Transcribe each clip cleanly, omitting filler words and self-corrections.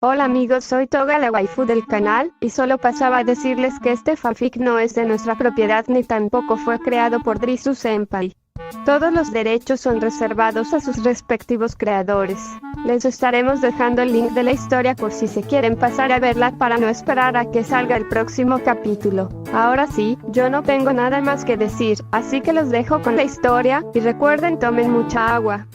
Hola amigos, soy Toga la waifu del canal, y solo pasaba a decirles que este fanfic no es de nuestra propiedad ni tampoco fue creado por Drizu Senpai. Todos los derechos son reservados a sus respectivos creadores. Les estaremos dejando el link de la historia por si se quieren pasar a verla para no esperar a que salga el próximo capítulo. Ahora sí, yo no tengo nada más que decir, así que los dejo con la historia, y recuerden tomen mucha agua.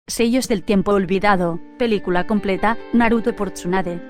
Sellos del tiempo olvidado, película completa, Naruto por Tsunade.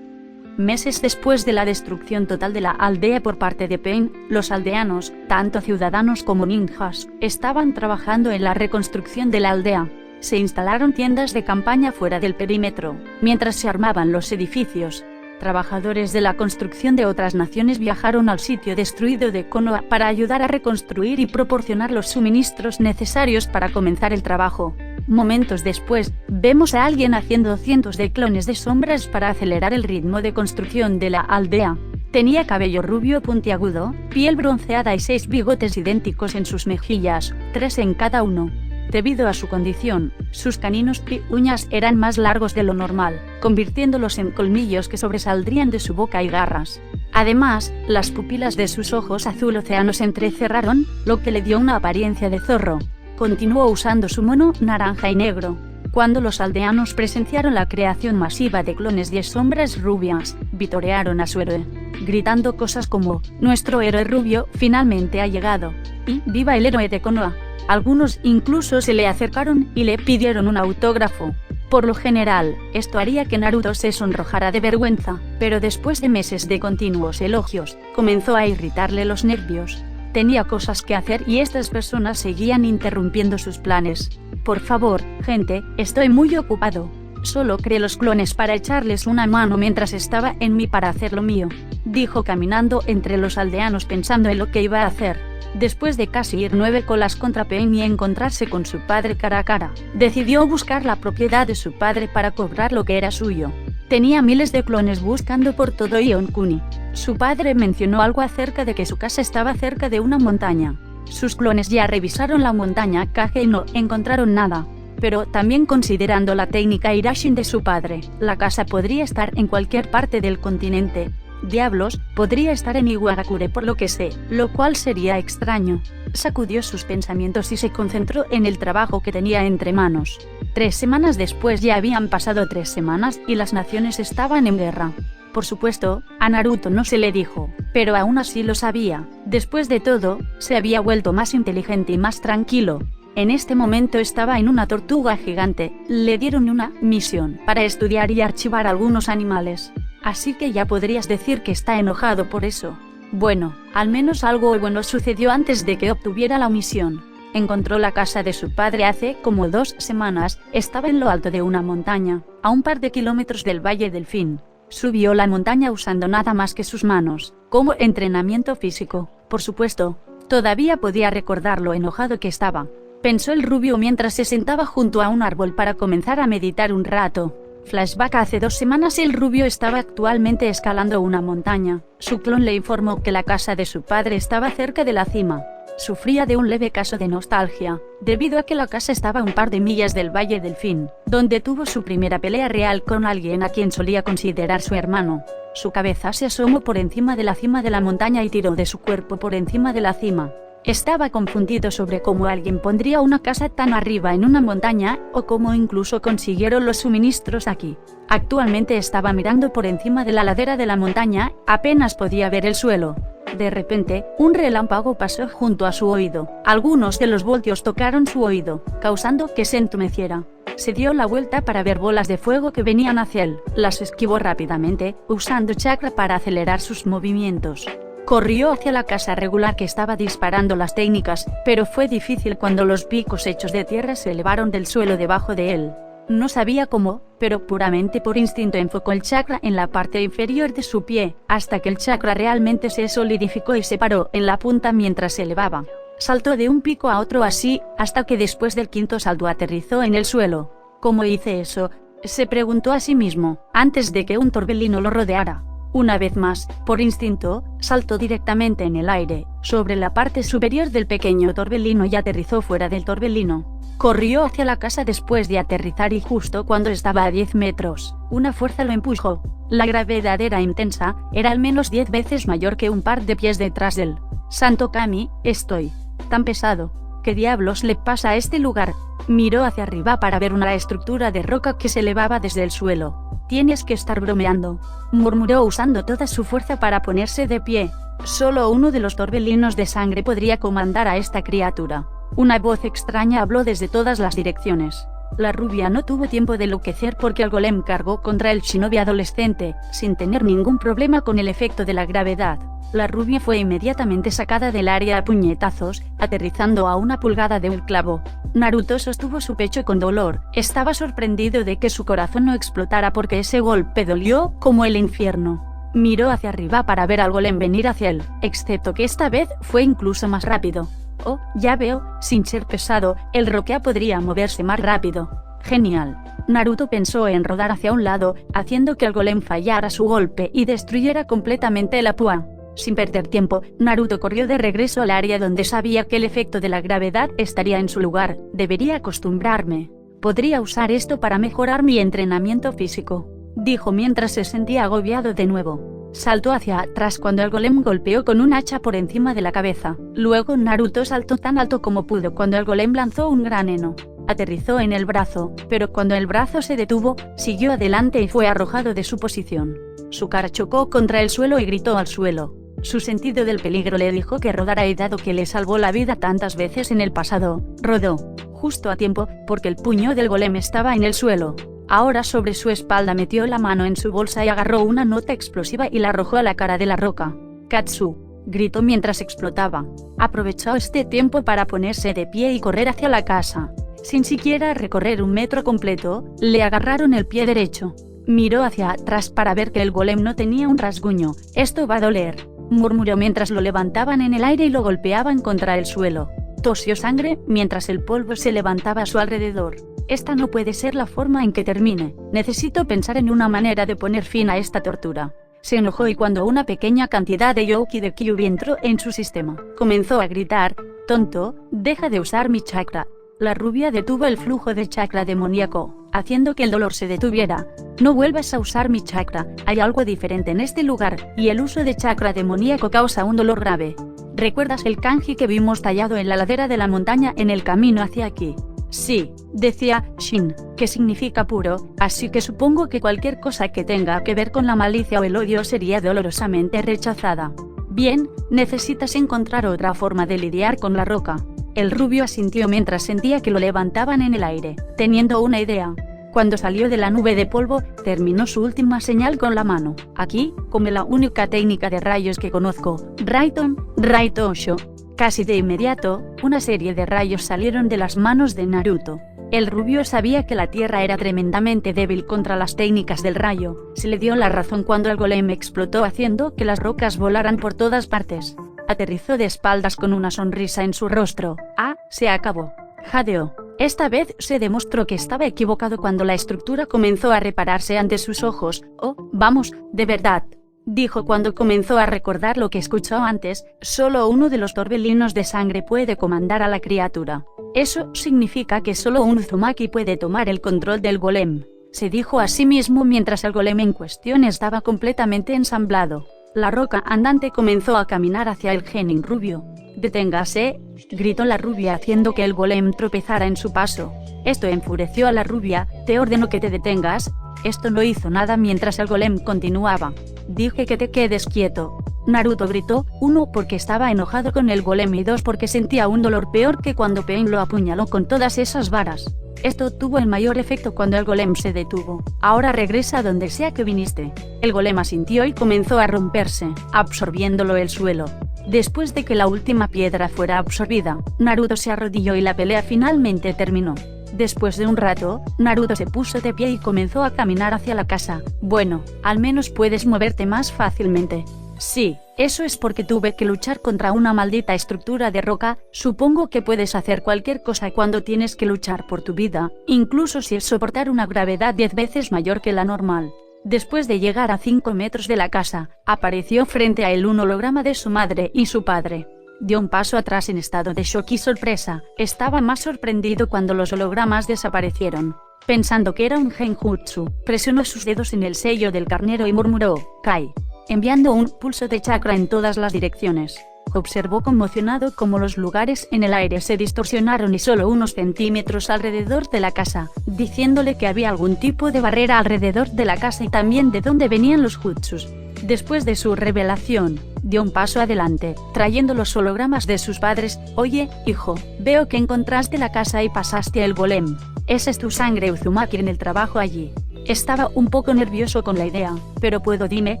Meses después de la destrucción total de la aldea por parte de Pain, los aldeanos, tanto ciudadanos como ninjas, estaban trabajando en la reconstrucción de la aldea. Se instalaron tiendas de campaña fuera del perímetro, mientras se armaban los edificios. Trabajadores de la construcción de otras naciones viajaron al sitio destruido de Konoha para ayudar a reconstruir y proporcionar los suministros necesarios para comenzar el trabajo. Momentos después, vemos a alguien haciendo cientos de clones de sombras para acelerar el ritmo de construcción de la aldea. Tenía cabello rubio puntiagudo, piel bronceada y 6 bigotes idénticos en sus mejillas, 3 en cada uno. Debido a su condición, sus caninos y uñas eran más largos de lo normal, convirtiéndolos en colmillos que sobresaldrían de su boca y garras. Además, las pupilas de sus ojos azul océano se entrecerraron, lo que le dio una apariencia de zorro. Continuó usando su mono naranja y negro. Cuando los aldeanos presenciaron la creación masiva de clones de sombras rubias, vitorearon a su héroe, gritando cosas como, «Nuestro héroe rubio finalmente ha llegado», y «Viva el héroe de Konoha». Algunos incluso se le acercaron y le pidieron un autógrafo. Por lo general, esto haría que Naruto se sonrojara de vergüenza, pero después de meses de continuos elogios, comenzó a irritarle los nervios. Tenía cosas que hacer y estas personas seguían interrumpiendo sus planes. «Por favor, gente, estoy muy ocupado. Solo creé los clones para echarles una mano mientras estaba en mí para hacer lo mío», dijo caminando entre los aldeanos pensando en lo que iba a hacer. Después de casi ir 9 colas contra Pain y encontrarse con su padre cara a cara, decidió buscar la propiedad de su padre para cobrar lo que era suyo. Tenía miles de clones buscando por todo Ion Kuni. Su padre mencionó algo acerca de que su casa estaba cerca de una montaña. Sus clones ya revisaron la montaña Kage y no encontraron nada. Pero también considerando la técnica Irashin de su padre, la casa podría estar en cualquier parte del continente. Diablos, podría estar en Iwagakure por lo que sé, lo cual sería extraño. Sacudió sus pensamientos y se concentró en el trabajo que tenía entre manos. 3 semanas después ya habían pasado 3 semanas y las naciones estaban en guerra. Por supuesto, a Naruto no se le dijo, pero aún así lo sabía. Después de todo, se había vuelto más inteligente y más tranquilo. En este momento estaba en una tortuga gigante, le dieron una misión para estudiar y archivar algunos animales. Así que ya podrías decir que está enojado por eso. Bueno, al menos algo bueno sucedió antes de que obtuviera la misión. Encontró la casa de su padre hace como 2 semanas, estaba en lo alto de una montaña, a un par de kilómetros del Valle del Fin. Subió la montaña usando nada más que sus manos, como entrenamiento físico, por supuesto. Todavía podía recordar lo enojado que estaba. Pensó el rubio mientras se sentaba junto a un árbol para comenzar a meditar un rato. Flashback: hace 2 semanas el rubio estaba actualmente escalando una montaña. Su clon le informó que la casa de su padre estaba cerca de la cima. Sufría de un leve caso de nostalgia, debido a que la casa estaba a un par de millas del Valle del Fin, donde tuvo su primera pelea real con alguien a quien solía considerar su hermano. Su cabeza se asomó por encima de la cima de la montaña y tiró de su cuerpo por encima de la cima. Estaba confundido sobre cómo alguien pondría una casa tan arriba en una montaña, o cómo incluso consiguieron los suministros aquí. Actualmente estaba mirando por encima de la ladera de la montaña, apenas podía ver el suelo. De repente, un relámpago pasó junto a su oído. Algunos de los voltios tocaron su oído, causando que se entumeciera. Se dio la vuelta para ver bolas de fuego que venían hacia él. Las esquivó rápidamente, usando chakra para acelerar sus movimientos. Corrió hacia la casa regular que estaba disparando las técnicas, pero fue difícil cuando los picos hechos de tierra se elevaron del suelo debajo de él. No sabía cómo, pero puramente por instinto enfocó el chakra en la parte inferior de su pie, hasta que el chakra realmente se solidificó y se paró en la punta mientras se elevaba. Saltó de un pico a otro así, hasta que después del quinto salto aterrizó en el suelo. ¿Cómo hice eso?, se preguntó a sí mismo, antes de que un torbellino lo rodeara. Una vez más, por instinto, saltó directamente en el aire, sobre la parte superior del pequeño torbellino y aterrizó fuera del torbellino. Corrió hacia la casa después de aterrizar y justo cuando estaba a 10 metros, una fuerza lo empujó. La gravedad era intensa, era al menos 10 veces mayor que un par de pies detrás de él. Santo Kami, estoy tan pesado. ¿Qué diablos le pasa a este lugar? Miró hacia arriba para ver una estructura de roca que se elevaba desde el suelo. Tienes que estar bromeando, murmuró usando toda su fuerza para ponerse de pie. Solo uno de los torbellinos de sangre podría comandar a esta criatura. Una voz extraña habló desde todas las direcciones. La rubia no tuvo tiempo de enloquecer porque el golem cargó contra el shinobi adolescente, sin tener ningún problema con el efecto de la gravedad. La rubia fue inmediatamente sacada del área a puñetazos, aterrizando a una pulgada de un clavo. Naruto sostuvo su pecho con dolor, estaba sorprendido de que su corazón no explotara porque ese golpe dolió como el infierno. Miró hacia arriba para ver al golem venir hacia él, excepto que esta vez fue incluso más rápido. Oh, ya veo, sin ser pesado, el Rokia podría moverse más rápido. Genial. Naruto pensó en rodar hacia un lado, haciendo que el golem fallara su golpe y destruyera completamente la púa. Sin perder tiempo, Naruto corrió de regreso al área donde sabía que el efecto de la gravedad estaría en su lugar. Debería acostumbrarme. Podría usar esto para mejorar mi entrenamiento físico, dijo mientras se sentía agobiado de nuevo. Saltó hacia atrás cuando el golem golpeó con un hacha por encima de la cabeza. Luego Naruto saltó tan alto como pudo cuando el golem lanzó un gran heno. Aterrizó en el brazo, pero cuando el brazo se detuvo, siguió adelante y fue arrojado de su posición. Su cara chocó contra el suelo y gritó al suelo. Su sentido del peligro le dijo que rodara y dado que le salvó la vida tantas veces en el pasado, rodó. Justo a tiempo, porque el puño del golem estaba en el suelo. Ahora sobre su espalda metió la mano en su bolsa y agarró una nota explosiva y la arrojó a la cara de la roca. Katsu, gritó mientras explotaba. Aprovechó este tiempo para ponerse de pie y correr hacia la casa. Sin siquiera recorrer un metro completo, le agarraron el pie derecho. Miró hacia atrás para ver que el golem no tenía un rasguño. Esto va a doler, murmuró mientras lo levantaban en el aire y lo golpeaban contra el suelo. Tosió sangre mientras el polvo se levantaba a su alrededor. Esta no puede ser la forma en que termine. Necesito pensar en una manera de poner fin a esta tortura. Se enojó y cuando una pequeña cantidad de Youki de Kyuubi entró en su sistema, comenzó a gritar, «Tonto, deja de usar mi chakra». La rubia detuvo el flujo de chakra demoníaco, haciendo que el dolor se detuviera. «No vuelvas a usar mi chakra, hay algo diferente en este lugar, y el uso de chakra demoníaco causa un dolor grave». ¿Recuerdas el kanji que vimos tallado en la ladera de la montaña en el camino hacia aquí? Sí, decía Shin, que significa puro, así que supongo que cualquier cosa que tenga que ver con la malicia o el odio sería dolorosamente rechazada. Bien, necesitas encontrar otra forma de lidiar con la roca. El rubio asintió mientras sentía que lo levantaban en el aire, teniendo una idea. Cuando salió de la nube de polvo, terminó su última señal con la mano. Aquí, come la única técnica de rayos que conozco, Raitosho. Casi de inmediato, una serie de rayos salieron de las manos de Naruto. El rubio sabía que la tierra era tremendamente débil contra las técnicas del rayo. Se le dio la razón cuando el golem explotó haciendo que las rocas volaran por todas partes. Aterrizó de espaldas con una sonrisa en su rostro. Ah, se acabó. Jadeó. Esta vez se demostró que estaba equivocado cuando la estructura comenzó a repararse ante sus ojos. Oh, vamos, de verdad, dijo cuando comenzó a recordar lo que escuchó antes. Solo uno de los torbellinos de sangre puede comandar a la criatura. Eso significa que solo un Uzumaki puede tomar el control del golem, se dijo a sí mismo mientras el golem en cuestión estaba completamente ensamblado. La roca andante comenzó a caminar hacia el genin rubio. «Deténgase», gritó la rubia haciendo que el golem tropezara en su paso. Esto enfureció a la rubia. «Te ordeno que te detengas». Esto no hizo nada mientras el golem continuaba. «Dije que te quedes quieto». Naruto gritó, 1 porque estaba enojado con el golem y 2 porque sentía un dolor peor que cuando Pain lo apuñaló con todas esas varas. Esto tuvo el mayor efecto cuando el golem se detuvo. Ahora regresa a donde sea que viniste. El golem asintió y comenzó a romperse, absorbiéndolo el suelo. Después de que la última piedra fuera absorbida, Naruto se arrodilló y la pelea finalmente terminó. Después de un rato, Naruto se puso de pie y comenzó a caminar hacia la casa. Bueno, al menos puedes moverte más fácilmente. Sí, eso es porque tuve que luchar contra una maldita estructura de roca. Supongo que puedes hacer cualquier cosa cuando tienes que luchar por tu vida, incluso si es soportar una gravedad 10 veces mayor que la normal. Después de llegar a 5 metros de la casa, apareció frente a él un holograma de su madre y su padre. Dio un paso atrás en estado de shock y sorpresa. Estaba más sorprendido cuando los hologramas desaparecieron. Pensando que era un genjutsu, presionó sus dedos en el sello del carnero y murmuró, Kai, enviando un pulso de chakra en todas las direcciones. Observó conmocionado cómo los lugares en el aire se distorsionaron y solo unos centímetros alrededor de la casa, diciéndole que había algún tipo de barrera alrededor de la casa y también de dónde venían los jutsus. Después de su revelación, dio un paso adelante, trayendo los hologramas de sus padres. Oye, hijo, veo que encontraste la casa y pasaste el golem. Esa es tu sangre Uzumaki en el trabajo allí. Estaba un poco nervioso con la idea, pero dime,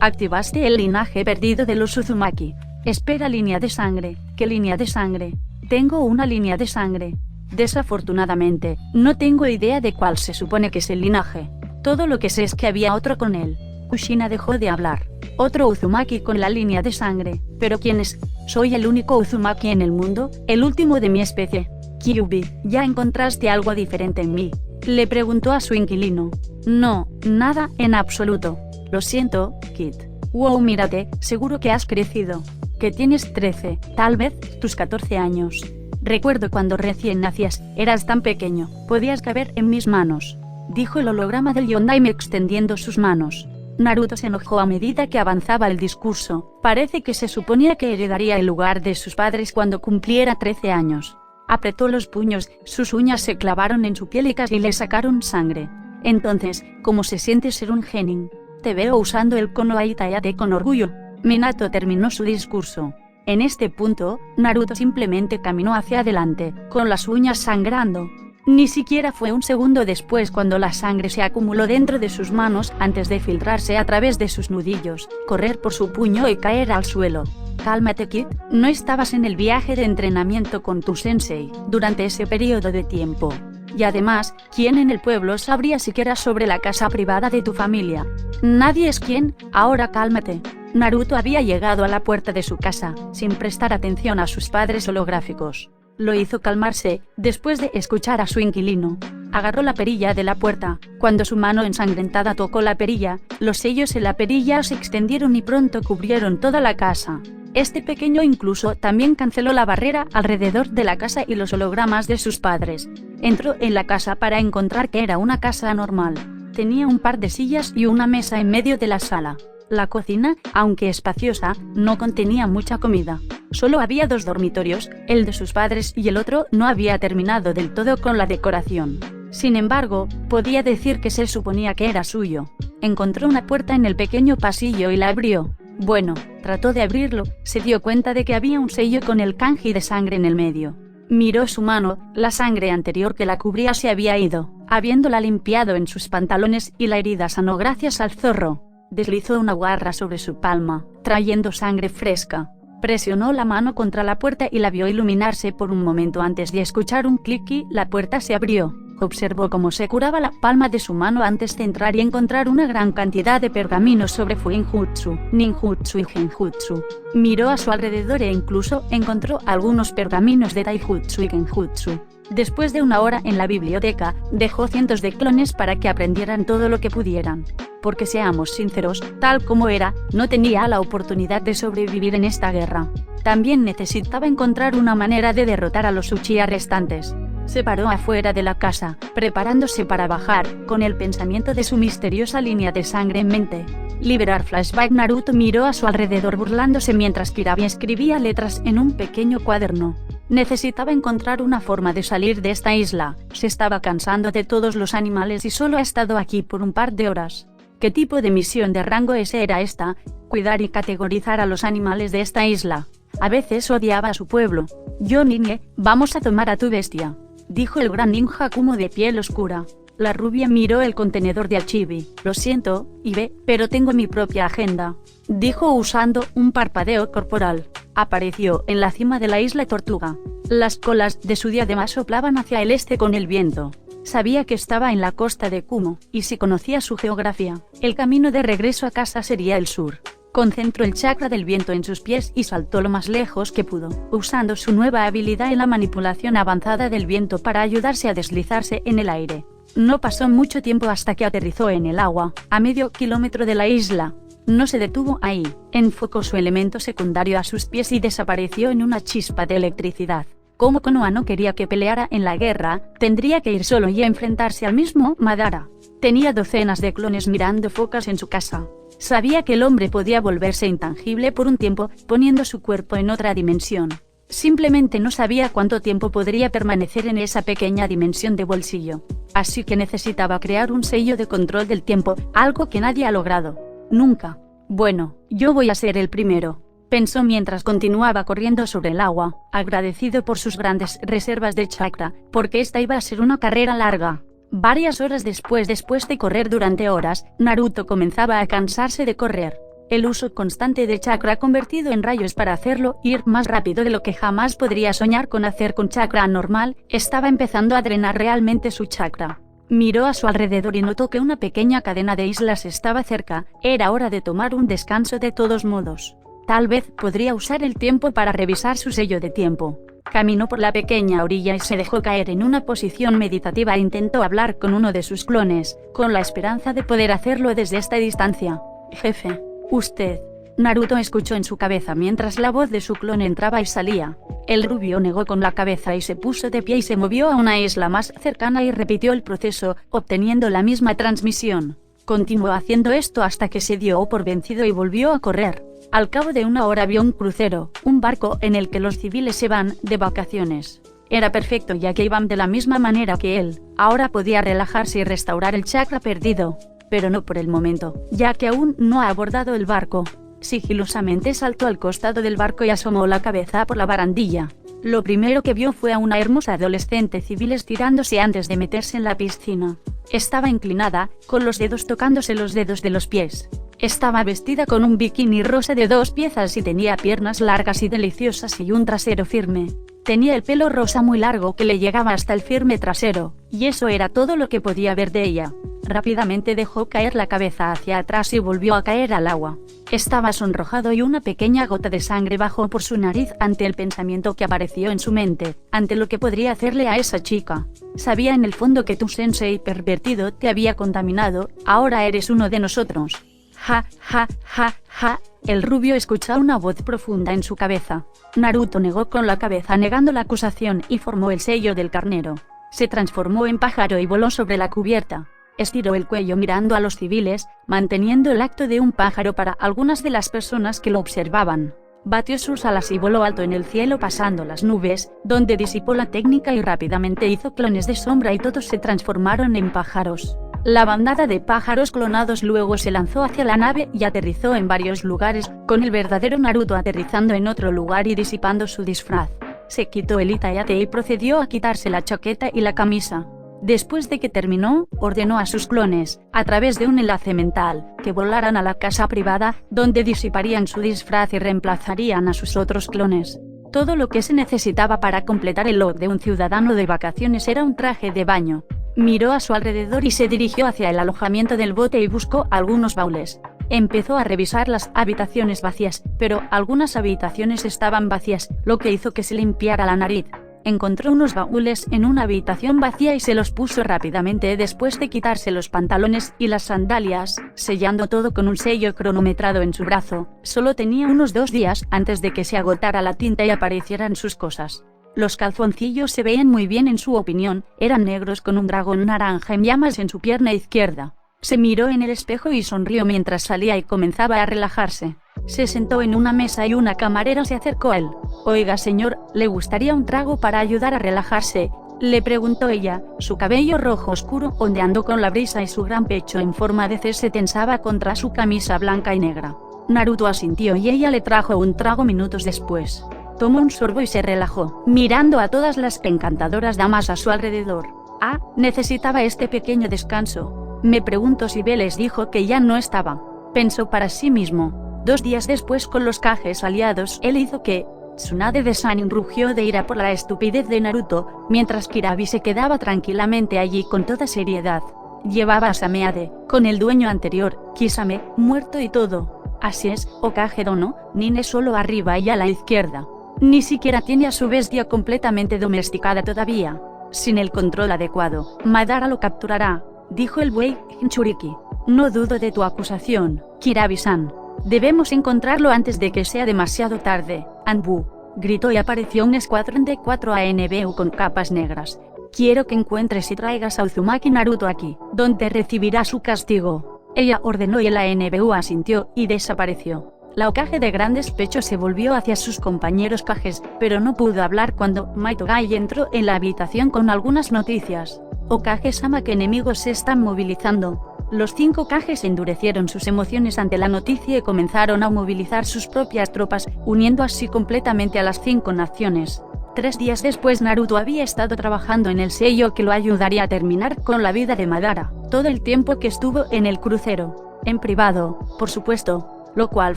¿activaste el linaje perdido de los Uzumaki? Espera, línea de sangre. ¿Qué línea de sangre? Tengo una línea de sangre. Desafortunadamente, no tengo idea de cuál se supone que es el linaje. Todo lo que sé es que había otro con él. Kushina dejó de hablar. Otro Uzumaki con la línea de sangre. ¿Pero quién es? Soy el único Uzumaki en el mundo, el último de mi especie. Kyuubi, ¿ya encontraste algo diferente en mí? Le preguntó a su inquilino. No, nada en absoluto. Lo siento, Kid. Wow, mírate, seguro que has crecido. Que tienes 13, tal vez tus 14 años. Recuerdo cuando recién nacías, eras tan pequeño, podías caber en mis manos. Dijo el holograma del Yondaime extendiendo sus manos. Naruto se enojó a medida que avanzaba el discurso. Parece que se suponía que heredaría el lugar de sus padres cuando cumpliera 13 años. Apretó los puños, sus uñas se clavaron en su piel y casi le sacaron sangre. Entonces, ¿cómo se siente ser un genin? Te veo usando el Kono Aitayate con orgullo. Minato terminó su discurso. En este punto, Naruto simplemente caminó hacia adelante, con las uñas sangrando. Ni siquiera fue un segundo después cuando la sangre se acumuló dentro de sus manos antes de filtrarse a través de sus nudillos, correr por su puño y caer al suelo. Cálmate, Kid, no estabas en el viaje de entrenamiento con tu sensei durante ese periodo de tiempo. Y además, ¿quién en el pueblo sabría siquiera sobre la casa privada de tu familia? Nadie es quien. Ahora cálmate. Naruto había llegado a la puerta de su casa, sin prestar atención a sus padres holográficos. Lo hizo calmarse, después de escuchar a su inquilino. Agarró la perilla de la puerta. Cuando su mano ensangrentada tocó la perilla, los sellos en la perilla se extendieron y pronto cubrieron toda la casa. Este pequeño incluso también canceló la barrera alrededor de la casa y los hologramas de sus padres. Entró en la casa para encontrar que era una casa normal. Tenía un par de sillas y una mesa en medio de la sala. La cocina, aunque espaciosa, no contenía mucha comida. Solo había 2 dormitorios, el de sus padres y el otro no había terminado del todo con la decoración. Sin embargo, podía decir que se suponía que era suyo. Encontró una puerta en el pequeño pasillo y la abrió. Bueno, trató de abrirlo, se dio cuenta de que había un sello con el kanji de sangre en el medio. Miró su mano, la sangre anterior que la cubría se había ido, habiéndola limpiado en sus pantalones y la herida sanó gracias al zorro. Deslizó una garra sobre su palma, trayendo sangre fresca. Presionó la mano contra la puerta y la vio iluminarse por un momento antes de escuchar un clic y la puerta se abrió. Observó cómo se curaba la palma de su mano antes de entrar y encontrar una gran cantidad de pergaminos sobre Fuinjutsu, Ninjutsu y Genjutsu. Miró a su alrededor e incluso encontró algunos pergaminos de Taijutsu y Genjutsu. Después de una hora en la biblioteca, dejó cientos de clones para que aprendieran todo lo que pudieran. Porque seamos sinceros, tal como era, no tenía la oportunidad de sobrevivir en esta guerra. También necesitaba encontrar una manera de derrotar a los Uchiha restantes. Se paró afuera de la casa, preparándose para bajar, con el pensamiento de su misteriosa línea de sangre en mente. Liberar flashback. Naruto miró a su alrededor burlándose mientras Kirabi escribía letras en un pequeño cuaderno. Necesitaba encontrar una forma de salir de esta isla. Se estaba cansando de todos los animales y solo ha estado aquí por un par de horas. ¿Qué tipo de misión de rango S era esta? Cuidar y categorizar a los animales de esta isla. A veces odiaba a su pueblo. Yo, niñe, vamos a tomar a tu bestia. dijo el gran ninja Kumo de piel oscura. La rubia miró el contenedor de Achibi. Lo siento, Ibe, pero tengo mi propia agenda, dijo usando un parpadeo corporal. Apareció en la cima de la isla Tortuga. Las colas de su diadema soplaban hacia el este con el viento. Sabía que estaba en la costa de Kumo, y si conocía su geografía, el camino de regreso a casa sería el sur. Concentró el chakra del viento en sus pies y saltó lo más lejos que pudo, usando su nueva habilidad en la manipulación avanzada del viento para ayudarse a deslizarse en el aire. No pasó mucho tiempo hasta que aterrizó en el agua, a medio kilómetro de la isla. No se detuvo ahí, enfocó su elemento secundario a sus pies y desapareció en una chispa de electricidad. Como Konoha no quería que peleara en la guerra, tendría que ir solo y enfrentarse al mismo Madara. Tenía docenas de clones mirando focas en su casa. Sabía que el hombre podía volverse intangible por un tiempo, poniendo su cuerpo en otra dimensión. Simplemente no sabía cuánto tiempo podría permanecer en esa pequeña dimensión de bolsillo. Así que necesitaba crear un sello de control del tiempo, algo que nadie ha logrado. Nunca. Bueno, yo voy a ser el primero, pensó mientras continuaba corriendo sobre el agua, agradecido por sus grandes reservas de chakra, porque esta iba a ser una carrera larga. Varias horas después de correr durante horas, Naruto comenzaba a cansarse de correr. El uso constante de chakra convertido en rayos para hacerlo ir más rápido de lo que jamás podría soñar con hacer con chakra normal, estaba empezando a drenar realmente su chakra. Miró a su alrededor y notó que una pequeña cadena de islas estaba cerca. Era hora de tomar un descanso de todos modos. Tal vez podría usar el tiempo para revisar su sello de tiempo. Caminó por la pequeña orilla y se dejó caer en una posición meditativa e intentó hablar con uno de sus clones, con la esperanza de poder hacerlo desde esta distancia. Jefe, usted. Naruto escuchó en su cabeza mientras la voz de su clon entraba y salía. El rubio negó con la cabeza y se puso de pie y se movió a una isla más cercana y repitió el proceso, obteniendo la misma transmisión. Continuó haciendo esto hasta que se dio por vencido y volvió a correr. Al cabo de una hora vio un crucero, un barco en el que los civiles se van de vacaciones. Era perfecto ya que iban de la misma manera que él. Ahora podía relajarse y restaurar el chakra perdido. Pero no por el momento, ya que aún no ha abordado el barco. Sigilosamente saltó al costado del barco y asomó la cabeza por la barandilla. Lo primero que vio fue a una hermosa adolescente civil estirándose antes de meterse en la piscina. Estaba inclinada, con los dedos tocándose los dedos de los pies. Estaba vestida con un bikini rosa de 2 piezas y tenía piernas largas y deliciosas y un trasero firme. Tenía el pelo rosa muy largo que le llegaba hasta el firme trasero, y eso era todo lo que podía ver de ella. Rápidamente dejó caer la cabeza hacia atrás y volvió a caer al agua. Estaba sonrojado y una pequeña gota de sangre bajó por su nariz ante el pensamiento que apareció en su mente, ante lo que podría hacerle a esa chica. Sabía en el fondo que tu sensei pervertido te había contaminado, ahora eres uno de nosotros. Ja, ja, ja, ja. El rubio escuchó una voz profunda en su cabeza. Naruto negó con la cabeza negando la acusación y formó el sello del carnero. Se transformó en pájaro y voló sobre la cubierta. Estiró el cuello mirando a los civiles, manteniendo el acto de un pájaro para algunas de las personas que lo observaban. Batió sus alas y voló alto en el cielo pasando las nubes, donde disipó la técnica y rápidamente hizo clones de sombra y todos se transformaron en pájaros. La bandada de pájaros clonados luego se lanzó hacia la nave y aterrizó en varios lugares, con el verdadero Naruto aterrizando en otro lugar y disipando su disfraz. Se quitó el itayate y procedió a quitarse la chaqueta y la camisa. Después de que terminó, ordenó a sus clones, a través de un enlace mental, que volaran a la casa privada, donde disiparían su disfraz y reemplazarían a sus otros clones. Todo lo que se necesitaba para completar el look de un ciudadano de vacaciones era un traje de baño. Miró a su alrededor y se dirigió hacia el alojamiento del bote y buscó algunos baúles. Empezó a revisar las habitaciones vacías, pero algunas habitaciones estaban vacías, lo que hizo que se limpiara la nariz. Encontró unos baúles en una habitación vacía y se los puso rápidamente después de quitarse los pantalones y las sandalias, sellando todo con un sello cronometrado en su brazo. Solo tenía unos 2 días antes de que se agotara la tinta y aparecieran sus cosas. Los calzoncillos se veían muy bien en su opinión, eran negros con un dragón naranja en llamas en su pierna izquierda. Se miró en el espejo y sonrió mientras salía y comenzaba a relajarse. Se sentó en una mesa y una camarera se acercó a él. «Oiga señor, ¿le gustaría un trago para ayudar a relajarse?», le preguntó ella, su cabello rojo oscuro ondeando con la brisa y su gran pecho en forma de C se tensaba contra su camisa blanca y negra. Naruto asintió y ella le trajo un trago minutos después. Tomó un sorbo y se relajó, mirando a todas las encantadoras damas a su alrededor. Ah, necesitaba este pequeño descanso. Me pregunto si B les dijo que ya no estaba. Pensó para sí mismo. 2 días después, con los Kages aliados, él hizo que Tsunade de Sanin rugió de ira por la estupidez de Naruto, mientras Kirabi se quedaba tranquilamente allí con toda seriedad. Llevaba a Sameade, con el dueño anterior, Kisame, muerto y todo. Así es, Hokage Dono, Nine solo arriba y a la izquierda. Ni siquiera tiene a su bestia completamente domesticada todavía. Sin el control adecuado, Madara lo capturará, dijo el buey Jinchuriki. No dudo de tu acusación, Kirabi-san. Debemos encontrarlo antes de que sea demasiado tarde. Anbu, gritó y apareció un escuadrón de 4 ANBU con capas negras. Quiero que encuentres y traigas a Uzumaki Naruto aquí, donde recibirá su castigo. Ella ordenó y el ANBU asintió y desapareció. La Hokage de grandes pechos se volvió hacia sus compañeros Kages, pero no pudo hablar cuando Maitogai entró en la habitación con algunas noticias. Hokage-sama, que enemigos se están movilizando. Los 5 Kages endurecieron sus emociones ante la noticia y comenzaron a movilizar sus propias tropas, uniendo así completamente a las 5 naciones. 3 días después, Naruto había estado trabajando en el sello que lo ayudaría a terminar con la vida de Madara, todo el tiempo que estuvo en el crucero. En privado, por supuesto. Lo cual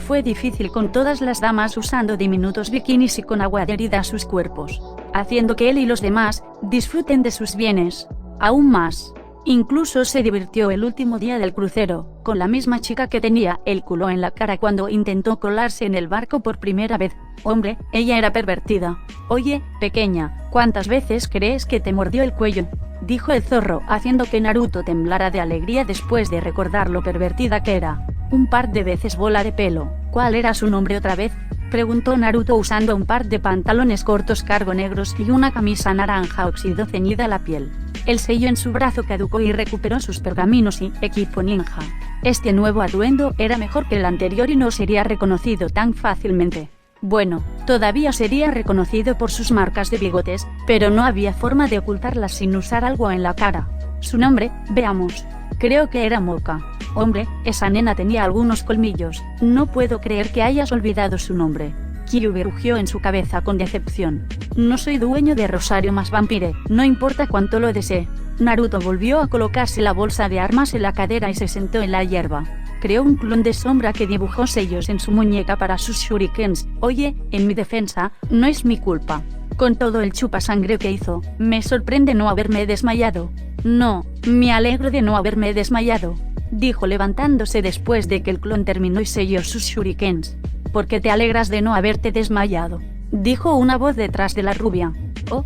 fue difícil con todas las damas usando diminutos bikinis y con agua adherida a sus cuerpos, haciendo que él y los demás disfruten de sus bienes. Aún más. Incluso se divirtió el último día del crucero, con la misma chica que tenía el culo en la cara cuando intentó colarse en el barco por primera vez. Hombre, ella era pervertida. Oye, pequeña, ¿cuántas veces crees que te mordió el cuello?, dijo el zorro, haciendo que Naruto temblara de alegría después de recordar lo pervertida que era. Un par de veces. Bola de pelo. ¿Cuál era su nombre otra vez?, preguntó Naruto usando un par de pantalones cortos cargo negros y una camisa naranja óxido ceñida a la piel. El sello en su brazo caducó y recuperó sus pergaminos y equipo ninja. Este nuevo atuendo era mejor que el anterior y no sería reconocido tan fácilmente. Bueno, todavía sería reconocido por sus marcas de bigotes, pero no había forma de ocultarlas sin usar algo en la cara. Su nombre, veamos. Creo que era Moka. Hombre, esa nena tenía algunos colmillos. No puedo creer que hayas olvidado su nombre. Kyuubi rugió en su cabeza con decepción. No soy dueño de Rosario más Vampire, no importa cuánto lo desee. Naruto volvió a colocarse la bolsa de armas en la cadera y se sentó en la hierba. Creó un clon de sombra que dibujó sellos en su muñeca para sus shurikens. Oye, en mi defensa, no es mi culpa. Con todo el chupasangre que hizo, me sorprende no haberme desmayado. No, me alegro de no haberme desmayado, dijo levantándose después de que el clon terminó y selló sus shurikens. ¿Por qué te alegras de no haberte desmayado?, dijo una voz detrás de la rubia. Oh,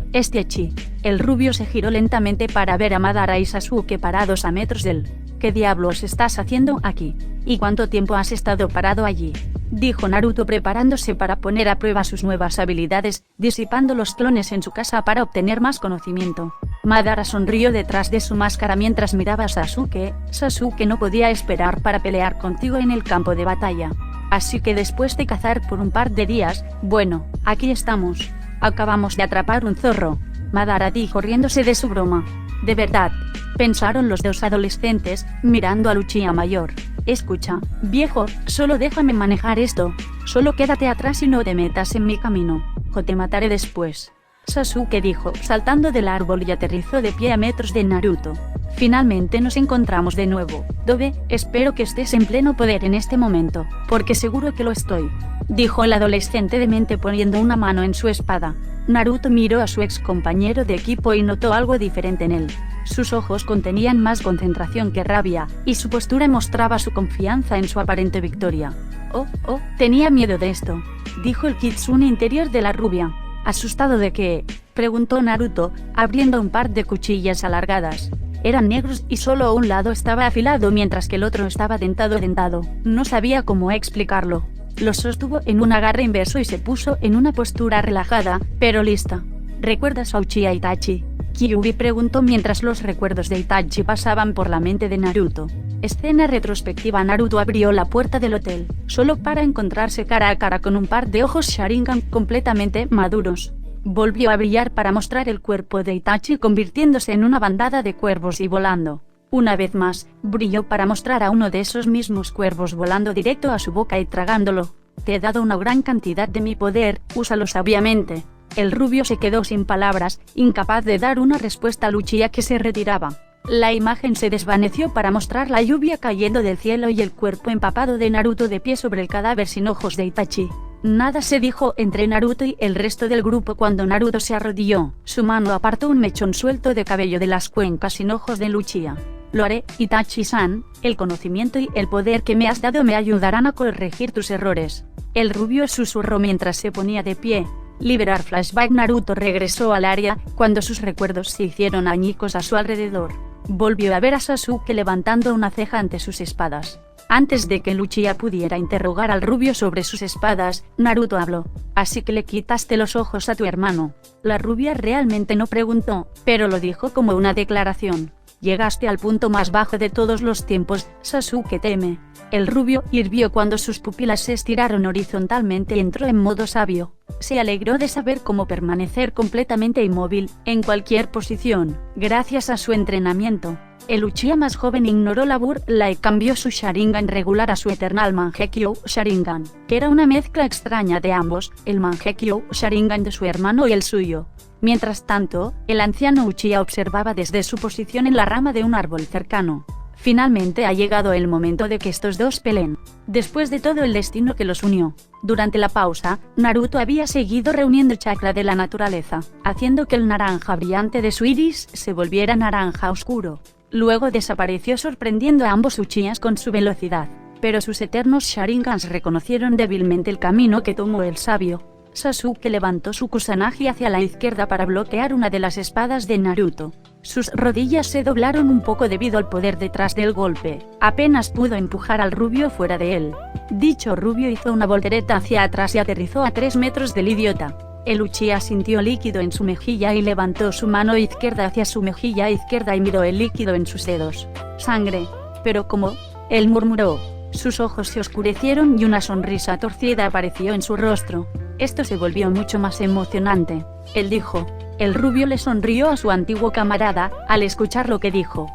chi. El rubio se giró lentamente para ver a Madara y Sasuke parados a metros de él. ¿Qué diablos estás haciendo aquí? ¿Y cuánto tiempo has estado parado allí?, dijo Naruto preparándose para poner a prueba sus nuevas habilidades, disipando los clones en su casa para obtener más conocimiento. Madara sonrió detrás de su máscara mientras miraba a Sasuke. Sasuke no podía esperar para pelear contigo en el campo de batalla. Así que después de cazar por un par de días, bueno, aquí estamos. Acabamos de atrapar un zorro, Madara dijo riéndose de su broma. De verdad, pensaron los 2 adolescentes, mirando a Uchiha mayor. Escucha, viejo, solo déjame manejar esto. Solo quédate atrás y no te metas en mi camino. O te mataré después, Sasuke dijo, saltando del árbol y aterrizó de pie a metros de Naruto. Finalmente nos encontramos de nuevo. Dobe, espero que estés en pleno poder en este momento, porque seguro que lo estoy, dijo el adolescente demente poniendo una mano en su espada. Naruto miró a su ex compañero de equipo y notó algo diferente en él. Sus ojos contenían más concentración que rabia, y su postura mostraba su confianza en su aparente victoria. Oh, tenía miedo de esto, dijo el kitsune interior de la rubia. ¿Asustado de qué?, preguntó Naruto, abriendo un par de cuchillas alargadas. Eran negros y solo un lado estaba afilado mientras que el otro estaba dentado. No sabía cómo explicarlo. Los sostuvo en un agarre inverso y se puso en una postura relajada, pero lista. ¿Recuerdas a Uchiha Itachi?, Kyuubi preguntó mientras los recuerdos de Itachi pasaban por la mente de Naruto. Escena retrospectiva. Naruto abrió la puerta del hotel, solo para encontrarse cara a cara con un par de ojos Sharingan completamente maduros. Volvió a brillar para mostrar el cuerpo de Itachi convirtiéndose en una bandada de cuervos y volando. Una vez más, brilló para mostrar a uno de esos mismos cuervos volando directo a su boca y tragándolo. Te he dado una gran cantidad de mi poder, úsalo sabiamente. El rubio se quedó sin palabras, incapaz de dar una respuesta a Luchia, que se retiraba. La imagen se desvaneció para mostrar la lluvia cayendo del cielo y el cuerpo empapado de Naruto de pie sobre el cadáver sin ojos de Itachi. Nada se dijo entre Naruto y el resto del grupo cuando Naruto se arrodilló. Su mano apartó un mechón suelto de cabello de las cuencas sin ojos de Luchia. Lo haré, Itachi-san. El conocimiento y el poder que me has dado me ayudarán a corregir tus errores. El rubio susurró mientras se ponía de pie. Liberar flashback. Naruto regresó al área, cuando sus recuerdos se hicieron añicos a su alrededor. Volvió a ver a Sasuke levantando una ceja ante sus espadas. Antes de que Luchia pudiera interrogar al rubio sobre sus espadas, Naruto habló. Así que le quitaste los ojos a tu hermano. La rubia realmente no preguntó, pero lo dijo como una declaración. Llegaste al punto más bajo de todos los tiempos, Sasuke teme. El rubio hirvió cuando sus pupilas se estiraron horizontalmente y entró en modo sabio. Se alegró de saber cómo permanecer completamente inmóvil, en cualquier posición, gracias a su entrenamiento. El Uchiha más joven ignoró la burla y cambió su Sharingan regular a su Eternal Mangekyo Sharingan, que era una mezcla extraña de ambos, el Mangekyo Sharingan de su hermano y el suyo. Mientras tanto, el anciano Uchiha observaba desde su posición en la rama de un árbol cercano. Finalmente ha llegado el momento de que estos dos peleen. Después de todo el destino que los unió. Durante la pausa, Naruto había seguido reuniendo chakra de la naturaleza, haciendo que el naranja brillante de su iris se volviera naranja oscuro. Luego desapareció sorprendiendo a ambos Uchihas con su velocidad. Pero sus eternos Sharingans reconocieron débilmente el camino que tomó el sabio. Sasuke levantó su Kusanagi hacia la izquierda para bloquear una de las espadas de Naruto. Sus rodillas se doblaron un poco debido al poder detrás del golpe. Apenas pudo empujar al rubio fuera de él. Dicho rubio hizo una voltereta hacia atrás y aterrizó a 3 metros del idiota. El Uchiha sintió líquido en su mejilla y levantó su mano izquierda hacia su mejilla izquierda y miró el líquido en sus dedos. Sangre. ¿Pero cómo? Él murmuró. Sus ojos se oscurecieron y una sonrisa torcida apareció en su rostro. Esto se volvió mucho más emocionante. Él dijo. El rubio le sonrió a su antiguo camarada, al escuchar lo que dijo.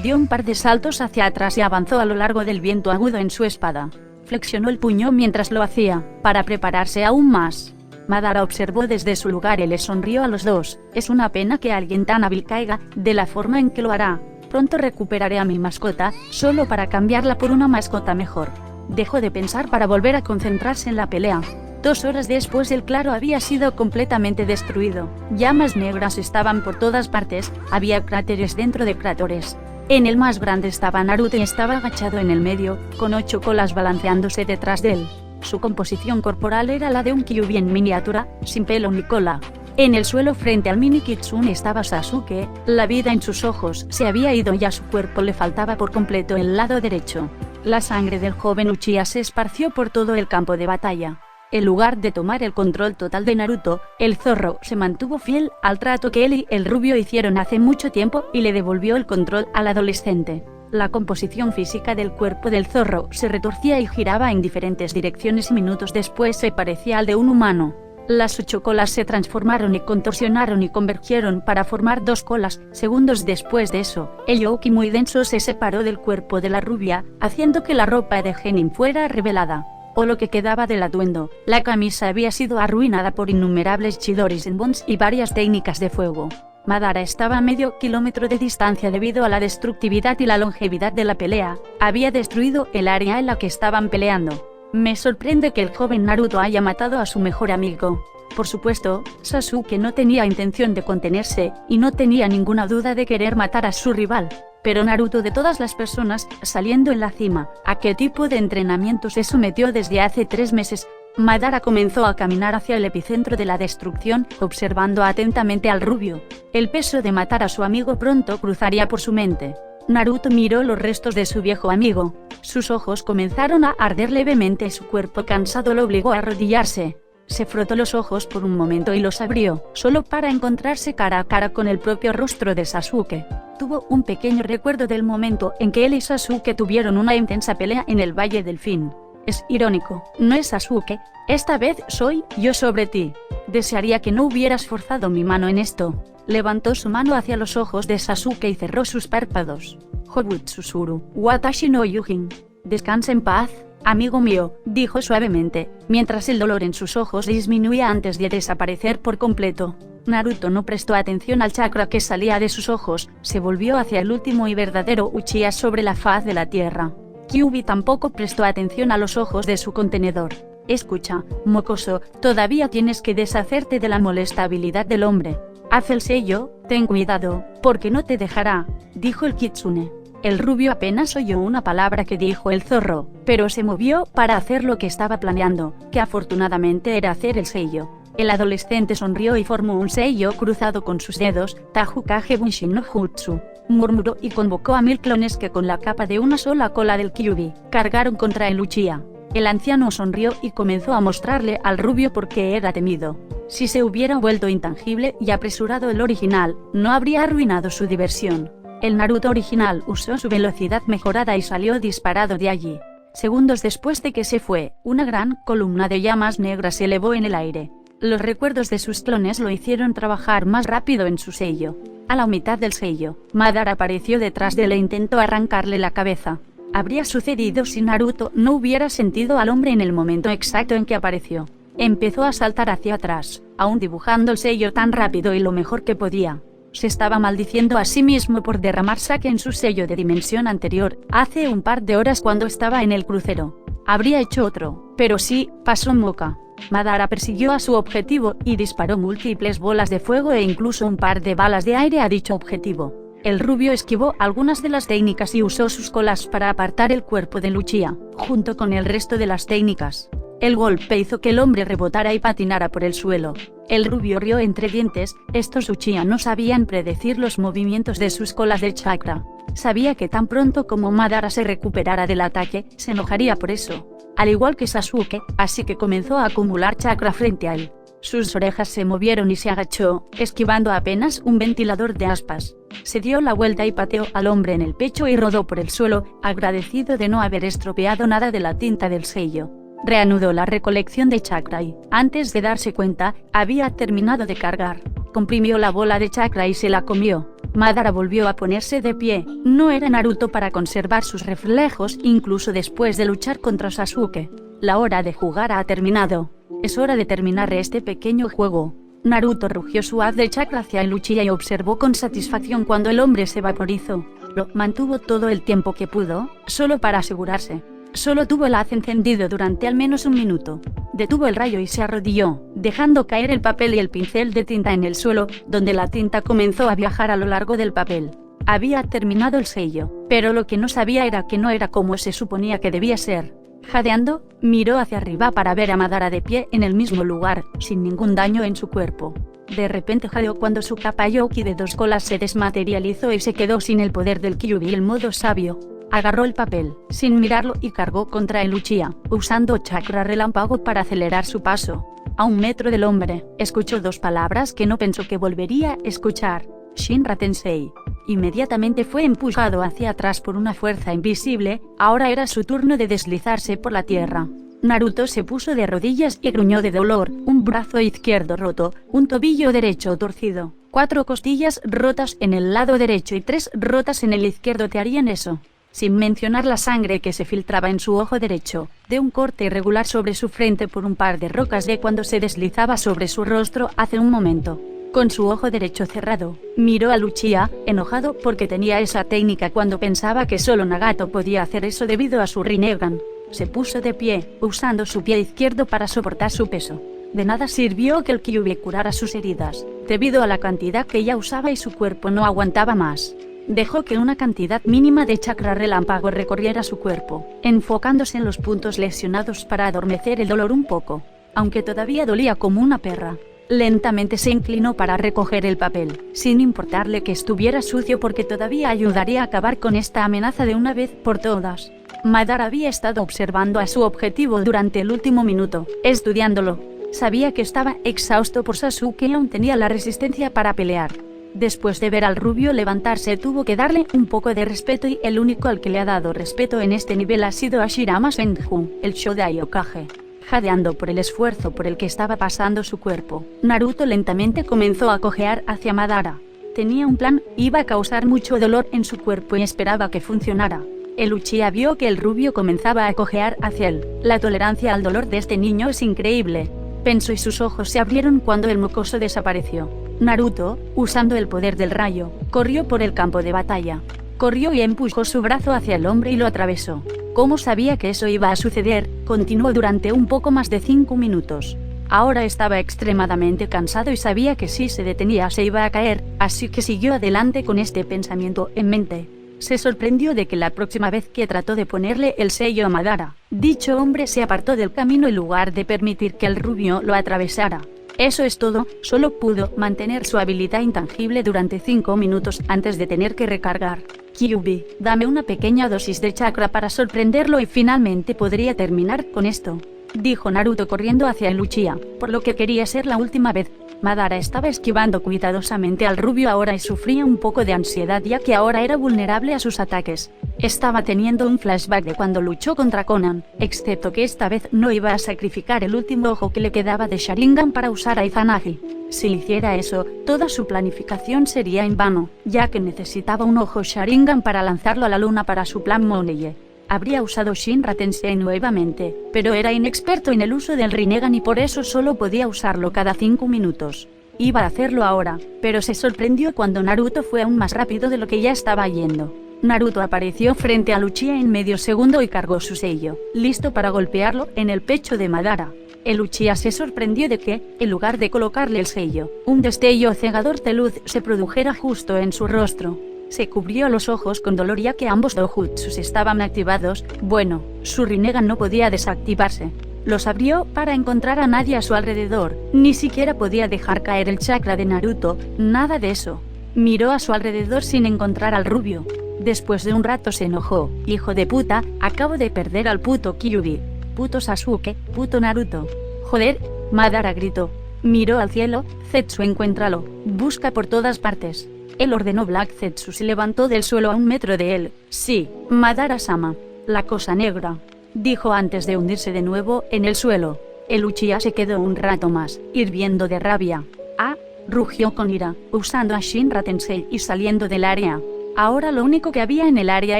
Dio un par de saltos hacia atrás y avanzó a lo largo del viento agudo en su espada. Flexionó el puño mientras lo hacía, para prepararse aún más. Madara observó desde su lugar y le sonrió a los dos. Es una pena que alguien tan hábil caiga, de la forma en que lo hará. Pronto recuperaré a mi mascota, solo para cambiarla por una mascota mejor. Dejó de pensar para volver a concentrarse en la pelea. 2 horas después el claro había sido completamente destruido. Llamas negras estaban por todas partes, había cráteres dentro de cráteres. En el más grande estaba Naruto y estaba agachado en el medio, con 8 colas balanceándose detrás de él. Su composición corporal era la de un Kyuubi en miniatura, sin pelo ni cola. En el suelo frente al mini Kitsune estaba Sasuke, la vida en sus ojos se había ido y a su cuerpo le faltaba por completo el lado derecho. La sangre del joven Uchiha se esparció por todo el campo de batalla. En lugar de tomar el control total de Naruto, el zorro se mantuvo fiel al trato que él y el rubio hicieron hace mucho tiempo y le devolvió el control al adolescente. La composición física del cuerpo del zorro se retorcía y giraba en diferentes direcciones y minutos después se parecía al de un humano. Las 8 colas se transformaron y contorsionaron y convergieron para formar 2 colas. Segundos después de eso, el yoki muy denso se separó del cuerpo de la rubia, haciendo que la ropa de Genin fuera revelada. O lo que quedaba del atuendo, la camisa había sido arruinada por innumerables chidoris en bonds y varias técnicas de fuego. Madara estaba a medio kilómetro de distancia debido a la destructividad y la longevidad de la pelea. Había destruido el área en la que estaban peleando. Me sorprende que el joven Naruto haya matado a su mejor amigo. Por supuesto, Sasuke no tenía intención de contenerse, y no tenía ninguna duda de querer matar a su rival. Pero Naruto, de todas las personas, saliendo en la cima, ¿a qué tipo de entrenamiento se sometió desde hace 3 meses? Madara comenzó a caminar hacia el epicentro de la destrucción, observando atentamente al rubio. El peso de matar a su amigo pronto cruzaría por su mente. Naruto miró los restos de su viejo amigo. Sus ojos comenzaron a arder levemente y su cuerpo cansado lo obligó a arrodillarse. Se frotó los ojos por un momento y los abrió, solo para encontrarse cara a cara con el propio rostro de Sasuke. Tuvo un pequeño recuerdo del momento en que él y Sasuke tuvieron una intensa pelea en el Valle del Fin. Es irónico, ¿no es, Sasuke? Esta vez soy yo sobre ti. Desearía que no hubieras forzado mi mano en esto. Levantó su mano hacia los ojos de Sasuke y cerró sus párpados. Hobutsusuru, Watashi no Yujin. Descansa en paz, Amigo mío, dijo suavemente, mientras el dolor en sus ojos disminuía antes de desaparecer por completo. Naruto no prestó atención al chakra que salía de sus ojos, se volvió hacia el último y verdadero Uchiha sobre la faz de la tierra. Kyuubi tampoco prestó atención a los ojos de su contenedor. Escucha, mocoso, todavía tienes que deshacerte de la molesta habilidad del hombre. Haz el sello, ten cuidado, porque no te dejará, dijo el kitsune. El rubio apenas oyó una palabra que dijo el zorro, pero se movió para hacer lo que estaba planeando, que afortunadamente era hacer el sello. El adolescente sonrió y formó un sello cruzado con sus dedos, Tahukage Bunshin no Jutsu. Murmuró y convocó a 1000 clones que con la capa de una sola cola del Kyuubi, cargaron contra el Uchiha. El anciano sonrió y comenzó a mostrarle al rubio por qué era temido. Si se hubiera vuelto intangible y apresurado el original, no habría arruinado su diversión. El Naruto original usó su velocidad mejorada y salió disparado de allí. Segundos después de que se fue, una gran columna de llamas negras se elevó en el aire. Los recuerdos de sus clones lo hicieron trabajar más rápido en su sello. A la mitad del sello, Madara apareció detrás de él e intentó arrancarle la cabeza. Habría sucedido si Naruto no hubiera sentido al hombre en el momento exacto en que apareció. Empezó a saltar hacia atrás, aún dibujando el sello tan rápido y lo mejor que podía. Se estaba maldiciendo a sí mismo por derramar sake en su sello de dimensión anterior, hace un par de horas cuando estaba en el crucero. Habría hecho otro, pero sí, pasó moca. Madara persiguió a su objetivo y disparó múltiples bolas de fuego e incluso un par de balas de aire a dicho objetivo. El rubio esquivó algunas de las técnicas y usó sus colas para apartar el cuerpo de Uchiha, junto con el resto de las técnicas. El golpe hizo que el hombre rebotara y patinara por el suelo. El rubio rió entre dientes, estos Uchiha no sabían predecir los movimientos de sus colas de chakra. Sabía que tan pronto como Madara se recuperara del ataque, se enojaría por eso. Al igual que Sasuke, así que comenzó a acumular chakra frente a él. Sus orejas se movieron y se agachó, esquivando apenas un ventilador de aspas. Se dio la vuelta y pateó al hombre en el pecho y rodó por el suelo, agradecido de no haber estropeado nada de la tinta del sello. Reanudó la recolección de chakra y, antes de darse cuenta, había terminado de cargar. Comprimió la bola de chakra y se la comió. Madara volvió a ponerse de pie. No era Naruto para conservar sus reflejos incluso después de luchar contra Sasuke. La hora de jugar ha terminado. Es hora de terminar este pequeño juego. Naruto rugió su haz de chakra hacia el Uchiha y observó con satisfacción cuando el hombre se vaporizó. Lo mantuvo todo el tiempo que pudo, solo para asegurarse. Solo tuvo el haz encendido durante al menos un minuto. Detuvo el rayo y se arrodilló, dejando caer el papel y el pincel de tinta en el suelo, donde la tinta comenzó a viajar a lo largo del papel. Había terminado el sello, pero lo que no sabía era que no era como se suponía que debía ser. Jadeando, miró hacia arriba para ver a Madara de pie en el mismo lugar, sin ningún daño en su cuerpo. De repente jadeó cuando su capa Yoki de 2 colas se desmaterializó y se quedó sin el poder del Kyuubi el modo sabio. Agarró el papel, sin mirarlo, y cargó contra el Uchiha, usando chakra relámpago para acelerar su paso. A 1 metro del hombre, escuchó 2 palabras que no pensó que volvería a escuchar. Shinra Tensei. Inmediatamente fue empujado hacia atrás por una fuerza invisible. Ahora era su turno de deslizarse por la tierra. Naruto se puso de rodillas y gruñó de dolor. Un brazo izquierdo roto, un tobillo derecho torcido, 4 costillas rotas en el lado derecho y 3 rotas en el izquierdo te harían eso. Sin mencionar la sangre que se filtraba en su ojo derecho, de un corte irregular sobre su frente por un par de rocas de cuando se deslizaba sobre su rostro hace un momento. Con su ojo derecho cerrado, miró a Uchiha, enojado porque tenía esa técnica cuando pensaba que solo Nagato podía hacer eso debido a su Rinnegan. Se puso de pie, usando su pie izquierdo para soportar su peso. De nada sirvió que el Kyuubi curara sus heridas, debido a la cantidad que ya usaba y su cuerpo no aguantaba más. Dejó que una cantidad mínima de chakra relámpago recorriera su cuerpo, enfocándose en los puntos lesionados para adormecer el dolor un poco. Aunque todavía dolía como una perra. Lentamente se inclinó para recoger el papel, sin importarle que estuviera sucio porque todavía ayudaría a acabar con esta amenaza de una vez por todas. Madara había estado observando a su objetivo durante el último minuto, estudiándolo. Sabía que estaba exhausto por Sasuke y aún tenía la resistencia para pelear. Después de ver al rubio levantarse tuvo que darle un poco de respeto y el único al que le ha dado respeto en este nivel ha sido a Shirama Senju, el Shodai Hokage. Jadeando por el esfuerzo por el que estaba pasando su cuerpo, Naruto lentamente comenzó a cojear hacia Madara. Tenía un plan, iba a causar mucho dolor en su cuerpo y esperaba que funcionara. El Uchiha vio que el rubio comenzaba a cojear hacia él. La tolerancia al dolor de este niño es increíble, pensó, y sus ojos se abrieron cuando el mocoso desapareció. Naruto, usando el poder del rayo, corrió por el campo de batalla. Corrió y empujó su brazo hacia el hombre y lo atravesó. Como sabía que eso iba a suceder, continuó durante un poco más de 5 minutos. Ahora estaba extremadamente cansado y sabía que si se detenía se iba a caer, así que siguió adelante con este pensamiento en mente. Se sorprendió de que la próxima vez que trató de ponerle el sello a Madara, dicho hombre se apartó del camino en lugar de permitir que el rubio lo atravesara. Eso es todo, solo pudo mantener su habilidad intangible durante 5 minutos antes de tener que recargar. Kyuubi, dame una pequeña dosis de chakra para sorprenderlo y finalmente podría terminar con esto, dijo Naruto corriendo hacia el Uchiha, por lo que quería ser la última vez. Madara estaba esquivando cuidadosamente al rubio ahora y sufría un poco de ansiedad ya que ahora era vulnerable a sus ataques. Estaba teniendo un flashback de cuando luchó contra Conan, excepto que esta vez no iba a sacrificar el último ojo que le quedaba de Sharingan para usar a Izanagi. Si hiciera eso, toda su planificación sería en vano, ya que necesitaba un ojo Sharingan para lanzarlo a la luna para su plan Moneye. Habría usado Shinra Tensei nuevamente, pero era inexperto en el uso del Rinnegan y por eso solo podía usarlo cada 5 minutos. Iba a hacerlo ahora, pero se sorprendió cuando Naruto fue aún más rápido de lo que ya estaba yendo. Naruto apareció frente a Uchiha en medio segundo y cargó su sello, listo para golpearlo en el pecho de Madara. El Uchiha se sorprendió de que, en lugar de colocarle el sello, un destello cegador de luz se produjera justo en su rostro. Se cubrió los ojos con dolor ya que ambos dojutsus estaban activados. Bueno, su Rinnegan no podía desactivarse. Los abrió para encontrar a nadie a su alrededor, ni siquiera podía dejar caer el chakra de Naruto, nada de eso. Miró a su alrededor sin encontrar al rubio. Después de un rato se enojó. Hijo de puta, acabo de perder al puto Kyuubi. Puto Sasuke, puto Naruto. Joder, Madara gritó. Miró al cielo. Zetsu, encuéntralo. Busca por todas partes. Él ordenó. Black Zetsu se levantó del suelo a 1 metro de él. Sí, Madara-sama. La cosa negra, dijo antes de hundirse de nuevo en el suelo. El Uchiha se quedó un rato más, hirviendo de rabia. Ah, rugió con ira, usando a Shinra Tensei y saliendo del área. Ahora lo único que había en el área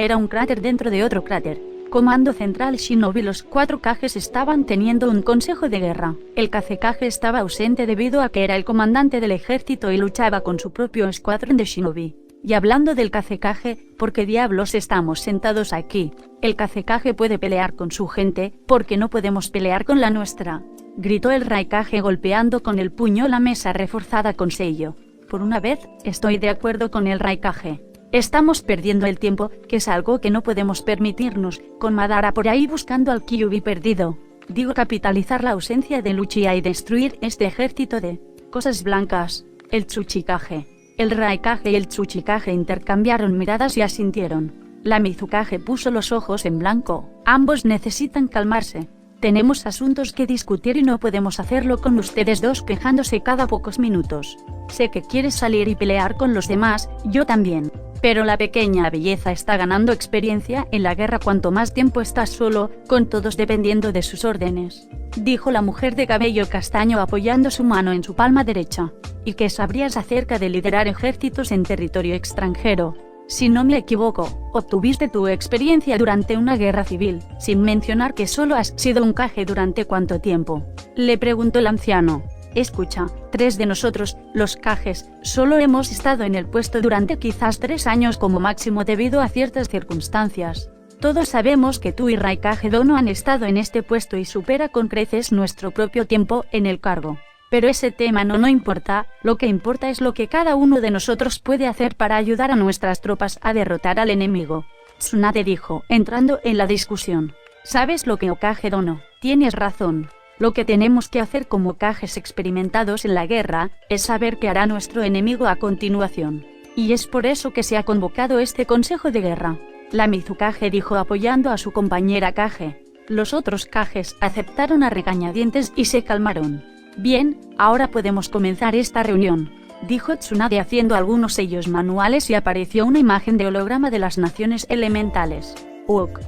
era un cráter dentro de otro cráter. Comando Central Shinobi. Los 4 Kages estaban teniendo un consejo de guerra. El Kazekage estaba ausente debido a que era el comandante del ejército y luchaba con su propio escuadrón de Shinobi. Y hablando del Kazekage, ¿por qué diablos estamos sentados aquí? El Kazekage puede pelear con su gente, ¿por qué no podemos pelear con la nuestra?, gritó el Raikage golpeando con el puño la mesa reforzada con sello. Por una vez, estoy de acuerdo con el Raikage. Estamos perdiendo el tiempo, que es algo que no podemos permitirnos, con Madara por ahí buscando al Kyuubi perdido. Digo capitalizar la ausencia de Uchiha y destruir este ejército de cosas blancas. El Tsuchikage, el Raikage y el Tsuchikage intercambiaron miradas y asintieron. La Mizukage puso los ojos en blanco. Ambos necesitan calmarse. Tenemos asuntos que discutir y no podemos hacerlo con ustedes dos quejándose cada pocos minutos. Sé que quieres salir y pelear con los demás, yo también. Pero la pequeña belleza está ganando experiencia en la guerra cuanto más tiempo estás solo, con todos dependiendo de sus órdenes, dijo la mujer de cabello castaño apoyando su mano en su palma derecha. ¿Y qué sabrías acerca de liderar ejércitos en territorio extranjero? Si no me equivoco, obtuviste tu experiencia durante una guerra civil, sin mencionar que solo has sido un Kage durante cuánto tiempo, le preguntó el anciano. Escucha, 3 de nosotros, los Kages, solo hemos estado en el puesto durante quizás 3 años como máximo debido a ciertas circunstancias. Todos sabemos que tú y Raikage Dono han estado en este puesto y supera con creces nuestro propio tiempo en el cargo. Pero ese tema no importa, lo que importa es lo que cada uno de nosotros puede hacer para ayudar a nuestras tropas a derrotar al enemigo. Tsunade dijo, entrando en la discusión. ¿Sabes lo que Hokage Dono? Tienes razón. Lo que tenemos que hacer como Kages experimentados en la guerra, es saber qué hará nuestro enemigo a continuación. Y es por eso que se ha convocado este consejo de guerra. La Mizukage dijo apoyando a su compañera Kage. Los otros Kages aceptaron a regañadientes y se calmaron. Bien, ahora podemos comenzar esta reunión, dijo Tsunade haciendo algunos sellos manuales y apareció una imagen de holograma de las naciones elementales.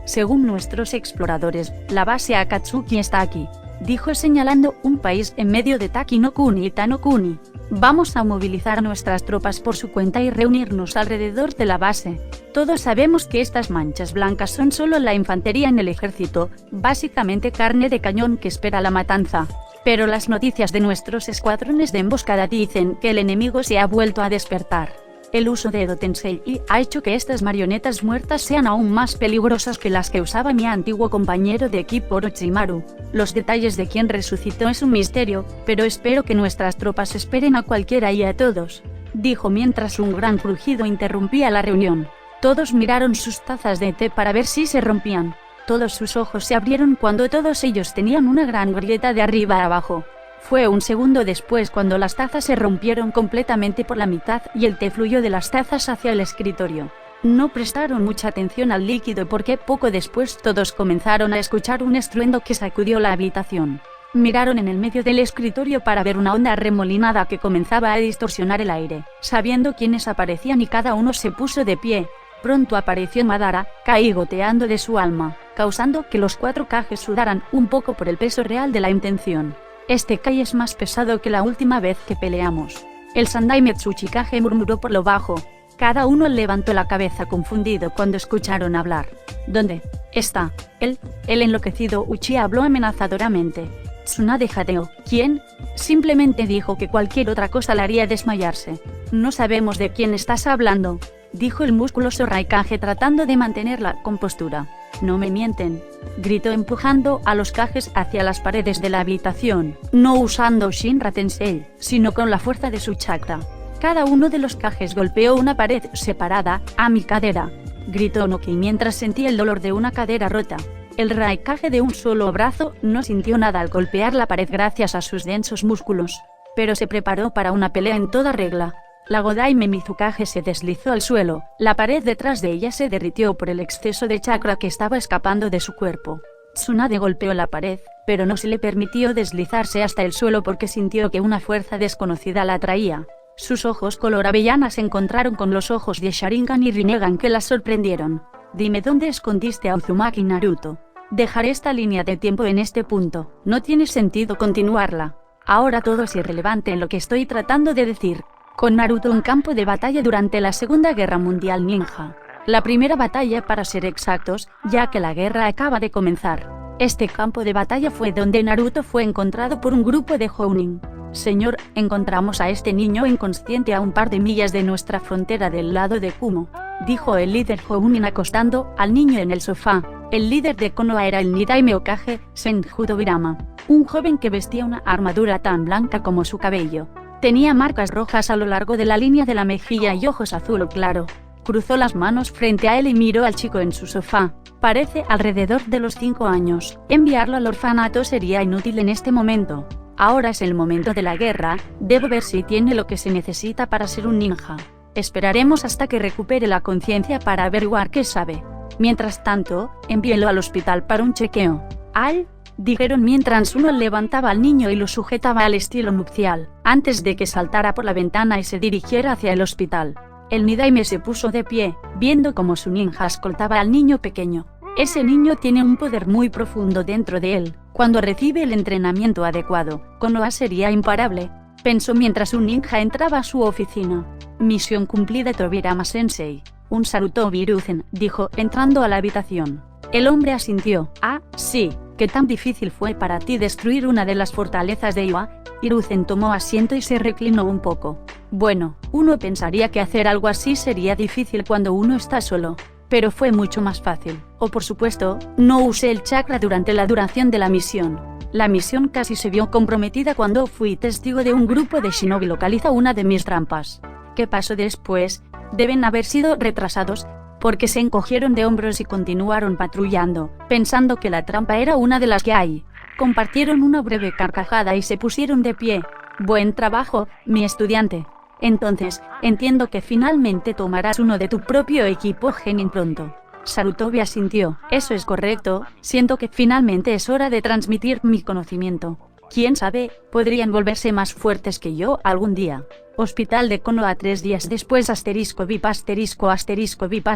Según nuestros exploradores, la base Akatsuki está aquí, dijo señalando un país en medio de Taki no Kuni y Tano Kuni. Vamos a movilizar nuestras tropas por su cuenta y reunirnos alrededor de la base. Todos sabemos que estas manchas blancas son solo la infantería en el ejército, básicamente carne de cañón que espera la matanza. Pero las noticias de nuestros escuadrones de emboscada dicen que el enemigo se ha vuelto a despertar. El uso de Edo Tensei ha hecho que estas marionetas muertas sean aún más peligrosas que las que usaba mi antiguo compañero de equipo Orochimaru. Los detalles de quién resucitó es un misterio, pero espero que nuestras tropas esperen a cualquiera y a todos, dijo mientras un gran crujido interrumpía la reunión. Todos miraron sus tazas de té para ver si se rompían. Todos sus ojos se abrieron cuando todos ellos tenían una gran grieta de arriba a abajo. Fue un segundo después cuando las tazas se rompieron completamente por la mitad y el té fluyó de las tazas hacia el escritorio. No prestaron mucha atención al líquido porque poco después todos comenzaron a escuchar un estruendo que sacudió la habitación. Miraron en el medio del escritorio para ver una onda arremolinada que comenzaba a distorsionar el aire. Sabiendo quiénes aparecían y cada uno se puso de pie. Pronto apareció Madara, Kai goteando de su alma, causando que los 4 Kages sudaran un poco por el peso real de la intención. Este Kai es más pesado que la última vez que peleamos. El Sandai Tsuchikage murmuró por lo bajo. Cada uno levantó la cabeza confundido cuando escucharon hablar. ¿Dónde está él? El enloquecido Uchiha habló amenazadoramente. Tsunade Hideo, ¿quién? Simplemente dijo que cualquier otra cosa le haría desmayarse. No sabemos de quién estás hablando, dijo el musculoso Raikage tratando de mantener la compostura. No me mienten, gritó empujando a los Kages hacia las paredes de la habitación, no usando Shinra Tensei, sino con la fuerza de su chakra. Cada uno de los Kages golpeó una pared separada. A mi cadera, gritó Noki mientras sentía el dolor de una cadera rota. El Raikage de un solo brazo no sintió nada al golpear la pared gracias a sus densos músculos, pero se preparó para una pelea en toda regla. La Godaime Mizukage se deslizó al suelo, la pared detrás de ella se derritió por el exceso de chakra que estaba escapando de su cuerpo. Tsunade golpeó la pared, pero no se le permitió deslizarse hasta el suelo porque sintió que una fuerza desconocida la atraía. Sus ojos color avellana se encontraron con los ojos de Sharingan y Rinnegan que la sorprendieron. Dime dónde escondiste a Uzumaki Naruto. Dejaré esta línea de tiempo en este punto, no tiene sentido continuarla. Ahora todo es irrelevante en lo que estoy tratando de decir. Con Naruto en campo de batalla durante la Segunda Guerra Mundial Ninja. La primera batalla para ser exactos, ya que la guerra acaba de comenzar. Este campo de batalla fue donde Naruto fue encontrado por un grupo de Jounin. Señor, encontramos a este niño inconsciente a un par de millas de nuestra frontera del lado de Kumo, dijo el líder Jounin acostando al niño en el sofá. El líder de Konoha era el Nidaime Hokage, Senju Tobirama, un joven que vestía una armadura tan blanca como su cabello. Tenía marcas rojas a lo largo de la línea de la mejilla y ojos azul claro. Cruzó las manos frente a él y miró al chico en su sofá. Parece alrededor de los 5 años. Enviarlo al orfanato sería inútil en este momento. Ahora es el momento de la guerra, debo ver si tiene lo que se necesita para ser un ninja. Esperaremos hasta que recupere la conciencia para averiguar qué sabe. Mientras tanto, envíelo al hospital para un chequeo. ¿Al? Dijeron mientras uno levantaba al niño y lo sujetaba al estilo nupcial, antes de que saltara por la ventana y se dirigiera hacia el hospital. El Nidaime se puso de pie, viendo cómo su ninja escoltaba al niño pequeño. Ese niño tiene un poder muy profundo dentro de él. Cuando recibe el entrenamiento adecuado, Konoha sería imparable, pensó mientras un ninja entraba a su oficina. Misión cumplida Tobirama Sensei. Un saludo Hiruzen, dijo entrando a la habitación. El hombre asintió. Ah, sí. ¿Qué tan difícil fue para ti destruir una de las fortalezas de Iwa? Hiruzen tomó asiento y se reclinó un poco. Bueno, uno pensaría que hacer algo así sería difícil cuando uno está solo. Pero fue mucho más fácil. O por supuesto, no usé el chakra durante la duración de la misión. La misión casi se vio comprometida cuando fui testigo de un grupo de shinobi localiza una de mis trampas. ¿Qué pasó después? Deben haber sido retrasados, porque se encogieron de hombros y continuaron patrullando, pensando que la trampa era una de las que hay. Compartieron una breve carcajada y se pusieron de pie. Buen trabajo, mi estudiante. Entonces, entiendo que finalmente tomarás uno de tu propio equipo Genin pronto. Sarutobi asintió. Eso es correcto, siento que finalmente es hora de transmitir mi conocimiento. Quién sabe, podrían volverse más fuertes que yo algún día. Hospital de Konoha 3 días después *VIP *VIP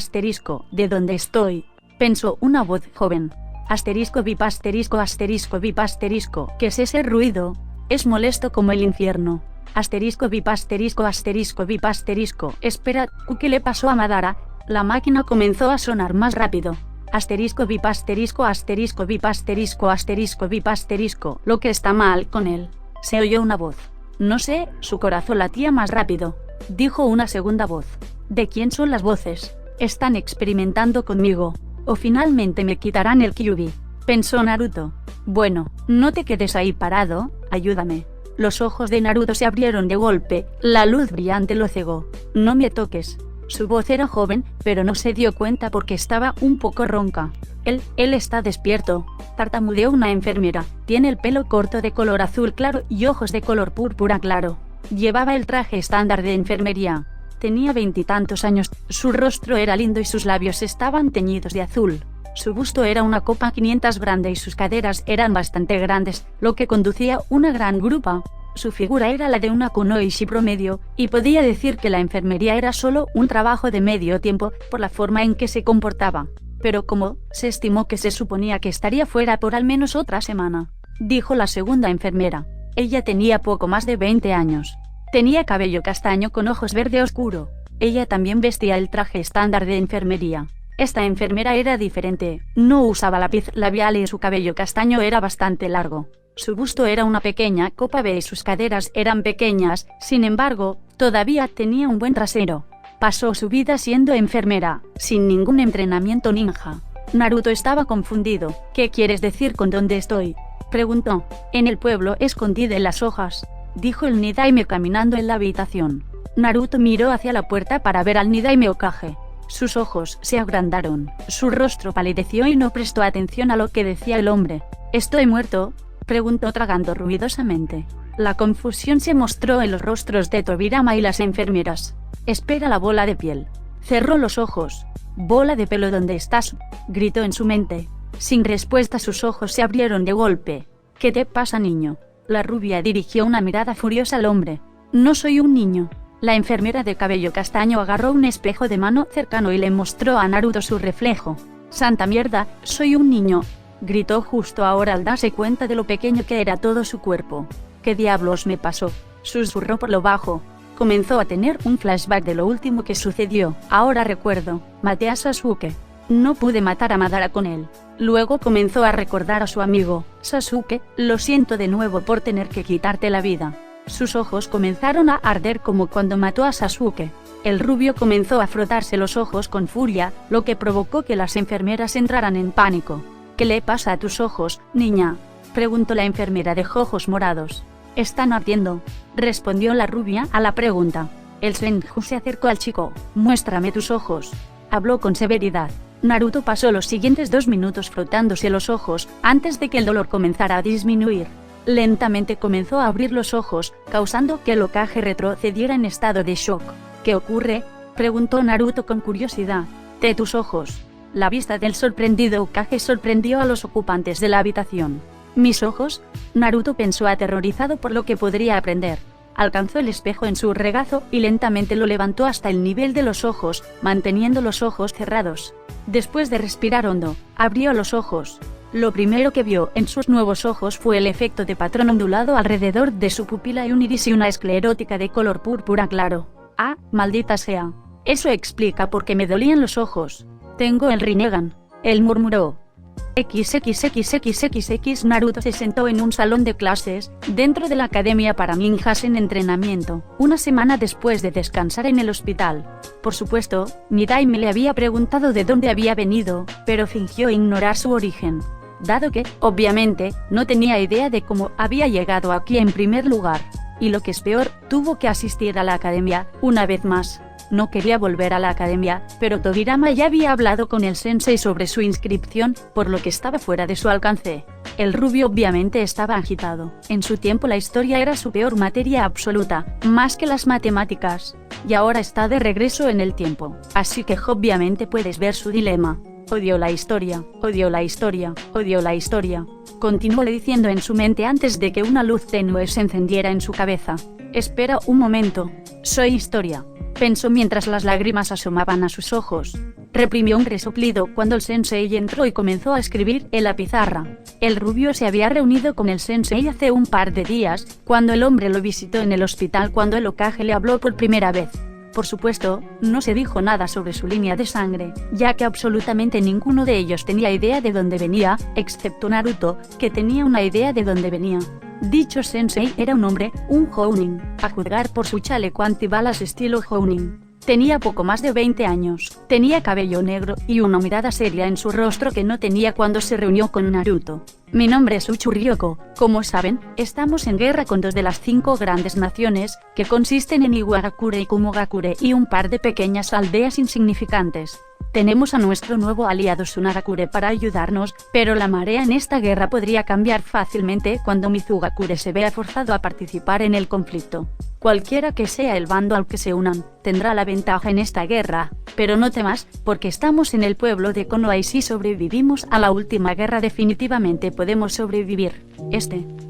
¿de dónde estoy? Pensó una voz joven. *VIP *VIP ¿qué es ese ruido? Es molesto como el infierno. Asterisco VIP asterisco asterisco VIP asterisco. Espera, ¿qué le pasó a Madara? La máquina comenzó a sonar más rápido. Asterisco VIP asterisco asterisco VIP asterisco asterisco VIP asterisco. Lo que está mal con él. Se oyó una voz. No sé, su corazón latía más rápido. Dijo una segunda voz. ¿De quién son las voces? Están experimentando conmigo. O finalmente me quitarán el Kyuubi. Pensó Naruto. Bueno, no te quedes ahí parado, ayúdame. Los ojos de Naruto se abrieron de golpe, la luz brillante lo cegó. No me toques. Su voz era joven, pero no se dio cuenta porque estaba un poco ronca. Él está despierto, tartamudeó una enfermera. Tiene el pelo corto de color azul claro y ojos de color púrpura claro. Llevaba el traje estándar de enfermería. Tenía 20 y tantos años, su rostro era lindo y sus labios estaban teñidos de azul. Su busto era una copa 500 grande y sus caderas eran bastante grandes, lo que conducía una gran grupa. Su figura era la de una kunoichi promedio, y podía decir que la enfermería era solo un trabajo de medio tiempo, por la forma en que se comportaba. Pero como, se estimó que se suponía que estaría fuera por al menos otra semana, dijo la segunda enfermera. Ella tenía poco más de 20 años. Tenía cabello castaño con ojos verde oscuro. Ella también vestía el traje estándar de enfermería. Esta enfermera era diferente, no usaba lápiz labial y su cabello castaño era bastante largo. Su busto era una pequeña copa B y sus caderas eran pequeñas, sin embargo, todavía tenía un buen trasero. Pasó su vida siendo enfermera, sin ningún entrenamiento ninja. Naruto estaba confundido. ¿Qué quieres decir con dónde estoy?, preguntó. En el pueblo, escondida en las hojas, dijo el Nidaime caminando en la habitación. Naruto miró hacia la puerta para ver al Nidaime Hokage. Sus ojos se agrandaron, su rostro palideció y no prestó atención a lo que decía el hombre. ¿Estoy muerto?, preguntó tragando ruidosamente. La confusión se mostró en los rostros de Tobirama y las enfermeras. Espera la bola de piel. Cerró los ojos. Bola de pelo, ¿dónde estás?, gritó en su mente. Sin respuesta sus ojos se abrieron de golpe. ¿Qué te pasa, niño? La rubia dirigió una mirada furiosa al hombre. No soy un niño. La enfermera de cabello castaño agarró un espejo de mano cercano y le mostró a Naruto su reflejo. ¡Santa mierda, soy un niño!, gritó justo ahora al darse cuenta de lo pequeño que era todo su cuerpo. ¿Qué diablos me pasó?, susurró por lo bajo. Comenzó a tener un flashback de lo último que sucedió. Ahora recuerdo, maté a Sasuke. No pude matar a Madara con él. Luego comenzó a recordar a su amigo. Sasuke, lo siento de nuevo por tener que quitarte la vida. Sus ojos comenzaron a arder como cuando mató a Sasuke. El rubio comenzó a frotarse los ojos con furia, lo que provocó que las enfermeras entraran en pánico. ¿Qué le pasa a tus ojos, niña?, preguntó la enfermera de ojos morados. Están ardiendo, respondió la rubia a la pregunta. El Senju se acercó al chico. Muéstrame tus ojos, habló con severidad. Naruto pasó los siguientes 2 minutos frotándose los ojos, antes de que el dolor comenzara a disminuir. Lentamente comenzó a abrir los ojos, causando que el Hokage retrocediera en estado de shock. ¿Qué ocurre?, preguntó Naruto con curiosidad. De tus ojos. La vista del sorprendido Hokage sorprendió a los ocupantes de la habitación. ¿Mis ojos?, Naruto pensó aterrorizado por lo que podría aprender. Alcanzó el espejo en su regazo y lentamente lo levantó hasta el nivel de los ojos, manteniendo los ojos cerrados. Después de respirar hondo, abrió los ojos. Lo primero que vio en sus nuevos ojos fue el efecto de patrón ondulado alrededor de su pupila y un iris y una esclerótica de color púrpura claro. Ah, maldita sea. Eso explica por qué me dolían los ojos. Tengo el Rinnegan. Él murmuró. XXXXXX Naruto se sentó en un salón de clases, dentro de la academia para ninjas en entrenamiento, una semana después de descansar en el hospital. Por supuesto, Nidaime le había preguntado de dónde había venido, pero fingió ignorar su origen, dado que, obviamente, no tenía idea de cómo había llegado aquí en primer lugar. Y lo que es peor, tuvo que asistir a la academia, una vez más. No quería volver a la academia, pero Tobirama ya había hablado con el sensei sobre su inscripción, por lo que estaba fuera de su alcance. El rubio obviamente estaba agitado. En su tiempo la historia era su peor materia absoluta, más que las matemáticas. Y ahora está de regreso en el tiempo. Así que obviamente puedes ver su dilema. Odio la historia, odio la historia, odio la historia. Continuó diciendo en su mente antes de que una luz tenue se encendiera en su cabeza. Espera un momento. Soy historia, pensó mientras las lágrimas asomaban a sus ojos. Reprimió un resoplido cuando el sensei entró y comenzó a escribir en la pizarra. El rubio se había reunido con el sensei hace un par de días, cuando el hombre lo visitó en el hospital cuando el Hokage le habló por primera vez. Por supuesto, no se dijo nada sobre su línea de sangre, ya que absolutamente ninguno de ellos tenía idea de dónde venía, excepto Naruto, que tenía una idea de dónde venía. Dicho sensei era un hombre, un Jounin, a juzgar por su chaleco antibalas estilo Jounin. Tenía poco más de 20 años, tenía cabello negro y una mirada seria en su rostro que no tenía cuando se reunió con Naruto. Mi nombre es Uchu Ryoko. Como saben, estamos en guerra con 2 de las 5 grandes naciones, que consisten en Iwagakure y Kumogakure y un par de pequeñas aldeas insignificantes. Tenemos a nuestro nuevo aliado Tsunagakure para ayudarnos, pero la marea en esta guerra podría cambiar fácilmente cuando Mizugakure se vea forzado a participar en el conflicto. Cualquiera que sea el bando al que se unan, tendrá la ventaja en esta guerra, pero no temas, porque estamos en el pueblo de Konoha y si sobrevivimos a la última guerra definitivamente podemos sobrevivir.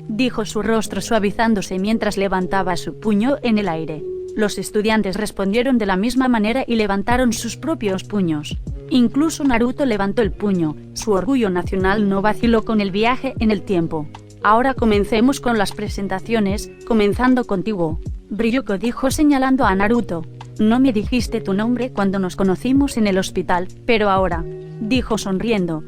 Dijo su rostro suavizándose mientras levantaba su puño en el aire. Los estudiantes respondieron de la misma manera y levantaron sus propios puños. Incluso Naruto levantó el puño, su orgullo nacional no vaciló con el viaje en el tiempo. Ahora comencemos con las presentaciones, comenzando contigo. Ryoko dijo señalando a Naruto. No me dijiste tu nombre cuando nos conocimos en el hospital, pero ahora, dijo sonriendo,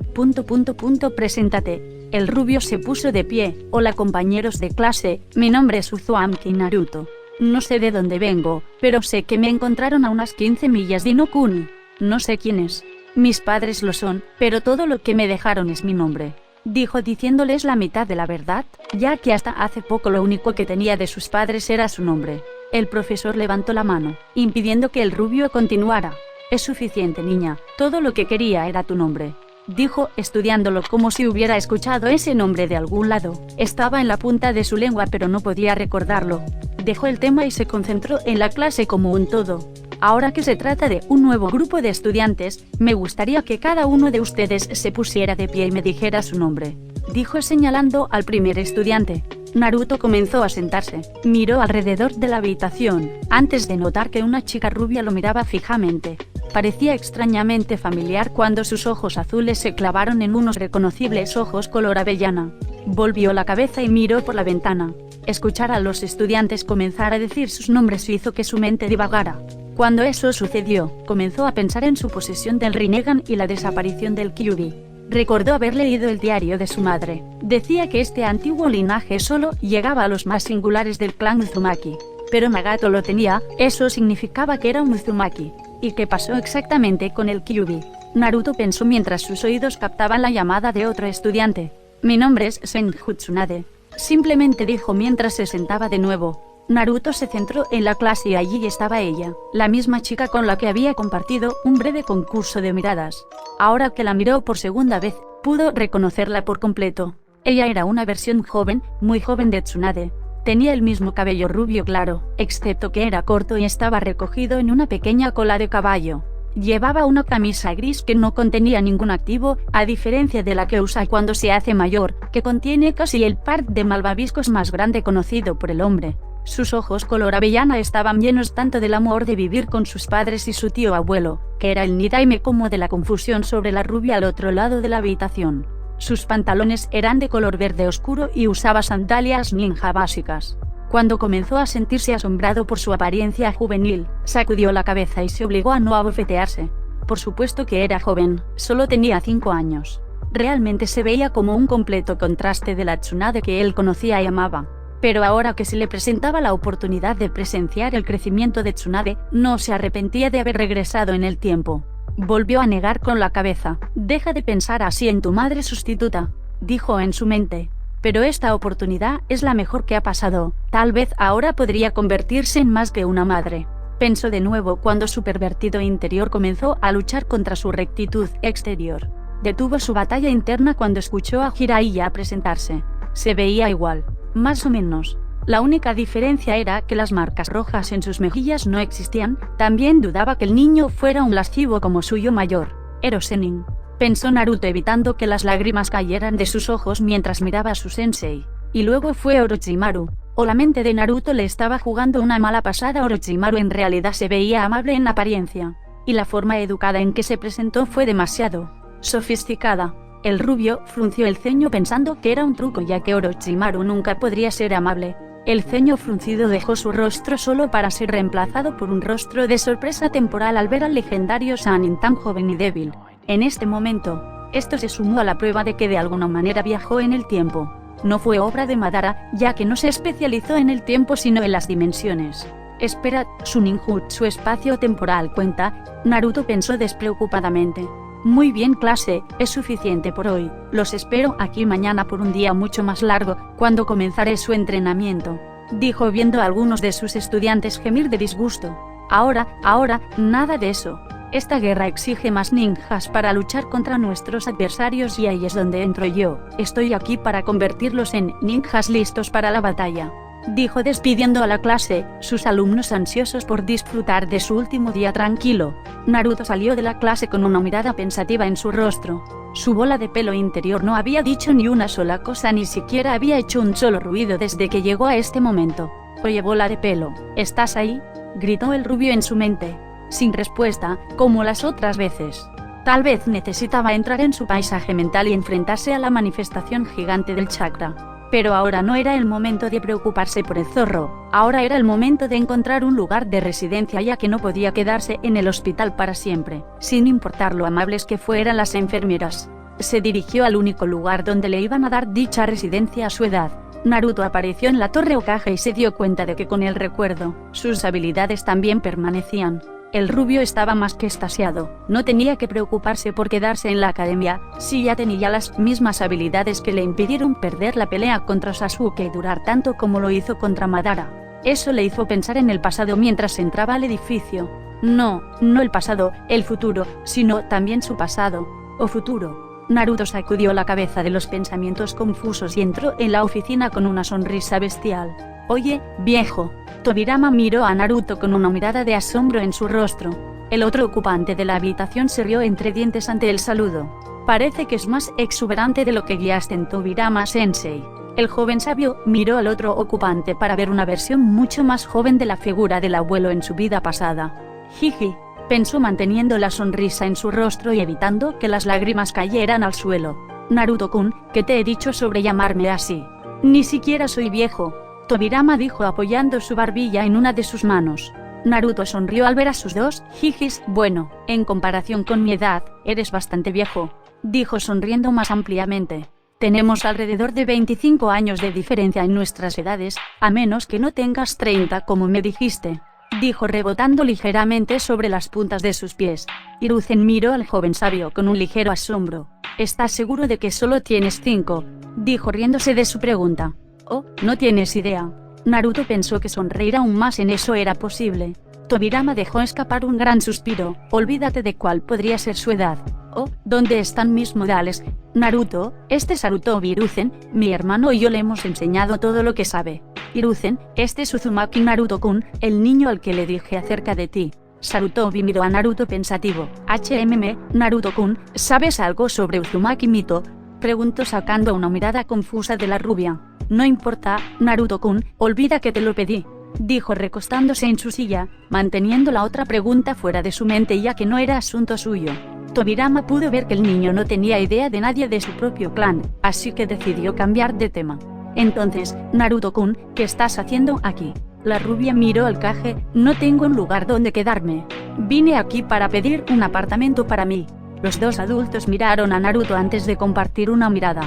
preséntate. El rubio se puso de pie. Hola compañeros de clase, mi nombre es Uzumaki Naruto. No sé de dónde vengo, pero sé que me encontraron a unas 15 millas de Inokuni. No sé quién es. Mis padres lo son, pero todo lo que me dejaron es mi nombre. Dijo diciéndoles la mitad de la verdad, ya que hasta hace poco lo único que tenía de sus padres era su nombre. El profesor levantó la mano, impidiendo que el rubio continuara. Es suficiente, niña, todo lo que quería era tu nombre. Dijo, estudiándolo como si hubiera escuchado ese nombre de algún lado. Estaba en la punta de su lengua pero no podía recordarlo. Dejó el tema y se concentró en la clase como un todo. Ahora que se trata de un nuevo grupo de estudiantes, me gustaría que cada uno de ustedes se pusiera de pie y me dijera su nombre. Dijo señalando al primer estudiante. Naruto comenzó a sentarse. Miró alrededor de la habitación, antes de notar que una chica rubia lo miraba fijamente. Parecía extrañamente familiar cuando sus ojos azules se clavaron en unos reconocibles ojos color avellana. Volvió la cabeza y miró por la ventana. Escuchar a los estudiantes comenzar a decir sus nombres hizo que su mente divagara. Cuando eso sucedió, comenzó a pensar en su posesión del Rinnegan y la desaparición del Kyuubi. Recordó haber leído el diario de su madre. Decía que este antiguo linaje solo llegaba a los más singulares del clan Uzumaki. Pero Nagato lo tenía, eso significaba que era un Uzumaki. ¿Y qué pasó exactamente con el Kyuubi? Naruto pensó mientras sus oídos captaban la llamada de otro estudiante. Mi nombre es Senju Tsunade. Simplemente dijo mientras se sentaba de nuevo. Naruto se centró en la clase y allí estaba ella, la misma chica con la que había compartido un breve concurso de miradas. Ahora que la miró por segunda vez, pudo reconocerla por completo. Ella era una versión joven, muy joven de Tsunade. Tenía el mismo cabello rubio claro, excepto que era corto y estaba recogido en una pequeña cola de caballo. Llevaba una camisa gris que no contenía ningún activo, a diferencia de la que usa cuando se hace mayor, que contiene casi el par de malvaviscos más grande conocido por el hombre. Sus ojos color avellana estaban llenos tanto del amor de vivir con sus padres y su tío abuelo, que era el Nidaime, como de la confusión sobre la rubia al otro lado de la habitación. Sus pantalones eran de color verde oscuro y usaba sandalias ninja básicas. Cuando comenzó a sentirse asombrado por su apariencia juvenil, sacudió la cabeza y se obligó a no abofetearse. Por supuesto que era joven, solo tenía 5 años. Realmente se veía como un completo contraste de la Tsunade que él conocía y amaba. Pero ahora que se le presentaba la oportunidad de presenciar el crecimiento de Tsunade, no se arrepentía de haber regresado en el tiempo. Volvió a negar con la cabeza. Deja de pensar así en tu madre sustituta, dijo en su mente. Pero esta oportunidad es la mejor que ha pasado, tal vez ahora podría convertirse en más que una madre. Pensó de nuevo cuando su pervertido interior comenzó a luchar contra su rectitud exterior. Detuvo su batalla interna cuando escuchó a Jiraiya presentarse. Se veía igual, más o menos. La única diferencia era que las marcas rojas en sus mejillas no existían. También dudaba que el niño fuera un lascivo como suyo mayor. Ero Sennin, pensó Naruto evitando que las lágrimas cayeran de sus ojos mientras miraba a su sensei. Y luego fue Orochimaru. O la mente de Naruto le estaba jugando una mala pasada. Orochimaru en realidad se veía amable en apariencia. y la forma educada en que se presentó fue demasiado sofisticada. El rubio frunció el ceño pensando que era un truco, ya que Orochimaru nunca podría ser amable. El ceño fruncido dejó su rostro solo para ser reemplazado por un rostro de sorpresa temporal al ver al legendario Sannin tan joven y débil. En este momento, esto se sumó a la prueba de que de alguna manera viajó en el tiempo. No fue obra de Madara, ya que no se especializó en el tiempo sino en las dimensiones. Espera, su ninjutsu espacio-temporal cuenta, Naruto pensó despreocupadamente. Muy bien clase, es suficiente por hoy, los espero aquí mañana por un día mucho más largo, cuando comenzaré su entrenamiento, dijo viendo a algunos de sus estudiantes gemir de disgusto. Ahora, nada de eso. Esta guerra exige más ninjas para luchar contra nuestros adversarios y ahí es donde entro yo, estoy aquí para convertirlos en ninjas listos para la batalla, dijo despidiendo a la clase, sus alumnos ansiosos por disfrutar de su último día tranquilo. Naruto salió de la clase con una mirada pensativa en su rostro. Su bola de pelo interior no había dicho ni una sola cosa, ni siquiera había hecho un solo ruido desde que llegó a este momento. Oye, bola de pelo, ¿estás ahí?, gritó el rubio en su mente. Sin respuesta, como las otras veces. Tal vez necesitaba entrar en su paisaje mental y enfrentarse a la manifestación gigante del chakra. Pero ahora no era el momento de preocuparse por el zorro, ahora era el momento de encontrar un lugar de residencia, ya que no podía quedarse en el hospital para siempre, sin importar lo amables que fueran las enfermeras. Se dirigió al único lugar donde le iban a dar dicha residencia a su edad. Naruto apareció en la Torre Hokage y se dio cuenta de que con el recuerdo, sus habilidades también permanecían. El rubio estaba más que extasiado, no tenía que preocuparse por quedarse en la academia, si ya tenía las mismas habilidades que le impidieron perder la pelea contra Sasuke y durar tanto como lo hizo contra Madara. Eso le hizo pensar en el pasado mientras entraba al edificio. No el pasado, el futuro, sino también su pasado, o futuro. Naruto sacudió la cabeza de los pensamientos confusos y entró en la oficina con una sonrisa bestial. Oye, viejo. Tobirama miró a Naruto con una mirada de asombro en su rostro. El otro ocupante de la habitación se rió entre dientes ante el saludo. Parece que es más exuberante de lo que guiaste en Tobirama-sensei. El joven sabio miró al otro ocupante para ver una versión mucho más joven de la figura del abuelo en su vida pasada. Jiji, pensó manteniendo la sonrisa en su rostro y evitando que las lágrimas cayeran al suelo. Naruto-kun, ¿qué te he dicho sobre llamarme así? Ni siquiera soy viejo. Tobirama dijo apoyando su barbilla en una de sus manos. Naruto sonrió al ver a sus dos jijis. Bueno, en comparación con mi edad, eres bastante viejo, dijo sonriendo más ampliamente. Tenemos alrededor de 25 años de diferencia en nuestras edades, a menos que no tengas 30 como me dijiste, dijo rebotando ligeramente sobre las puntas de sus pies. Hiruzen miró al joven sabio con un ligero asombro. ¿Estás seguro de que solo tienes 5? Dijo riéndose de su pregunta. Oh, no tienes idea. Naruto pensó que sonreír aún más en eso era posible. Tobirama dejó escapar un gran suspiro. Olvídate de cuál podría ser su edad. Oh, ¿dónde están mis modales? Naruto, este es Sarutobi Hiruzen, mi hermano y yo le hemos enseñado todo lo que sabe. Hiruzen, este es Uzumaki Naruto-kun, el niño al que le dije acerca de ti. Sarutobi miró a Naruto pensativo. Naruto-kun, ¿sabes algo sobre Uzumaki Mito?, preguntó sacando una mirada confusa de la rubia. No importa, Naruto-kun, olvida que te lo pedí, dijo recostándose en su silla, manteniendo la otra pregunta fuera de su mente ya que no era asunto suyo. Tobirama pudo ver que el niño no tenía idea de nadie de su propio clan, así que decidió cambiar de tema. Entonces, Naruto-kun, ¿qué estás haciendo aquí? La rubia miró al Kage. No tengo un lugar donde quedarme. Vine aquí para pedir un apartamento para mí. Los dos adultos miraron a Naruto antes de compartir una mirada.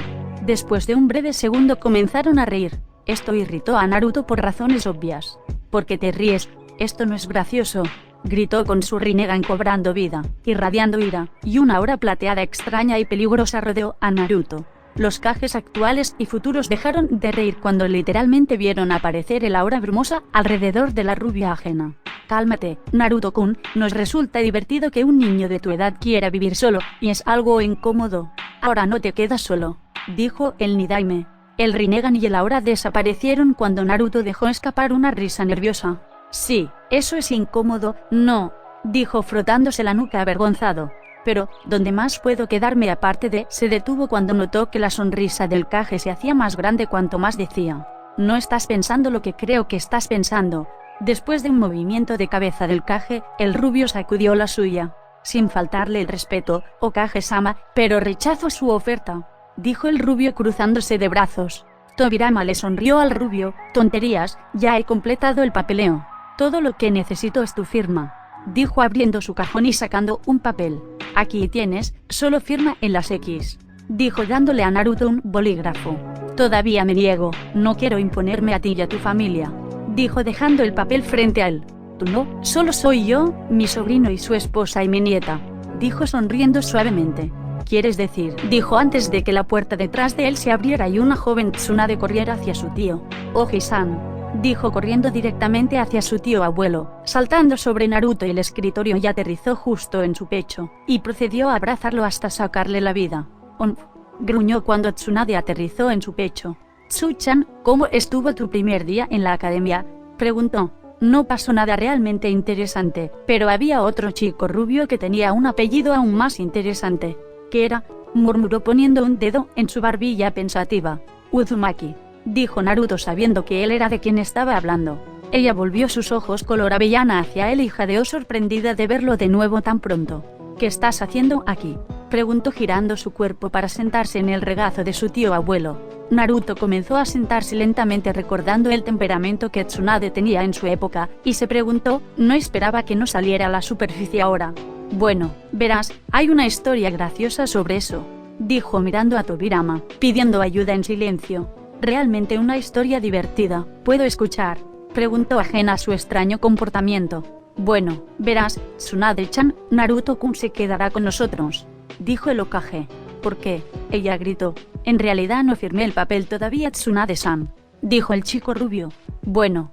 Después de un breve segundo comenzaron a reír. Esto irritó a Naruto por razones obvias. ¿Por qué te ríes? Esto no es gracioso, gritó con su Rinnegan cobrando vida, irradiando ira, y una aura plateada extraña y peligrosa rodeó a Naruto. Los Kages actuales y futuros dejaron de reír cuando literalmente vieron aparecer el aura brumosa alrededor de la rubia ajena. Cálmate, Naruto-kun, nos resulta divertido que un niño de tu edad quiera vivir solo, y es algo incómodo. Ahora no te quedas solo, dijo el Nidaime. El Rinnegan y el aura desaparecieron cuando Naruto dejó escapar una risa nerviosa. Sí, eso es incómodo, no, dijo frotándose la nuca avergonzado. Pero, ¿dónde más puedo quedarme aparte de? Se detuvo cuando notó que la sonrisa del Kage se hacía más grande cuanto más decía. No estás pensando lo que creo que estás pensando. Después de un movimiento de cabeza del Kage, el rubio sacudió la suya. Sin faltarle el respeto, Okage-sama, pero rechazo su oferta, dijo el rubio cruzándose de brazos. Tobirama le sonrió al rubio. Tonterías, ya he completado el papeleo. Todo lo que necesito es tu firma, dijo abriendo su cajón y sacando un papel. Aquí tienes, solo firma en las X, dijo dándole a Naruto un bolígrafo. Todavía me niego, no quiero imponerme a ti y a tu familia, dijo dejando el papel frente a él. Tú no, solo soy yo, mi sobrino y su esposa y mi nieta, dijo sonriendo suavemente. ¿Quieres decir? Dijo antes de que la puerta detrás de él se abriera y una joven Tsunade corriera hacia su tío. Oji-san, dijo corriendo directamente hacia su tío abuelo, saltando sobre Naruto y el escritorio y aterrizó justo en su pecho, y procedió a abrazarlo hasta sacarle la vida. Onf, gruñó cuando Tsunade aterrizó en su pecho. Tsu-chan, ¿cómo estuvo tu primer día en la academia?, preguntó. No pasó nada realmente interesante, pero había otro chico rubio que tenía un apellido aún más interesante. ¿Qué era?, murmuró poniendo un dedo en su barbilla pensativa. Uzumaki, dijo Naruto sabiendo que él era de quien estaba hablando. Ella volvió sus ojos color avellana hacia él y jadeó sorprendida de verlo de nuevo tan pronto. ¿Qué estás haciendo aquí?, preguntó girando su cuerpo para sentarse en el regazo de su tío abuelo. Naruto comenzó a sentarse lentamente recordando el temperamento que Tsunade tenía en su época, y se preguntó, no esperaba que no saliera a la superficie ahora. Bueno, verás, hay una historia graciosa sobre eso, dijo mirando a Tobirama, pidiendo ayuda en silencio. Realmente una historia divertida, ¿puedo escuchar?, preguntó ajena a su extraño comportamiento. Bueno, verás, Tsunade-chan, Naruto-kun se quedará con nosotros, dijo el Hokage. ¿Por qué?, ella gritó. En realidad no firmé el papel todavía, Tsunade-san, dijo el chico rubio. Bueno,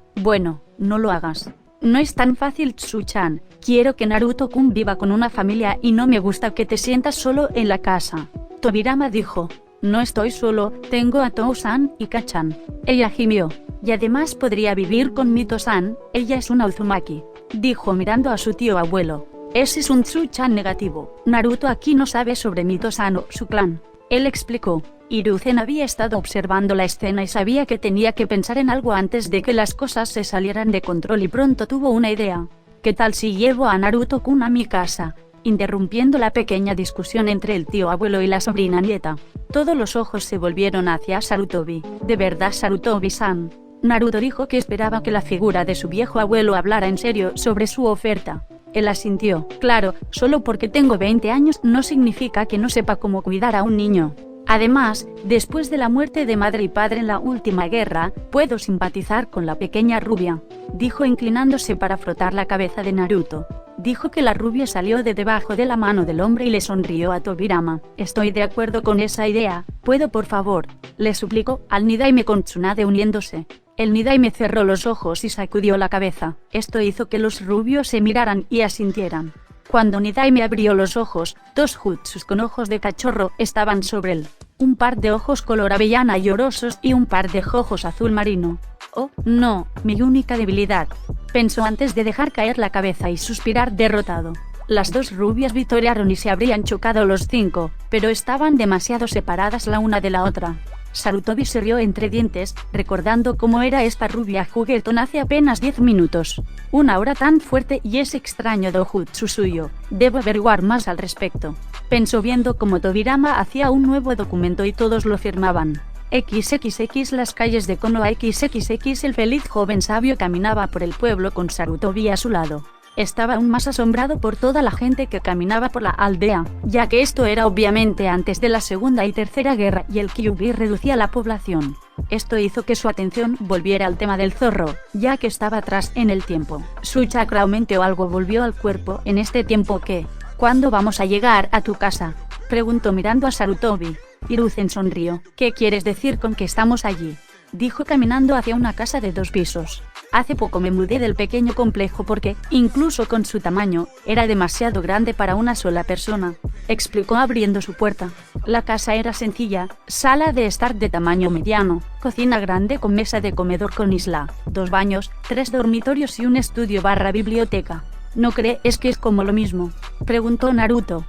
no lo hagas. No es tan fácil, Tsu-chan. Quiero que Naruto-kun viva con una familia y no me gusta que te sientas solo en la casa. Tobirama dijo. No estoy solo, tengo a Tou-san y Ka-chan. Ella gimió. Y además podría vivir con Mito-san, ella es una Uzumaki, dijo mirando a su tío abuelo. Ese es un Tsu-chan negativo. Naruto aquí no sabe sobre Mito-san o su clan. Él explicó. Hiruzen había estado observando la escena y sabía que tenía que pensar en algo antes de que las cosas se salieran de control y pronto tuvo una idea. ¿Qué tal si llevo a Naruto-kun a mi casa?, interrumpiendo la pequeña discusión entre el tío abuelo y la sobrina nieta. Todos los ojos se volvieron hacia Sarutobi. ¿De verdad, Sarutobi-san? Naruto dijo que esperaba que la figura de su viejo abuelo hablara en serio sobre su oferta. Él asintió. Claro, solo porque tengo 20 años no significa que no sepa cómo cuidar a un niño. Además, después de la muerte de madre y padre en la última guerra, puedo simpatizar con la pequeña rubia, dijo inclinándose para frotar la cabeza de Naruto. Dijo que la rubia salió de debajo de la mano del hombre y le sonrió a Tobirama. Estoy de acuerdo con esa idea, ¿puedo por favor?, le suplicó al Nidaime con Tsunade uniéndose. El Nidaime cerró los ojos y sacudió la cabeza. Esto hizo que los rubios se miraran y asintieran. Cuando Nidaime abrió los ojos, dos jutsus con ojos de cachorro estaban sobre él. Un par de ojos color avellana llorosos y un par de ojos azul marino. Oh, no, mi única debilidad, pensó antes de dejar caer la cabeza y suspirar derrotado. Las dos rubias vitorearon y se habrían chocado los 5, pero estaban demasiado separadas la una de la otra. Sarutobi se rió entre dientes, recordando cómo era esta rubia juguetón hace apenas 10 minutos. Una hora tan fuerte y ese extraño dojutsu suyo. Debo averiguar más al respecto, pensó viendo cómo Tobirama hacía un nuevo documento y todos lo firmaban. XXX las calles de Konoha XXX el feliz joven sabio caminaba por el pueblo con Sarutobi a su lado. Estaba aún más asombrado por toda la gente que caminaba por la aldea, ya que esto era obviamente antes de la Segunda y Tercera Guerra y el Kyuubi reducía la población. Esto hizo que su atención volviera al tema del zorro, ya que estaba atrás en el tiempo. Su chakra aumentó, algo volvió al cuerpo en este tiempo que... ¿Cuándo vamos a llegar a tu casa?, preguntó mirando a Sarutobi. Hiruzen sonrió. ¿Qué quieres decir con que estamos allí?, dijo caminando hacia una casa de 2 pisos. Hace poco me mudé del pequeño complejo porque, incluso con su tamaño, era demasiado grande para una sola persona, explicó abriendo su puerta. La casa era sencilla, sala de estar de tamaño mediano, cocina grande con mesa de comedor con isla, 2 baños, 3 dormitorios y un estudio / biblioteca. ¿No crees que es como lo mismo?, preguntó Naruto.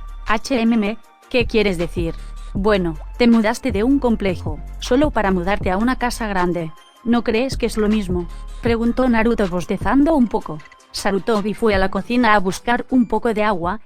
¿Qué quieres decir? Bueno, te mudaste de un complejo, solo para mudarte a una casa grande. ¿No crees que es lo mismo?, preguntó Naruto bostezando un poco. Sarutobi fue a la cocina a buscar un poco de agua.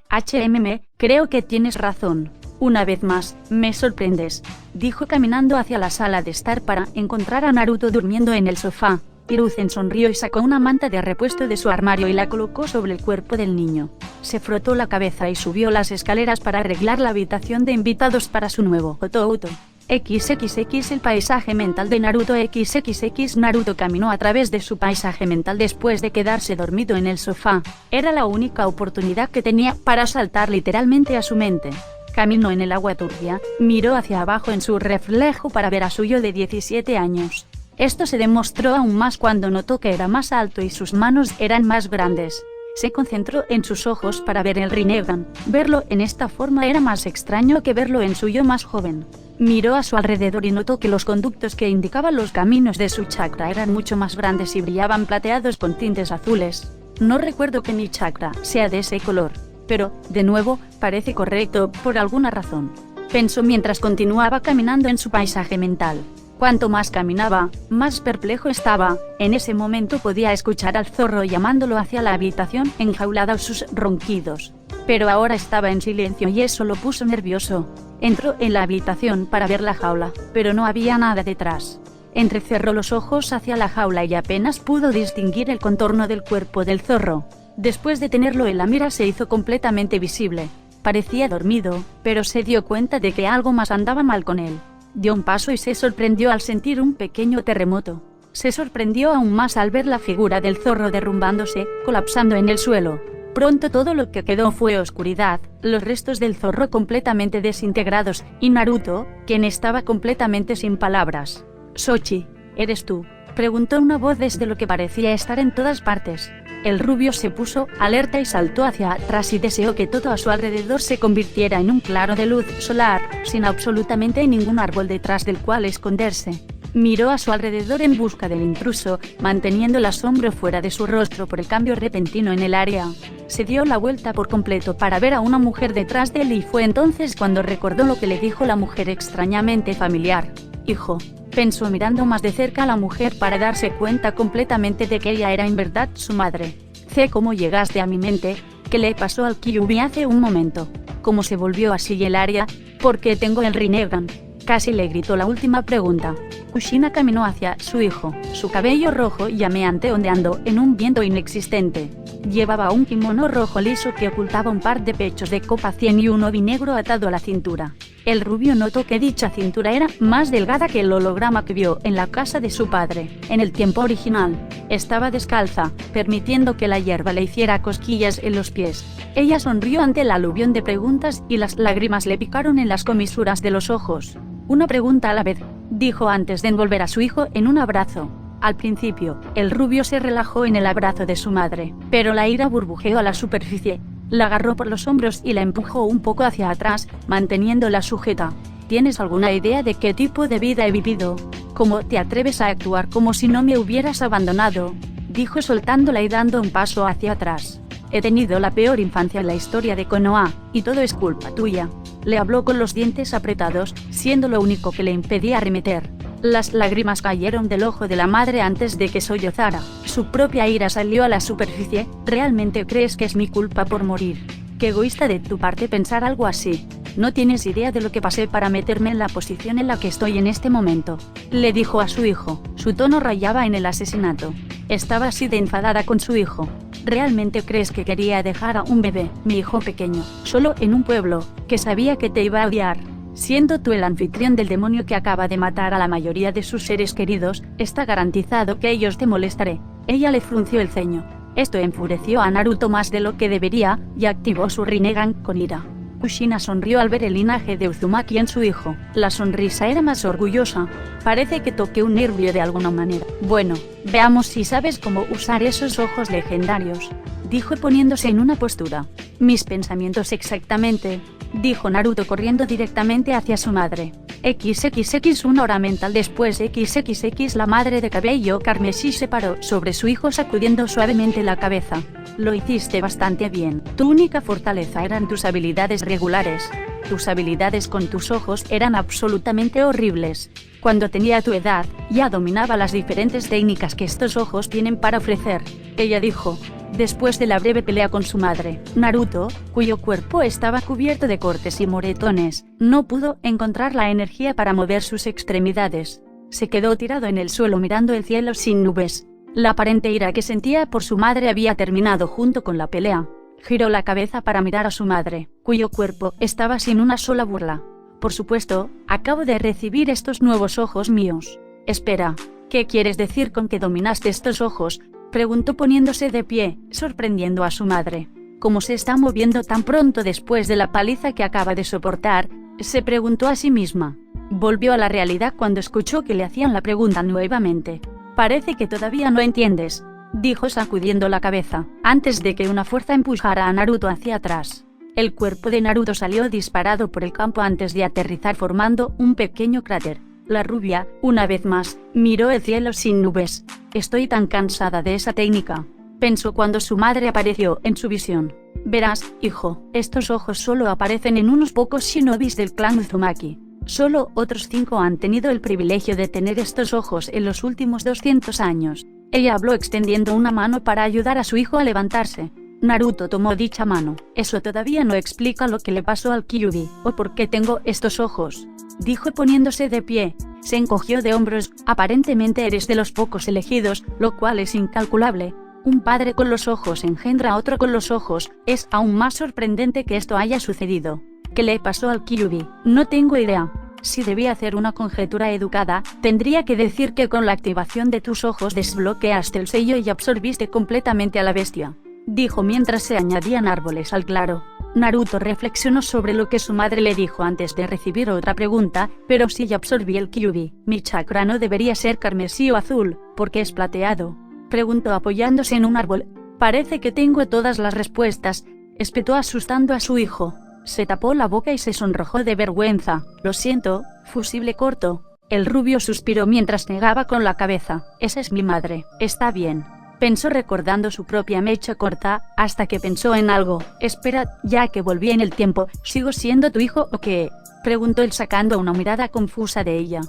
Creo que tienes razón. Una vez más, me sorprendes, dijo caminando hacia la sala de estar para encontrar a Naruto durmiendo en el sofá. Hiruzen sonrió y sacó una manta de repuesto de su armario y la colocó sobre el cuerpo del niño. Se frotó la cabeza y subió las escaleras para arreglar la habitación de invitados para su nuevo Otouto. XXX. El paisaje mental de Naruto. XXX. Naruto caminó a través de su paisaje mental después de quedarse dormido en el sofá. Era la única oportunidad que tenía para saltar literalmente a su mente. Caminó en el agua turbia, miró hacia abajo en su reflejo para ver a su yo de 17 años. Esto se demostró aún más cuando notó que era más alto y sus manos eran más grandes. Se concentró en sus ojos para ver el Rinnegan. Verlo en esta forma era más extraño que verlo en su yo más joven. Miró a su alrededor y notó que los conductos que indicaban los caminos de su chakra eran mucho más grandes y brillaban plateados con tintes azules. No recuerdo que mi chakra sea de ese color, pero, de nuevo, parece correcto por alguna razón, pensó mientras continuaba caminando en su paisaje mental. Cuanto más caminaba, más perplejo estaba. En ese momento podía escuchar al zorro llamándolo hacia la habitación enjaulada o sus ronquidos. Pero ahora estaba en silencio y eso lo puso nervioso. Entró en la habitación para ver la jaula, pero no había nada detrás. Entrecerró los ojos hacia la jaula y apenas pudo distinguir el contorno del cuerpo del zorro. Después de tenerlo en la mira se hizo completamente visible. Parecía dormido, pero se dio cuenta de que algo más andaba mal con él. Dio un paso y se sorprendió al sentir un pequeño terremoto. Se sorprendió aún más al ver la figura del zorro derrumbándose, colapsando en el suelo. Pronto todo lo que quedó fue oscuridad, los restos del zorro completamente desintegrados, y Naruto, quien estaba completamente sin palabras. «Sochi, ¿eres tú?», preguntó una voz desde lo que parecía estar en todas partes. El rubio se puso alerta y saltó hacia atrás y deseó que todo a su alrededor se convirtiera en un claro de luz solar, sin absolutamente ningún árbol detrás del cual esconderse. Miró a su alrededor en busca del intruso, manteniendo el asombro fuera de su rostro por el cambio repentino en el área. Se dio la vuelta por completo para ver a una mujer detrás de él y fue entonces cuando recordó lo que le dijo la mujer extrañamente familiar. «Hijo», pensó mirando más de cerca a la mujer para darse cuenta completamente de que ella era en verdad su madre. «Sé cómo llegaste a mi mente, ¿qué le pasó al Kyuubi hace un momento? ¿Cómo se volvió así el área? ¿Por qué tengo el Rinnegan?», casi le gritó la última pregunta. Kushina caminó hacia su hijo, su cabello rojo y llameante ondeando en un viento inexistente. Llevaba un kimono rojo liso que ocultaba un par de pechos de copa 100 y un obi negro atado a la cintura. El rubio notó que dicha cintura era más delgada que el holograma que vio en la casa de su padre. En el tiempo original, estaba descalza, permitiendo que la hierba le hiciera cosquillas en los pies. Ella sonrió ante el aluvión de preguntas y las lágrimas le picaron en las comisuras de los ojos. «Una pregunta a la vez», dijo antes de envolver a su hijo en un abrazo. Al principio, el rubio se relajó en el abrazo de su madre, pero la ira burbujeó a la superficie. La agarró por los hombros y la empujó un poco hacia atrás, manteniéndola sujeta. «¿Tienes alguna idea de qué tipo de vida he vivido? ¿Cómo te atreves a actuar como si no me hubieras abandonado?», dijo soltándola y dando un paso hacia atrás. «He tenido la peor infancia en la historia de Konoha, y todo es culpa tuya», le habló con los dientes apretados, siendo lo único que le impedía arremeter. Las lágrimas cayeron del ojo de la madre antes de que sollozara. Su propia ira salió a la superficie. «¿Realmente crees que es mi culpa por morir? Qué egoísta de tu parte pensar algo así. No tienes idea de lo que pasé para meterme en la posición en la que estoy en este momento», le dijo a su hijo. Su tono rayaba en el asesinato. Estaba así de enfadada con su hijo. «¿Realmente crees que quería dejar a un bebé, mi hijo pequeño, solo en un pueblo, que sabía que te iba a odiar? Siendo tú el anfitrión del demonio que acaba de matar a la mayoría de sus seres queridos, está garantizado que ellos te molestaré». Ella le frunció el ceño. Esto enfureció a Naruto más de lo que debería, y activó su Rinnegan con ira. Kushina sonrió al ver el linaje de Uzumaki en su hijo. La sonrisa era más orgullosa. «Parece que toqué un nervio de alguna manera. Bueno, veamos si sabes cómo usar esos ojos legendarios», dijo poniéndose en una postura. «Mis pensamientos exactamente», dijo Naruto corriendo directamente hacia su madre. XXX. Una hora mental después. XXX. La madre de cabello carmesí se paró sobre su hijo sacudiendo suavemente la cabeza. «Lo hiciste bastante bien. Tu única fortaleza eran tus habilidades regulares. Tus habilidades con tus ojos eran absolutamente horribles. Cuando tenía tu edad, ya dominaba las diferentes técnicas que estos ojos tienen para ofrecer. Ella dijo, después de la breve pelea con su madre. Naruto, cuyo cuerpo estaba cubierto de cortes y moretones, no pudo encontrar la energía para mover sus extremidades. Se quedó tirado en el suelo mirando el cielo sin nubes. La aparente ira que sentía por su madre había terminado junto con la pelea. Giró la cabeza para mirar a su madre, cuyo cuerpo estaba sin una sola burla. Por supuesto, acabo de recibir estos nuevos ojos míos. Espera, ¿qué quieres decir con que dominaste estos ojos?, preguntó poniéndose de pie, sorprendiendo a su madre. ¿Cómo se está moviendo tan pronto después de la paliza que acaba de soportar?, se preguntó a sí misma. Volvió a la realidad cuando escuchó que le hacían la pregunta nuevamente. Parece que todavía no entiendes, dijo sacudiendo la cabeza, antes de que una fuerza empujara a Naruto hacia atrás. El cuerpo de Naruto salió disparado por el campo antes de aterrizar formando un pequeño cráter. La rubia, una vez más, miró el cielo sin nubes. Estoy tan cansada de esa técnica, pensó cuando su madre apareció en su visión. Verás, hijo, estos ojos solo aparecen en unos pocos shinobis del clan Uzumaki. Solo otros 5 han tenido el privilegio de tener estos ojos en los últimos 200 años. Ella habló extendiendo una mano para ayudar a su hijo a levantarse. Naruto tomó dicha mano. Eso todavía no explica lo que le pasó al Kyuubi, o por qué tengo estos ojos, dijo poniéndose de pie. Se encogió de hombros. Aparentemente eres de los pocos elegidos, lo cual es incalculable. Un padre con los ojos engendra a otro con los ojos. Es aún más sorprendente que esto haya sucedido. ¿Qué le pasó al Kyuubi? No tengo idea. Si debía hacer una conjetura educada, tendría que decir que con la activación de tus ojos desbloqueaste el sello y absorbiste completamente a la bestia, dijo mientras se añadían árboles al claro. Naruto reflexionó sobre lo que su madre le dijo antes de recibir otra pregunta, pero si ya absorbí el Kyuubi, mi chakra no debería ser carmesí o azul, ¿por qué es plateado?, preguntó apoyándose en un árbol. Parece que tengo todas las respuestas, espetó asustando a su hijo. Se tapó la boca y se sonrojó de vergüenza. Lo siento, fusible corto. El rubio suspiró mientras negaba con la cabeza. Esa es mi madre. Está bien, pensó recordando su propia mecha corta, hasta que pensó en algo. Espera, ya que volví en el tiempo, ¿sigo siendo tu hijo o qué?, preguntó él sacando una mirada confusa de ella.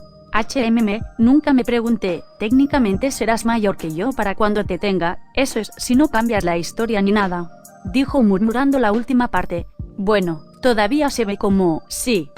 Nunca me pregunté. Técnicamente serás mayor que yo para cuando te tenga, eso es, si no cambias la historia ni nada, dijo murmurando la última parte. Bueno, todavía se ve como, sí,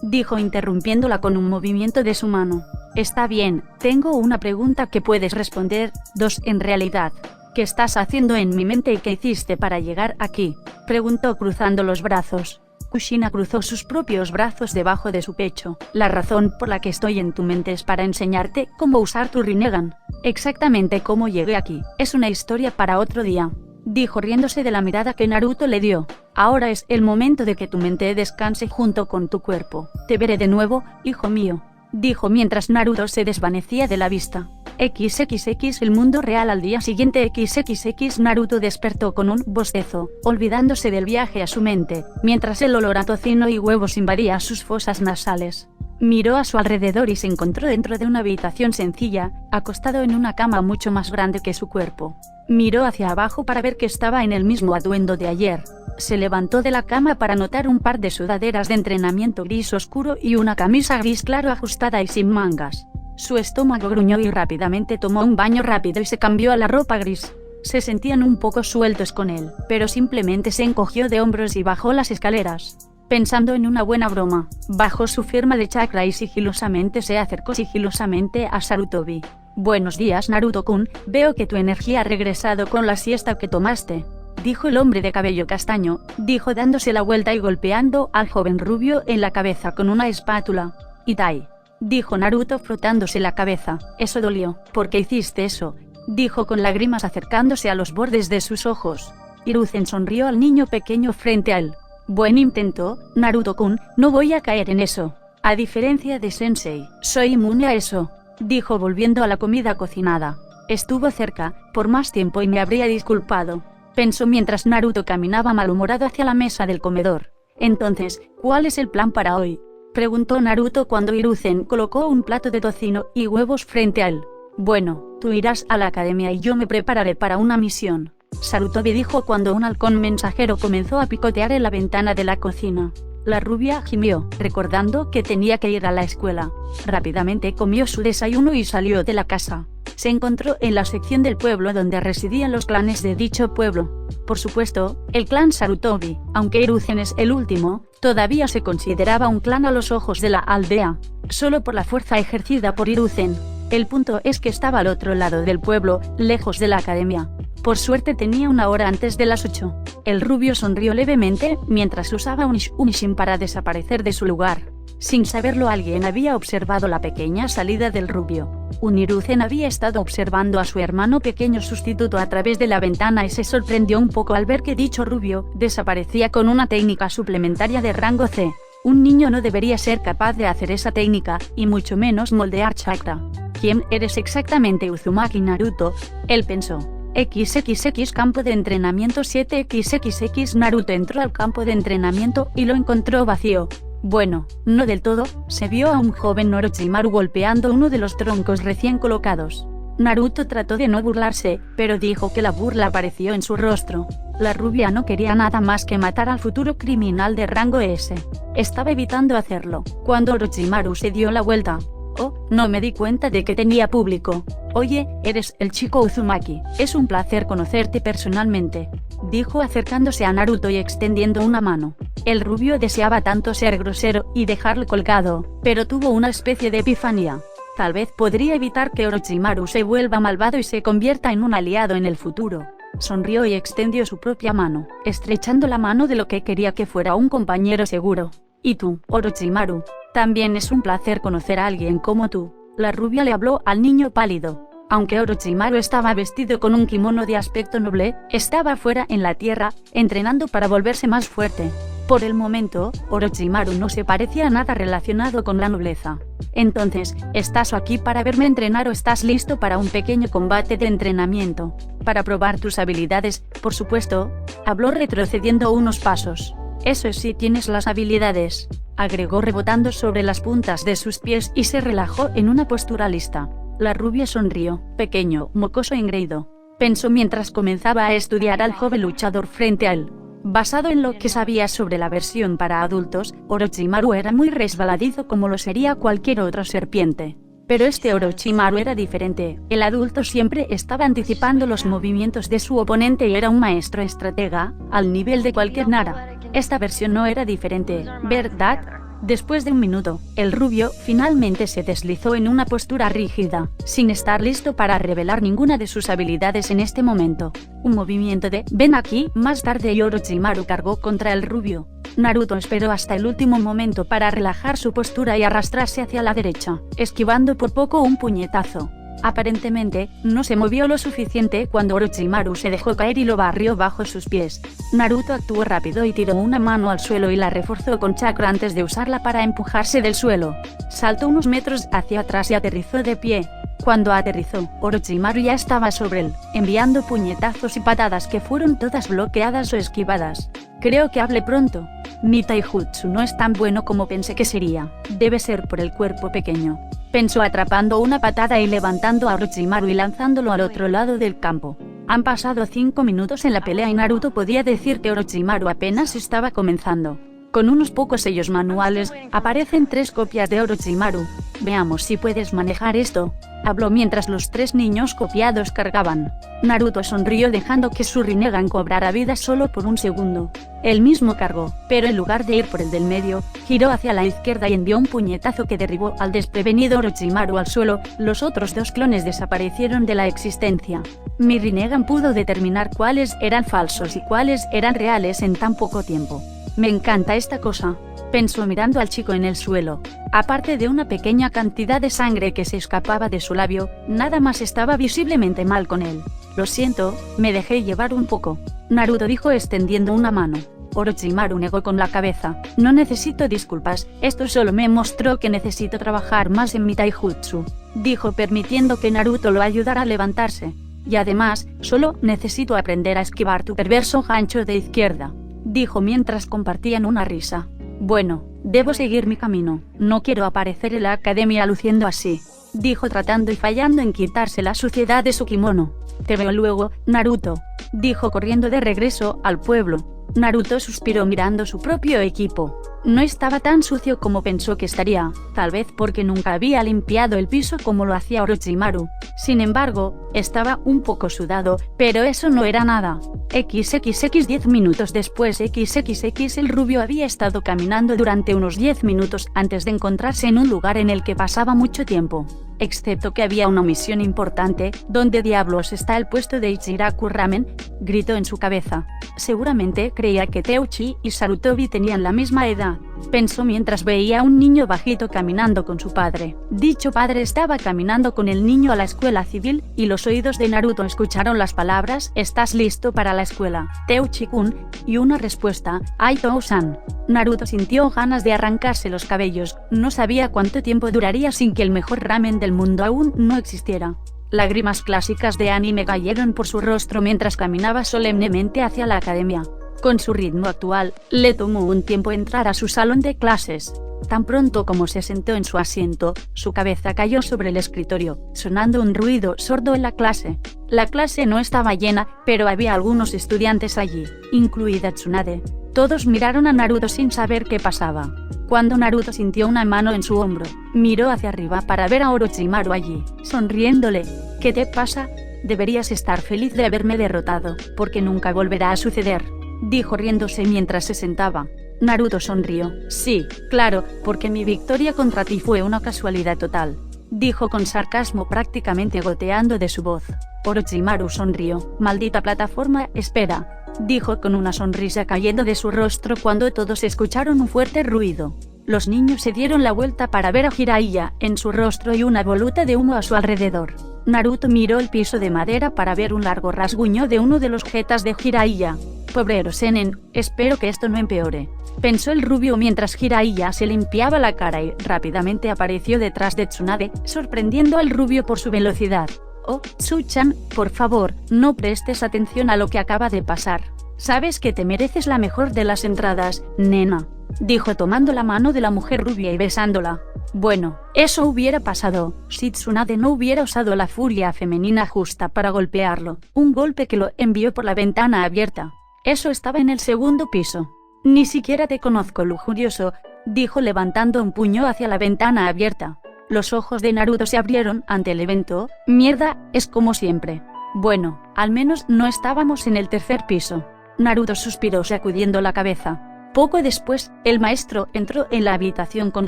dijo interrumpiéndola con un movimiento de su mano. Está bien, tengo una pregunta que puedes responder, 2 en realidad. ¿Qué estás haciendo en mi mente y qué hiciste para llegar aquí?, preguntó cruzando los brazos. Kushina cruzó sus propios brazos debajo de su pecho. La razón por la que estoy en tu mente es para enseñarte cómo usar tu Rinnegan. Exactamente cómo llegué aquí, es una historia para otro día, dijo riéndose de la mirada que Naruto le dio. Ahora es el momento de que tu mente descanse junto con tu cuerpo. Te veré de nuevo, hijo mío, dijo mientras Naruto se desvanecía de la vista. XXX el mundo real al día siguiente. XXX Naruto despertó con un bostezo, olvidándose del viaje a su mente, mientras el olor a tocino y huevos invadía sus fosas nasales. Miró a su alrededor y se encontró dentro de una habitación sencilla, acostado en una cama mucho más grande que su cuerpo. Miró hacia abajo para ver que estaba en el mismo atuendo de ayer. Se levantó de la cama para notar un par de sudaderas de entrenamiento gris oscuro y una camisa gris claro ajustada y sin mangas. Su estómago gruñó y rápidamente tomó un baño rápido y se cambió a la ropa gris. Se sentían un poco sueltos con él, pero simplemente se encogió de hombros y bajó las escaleras. Pensando en una buena broma, bajó su firma de chakra y sigilosamente se acercó sigilosamente a Sarutobi. Buenos días Naruto-kun, veo que tu energía ha regresado con la siesta que tomaste, dijo el hombre de cabello castaño, dijo dándose la vuelta y golpeando al joven rubio en la cabeza con una espátula. Itai, dijo Naruto frotándose la cabeza, eso dolió. ¿Por qué hiciste eso?, dijo con lágrimas acercándose a los bordes de sus ojos. Hiruzen sonrió al niño pequeño frente a él. Buen intento, Naruto-kun, no voy a caer en eso. A diferencia de Sensei, soy inmune a eso, dijo volviendo a la comida cocinada. Estuvo cerca, por más tiempo y me habría disculpado, pensó mientras Naruto caminaba malhumorado hacia la mesa del comedor. Entonces, ¿cuál es el plan para hoy?, preguntó Naruto cuando Hiruzen colocó un plato de tocino y huevos frente a él. Bueno, tú irás a la academia y yo me prepararé para una misión. Sarutobi dijo cuando un halcón mensajero comenzó a picotear en la ventana de la cocina. La rubia gimió, recordando que tenía que ir a la escuela. Rápidamente comió su desayuno y salió de la casa. Se encontró en la sección del pueblo donde residían los clanes de dicho pueblo. Por supuesto, el clan Sarutobi, aunque Hiruzen es el último, todavía se consideraba un clan a los ojos de la aldea, solo por la fuerza ejercida por Hiruzen. El punto es que estaba al otro lado del pueblo, lejos de la academia. Por suerte tenía una hora antes de las 8. El rubio sonrió levemente mientras usaba un Ishin para desaparecer de su lugar. Sin saberlo, alguien había observado la pequeña salida del rubio. Hiruzen había estado observando a su hermano pequeño sustituto a través de la ventana y se sorprendió un poco al ver que dicho rubio desaparecía con una técnica suplementaria de rango C. Un niño no debería ser capaz de hacer esa técnica, y mucho menos moldear chakra. ¿Quién eres exactamente, Uzumaki Naruto?, él pensó. XXX campo de entrenamiento 7XXX. Naruto entró al campo de entrenamiento y lo encontró vacío. Bueno, no del todo, se vio a un joven Orochimaru golpeando uno de los troncos recién colocados. Naruto trató de no burlarse, pero dijo que la burla apareció en su rostro. La rubia no quería nada más que matar al futuro criminal de rango S. Estaba evitando hacerlo, cuando Orochimaru se dio la vuelta. Oh, no me di cuenta de que tenía público. Oye, eres el chico Uzumaki, es un placer conocerte personalmente, dijo acercándose a Naruto y extendiendo una mano. El rubio deseaba tanto ser grosero y dejarlo colgado, pero tuvo una especie de epifanía. Tal vez podría evitar que Orochimaru se vuelva malvado y se convierta en un aliado en el futuro. Sonrió y extendió su propia mano, estrechando la mano de lo que quería que fuera un compañero seguro. ¿Y tú, Orochimaru? También es un placer conocer a alguien como tú. La rubia le habló al niño pálido. Aunque Orochimaru estaba vestido con un kimono de aspecto noble, estaba fuera en la tierra, entrenando para volverse más fuerte. Por el momento, Orochimaru no se parecía a nada relacionado con la nobleza. Entonces, ¿estás aquí para verme entrenar o estás listo para un pequeño combate de entrenamiento? Para probar tus habilidades, por supuesto, habló retrocediendo unos pasos. Eso es si tienes las habilidades, agregó rebotando sobre las puntas de sus pies y se relajó en una postura lista. La rubia sonrió, pequeño, mocoso e engreído, pensó mientras comenzaba a estudiar al joven luchador frente a él. Basado en lo que sabía sobre la versión para adultos, Orochimaru era muy resbaladizo como lo sería cualquier otra serpiente. Pero este Orochimaru era diferente, el adulto siempre estaba anticipando los movimientos de su oponente y era un maestro estratega, al nivel de cualquier Nara. Esta versión no era diferente, ¿verdad? Después de un minuto, el rubio finalmente se deslizó en una postura rígida, sin estar listo para revelar ninguna de sus habilidades en este momento. Un movimiento de «ven aquí» más tarde y Orochimaru cargó contra el rubio. Naruto esperó hasta el último momento para relajar su postura y arrastrarse hacia la derecha, esquivando por poco un puñetazo. Aparentemente, no se movió lo suficiente cuando Orochimaru se dejó caer y lo barrió bajo sus pies. Naruto actuó rápido y tiró una mano al suelo y la reforzó con chakra antes de usarla para empujarse del suelo. Saltó unos metros hacia atrás y aterrizó de pie. Cuando aterrizó, Orochimaru ya estaba sobre él, enviando puñetazos y patadas que fueron todas bloqueadas o esquivadas. Creo que hablé pronto. Mi taijutsu no es tan bueno como pensé que sería. Debe ser por el cuerpo pequeño. Pensó atrapando una patada y levantando a Orochimaru y lanzándolo al otro lado del campo. Han pasado 5 minutos en la pelea y Naruto podía decir que Orochimaru apenas estaba comenzando. Con unos pocos sellos manuales, aparecen 3 copias de Orochimaru. Veamos si puedes manejar esto, habló mientras los 3 niños copiados cargaban. Naruto sonrió dejando que su Rinnegan cobrara vida solo por un segundo. Él mismo cargó, pero en lugar de ir por el del medio, giró hacia la izquierda y envió un puñetazo que derribó al desprevenido Orochimaru al suelo. Los otros 2 clones desaparecieron de la existencia. Mi Rinnegan pudo determinar cuáles eran falsos y cuáles eran reales en tan poco tiempo. Me encanta esta cosa, pensó mirando al chico en el suelo. Aparte de una pequeña cantidad de sangre que se escapaba de su labio, nada más estaba visiblemente mal con él. Lo siento, me dejé llevar un poco, Naruto dijo extendiendo una mano. Orochimaru negó con la cabeza. No necesito disculpas, esto solo me mostró que necesito trabajar más en mi taijutsu, dijo permitiendo que Naruto lo ayudara a levantarse. Y además, solo necesito aprender a esquivar tu perverso gancho de izquierda, dijo mientras compartían una risa. Bueno, debo seguir mi camino, no quiero aparecer en la academia luciendo así, dijo tratando y fallando en quitarse la suciedad de su kimono. Te veo luego, Naruto. dijo corriendo de regreso al pueblo. Naruto suspiró mirando su propio equipo. No estaba tan sucio como pensó que estaría, tal vez porque nunca había limpiado el piso como lo hacía Orochimaru. Sin embargo, estaba un poco sudado, pero eso no era nada. XXX 10 minutos después XXX el rubio había estado caminando durante unos 10 minutos antes de encontrarse en un lugar en el que pasaba mucho tiempo. Excepto que había una misión importante. ¿Dónde diablos está el puesto de Ichiraku Ramen?, gritó en su cabeza. Seguramente creía que Teuchi y Sarutobi tenían la misma edad, pensó mientras veía a un niño bajito caminando con su padre. Dicho padre estaba caminando con el niño a la escuela civil, y los oídos de Naruto escucharon las palabras «¿Estás listo para la escuela, Teuchi-kun?», y una respuesta «Aito-san». Naruto sintió ganas de arrancarse los cabellos. No sabía cuánto tiempo duraría sin que el mejor ramen del mundo aún no existiera. Lágrimas clásicas de anime cayeron por su rostro mientras caminaba solemnemente hacia la academia. Con su ritmo actual, le tomó un tiempo entrar a su salón de clases. Tan pronto como se sentó en su asiento, su cabeza cayó sobre el escritorio, sonando un ruido sordo en la clase. La clase no estaba llena, pero había algunos estudiantes allí, incluida Tsunade. Todos miraron a Naruto sin saber qué pasaba. Cuando Naruto sintió una mano en su hombro, miró hacia arriba para ver a Orochimaru allí, sonriéndole. «¿Qué te pasa? Deberías estar feliz de haberme derrotado, porque nunca volverá a suceder», dijo riéndose mientras se sentaba. Naruto sonrió. «Sí, claro, porque mi victoria contra ti fue una casualidad total», dijo con sarcasmo prácticamente goteando de su voz. Orochimaru sonrió. «Maldita plataforma, espera», dijo con una sonrisa cayendo de su rostro cuando todos escucharon un fuerte ruido. Los niños se dieron la vuelta para ver a Jiraiya en su rostro y una voluta de humo a su alrededor. Naruto miró el piso de madera para ver un largo rasguño de uno de los jetas de Jiraiya. «Pobre Erosenen, espero que esto no empeore», pensó el rubio mientras Jiraiya se limpiaba la cara y rápidamente apareció detrás de Tsunade, sorprendiendo al rubio por su velocidad. «Oh, Tsu-chan, por favor, no prestes atención a lo que acaba de pasar. Sabes que te mereces la mejor de las entradas, nena», dijo tomando la mano de la mujer rubia y besándola. Bueno, eso hubiera pasado si Tsunade no hubiera usado la furia femenina justa para golpearlo, un golpe que lo envió por la ventana abierta. Eso estaba en el segundo piso. «Ni siquiera te conozco, lujurioso», dijo levantando un puño hacia la ventana abierta. Los ojos de Naruto se abrieron ante el evento. «Mierda, es como siempre. Bueno, al menos no estábamos en el tercer piso». Naruto suspiró sacudiendo la cabeza. Poco después, el maestro entró en la habitación con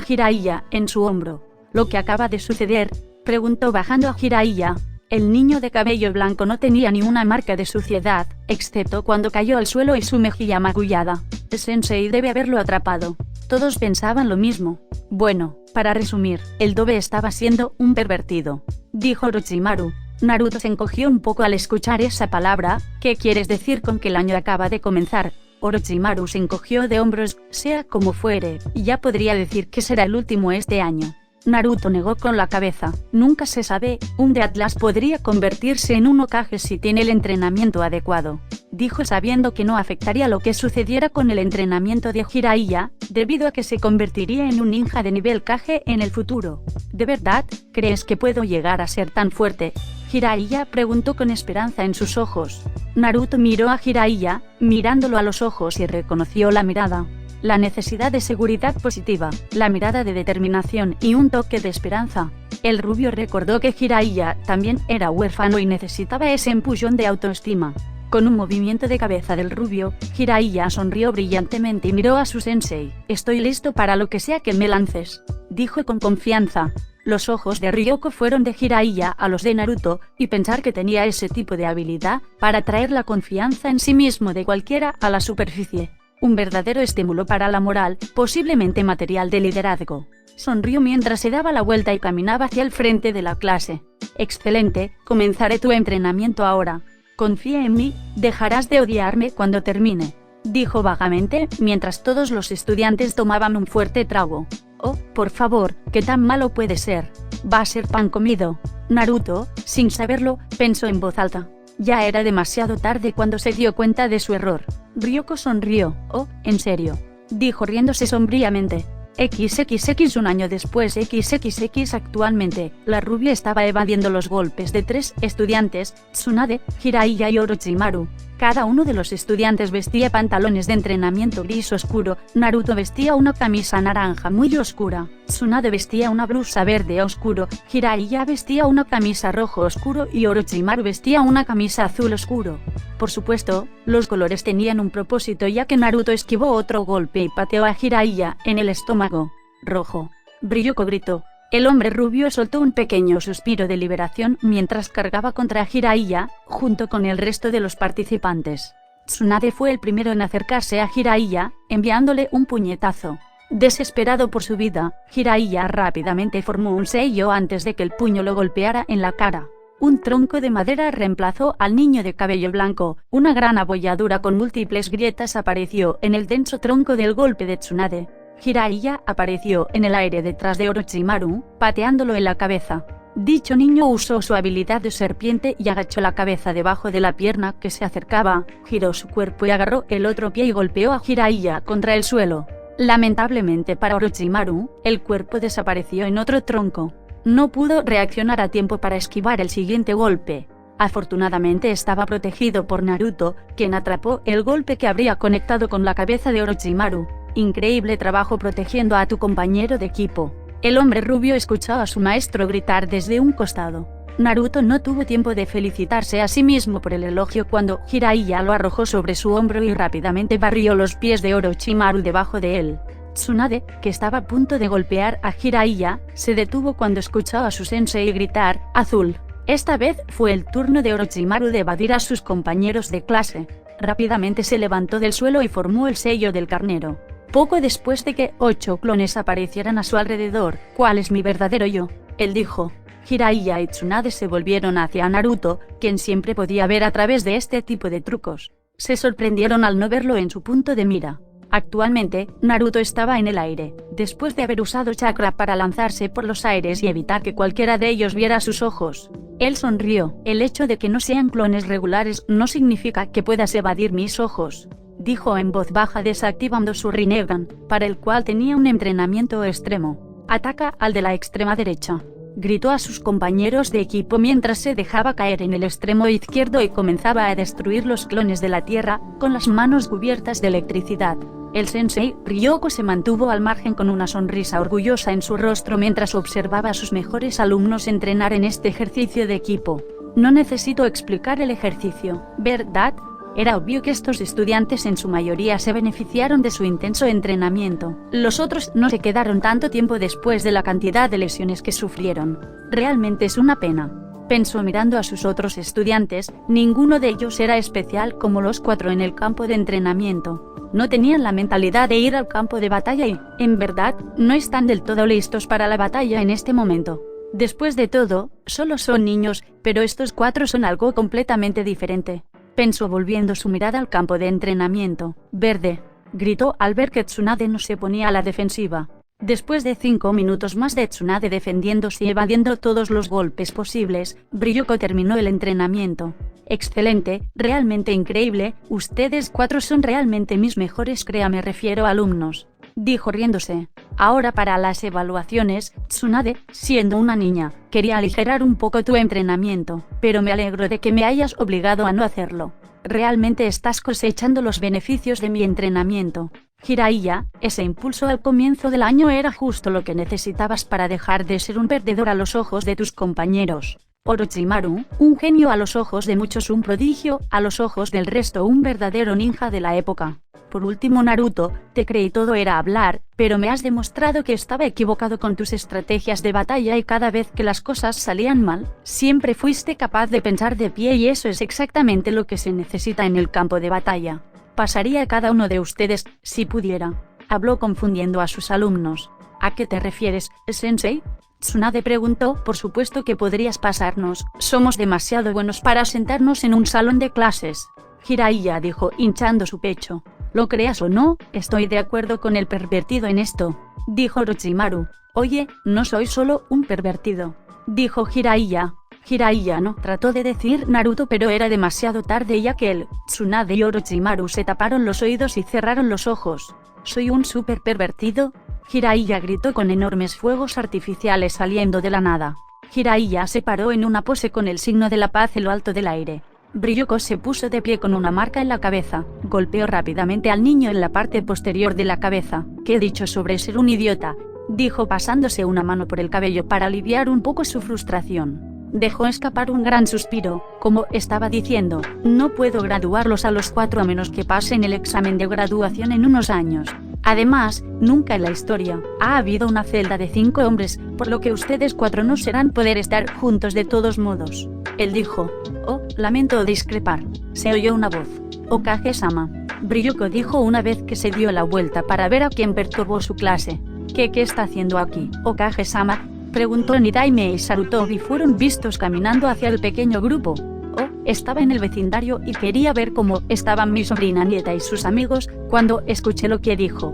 Jiraiya en su hombro. «¿Lo que acaba de suceder?», preguntó bajando a Jiraiya. El niño de cabello blanco no tenía ni una marca de suciedad, excepto cuando cayó al suelo y su mejilla magullada. El sensei debe haberlo atrapado. Todos pensaban lo mismo. «Bueno, para resumir, el Dobe estaba siendo un pervertido», dijo Orochimaru. Naruto se encogió un poco al escuchar esa palabra. «¿Qué quieres decir con que el año acaba de comenzar?». Orochimaru se encogió de hombros. «Sea como fuere, ya podría decir que será el último este año». Naruto negó con la cabeza. «Nunca se sabe, un de Atlas podría convertirse en un Hokage si tiene el entrenamiento adecuado», dijo sabiendo que no afectaría lo que sucediera con el entrenamiento de Jiraiya, debido a que se convertiría en un ninja de nivel Kage en el futuro. «¿De verdad crees que puedo llegar a ser tan fuerte?», Jiraiya preguntó con esperanza en sus ojos. Naruto miró a Jiraiya, mirándolo a los ojos y reconoció la mirada. La necesidad de seguridad positiva, la mirada de determinación y un toque de esperanza. El rubio recordó que Jiraiya también era huérfano y necesitaba ese empujón de autoestima. Con un movimiento de cabeza del rubio, Jiraiya sonrió brillantemente y miró a su sensei. «Estoy listo para lo que sea que me lances», dijo con confianza. Los ojos de Ryoko fueron de Jiraiya a los de Naruto, y pensar que tenía ese tipo de habilidad para traer la confianza en sí mismo de cualquiera a la superficie. Un verdadero estímulo para la moral, posiblemente material de liderazgo. Sonrió mientras se daba la vuelta y caminaba hacia el frente de la clase. «Excelente, comenzaré tu entrenamiento ahora. Confía en mí, dejarás de odiarme cuando termine», dijo vagamente, mientras todos los estudiantes tomaban un fuerte trago. «Oh, por favor, ¿qué tan malo puede ser? Va a ser pan comido». Naruto, sin saberlo, pensó en voz alta. Ya era demasiado tarde cuando se dio cuenta de su error. Ryoko sonrió. «Oh, ¿en serio?», dijo riéndose sombríamente. XXX un año después XXX actualmente, la rubia estaba evadiendo los golpes de tres estudiantes, Tsunade, Jiraiya y Orochimaru. Cada uno de los estudiantes vestía pantalones de entrenamiento gris oscuro, Naruto vestía una camisa naranja muy oscura, Tsunade vestía una blusa verde oscuro, Jiraiya vestía una camisa rojo oscuro y Orochimaru vestía una camisa azul oscuro. Por supuesto, los colores tenían un propósito ya que Naruto esquivó otro golpe y pateó a Jiraiya en el estómago. Rojo. Ryuko gritó. El hombre rubio soltó un pequeño suspiro de liberación mientras cargaba contra Jiraiya, junto con el resto de los participantes. Tsunade fue el primero en acercarse a Jiraiya, enviándole un puñetazo. Desesperado por su vida, Jiraiya rápidamente formó un sello antes de que el puño lo golpeara en la cara. Un tronco de madera reemplazó al niño de cabello blanco, una gran abolladura con múltiples grietas apareció en el denso tronco del golpe de Tsunade. Jiraiya apareció en el aire detrás de Orochimaru, pateándolo en la cabeza. Dicho niño usó su habilidad de serpiente y agachó la cabeza debajo de la pierna que se acercaba, giró su cuerpo y agarró el otro pie y golpeó a Jiraiya contra el suelo. Lamentablemente para Orochimaru, el cuerpo desapareció en otro tronco. No pudo reaccionar a tiempo para esquivar el siguiente golpe. Afortunadamente estaba protegido por Naruto, quien atrapó el golpe que habría conectado con la cabeza de Orochimaru. Increíble trabajo protegiendo a tu compañero de equipo. El hombre rubio escuchó a su maestro gritar desde un costado. Naruto no tuvo tiempo de felicitarse a sí mismo por el elogio cuando Jiraiya lo arrojó sobre su hombro y rápidamente barrió los pies de Orochimaru debajo de él. Tsunade, que estaba a punto de golpear a Jiraiya, se detuvo cuando escuchó a su sensei gritar, «Azul». Esta vez fue el turno de Orochimaru de evadir a sus compañeros de clase. Rápidamente se levantó del suelo y formó el sello del carnero. Poco después de que 8 clones aparecieran a su alrededor, ¿cuál es mi verdadero yo?, él dijo. Jiraiya y Tsunade se volvieron hacia Naruto, quien siempre podía ver a través de este tipo de trucos. Se sorprendieron al no verlo en su punto de mira. Actualmente, Naruto estaba en el aire, después de haber usado chakra para lanzarse por los aires y evitar que cualquiera de ellos viera sus ojos. Él sonrió. El hecho de que no sean clones regulares no significa que puedas evadir mis ojos, dijo en voz baja desactivando su Rinnegan, para el cual tenía un entrenamiento extremo. Ataca al de la extrema derecha. Gritó a sus compañeros de equipo mientras se dejaba caer en el extremo izquierdo y comenzaba a destruir los clones de la Tierra, con las manos cubiertas de electricidad. El sensei Ryoko se mantuvo al margen con una sonrisa orgullosa en su rostro mientras observaba a sus mejores alumnos entrenar en este ejercicio de equipo. No necesito explicar el ejercicio, ¿verdad? Era obvio que estos estudiantes en su mayoría se beneficiaron de su intenso entrenamiento. Los otros no se quedaron tanto tiempo después de la cantidad de lesiones que sufrieron. Realmente es una pena, pensó mirando a sus otros estudiantes. Ninguno de ellos era especial como los 4 en el campo de entrenamiento. No tenían la mentalidad de ir al campo de batalla y, en verdad, no están del todo listos para la batalla en este momento. Después de todo, solo son niños, pero estos 4 son algo completamente diferente, pensó volviendo su mirada al campo de entrenamiento. Verde, gritó al ver que Tsunade no se ponía a la defensiva. Después de 5 minutos más de Tsunade defendiéndose y evadiendo todos los golpes posibles, Ryoko terminó el entrenamiento. Excelente, realmente increíble, ustedes 4 son realmente mis mejores me refiero alumnos, dijo riéndose. Ahora para las evaluaciones, Tsunade, siendo una niña, quería aligerar un poco tu entrenamiento, pero me alegro de que me hayas obligado a no hacerlo. Realmente estás cosechando los beneficios de mi entrenamiento. Jiraiya, ese impulso al comienzo del año era justo lo que necesitabas para dejar de ser un perdedor a los ojos de tus compañeros. Orochimaru, un genio a los ojos de muchos, un prodigio a los ojos del resto, un verdadero ninja de la época. Por último Naruto, te creí todo era hablar, pero me has demostrado que estaba equivocado con tus estrategias de batalla y cada vez que las cosas salían mal, siempre fuiste capaz de pensar de pie y eso es exactamente lo que se necesita en el campo de batalla. Pasaría a cada uno de ustedes, si pudiera. Habló confundiendo a sus alumnos. ¿A qué te refieres, sensei? Tsunade preguntó. Por supuesto que podrías pasarnos, somos demasiado buenos para sentarnos en un salón de clases. Jiraiya dijo hinchando su pecho. Lo creas o no, estoy de acuerdo con el pervertido en esto, dijo Orochimaru. Oye, no soy solo un pervertido, dijo Jiraiya. Jiraiya no, trató de decir Naruto pero era demasiado tarde ya que él, Tsunade y Orochimaru se taparon los oídos y cerraron los ojos. ¿Soy un super pervertido? Jiraiya gritó con enormes fuegos artificiales saliendo de la nada. Jiraiya se paró en una pose con el signo de la paz en lo alto del aire. Ryoko se puso de pie con una marca en la cabeza, golpeó rápidamente al niño en la parte posterior de la cabeza. ¿Qué he dicho sobre ser un idiota?, dijo pasándose una mano por el cabello para aliviar un poco su frustración. Dejó escapar un gran suspiro, como estaba diciendo, no puedo graduarlos a los 4 a menos que pasen el examen de graduación en unos años. Además, nunca en la historia ha habido una celda de 5 hombres, por lo que ustedes 4 no serán poder estar juntos de todos modos. Él dijo, oh, lamento discrepar. Se oyó una voz. Okage-sama. Ryoko dijo una vez que se dio la vuelta para ver a quién perturbó su clase. ¿Qué está haciendo aquí? Okage-sama, preguntó Nidaime y Sarutobi fueron vistos caminando hacia el pequeño grupo. Oh, estaba en el vecindario y quería ver cómo estaban mi sobrina nieta y sus amigos, cuando escuché lo que dijo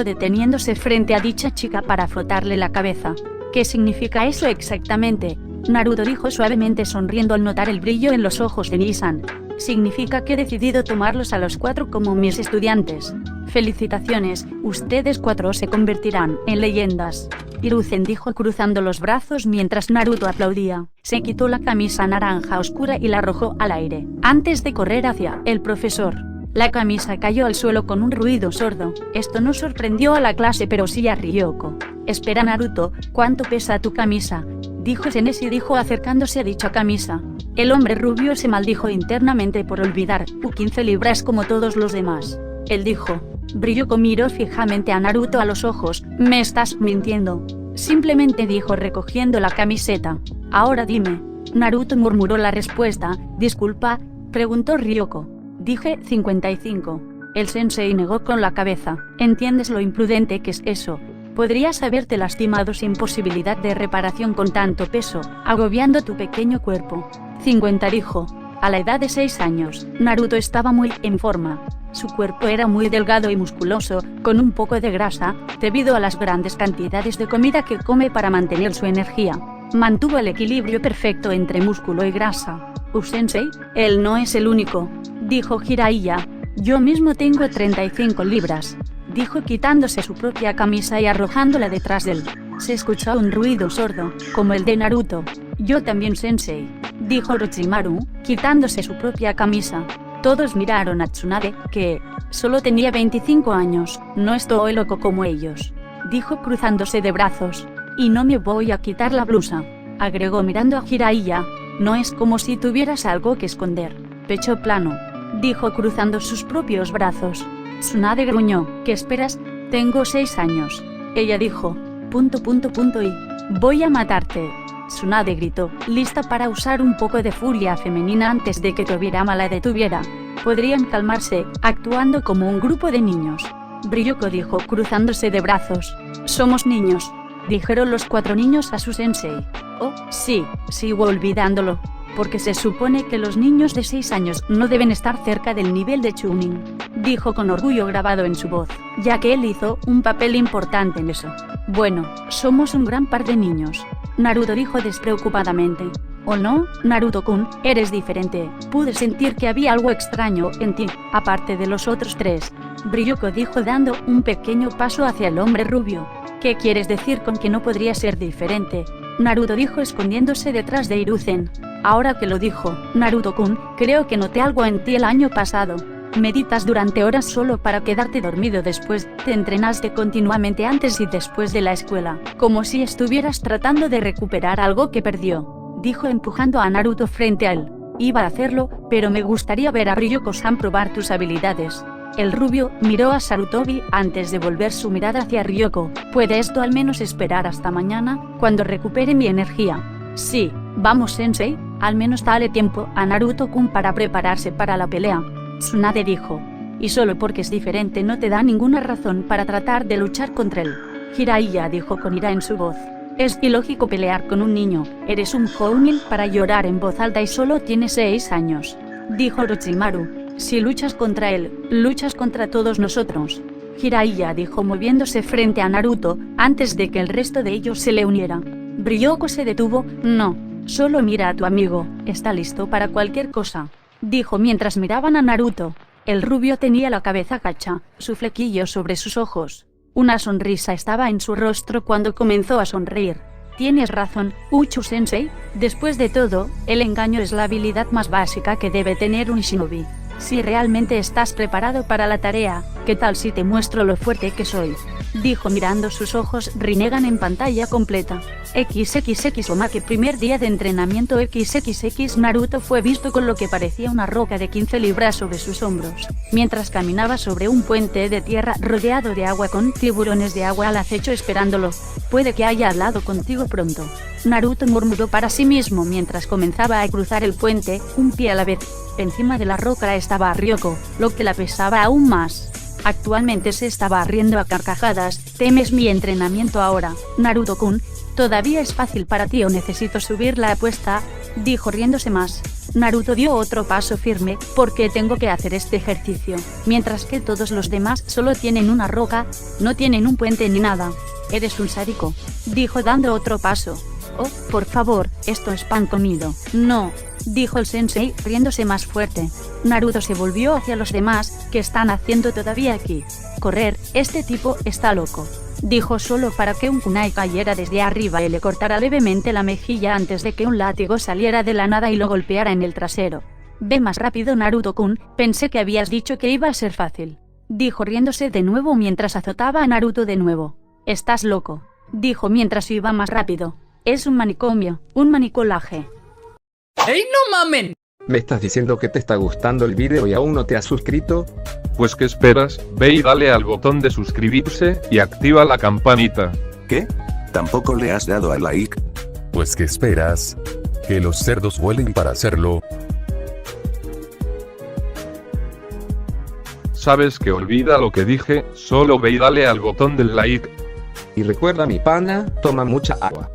deteniéndose frente a dicha chica para frotarle la cabeza. ¿Qué significa eso exactamente? Naruto dijo suavemente sonriendo al notar el brillo en los ojos de Nisan. Significa que he decidido tomarlos a los 4 como mis estudiantes. Felicitaciones, ustedes 4 se convertirán en leyendas. Hiruzen dijo cruzando los brazos mientras Naruto aplaudía. Se quitó la camisa naranja oscura y la arrojó al aire, antes de correr hacia el profesor. La camisa cayó al suelo con un ruido sordo. Esto no sorprendió a la clase pero sí a Ryoko. Espera Naruto, ¿cuánto pesa tu camisa?, dijo Senesi acercándose a dicha camisa. El hombre rubio se maldijo internamente por olvidar 15 libras como todos los demás. Él dijo. Ryoko miró fijamente a Naruto a los ojos. ¿Me estás mintiendo? Simplemente dijo recogiendo la camiseta. Ahora dime. Naruto murmuró la respuesta. Disculpa, preguntó Ryoko. Dije 55. El sensei negó con la cabeza. ¿Entiendes lo imprudente que es eso? Podrías haberte lastimado sin posibilidad de reparación con tanto peso, agobiando tu pequeño cuerpo. 50 dijo. A la edad de 6 años, Naruto estaba muy en forma. Su cuerpo era muy delgado y musculoso, con un poco de grasa, debido a las grandes cantidades de comida que come para mantener su energía. Mantuvo el equilibrio perfecto entre músculo y grasa. ¿Sensei? Él no es el único, dijo Jiraiya. Yo mismo tengo 35 libras, dijo quitándose su propia camisa y arrojándola detrás de él. Se escuchó un ruido sordo, como el de Naruto. Yo también sensei, dijo Orochimaru, quitándose su propia camisa. Todos miraron a Tsunade, que solo tenía 25 años. No estoy loco como ellos, dijo cruzándose de brazos. Y no me voy a quitar la blusa, agregó mirando a Jiraiya. No es como si tuvieras algo que esconder. Pecho plano, dijo cruzando sus propios brazos. Tsunade gruñó. ¿Qué esperas? Tengo 6 años. Ella dijo. ... y voy a matarte. Tsunade gritó, lista para usar un poco de furia femenina antes de que Tobirama la detuviera. Podrían calmarse, actuando como un grupo de niños. Ryoko dijo cruzándose de brazos. Somos niños, dijeron los 4 niños a su sensei. Oh, sí, sigo olvidándolo. Porque se supone que los niños de 6 años no deben estar cerca del nivel de Chunin, dijo con orgullo grabado en su voz, ya que él hizo un papel importante en eso. Bueno, somos un gran par de niños, Naruto dijo despreocupadamente. ¿O no, Naruto-kun? Eres diferente. Pude sentir que había algo extraño en ti, aparte de los otros 3. Ryoko dijo dando un pequeño paso hacia el hombre rubio. ¿Qué quieres decir con que no podría ser diferente? Naruto dijo escondiéndose detrás de Hiruzen. Ahora que lo dijo, Naruto-kun, creo que noté algo en ti el año pasado. Meditas durante horas solo para quedarte dormido después, te entrenaste continuamente antes y después de la escuela, como si estuvieras tratando de recuperar algo que perdió, dijo empujando a Naruto frente a él. Iba a hacerlo, pero me gustaría ver a Ryoko-san probar tus habilidades. El rubio miró a Sarutobi antes de volver su mirada hacia Ryoko. ¿Puede esto al menos esperar hasta mañana, cuando recupere mi energía? Sí, vamos sensei, al menos dale tiempo a Naruto-kun para prepararse para la pelea. Tsunade dijo. Y solo porque es diferente no te da ninguna razón para tratar de luchar contra él. Jiraiya dijo con ira en su voz. Es ilógico pelear con un niño, eres un Jounin para llorar en voz alta y solo tienes 6 años, dijo Orochimaru. Si luchas contra él, luchas contra todos nosotros. Jiraiya dijo moviéndose frente a Naruto, antes de que el resto de ellos se le uniera. Ryoko se detuvo. No, solo mira a tu amigo, está listo para cualquier cosa, dijo mientras miraban a Naruto. El rubio tenía la cabeza gacha, su flequillo sobre sus ojos. Una sonrisa estaba en su rostro cuando comenzó a sonreír. Tienes razón, Uchu-sensei. Después de todo, el engaño es la habilidad más básica que debe tener un shinobi. Si realmente estás preparado para la tarea, ¿qué tal si te muestro lo fuerte que soy? Dijo mirando sus ojos Rinnegan en pantalla completa. XXX Omake. Primer día de entrenamiento. XXX Naruto fue visto con lo que parecía una roca de 15 libras sobre sus hombros, mientras caminaba sobre un puente de tierra rodeado de agua con tiburones de agua al acecho esperándolo. Puede que haya hablado contigo pronto. Naruto murmuró para sí mismo mientras comenzaba a cruzar el puente, un pie a la vez. Encima de la roca estaba Ryoko, lo que la pesaba aún más. Actualmente se estaba riendo a carcajadas. ¿Temes mi entrenamiento ahora, Naruto-kun? ¿Todavía es fácil para ti o necesito subir la apuesta? Dijo riéndose más. Naruto dio otro paso firme, porque tengo que hacer este ejercicio, mientras que todos los demás solo tienen una roca, no tienen un puente ni nada. Eres un sádico, dijo dando otro paso. Oh, por favor, esto es pan comido. No, dijo el sensei, riéndose más fuerte. Naruto se volvió hacia los demás. ¿Qué están haciendo todavía aquí? Correr, este tipo está loco, dijo solo para que un kunai cayera desde arriba y le cortara levemente la mejilla antes de que un látigo saliera de la nada y lo golpeara en el trasero. Ve más rápido, Naruto-kun, pensé que habías dicho que iba a ser fácil, dijo riéndose de nuevo mientras azotaba a Naruto de nuevo. Estás loco, dijo mientras iba más rápido. Es un manicomio, un manicolaje. ¡Ey, no mamen! ¿Me estás diciendo que te está gustando el vídeo y aún no te has suscrito? Pues ¿qué esperas? Ve y dale al botón de suscribirse y activa la campanita. ¿Qué? ¿Tampoco le has dado a like? Pues ¿qué esperas? ¿Que los cerdos vuelen para hacerlo? Sabes que olvida lo que dije, solo ve y dale al botón del like. Y recuerda, mi pana, toma mucha agua.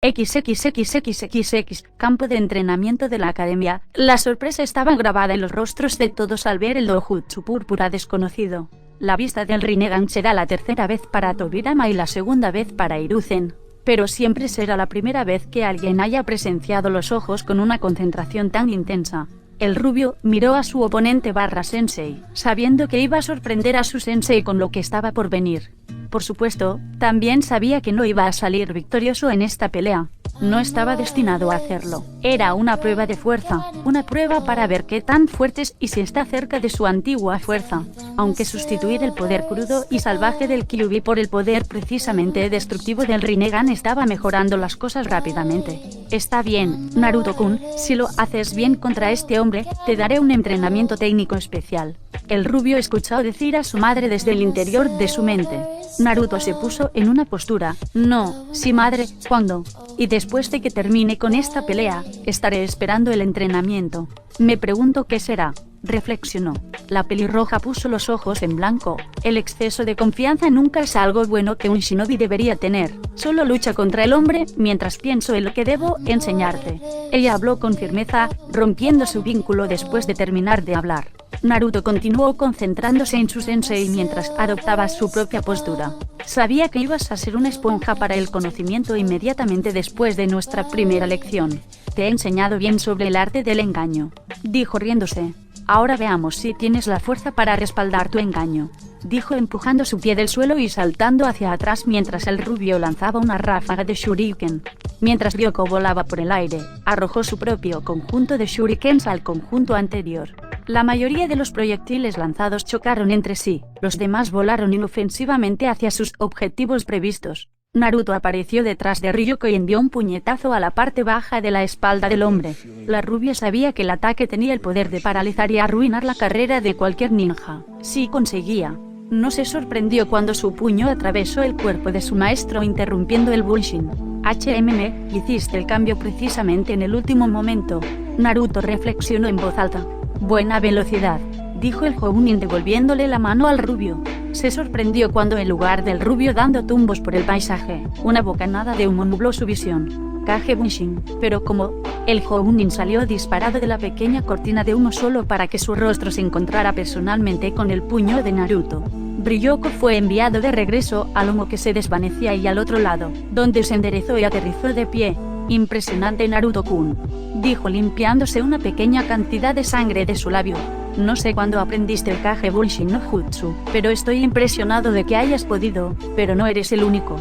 XXXXXX, campo de entrenamiento de la academia. La sorpresa estaba grabada en los rostros de todos al ver el dojutsu púrpura desconocido. La vista del Rinnegan será la tercera vez para Tobirama y la segunda vez para Hiruzen, pero siempre será la primera vez que alguien haya presenciado los ojos con una concentración tan intensa. El rubio miró a su oponente /sensei, sabiendo que iba a sorprender a su sensei con lo que estaba por venir. Por supuesto, también sabía que no iba a salir victorioso en esta pelea. No estaba destinado a hacerlo. Era una prueba de fuerza, una prueba para ver qué tan fuerte es y si está cerca de su antigua fuerza. Aunque sustituir el poder crudo y salvaje del Kyuubi por el poder precisamente destructivo del Rinnegan estaba mejorando las cosas rápidamente. Está bien, Naruto-kun, si lo haces bien contra este hombre, te daré un entrenamiento técnico especial. El rubio escuchó decir a su madre desde el interior de su mente. Naruto se puso en una postura. No, sí madre, ¿cuándo? Y después de que termine con esta pelea, estaré esperando el entrenamiento. Me pregunto qué será, reflexionó. La pelirroja puso los ojos en blanco. El exceso de confianza nunca es algo bueno que un shinobi debería tener. Solo lucha contra el hombre mientras pienso en lo que debo enseñarte. Ella habló con firmeza, rompiendo su vínculo después de terminar de hablar. Naruto continuó concentrándose en su sensei mientras adoptaba su propia postura. Sabía que ibas a ser una esponja para el conocimiento inmediatamente después de nuestra primera lección. Te he enseñado bien sobre el arte del engaño, dijo riéndose. Ahora veamos si tienes la fuerza para respaldar tu engaño, dijo empujando su pie del suelo y saltando hacia atrás mientras el rubio lanzaba una ráfaga de shuriken. Mientras Ryoko volaba por el aire, arrojó su propio conjunto de shurikens al conjunto anterior. La mayoría de los proyectiles lanzados chocaron entre sí, los demás volaron inofensivamente hacia sus objetivos previstos. Naruto apareció detrás de Ryoko y envió un puñetazo a la parte baja de la espalda del hombre. La rubia sabía que el ataque tenía el poder de paralizar y arruinar la carrera de cualquier ninja, si conseguía. No se sorprendió cuando su puño atravesó el cuerpo de su maestro interrumpiendo el bullshin. Hiciste el cambio precisamente en el último momento. Naruto reflexionó en voz alta. Buena velocidad, dijo el Jounin devolviéndole la mano al rubio. Se sorprendió cuando en lugar del rubio dando tumbos por el paisaje, una bocanada de humo nubló su visión. Kage Bunshin, pero como, el Jounin salió disparado de la pequeña cortina de humo solo para que su rostro se encontrara personalmente con el puño de Naruto. Ryoko fue enviado de regreso al humo que se desvanecía y al otro lado, donde se enderezó y aterrizó de pie. Impresionante, Naruto-kun, dijo limpiándose una pequeña cantidad de sangre de su labio. No sé cuándo aprendiste el Kage Bunshin no Jutsu, pero estoy impresionado de que hayas podido, pero no eres el único,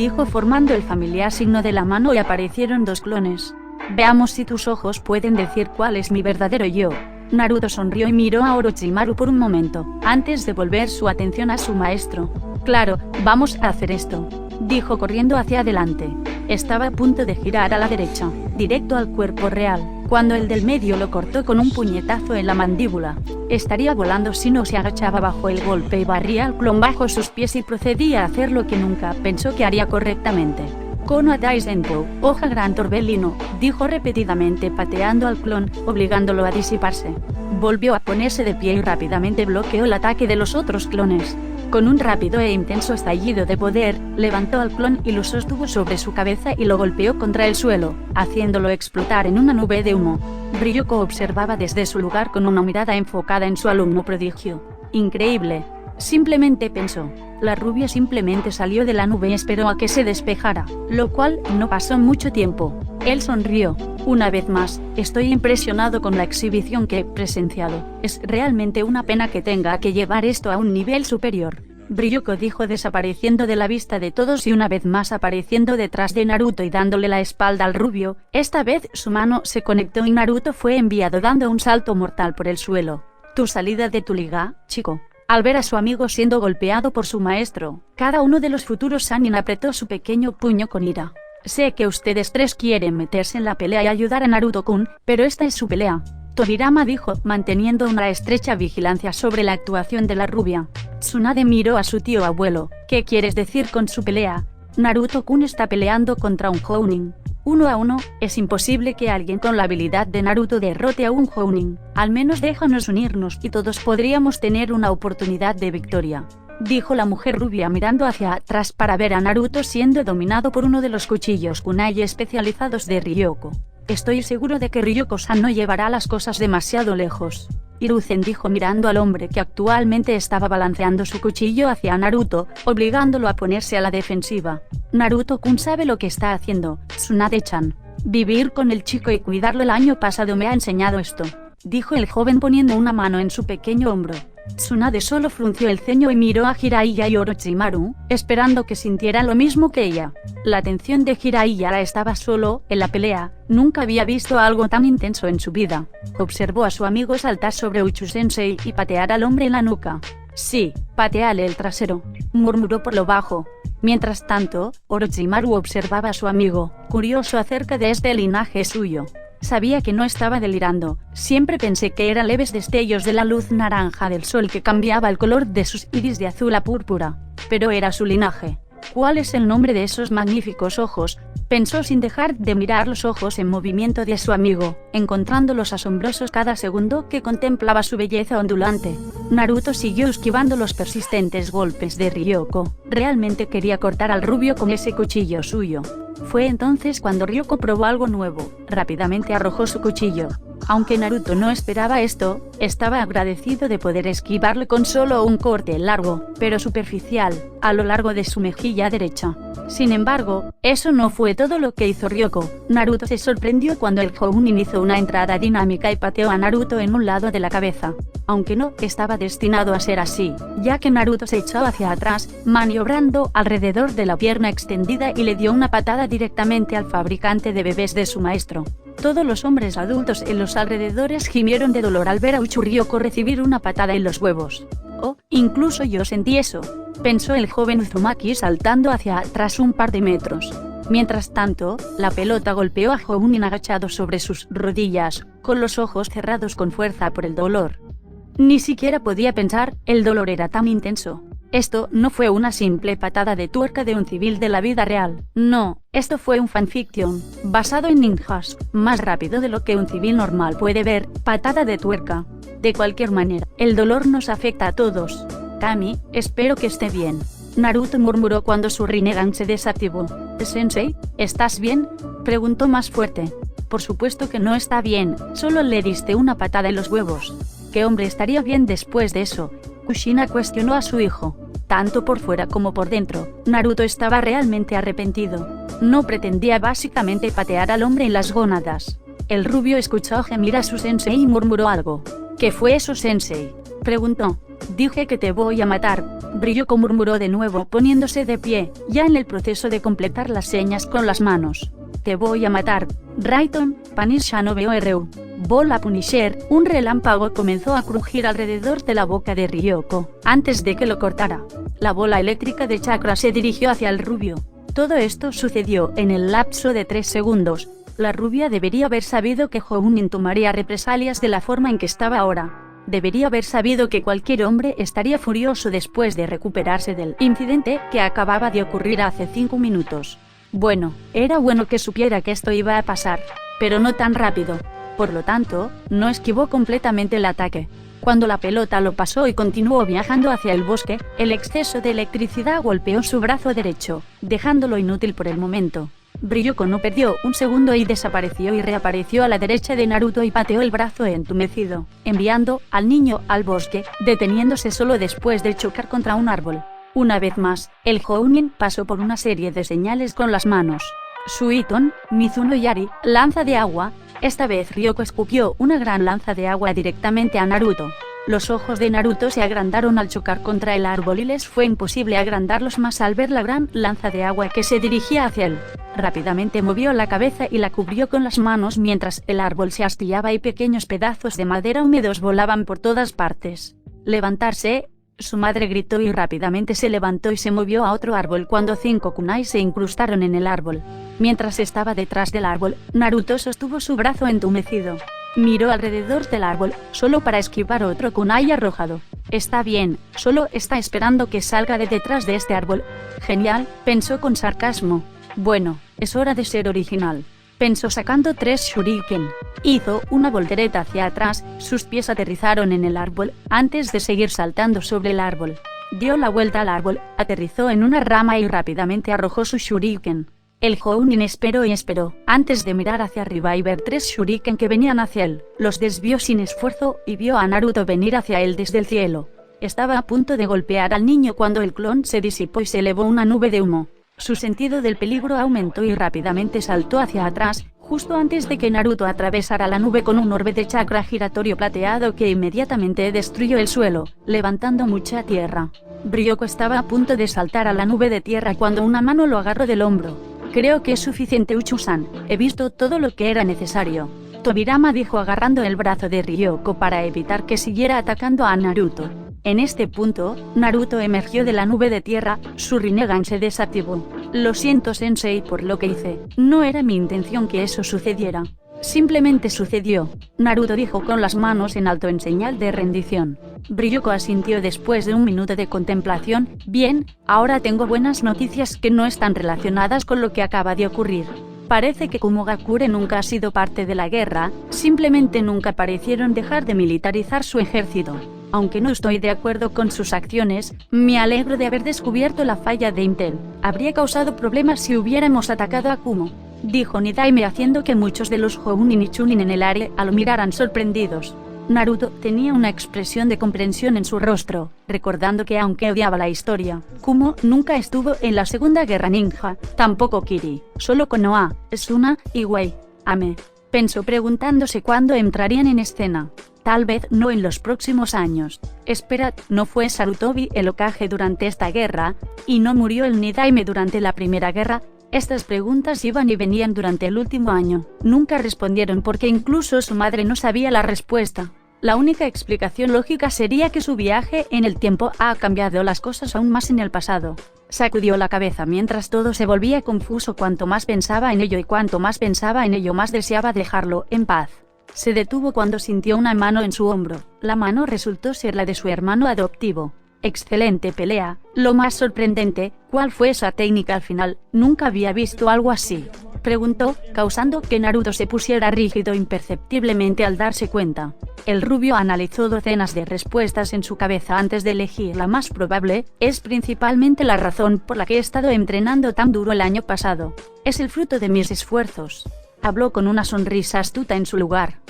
dijo formando el familiar signo de la mano y aparecieron dos clones. Veamos si tus ojos pueden decir cuál es mi verdadero yo. Naruto sonrió y miró a Orochimaru por un momento, antes de volver su atención a su maestro. Claro, vamos a hacer esto, dijo corriendo hacia adelante. Estaba a punto de girar a la derecha, directo al cuerpo real, cuando el del medio lo cortó con un puñetazo en la mandíbula. Estaría volando si no se agachaba bajo el golpe y barría al clon bajo sus pies y procedía a hacer lo que nunca pensó que haría correctamente. Konoha Daisenpo, hoja gran torbellino, dijo repetidamente pateando al clon, obligándolo a disiparse. Volvió a ponerse de pie y rápidamente bloqueó el ataque de los otros clones. Con un rápido e intenso estallido de poder, levantó al clon y lo sostuvo sobre su cabeza y lo golpeó contra el suelo, haciéndolo explotar en una nube de humo. Ryoko observaba desde su lugar con una mirada enfocada en su alumno prodigio. Increíble. Simplemente pensó. La rubia simplemente salió de la nube y esperó a que se despejara, lo cual no pasó mucho tiempo. Él sonrió. Una vez más, estoy impresionado con la exhibición que he presenciado. Es realmente una pena que tenga que llevar esto a un nivel superior. Ryoko dijo desapareciendo de la vista de todos y una vez más apareciendo detrás de Naruto y dándole la espalda al rubio. Esta vez su mano se conectó y Naruto fue enviado dando un salto mortal por el suelo. Tu salida de tu liga, chico. Al ver a su amigo siendo golpeado por su maestro, cada uno de los futuros Sannin apretó su pequeño puño con ira. Sé que ustedes tres quieren meterse en la pelea y ayudar a Naruto-kun, pero esta es su pelea. Tobirama dijo, manteniendo una estrecha vigilancia sobre la actuación de la rubia. Tsunade miró a su tío abuelo. ¿Qué quieres decir con su pelea? Naruto-kun está peleando contra un Jounin. 1 a 1, es imposible que alguien con la habilidad de Naruto derrote a un Jounin. Al menos déjanos unirnos y todos podríamos tener una oportunidad de victoria, dijo la mujer rubia mirando hacia atrás para ver a Naruto siendo dominado por uno de los cuchillos kunai especializados de Ryoko. Estoy seguro de que Ryoko-san no llevará las cosas demasiado lejos. Hiruzen dijo mirando al hombre que actualmente estaba balanceando su cuchillo hacia Naruto, obligándolo a ponerse a la defensiva. Naruto-kun sabe lo que está haciendo, Tsunade-chan. Vivir con el chico y cuidarlo el año pasado me ha enseñado esto, dijo el joven poniendo una mano en su pequeño hombro. Tsunade solo frunció el ceño y miró a Jiraiya y Orochimaru, esperando que sintiera lo mismo que ella. La atención de Jiraiya estaba solo en la pelea, nunca había visto algo tan intenso en su vida. Observó a su amigo saltar sobre Uchu-sensei y patear al hombre en la nuca. Sí, pateale el trasero, murmuró por lo bajo. Mientras tanto, Orochimaru observaba a su amigo, curioso acerca de este linaje suyo. Sabía que no estaba delirando, siempre pensé que eran leves destellos de la luz naranja del sol que cambiaba el color de sus iris de azul a púrpura, pero era su linaje. ¿Cuál es el nombre de esos magníficos ojos? Pensó sin dejar de mirar los ojos en movimiento de su amigo, encontrándolos asombrosos cada segundo que contemplaba su belleza ondulante. Naruto siguió esquivando los persistentes golpes de Ryoko. Realmente quería cortar al rubio con ese cuchillo suyo. Fue entonces cuando Ryoko probó algo nuevo. Rápidamente arrojó su cuchillo. Aunque Naruto no esperaba esto, estaba agradecido de poder esquivarle con solo un corte largo, pero superficial, a lo largo de su mejilla derecha. Sin embargo, eso no fue todo lo que hizo Ryoko. Naruto se sorprendió cuando el Jounin hizo una entrada dinámica y pateó a Naruto en un lado de la cabeza. Aunque no estaba destinado a ser así, ya que Naruto se echó hacia atrás, maniobrando alrededor de la pierna extendida y le dio una patada directamente al fabricante de bebés de su maestro. Todos los hombres adultos en los alrededores gimieron de dolor al ver a Uchu-Ryoko recibir una patada en los huevos. Oh, incluso yo sentí eso, pensó el joven Uzumaki saltando hacia atrás un par de metros. Mientras tanto, la pelota golpeó a Jounin agachado sobre sus rodillas, con los ojos cerrados con fuerza por el dolor. Ni siquiera podía pensar, el dolor era tan intenso. Esto no fue una simple patada de tuerca de un civil de la vida real. No, esto fue un fanfiction, basado en ninjas, más rápido de lo que un civil normal puede ver, patada de tuerca. De cualquier manera, el dolor nos afecta a todos. Kami, espero que esté bien. Naruto murmuró cuando su Rinnegan se desactivó. ¿Sensei, estás bien?, preguntó más fuerte. Por supuesto que no está bien, solo le diste una patada en los huevos. ¿Qué hombre estaría bien después de eso? Kushina cuestionó a su hijo. Tanto por fuera como por dentro, Naruto estaba realmente arrepentido. No pretendía básicamente patear al hombre en las gónadas. El rubio escuchó gemir a su sensei y murmuró algo. ¿Qué fue eso, sensei?, preguntó. Dije que te voy a matar. Ryoko murmuró de nuevo poniéndose de pie, ya en el proceso de completar las señas con las manos. Te voy a matar. Raiton, Panisha no veo RU. Bola Punisher, un relámpago comenzó a crujir alrededor de la boca de Ryoko, antes de que lo cortara. La bola eléctrica de chakra se dirigió hacia el rubio. Todo esto sucedió en el lapso de 3 segundos. La rubia debería haber sabido que Jounin tomaría represalias de la forma en que estaba ahora. Debería haber sabido que cualquier hombre estaría furioso después de recuperarse del incidente que acababa de ocurrir hace 5 minutos. Bueno, era bueno que supiera que esto iba a pasar, pero no tan rápido. Por lo tanto, no esquivó completamente el ataque. Cuando la pelota lo pasó y continuó viajando hacia el bosque, el exceso de electricidad golpeó su brazo derecho, dejándolo inútil por el momento. Ryoko no perdió un segundo y desapareció y reapareció a la derecha de Naruto y pateó el brazo entumecido, enviando al niño al bosque, deteniéndose solo después de chocar contra un árbol. Una vez más, el Jounin pasó por una serie de señales con las manos. Suiton, Mizuno Yari, lanza de agua. Esta vez Ryoko escupió una gran lanza de agua directamente a Naruto. Los ojos de Naruto se agrandaron al chocar contra el árbol y les fue imposible agrandarlos más al ver la gran lanza de agua que se dirigía hacia él. Rápidamente movió la cabeza y la cubrió con las manos mientras el árbol se astillaba y pequeños pedazos de madera húmedos volaban por todas partes. Levantarse. Su madre gritó y rápidamente se levantó y se movió a otro árbol cuando 5 kunai se incrustaron en el árbol. Mientras estaba detrás del árbol, Naruto sostuvo su brazo entumecido. Miró alrededor del árbol, solo para esquivar otro kunai arrojado. Está bien, solo está esperando que salga de detrás de este árbol. Genial, pensó con sarcasmo. Bueno, es hora de ser original. Pensó sacando 3 shuriken. Hizo una voltereta hacia atrás, sus pies aterrizaron en el árbol, antes de seguir saltando sobre el árbol. Dio la vuelta al árbol, aterrizó en una rama y rápidamente arrojó su shuriken. El Jounin esperó y esperó, antes de mirar hacia arriba y ver 3 shuriken que venían hacia él. Los desvió sin esfuerzo y vio a Naruto venir hacia él desde el cielo. Estaba a punto de golpear al niño cuando el clon se disipó y se elevó una nube de humo. Su sentido del peligro aumentó y rápidamente saltó hacia atrás, justo antes de que Naruto atravesara la nube con un orbe de chakra giratorio plateado que inmediatamente destruyó el suelo, levantando mucha tierra. Ryoko estaba a punto de saltar a la nube de tierra cuando una mano lo agarró del hombro. Creo que es suficiente, Uchu-san, he visto todo lo que era necesario. Tobirama dijo agarrando el brazo de Ryoko para evitar que siguiera atacando a Naruto. En este punto, Naruto emergió de la nube de tierra, su Rinnegan se desactivó. Lo siento, Sensei, por lo que hice. No era mi intención que eso sucediera. Simplemente sucedió. Naruto dijo con las manos en alto en señal de rendición. Ryoko asintió después de un minuto de contemplación. Bien, ahora tengo buenas noticias que no están relacionadas con lo que acaba de ocurrir. Parece que Kumogakure nunca ha sido parte de la guerra, simplemente nunca parecieron dejar de militarizar su ejército. Aunque no estoy de acuerdo con sus acciones, me alegro de haber descubierto la falla de Intel. Habría causado problemas si hubiéramos atacado a Kumo, dijo Nidaime, haciendo que muchos de los Jounin y Chunin en el área lo miraran sorprendidos. Naruto tenía una expresión de comprensión en su rostro, recordando que aunque odiaba la historia, Kumo nunca estuvo en la Segunda Guerra Ninja, tampoco Kiri, solo Konoha, Suna y Wei. Ame. Pensó preguntándose cuándo entrarían en escena. Tal vez no en los próximos años. Esperad, ¿no fue Sarutobi el Hokage durante esta guerra? ¿Y no murió el Nidaime durante la Primera Guerra? Estas preguntas iban y venían durante el último año. Nunca respondieron porque incluso su madre no sabía la respuesta. La única explicación lógica sería que su viaje en el tiempo ha cambiado las cosas aún más en el pasado. Sacudió la cabeza mientras todo se volvía confuso. Cuanto más pensaba en ello y cuanto más pensaba en ello, más deseaba dejarlo en paz. Se detuvo cuando sintió una mano en su hombro. La mano resultó ser la de su hermano adoptivo. Excelente pelea. Lo más sorprendente, ¿cuál fue esa técnica al final? Nunca había visto algo así. Preguntó, causando que Naruto se pusiera rígido imperceptiblemente al darse cuenta. El rubio analizó docenas de respuestas en su cabeza antes de elegir la más probable. Es principalmente la razón por la que he estado entrenando tan duro el año pasado. Es el fruto de mis esfuerzos. Habló con una sonrisa astuta en su lugar.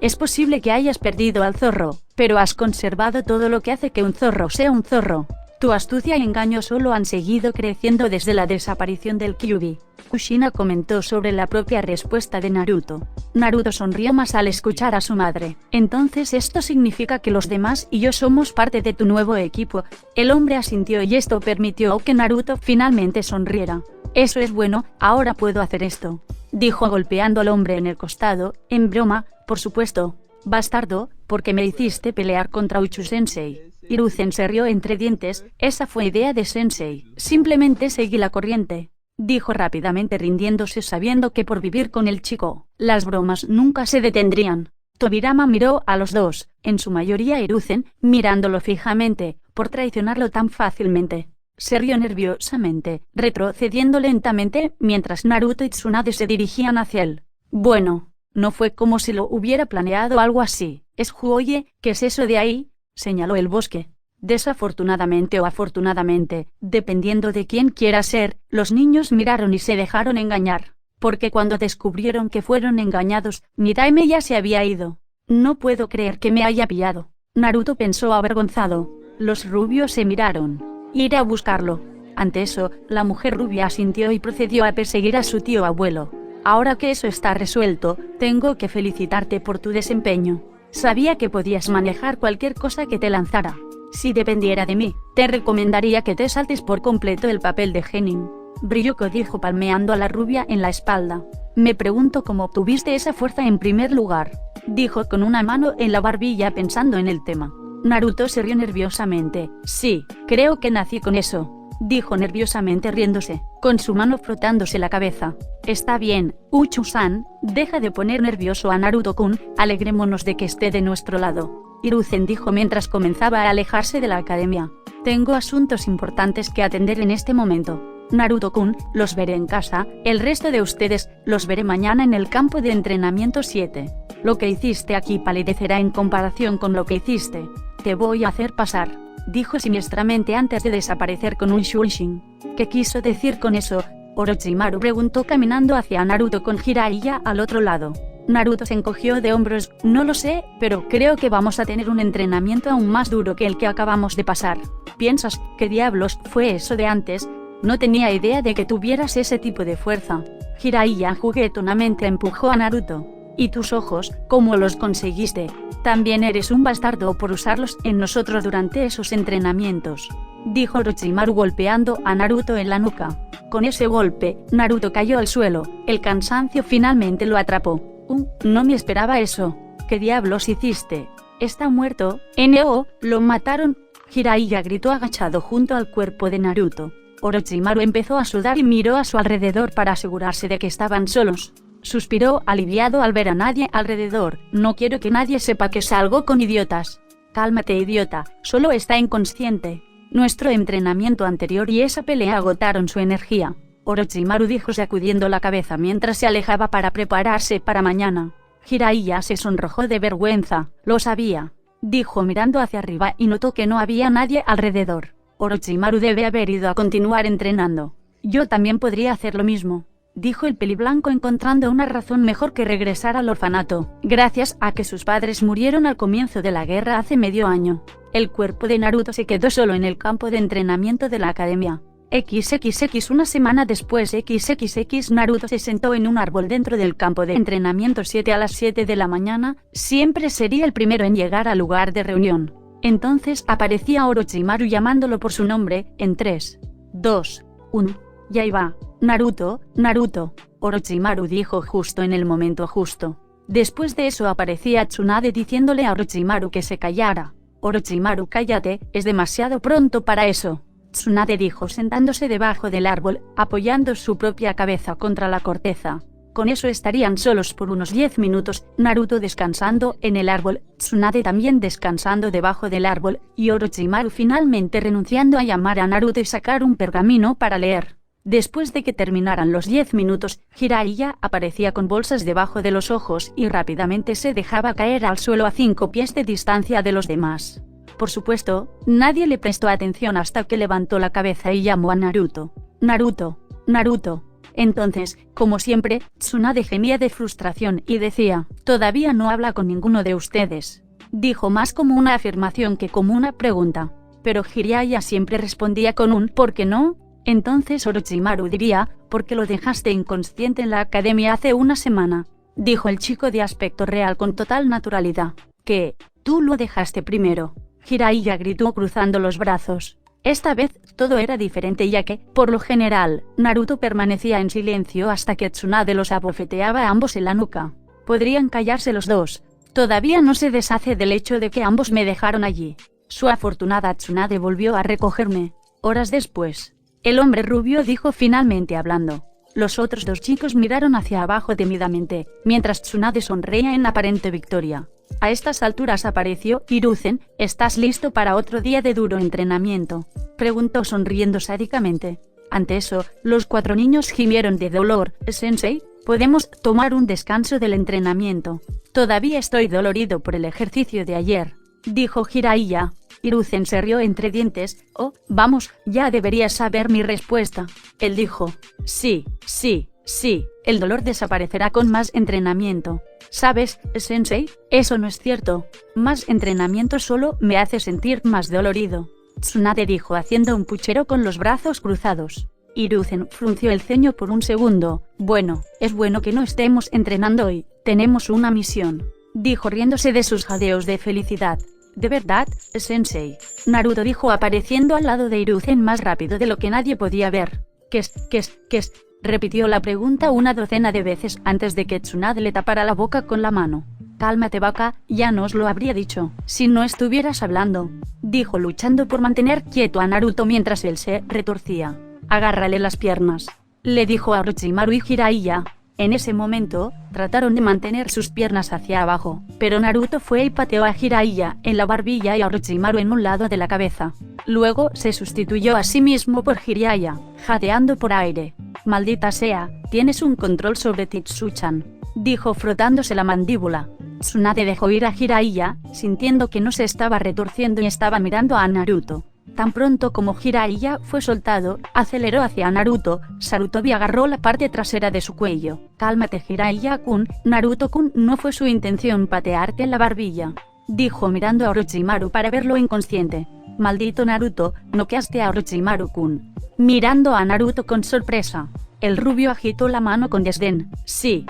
Es posible que hayas perdido al zorro, pero has conservado todo lo que hace que un zorro sea un zorro. Tu astucia y engaño solo han seguido creciendo desde la desaparición del Kyuubi. Kushina comentó sobre la propia respuesta de Naruto. Naruto sonrió más al escuchar a su madre. Entonces esto significa que los demás y yo somos parte de tu nuevo equipo. El hombre asintió y esto permitió que Naruto finalmente sonriera. Eso es bueno, ahora puedo hacer esto, dijo golpeando al hombre en el costado, en broma, por supuesto. Bastardo, porque me hiciste pelear contra Uchu-sensei. Hiruzen se rió entre dientes, esa fue idea de Sensei, simplemente seguí la corriente, dijo rápidamente rindiéndose sabiendo que por vivir con el chico, las bromas nunca se detendrían. Tobirama miró a los dos, en su mayoría Hiruzen, mirándolo fijamente, por traicionarlo tan fácilmente. Se rió nerviosamente, retrocediendo lentamente, mientras Naruto y Tsunade se dirigían hacia él. Bueno, no fue como si lo hubiera planeado algo así. Oye, ¿qué es eso de ahí? Señaló el bosque. Desafortunadamente o afortunadamente, dependiendo de quién quiera ser, los niños miraron y se dejaron engañar. Porque cuando descubrieron que fueron engañados, Nidaime ya se había ido. No puedo creer que me haya pillado. Naruto pensó avergonzado. Los rubios se miraron. Iré a buscarlo. Ante eso, la mujer rubia asintió y procedió a perseguir a su tío abuelo. Ahora que eso está resuelto, tengo que felicitarte por tu desempeño. Sabía que podías manejar cualquier cosa que te lanzara. Si dependiera de mí, te recomendaría que te saltes por completo el papel de Genin. Ryuko dijo palmeando a la rubia en la espalda. Me pregunto cómo obtuviste esa fuerza en primer lugar, dijo con una mano en la barbilla pensando en el tema. Naruto se rió nerviosamente. Sí, creo que nací con eso, dijo nerviosamente riéndose, con su mano frotándose la cabeza. Está bien, Uchu-san, deja de poner nervioso a Naruto-kun, alegrémonos de que esté de nuestro lado. Hiruzen dijo mientras comenzaba a alejarse de la academia. Tengo asuntos importantes que atender en este momento. Naruto-kun, los veré en casa, el resto de ustedes, los veré mañana en el campo de entrenamiento 7. Lo que hiciste aquí palidecerá en comparación con lo que hiciste. Te voy a hacer pasar, dijo siniestramente antes de desaparecer con un shuriken. ¿Qué quiso decir con eso? Orochimaru preguntó caminando hacia Naruto con Jiraiya al otro lado. Naruto se encogió de hombros. No lo sé, pero creo que vamos a tener un entrenamiento aún más duro que el que acabamos de pasar. ¿Piensas qué diablos fue eso de antes? No tenía idea de que tuvieras ese tipo de fuerza. Jiraiya juguetonamente empujó a Naruto. ¿Y tus ojos, cómo los conseguiste? También eres un bastardo por usarlos en nosotros durante esos entrenamientos, dijo Orochimaru golpeando a Naruto en la nuca. Con ese golpe, Naruto cayó al suelo, el cansancio finalmente lo atrapó. No me esperaba eso. ¿Qué diablos hiciste? Está muerto. No, lo mataron. Jiraiya gritó agachado junto al cuerpo de Naruto. Orochimaru empezó a sudar y miró a su alrededor para asegurarse de que estaban solos. Suspiró aliviado al ver a nadie alrededor. No quiero que nadie sepa que salgo con idiotas. Cálmate, idiota, solo está inconsciente. Nuestro entrenamiento anterior y esa pelea agotaron su energía, Orochimaru dijo sacudiendo la cabeza mientras se alejaba para prepararse para mañana. Jiraiya se sonrojó de vergüenza. Lo sabía, dijo mirando hacia arriba y notó que no había nadie alrededor. Orochimaru debe haber ido a continuar entrenando. Yo también podría hacer lo mismo, dijo el peliblanco encontrando una razón mejor que regresar al orfanato, gracias a que sus padres murieron al comienzo de la guerra hace medio año. El cuerpo de Naruto se quedó solo en el campo de entrenamiento de la academia. XXX una semana después XXX Naruto se sentó en un árbol dentro del campo de entrenamiento 7 a las 7 de la mañana, siempre sería el primero en llegar al lugar de reunión. Entonces aparecía Orochimaru llamándolo por su nombre, en 3, 2, 1, ya iba. Naruto, Naruto, Orochimaru dijo justo en el momento justo. Después de eso aparecía Tsunade diciéndole a Orochimaru que se callara. Orochimaru, cállate, es demasiado pronto para eso. Tsunade dijo sentándose debajo del árbol, apoyando su propia cabeza contra la corteza. Con eso estarían solos por unos 10 minutos, Naruto descansando en el árbol, Tsunade también descansando debajo del árbol, y Orochimaru finalmente renunciando a llamar a Naruto y sacar un pergamino para leer. Después de que terminaran los 10 minutos, Jiraiya aparecía con bolsas debajo de los ojos y rápidamente se dejaba caer al suelo a 5 pies de distancia de los demás. Por supuesto, nadie le prestó atención hasta que levantó la cabeza y llamó a Naruto. Naruto, Naruto. Entonces, como siempre, Tsunade gemía de frustración y decía, todavía no habla con ninguno de ustedes. Dijo más como una afirmación que como una pregunta. pero Jiraiya siempre respondía con un ¿por qué no? Entonces Orochimaru diría, ¿por qué lo dejaste inconsciente en la academia hace una semana? Dijo el chico de aspecto real con total naturalidad. ¿Qué? Tú lo dejaste primero. Jiraiya gritó cruzando los brazos. Esta vez todo era diferente, ya que, por lo general, Naruto permanecía en silencio hasta que Tsunade los abofeteaba a ambos en la nuca. Podrían callarse los dos. Todavía no se deshace del hecho de que ambos me dejaron allí. Su afortunada Tsunade volvió a recogerme. Horas después, el hombre rubio dijo finalmente hablando. Los otros dos chicos miraron hacia abajo tímidamente, mientras Tsunade sonreía en aparente victoria. A estas alturas apareció Hiruzen. ¿Estás listo para otro día de duro entrenamiento?, preguntó sonriendo sádicamente. Ante eso, los 4 niños gimieron de dolor. Sensei, ¿podemos tomar un descanso del entrenamiento? Todavía estoy dolorido por el ejercicio de ayer, dijo Jiraiya. Hiruzen se rió entre dientes. Oh, vamos, ya deberías saber mi respuesta. Él dijo. Sí, el dolor desaparecerá con más entrenamiento. ¿Sabes, Sensei? Eso no es cierto. Más entrenamiento solo me hace sentir más dolorido. Tsunade dijo haciendo un puchero con los brazos cruzados. Hiruzen frunció el ceño por un segundo. Bueno, es bueno que no estemos entrenando hoy. Tenemos una misión, dijo riéndose de sus jadeos de felicidad. ¿De verdad, Sensei? Naruto dijo apareciendo al lado de Hiruzen más rápido de lo que nadie podía ver. ¿Qué es? Repitió la pregunta una docena de veces antes de que Tsunade le tapara la boca con la mano. Cálmate, vaca, ya no os lo habría dicho si no estuvieras hablando, dijo luchando por mantener quieto a Naruto mientras él se retorcía. Agárrale las piernas, le dijo a Orochimaru y Jiraiya. En ese momento, trataron de mantener sus piernas hacia abajo, pero Naruto fue y pateó a Jiraiya en la barbilla y a Orochimaru en un lado de la cabeza. Luego se sustituyó a sí mismo por Jiraiya, jadeando por aire. Maldita sea, tienes un control sobre Titsuchan, dijo frotándose la mandíbula. Tsunade dejó ir a Jiraiya, sintiendo que no se estaba retorciendo y estaba mirando a Naruto. Tan pronto como Jiraiya fue soltado, aceleró hacia Naruto. Sarutobi agarró la parte trasera de su cuello. Cálmate, Jiraiya-kun. Naruto-kun, no fue su intención patearte en la barbilla, dijo mirando a Orochimaru para verlo inconsciente. Maldito Naruto, noqueaste a Orochimaru-kun. Mirando a Naruto con sorpresa, el rubio agitó la mano con desdén. Sí.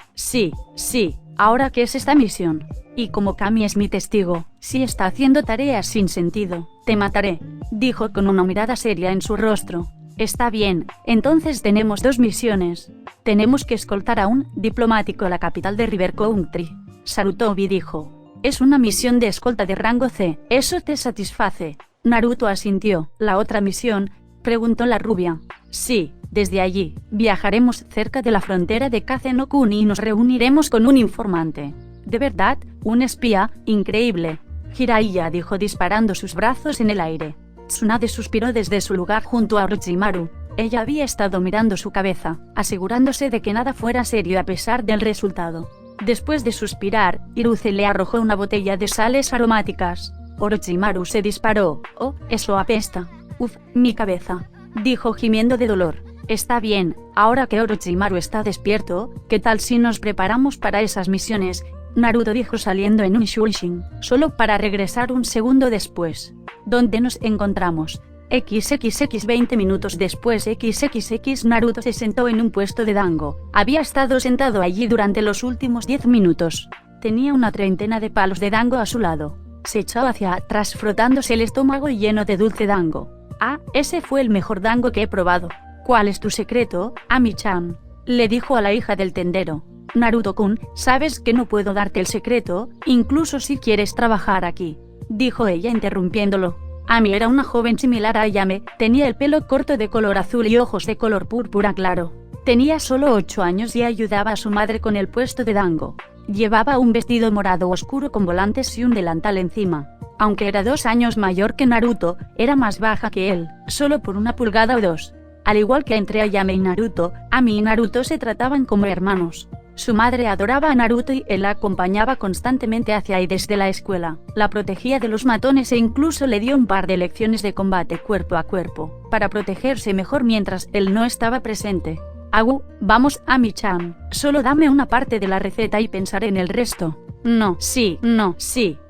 ¿Ahora qué es esta misión? Y como Kami es mi testigo, si está haciendo tareas sin sentido, te mataré, dijo con una mirada seria en su rostro. Está bien, entonces tenemos 2 misiones. Tenemos que escoltar a un diplomático a la capital de River Country. Sarutobi dijo. Es una misión de escolta de rango C, ¿eso te satisface? Naruto asintió. ¿La otra misión?, preguntó la rubia. Sí, desde allí, viajaremos cerca de la frontera de Kazeno-kun y nos reuniremos con un informante. ¿De verdad? ¿Un espía? Increíble. Jiraiya dijo disparando sus brazos en el aire. Tsunade suspiró desde su lugar junto a Orochimaru. Ella había estado mirando su cabeza, asegurándose de que nada fuera serio a pesar del resultado. Después de suspirar, Hiruzen le arrojó una botella de sales aromáticas. Orochimaru se disparó. Oh, eso apesta. Uf, mi cabeza, dijo gimiendo de dolor. Está bien, ahora que Orochimaru está despierto, ¿qué tal si nos preparamos para esas misiones? Naruto dijo saliendo en un shuriken, solo para regresar un segundo después. ¿Dónde nos encontramos? XXX 20 minutos después XXX Naruto se sentó en un puesto de dango. Había estado sentado allí durante los últimos 10 minutos. Tenía una treintena de palos de dango a su lado. Se echó hacia atrás frotándose el estómago lleno de dulce dango. Ah, ese fue el mejor dango que he probado. ¿Cuál es tu secreto, Ami-chan?, le dijo a la hija del tendero. Naruto-kun, sabes que no puedo darte el secreto, incluso si quieres trabajar aquí, dijo ella interrumpiéndolo. Ami era una joven similar a Ayame, tenía el pelo corto de color azul y ojos de color púrpura claro. Tenía solo 8 años y ayudaba a su madre con el puesto de dango. Llevaba un vestido morado oscuro con volantes y un delantal encima. Aunque era 2 años mayor que Naruto, era más baja que él, solo por 1 pulgada o 2. Al igual que entre Ayame y Naruto, Ami y Naruto se trataban como hermanos. Su madre adoraba a Naruto y él la acompañaba constantemente hacia y desde la escuela. La protegía de los matones e incluso le dio un par de lecciones de combate cuerpo a cuerpo, para protegerse mejor mientras él no estaba presente. Agu, vamos, Ami-chan, solo dame una parte de la receta y pensaré en el resto. No, sí,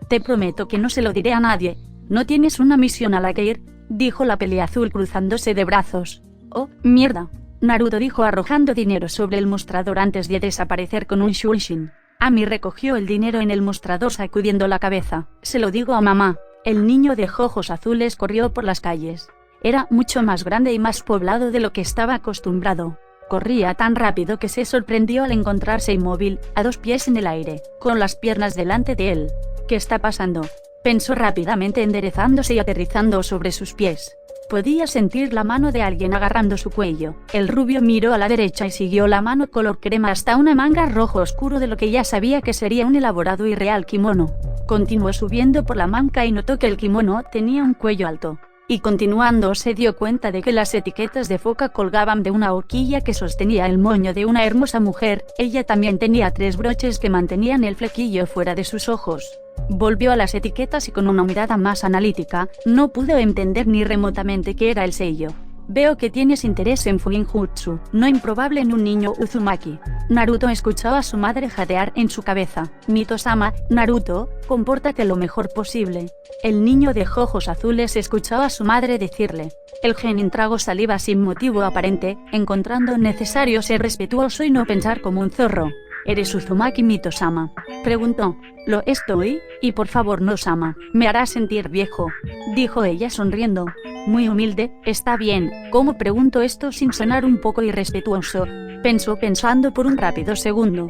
te prometo que no se lo diré a nadie. ¿No tienes una misión a la que ir? dijo la peleazul cruzándose de brazos. Oh, mierda. Naruto dijo arrojando dinero sobre el mostrador antes de desaparecer con un shunshin. Ami recogió el dinero en el mostrador sacudiendo la cabeza. Se lo digo a mamá. El niño de ojos azules corrió por las calles. Era mucho más grande y más poblado de lo que estaba acostumbrado. Corría tan rápido que se sorprendió al encontrarse inmóvil, a 2 pies en el aire, con las piernas delante de él. ¿Qué está pasando?, pensó rápidamente enderezándose y aterrizando sobre sus pies. Podía sentir la mano de alguien agarrando su cuello. El rubio miró a la derecha y siguió la mano color crema hasta una manga rojo oscuro de lo que ya sabía que sería un elaborado y real kimono. Continuó subiendo por la manga y notó que el kimono tenía un cuello alto. Y continuando se dio cuenta de que las etiquetas de foca colgaban de una horquilla que sostenía el moño de una hermosa mujer. Ella también tenía 3 broches que mantenían el flequillo fuera de sus ojos. Volvió a las etiquetas y con una mirada más analítica, no pudo entender ni remotamente qué era el sello. Veo que tienes interés en Fuinjutsu, no improbable en un niño Uzumaki. Naruto escuchó a su madre jadear en su cabeza. Mito-sama, Naruto, compórtate lo mejor posible. El niño de ojos azules escuchó a su madre decirle. El genin tragó saliva sin motivo aparente, encontrando necesario ser respetuoso y no pensar como un zorro. ¿Eres Uzumaki Mito-sama?, preguntó. Lo estoy, y por favor no sama, me hará sentir viejo, dijo ella sonriendo. Muy humilde, está bien, ¿cómo pregunto esto sin sonar un poco irrespetuoso?, pensó pensando por un rápido segundo.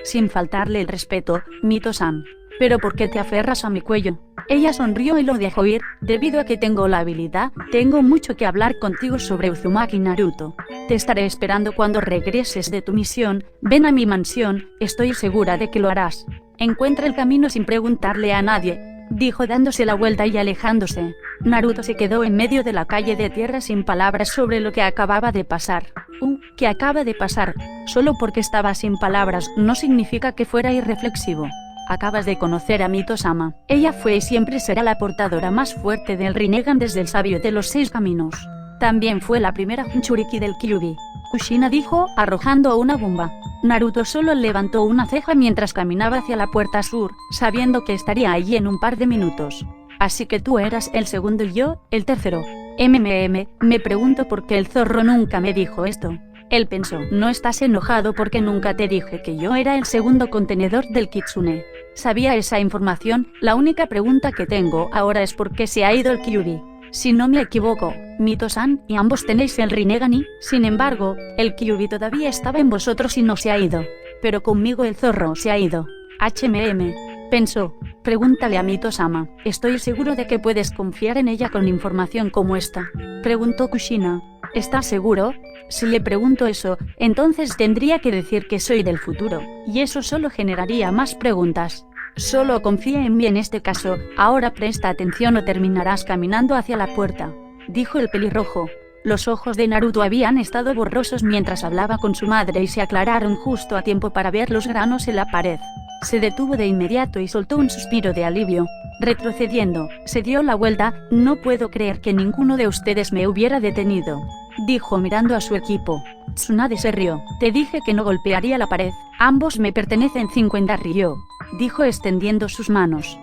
Sin faltarle el respeto, Mito-san. ¿Pero por qué te aferras a mi cuello? Ella sonrió y lo dejó ir. Debido a que tengo la habilidad, tengo mucho que hablar contigo sobre Uzumaki Naruto. Te estaré esperando cuando regreses de tu misión. Ven a mi mansión, estoy segura de que lo harás. Encuentra el camino sin preguntarle a nadie, dijo dándose la vuelta y alejándose. Naruto se quedó en medio de la calle de tierra sin palabras sobre lo que acababa de pasar. ¿Qué acaba de pasar? Solo porque estaba sin palabras no significa que fuera irreflexivo. Acabas de conocer a Mito-sama. Ella fue y siempre será la portadora más fuerte del Rinnegan desde el sabio de los 6 caminos. También fue la primera Jinchuriki del Kyuubi. Kushina dijo, arrojando una bomba. Naruto solo levantó una ceja mientras caminaba hacia la puerta sur, sabiendo que estaría allí en un par de minutos. Así que tú eras el segundo y yo, el tercero. Me pregunto por qué el zorro nunca me dijo esto. Él pensó, no estás enojado porque nunca te dije que yo era el segundo contenedor del Kitsune. Sabía esa información, la única pregunta que tengo ahora es por qué se ha ido el Kyuubi. Si no me equivoco, Mito-san y ambos tenéis el Rinnegan sin embargo, el Kyuubi todavía estaba en vosotros y no se ha ido. Pero conmigo el zorro se ha ido. Pensó, pregúntale a Mito-sama, estoy seguro de que puedes confiar en ella con información como esta. Preguntó Kushina. ¿Estás seguro? Si le pregunto eso, entonces tendría que decir que soy del futuro, y eso solo generaría más preguntas. Solo confía en mí en este caso, ahora presta atención o terminarás caminando hacia la puerta, dijo el pelirrojo. Los ojos de Naruto habían estado borrosos mientras hablaba con su madre y se aclararon justo a tiempo para ver los granos en la pared. Se detuvo de inmediato y soltó un suspiro de alivio. Retrocediendo, se dio la vuelta. No puedo creer que ninguno de ustedes me hubiera detenido, dijo mirando a su equipo. Tsunade se rió. Te dije que no golpearía la pared. Ambos me pertenecen 50 rió, dijo extendiendo sus manos.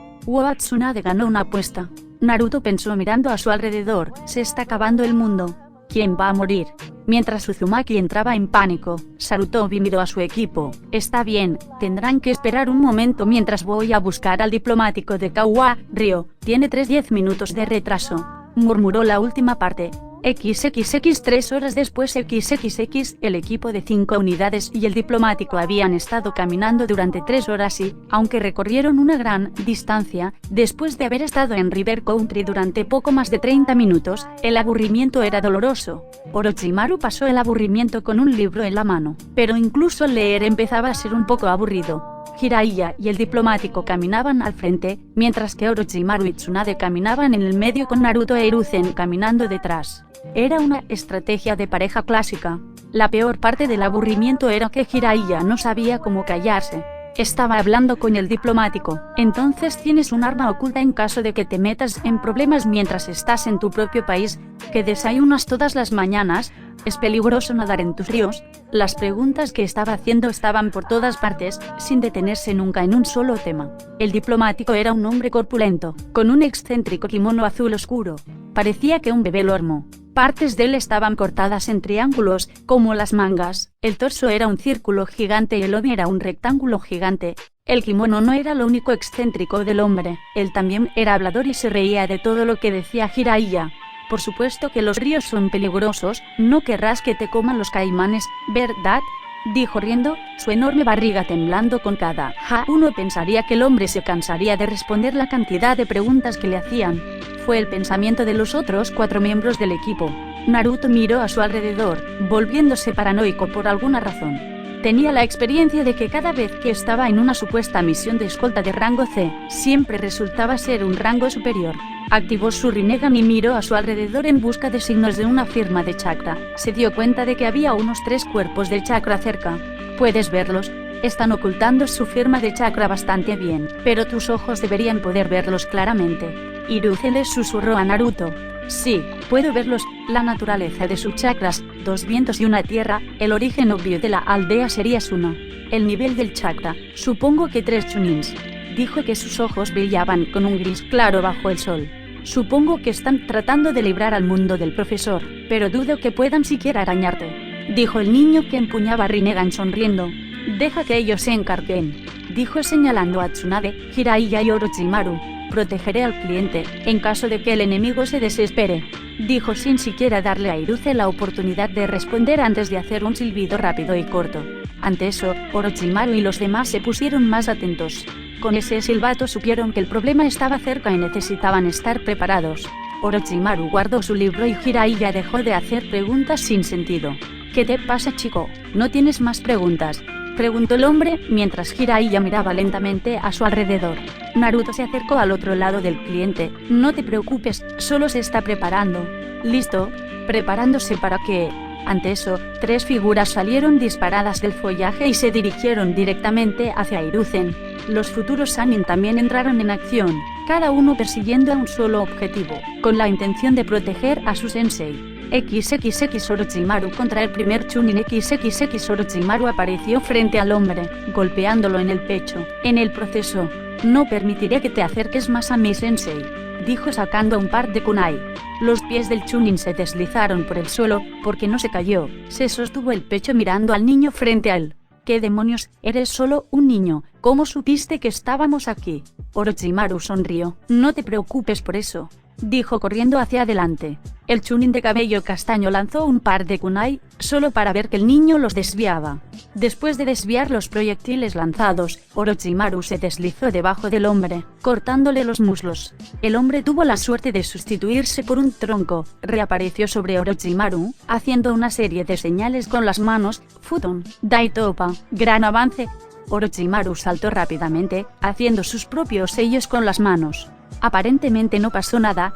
Tsunade ganó una apuesta. Naruto pensó mirando a su alrededor. Se está acabando el mundo. ¿Quién va a morir? Mientras Uzumaki entraba en pánico, Sarutobi miró a su equipo. Está bien, tendrán que esperar un momento mientras voy a buscar al diplomático de Kawa, Ryo. Tiene 10 minutos de retraso, murmuró la última parte. XXX 3 horas después XXX, el equipo de 5 unidades y el diplomático habían estado caminando durante 3 horas y, aunque recorrieron una gran distancia, después de haber estado en River Country durante poco más de 30 minutos, el aburrimiento era doloroso. Orochimaru pasó el aburrimiento con un libro en la mano, pero incluso leer empezaba a ser un poco aburrido. Jiraiya y el diplomático caminaban al frente, mientras que Orochimaru y Tsunade caminaban en el medio con Naruto e Hiruzen caminando detrás. Era una estrategia de pareja clásica. La peor parte del aburrimiento era que Jiraiya no sabía cómo callarse. Estaba hablando con el diplomático. Entonces tienes un arma oculta en caso de que te metas en problemas mientras estás en tu propio país, que desayunas todas las mañanas, es peligroso nadar en tus ríos. Las preguntas que estaba haciendo estaban por todas partes, sin detenerse nunca en un solo tema. El diplomático era un hombre corpulento, con un excéntrico kimono azul oscuro. Parecía que un bebé lo armó. Partes de él estaban cortadas en triángulos, como las mangas. El torso era un círculo gigante y el lomo era un rectángulo gigante. El kimono no era lo único excéntrico del hombre. Él también era hablador y se reía de todo lo que decía Jiraiya. Por supuesto que los ríos son peligrosos, no querrás que te coman los caimanes, ¿verdad?, dijo riendo, su enorme barriga temblando con cada ja. Uno pensaría que el hombre se cansaría de responder la cantidad de preguntas que le hacían. Fue el pensamiento de los otros 4 miembros del equipo. Naruto miró a su alrededor, volviéndose paranoico por alguna razón. Tenía la experiencia de que cada vez que estaba en una supuesta misión de escolta de rango C, siempre resultaba ser un rango superior. Activó su Rinnegan y miró a su alrededor en busca de signos de una firma de chakra. Se dio cuenta de que había unos 3 cuerpos de chakra cerca. ¿Puedes verlos? Están ocultando su firma de chakra bastante bien, pero tus ojos deberían poder verlos claramente. Hiruzen le susurró a Naruto. Sí, puedo verlos, la naturaleza de sus chakras, 2 vientos y una tierra, el origen obvio de la aldea sería Suno. El nivel del chakra, supongo que 3 chunins. Dijo que sus ojos brillaban con un gris claro bajo el sol. Supongo que están tratando de librar al mundo del profesor, pero dudo que puedan siquiera arañarte. Dijo el niño que empuñaba Rinnegan sonriendo. Deja que ellos se encarguen. Dijo señalando a Tsunade, Jiraiya y Orochimaru. Protegeré al cliente, en caso de que el enemigo se desespere. Dijo sin siquiera darle a Hiruzen la oportunidad de responder antes de hacer un silbido rápido y corto. Ante eso, Orochimaru y los demás se pusieron más atentos. Con ese silbato supieron que el problema estaba cerca y necesitaban estar preparados. Orochimaru guardó su libro y Jiraiya dejó de hacer preguntas sin sentido. ¿Qué te pasa, chico? ¿No tienes más preguntas?, preguntó el hombre, mientras Jiraiya miraba lentamente a su alrededor. Naruto se acercó al otro lado del cliente. No te preocupes, solo se está preparando. ¿Listo? ¿Preparándose para qué? Ante eso, 3 figuras salieron disparadas del follaje y se dirigieron directamente hacia Hiruzen. Los futuros Sannin también entraron en acción, cada uno persiguiendo a un solo objetivo, con la intención de proteger a su sensei. XXX Orochimaru contra el primer Chunin. XXX Orochimaru apareció frente al hombre, golpeándolo en el pecho. En el proceso, no permitiré que te acerques más a mi sensei, dijo sacando un par de kunai. Los pies del Chunin se deslizaron por el suelo, porque no se cayó, se sostuvo el pecho mirando al niño frente a él. ¿Qué demonios? Eres solo un niño, ¿cómo supiste que estábamos aquí? Orochimaru sonrió. No te preocupes por eso, dijo corriendo hacia adelante. El Chunin de cabello castaño lanzó un par de kunai, solo para ver que el niño los desviaba. Después de desviar los proyectiles lanzados, Orochimaru se deslizó debajo del hombre, cortándole los muslos. El hombre tuvo la suerte de sustituirse por un tronco, reapareció sobre Orochimaru, haciendo una serie de señales con las manos. Futon, Daitopa, gran avance. Orochimaru saltó rápidamente, haciendo sus propios sellos con las manos. Aparentemente no pasó nada.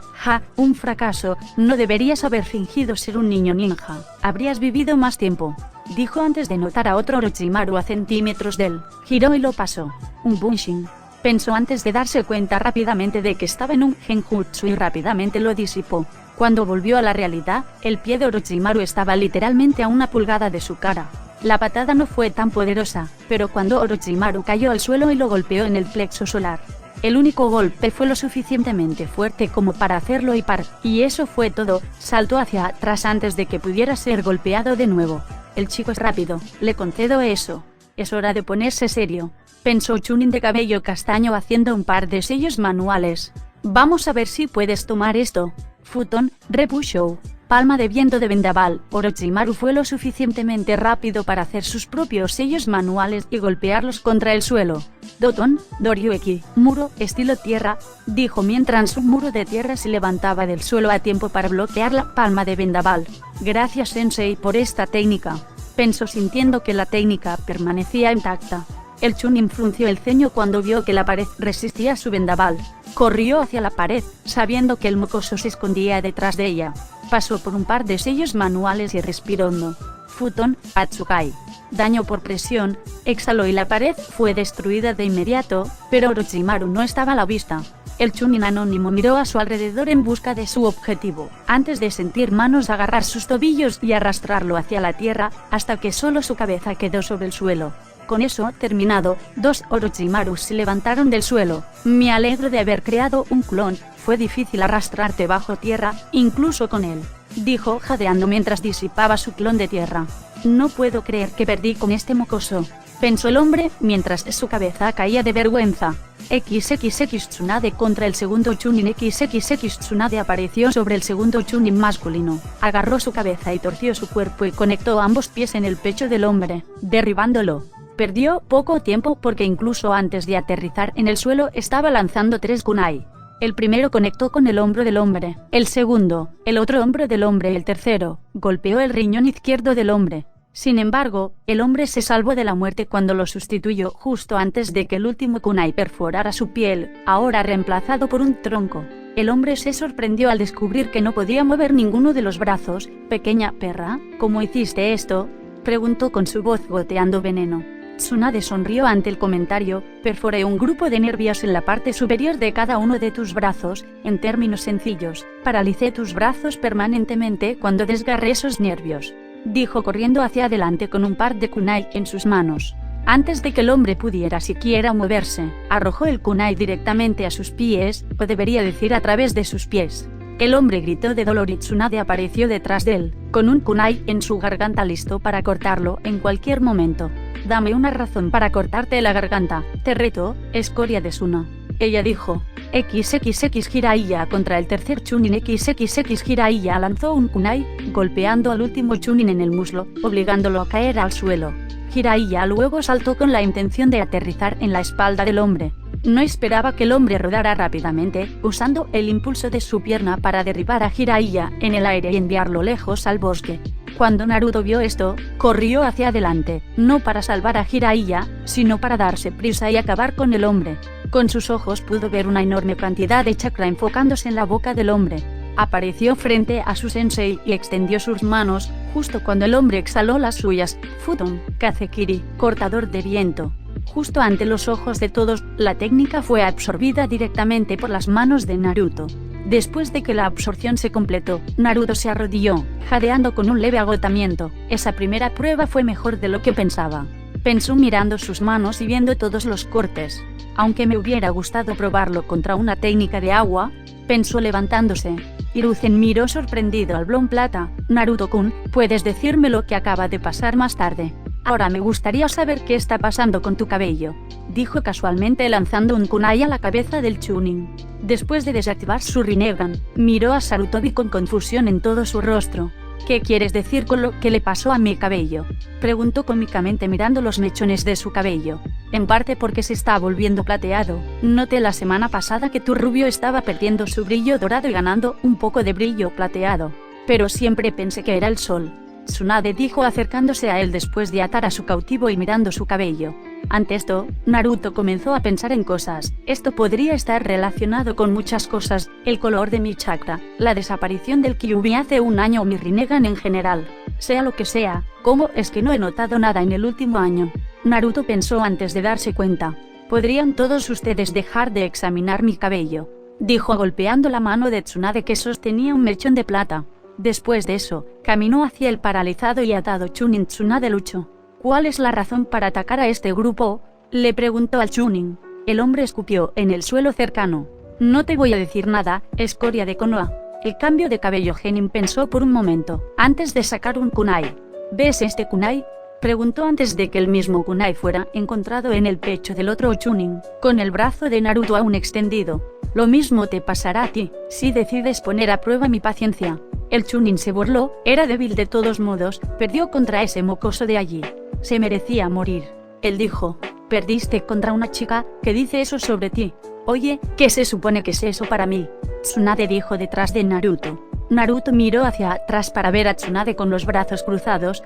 Un fracaso, no deberías haber fingido ser un niño ninja, habrías vivido más tiempo, dijo antes de notar a otro Orochimaru a centímetros de él. Giró y lo pasó. Un bunshin, pensó antes de darse cuenta rápidamente de que estaba en un genjutsu y rápidamente lo disipó. Cuando volvió a la realidad, el pie de Orochimaru estaba literalmente a 1 pulgada de su cara. La patada no fue tan poderosa, pero cuando Orochimaru cayó al suelo y lo golpeó en el plexo solar, el único golpe fue lo suficientemente fuerte como para hacerlo y eso fue todo. Saltó hacia atrás antes de que pudiera ser golpeado de nuevo. El chico es rápido, le concedo eso. Es hora de ponerse serio, pensó Chunin de cabello castaño haciendo un par de sellos manuales. Vamos a ver si puedes tomar esto. Futon, Repushou, palma de viento de vendaval. Orochimaru fue lo suficientemente rápido para hacer sus propios sellos manuales y golpearlos contra el suelo. Doton, Doryueki, muro, estilo tierra, dijo mientras un muro de tierra se levantaba del suelo a tiempo para bloquear la palma de vendaval. Gracias sensei por esta técnica, pensó sintiendo que la técnica permanecía intacta. El Chunin frunció el ceño cuando vio que la pared resistía su vendaval. Corrió hacia la pared, sabiendo que el mocoso se escondía detrás de ella. Pasó por un par de sellos manuales y respiró hondo. Futon, Atsukai. Daño por presión, exhaló y la pared fue destruida de inmediato, pero Orochimaru no estaba a la vista. El Chunin anónimo miró a su alrededor en busca de su objetivo, antes de sentir manos agarrar sus tobillos y arrastrarlo hacia la tierra, hasta que solo su cabeza quedó sobre el suelo. Con eso terminado, 2 Orochimaru se levantaron del suelo. Me alegro de haber creado un clon, fue difícil arrastrarte bajo tierra, incluso con él, dijo jadeando mientras disipaba su clon de tierra. No puedo creer que perdí con este mocoso, pensó el hombre mientras su cabeza caía de vergüenza. XXX Tsunade contra el segundo Chunin. XXX Tsunade apareció sobre el segundo Chunin masculino, agarró su cabeza y torció su cuerpo y conectó ambos pies en el pecho del hombre, derribándolo. Perdió poco tiempo porque incluso antes de aterrizar en el suelo estaba lanzando 3 kunai. El primero conectó con el hombro del hombre, el segundo, el otro hombro del hombre y el tercero, golpeó el riñón izquierdo del hombre. Sin embargo, el hombre se salvó de la muerte cuando lo sustituyó justo antes de que el último kunai perforara su piel, ahora reemplazado por un tronco. El hombre se sorprendió al descubrir que no podía mover ninguno de los brazos. Pequeña perra, ¿cómo hiciste esto?, preguntó con su voz goteando veneno. Tsunade sonrió ante el comentario. Perforé un grupo de nervios en la parte superior de cada uno de tus brazos. En términos sencillos, paralicé tus brazos permanentemente cuando desgarré esos nervios, dijo corriendo hacia adelante con un par de kunai en sus manos. Antes de que el hombre pudiera siquiera moverse, arrojó el kunai directamente a sus pies, o debería decir a través de sus pies. El hombre gritó de dolor y Tsunade apareció detrás de él, con un kunai en su garganta listo para cortarlo en cualquier momento. Dame una razón para cortarte la garganta, te reto, escoria de Suna. Ella dijo. XXX Jiraiya contra el tercer Chunin. XXX Jiraiya lanzó un kunai, golpeando al último Chunin en el muslo, obligándolo a caer al suelo. Jiraiya luego saltó con la intención de aterrizar en la espalda del hombre. No esperaba que el hombre rodara rápidamente, usando el impulso de su pierna para derribar a Jiraiya en el aire y enviarlo lejos al bosque. Cuando Naruto vio esto, corrió hacia adelante, no para salvar a Jiraiya, sino para darse prisa y acabar con el hombre. Con sus ojos pudo ver una enorme cantidad de chakra enfocándose en la boca del hombre. Apareció frente a su sensei y extendió sus manos, justo cuando el hombre exhaló las suyas. Futon, Kazekiri, cortador de viento. Justo ante los ojos de todos, la técnica fue absorbida directamente por las manos de Naruto. Después de que la absorción se completó, Naruto se arrodilló, jadeando con un leve agotamiento. Esa primera prueba fue mejor de lo que pensaba, pensó mirando sus manos y viendo todos los cortes. Aunque me hubiera gustado probarlo contra una técnica de agua, pensó levantándose. Hiruzen miró sorprendido al Blon Plata. Naruto-kun, ¿puedes decirme lo que acaba de pasar más tarde? Ahora me gustaría saber qué está pasando con tu cabello, dijo casualmente lanzando un kunai a la cabeza del Chunin. Después de desactivar su Rinnegan, miró a Sarutobi con confusión en todo su rostro. ¿Qué quieres decir con lo que le pasó a mi cabello?, preguntó cómicamente mirando los mechones de su cabello. En parte porque se está volviendo plateado. Noté la semana pasada que tu rubio estaba perdiendo su brillo dorado y ganando un poco de brillo plateado. Pero siempre pensé que era el sol. Tsunade dijo acercándose a él después de atar a su cautivo y mirando su cabello. Ante esto, Naruto comenzó a pensar en cosas. Esto podría estar relacionado con muchas cosas: el color de mi chakra, la desaparición del Kyuubi hace un año o mi Rinnegan en general. Sea lo que sea, ¿cómo es que no he notado nada en el último año?, Naruto pensó antes de darse cuenta. ¿Podrían todos ustedes dejar de examinar mi cabello?, dijo golpeando la mano de Tsunade que sostenía un mechón de plata. Después de eso, caminó hacia el paralizado y atado Chunin. Tsunade luchó. ¿Cuál es la razón para atacar a este grupo?, le preguntó al Chunin. El hombre escupió en el suelo cercano. No te voy a decir nada, escoria de Konoha. El cambio de cabello. Genin pensó por un momento, antes de sacar un kunai. ¿Ves este kunai?, preguntó antes de que el mismo kunai fuera encontrado en el pecho del otro Chunin, con el brazo de Naruto aún extendido. Lo mismo te pasará a ti, si decides poner a prueba mi paciencia. El Chunin se burló, era débil de todos modos, perdió contra ese mocoso de allí. Se merecía morir. Él dijo, perdiste contra una chica que dice eso sobre ti. Oye, ¿qué se supone que es eso para mí?, Tsunade dijo detrás de Naruto. Naruto miró hacia atrás para ver a Tsunade con los brazos cruzados.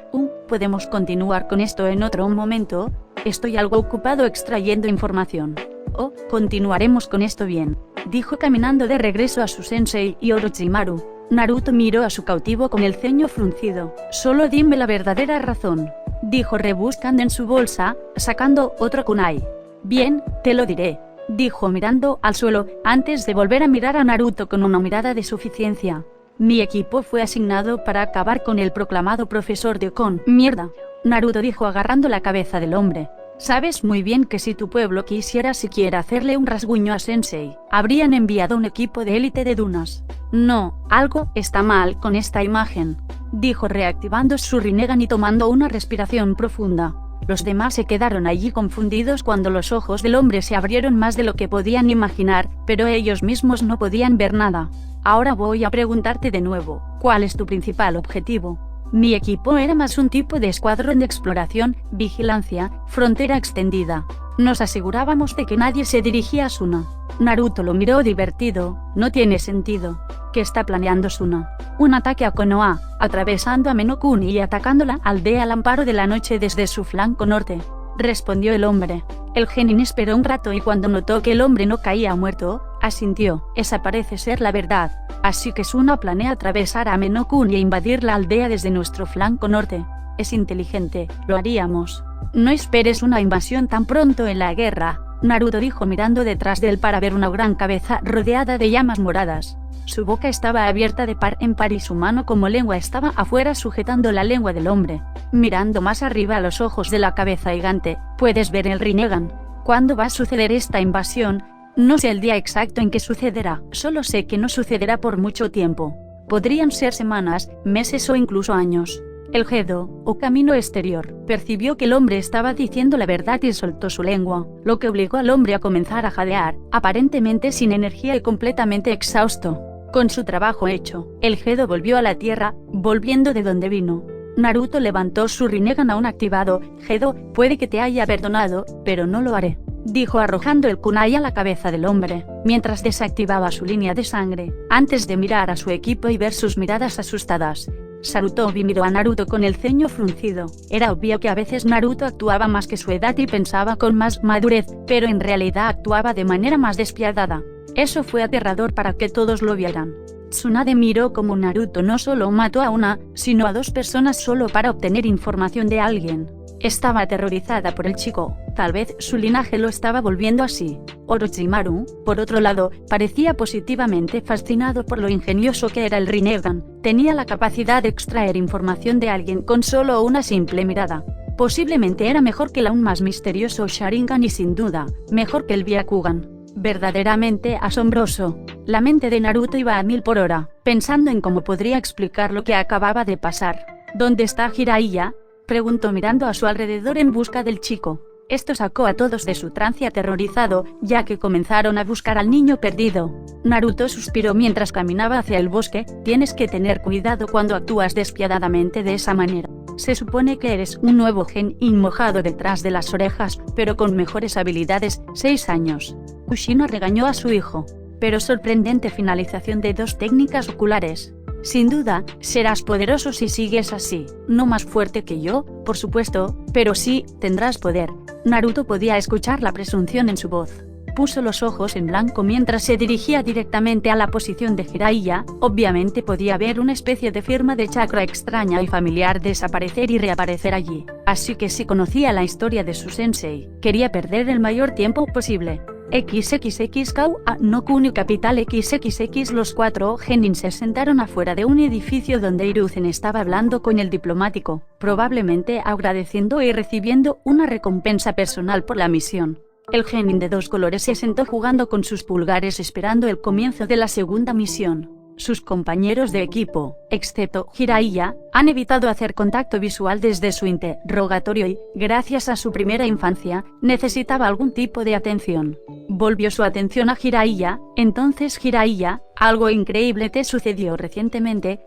¿Podemos continuar con esto en otro momento? Estoy algo ocupado extrayendo información. Continuaremos con esto bien, dijo caminando de regreso a su sensei y Orochimaru. Naruto miró a su cautivo con el ceño fruncido. Solo dime la verdadera razón, dijo rebuscando en su bolsa, sacando otro kunai. Bien, te lo diré, dijo mirando al suelo, antes de volver a mirar a Naruto con una mirada de suficiencia. Mi equipo fue asignado para acabar con el proclamado profesor de Kon. Mierda, Naruto dijo agarrando la cabeza del hombre. Sabes muy bien que si tu pueblo quisiera siquiera hacerle un rasguño a Sensei, habrían enviado un equipo de élite de dunas. No, algo está mal con esta imagen, dijo reactivando su Rinnegan y tomando una respiración profunda. Los demás se quedaron allí confundidos cuando los ojos del hombre se abrieron más de lo que podían imaginar, pero ellos mismos no podían ver nada. Ahora voy a preguntarte de nuevo, ¿cuál es tu principal objetivo? Mi equipo era más un tipo de escuadrón de exploración, vigilancia, frontera extendida. Nos asegurábamos de que nadie se dirigía a Suna. Naruto lo miró divertido. No tiene sentido. ¿Qué está planeando Suna? Un ataque a Konoha, atravesando a Menokuni y atacando la aldea al amparo de la noche desde su flanco norte, respondió el hombre. El genin esperó un rato y cuando notó que el hombre no caía muerto, asintió. Esa parece ser la verdad. Así que Suna planea atravesar a Menokuni e invadir la aldea desde nuestro flanco norte. Es inteligente, lo haríamos. No esperes una invasión tan pronto en la guerra, Naruto dijo mirando detrás de él para ver una gran cabeza rodeada de llamas moradas. Su boca estaba abierta de par en par y su mano como lengua estaba afuera sujetando la lengua del hombre. Mirando más arriba a los ojos de la cabeza gigante, puedes ver el Rinnegan. ¿Cuándo va a suceder esta invasión? No sé el día exacto en que sucederá, solo sé que no sucederá por mucho tiempo. Podrían ser semanas, meses o incluso años. El Gedo, o camino exterior, percibió que el hombre estaba diciendo la verdad y soltó su lengua, lo que obligó al hombre a comenzar a jadear, aparentemente sin energía y completamente exhausto. Con su trabajo hecho, el Gedo volvió a la tierra, volviendo de donde vino. Naruto levantó su Rinnegan aún activado. Gedo, puede que te haya perdonado, pero no lo haré, dijo arrojando el kunai a la cabeza del hombre, mientras desactivaba su línea de sangre, antes de mirar a su equipo y ver sus miradas asustadas. Sarutobi miró a Naruto con el ceño fruncido. Era obvio que a veces Naruto actuaba más que su edad y pensaba con más madurez, pero en realidad actuaba de manera más despiadada. Eso fue aterrador para que todos lo vieran. Tsunade miró como Naruto no solo mató a una, sino a dos personas solo para obtener información de alguien. Estaba aterrorizada por el chico, tal vez su linaje lo estaba volviendo así. Orochimaru, por otro lado, parecía positivamente fascinado por lo ingenioso que era el Rinnegan. Tenía la capacidad de extraer información de alguien con solo una simple mirada. Posiblemente era mejor que el aún más misterioso Sharingan y sin duda, mejor que el Byakugan. Verdaderamente asombroso. La mente de Naruto iba a 1000 por hora, pensando en cómo podría explicar lo que acababa de pasar. ¿Dónde está Jiraiya?, preguntó mirando a su alrededor en busca del chico. Esto sacó a todos de su trance aterrorizado, ya que comenzaron a buscar al niño perdido. Naruto suspiró mientras caminaba hacia el bosque. Tienes que tener cuidado cuando actúas despiadadamente de esa manera. Se supone que eres un nuevo genin mojado detrás de las orejas, pero con mejores habilidades. 6 años. Kushina regañó a su hijo. Pero sorprendente finalización de 2 técnicas oculares. Sin duda, serás poderoso si sigues así. No más fuerte que yo, por supuesto, pero sí, tendrás poder. Naruto podía escuchar la presunción en su voz. Puso los ojos en blanco mientras se dirigía directamente a la posición de Jiraiya. Obviamente podía ver una especie de firma de chakra extraña y familiar desaparecer y reaparecer allí. Así que si conocía la historia de su sensei, quería perder el mayor tiempo posible. XXX no Kuni Capital XXX. Los 4 genin se sentaron afuera de un edificio donde Hiruzen estaba hablando con el diplomático, probablemente agradeciendo y recibiendo una recompensa personal por la misión. El genin de 2 colores se sentó jugando con sus pulgares esperando el comienzo de la segunda misión. Sus compañeros de equipo, excepto Jiraiya, han evitado hacer contacto visual desde su interrogatorio y, gracias a su primera infancia, necesitaba algún tipo de atención. Volvió su atención a Jiraiya. Entonces Jiraiya, ¿algo increíble te sucedió recientemente,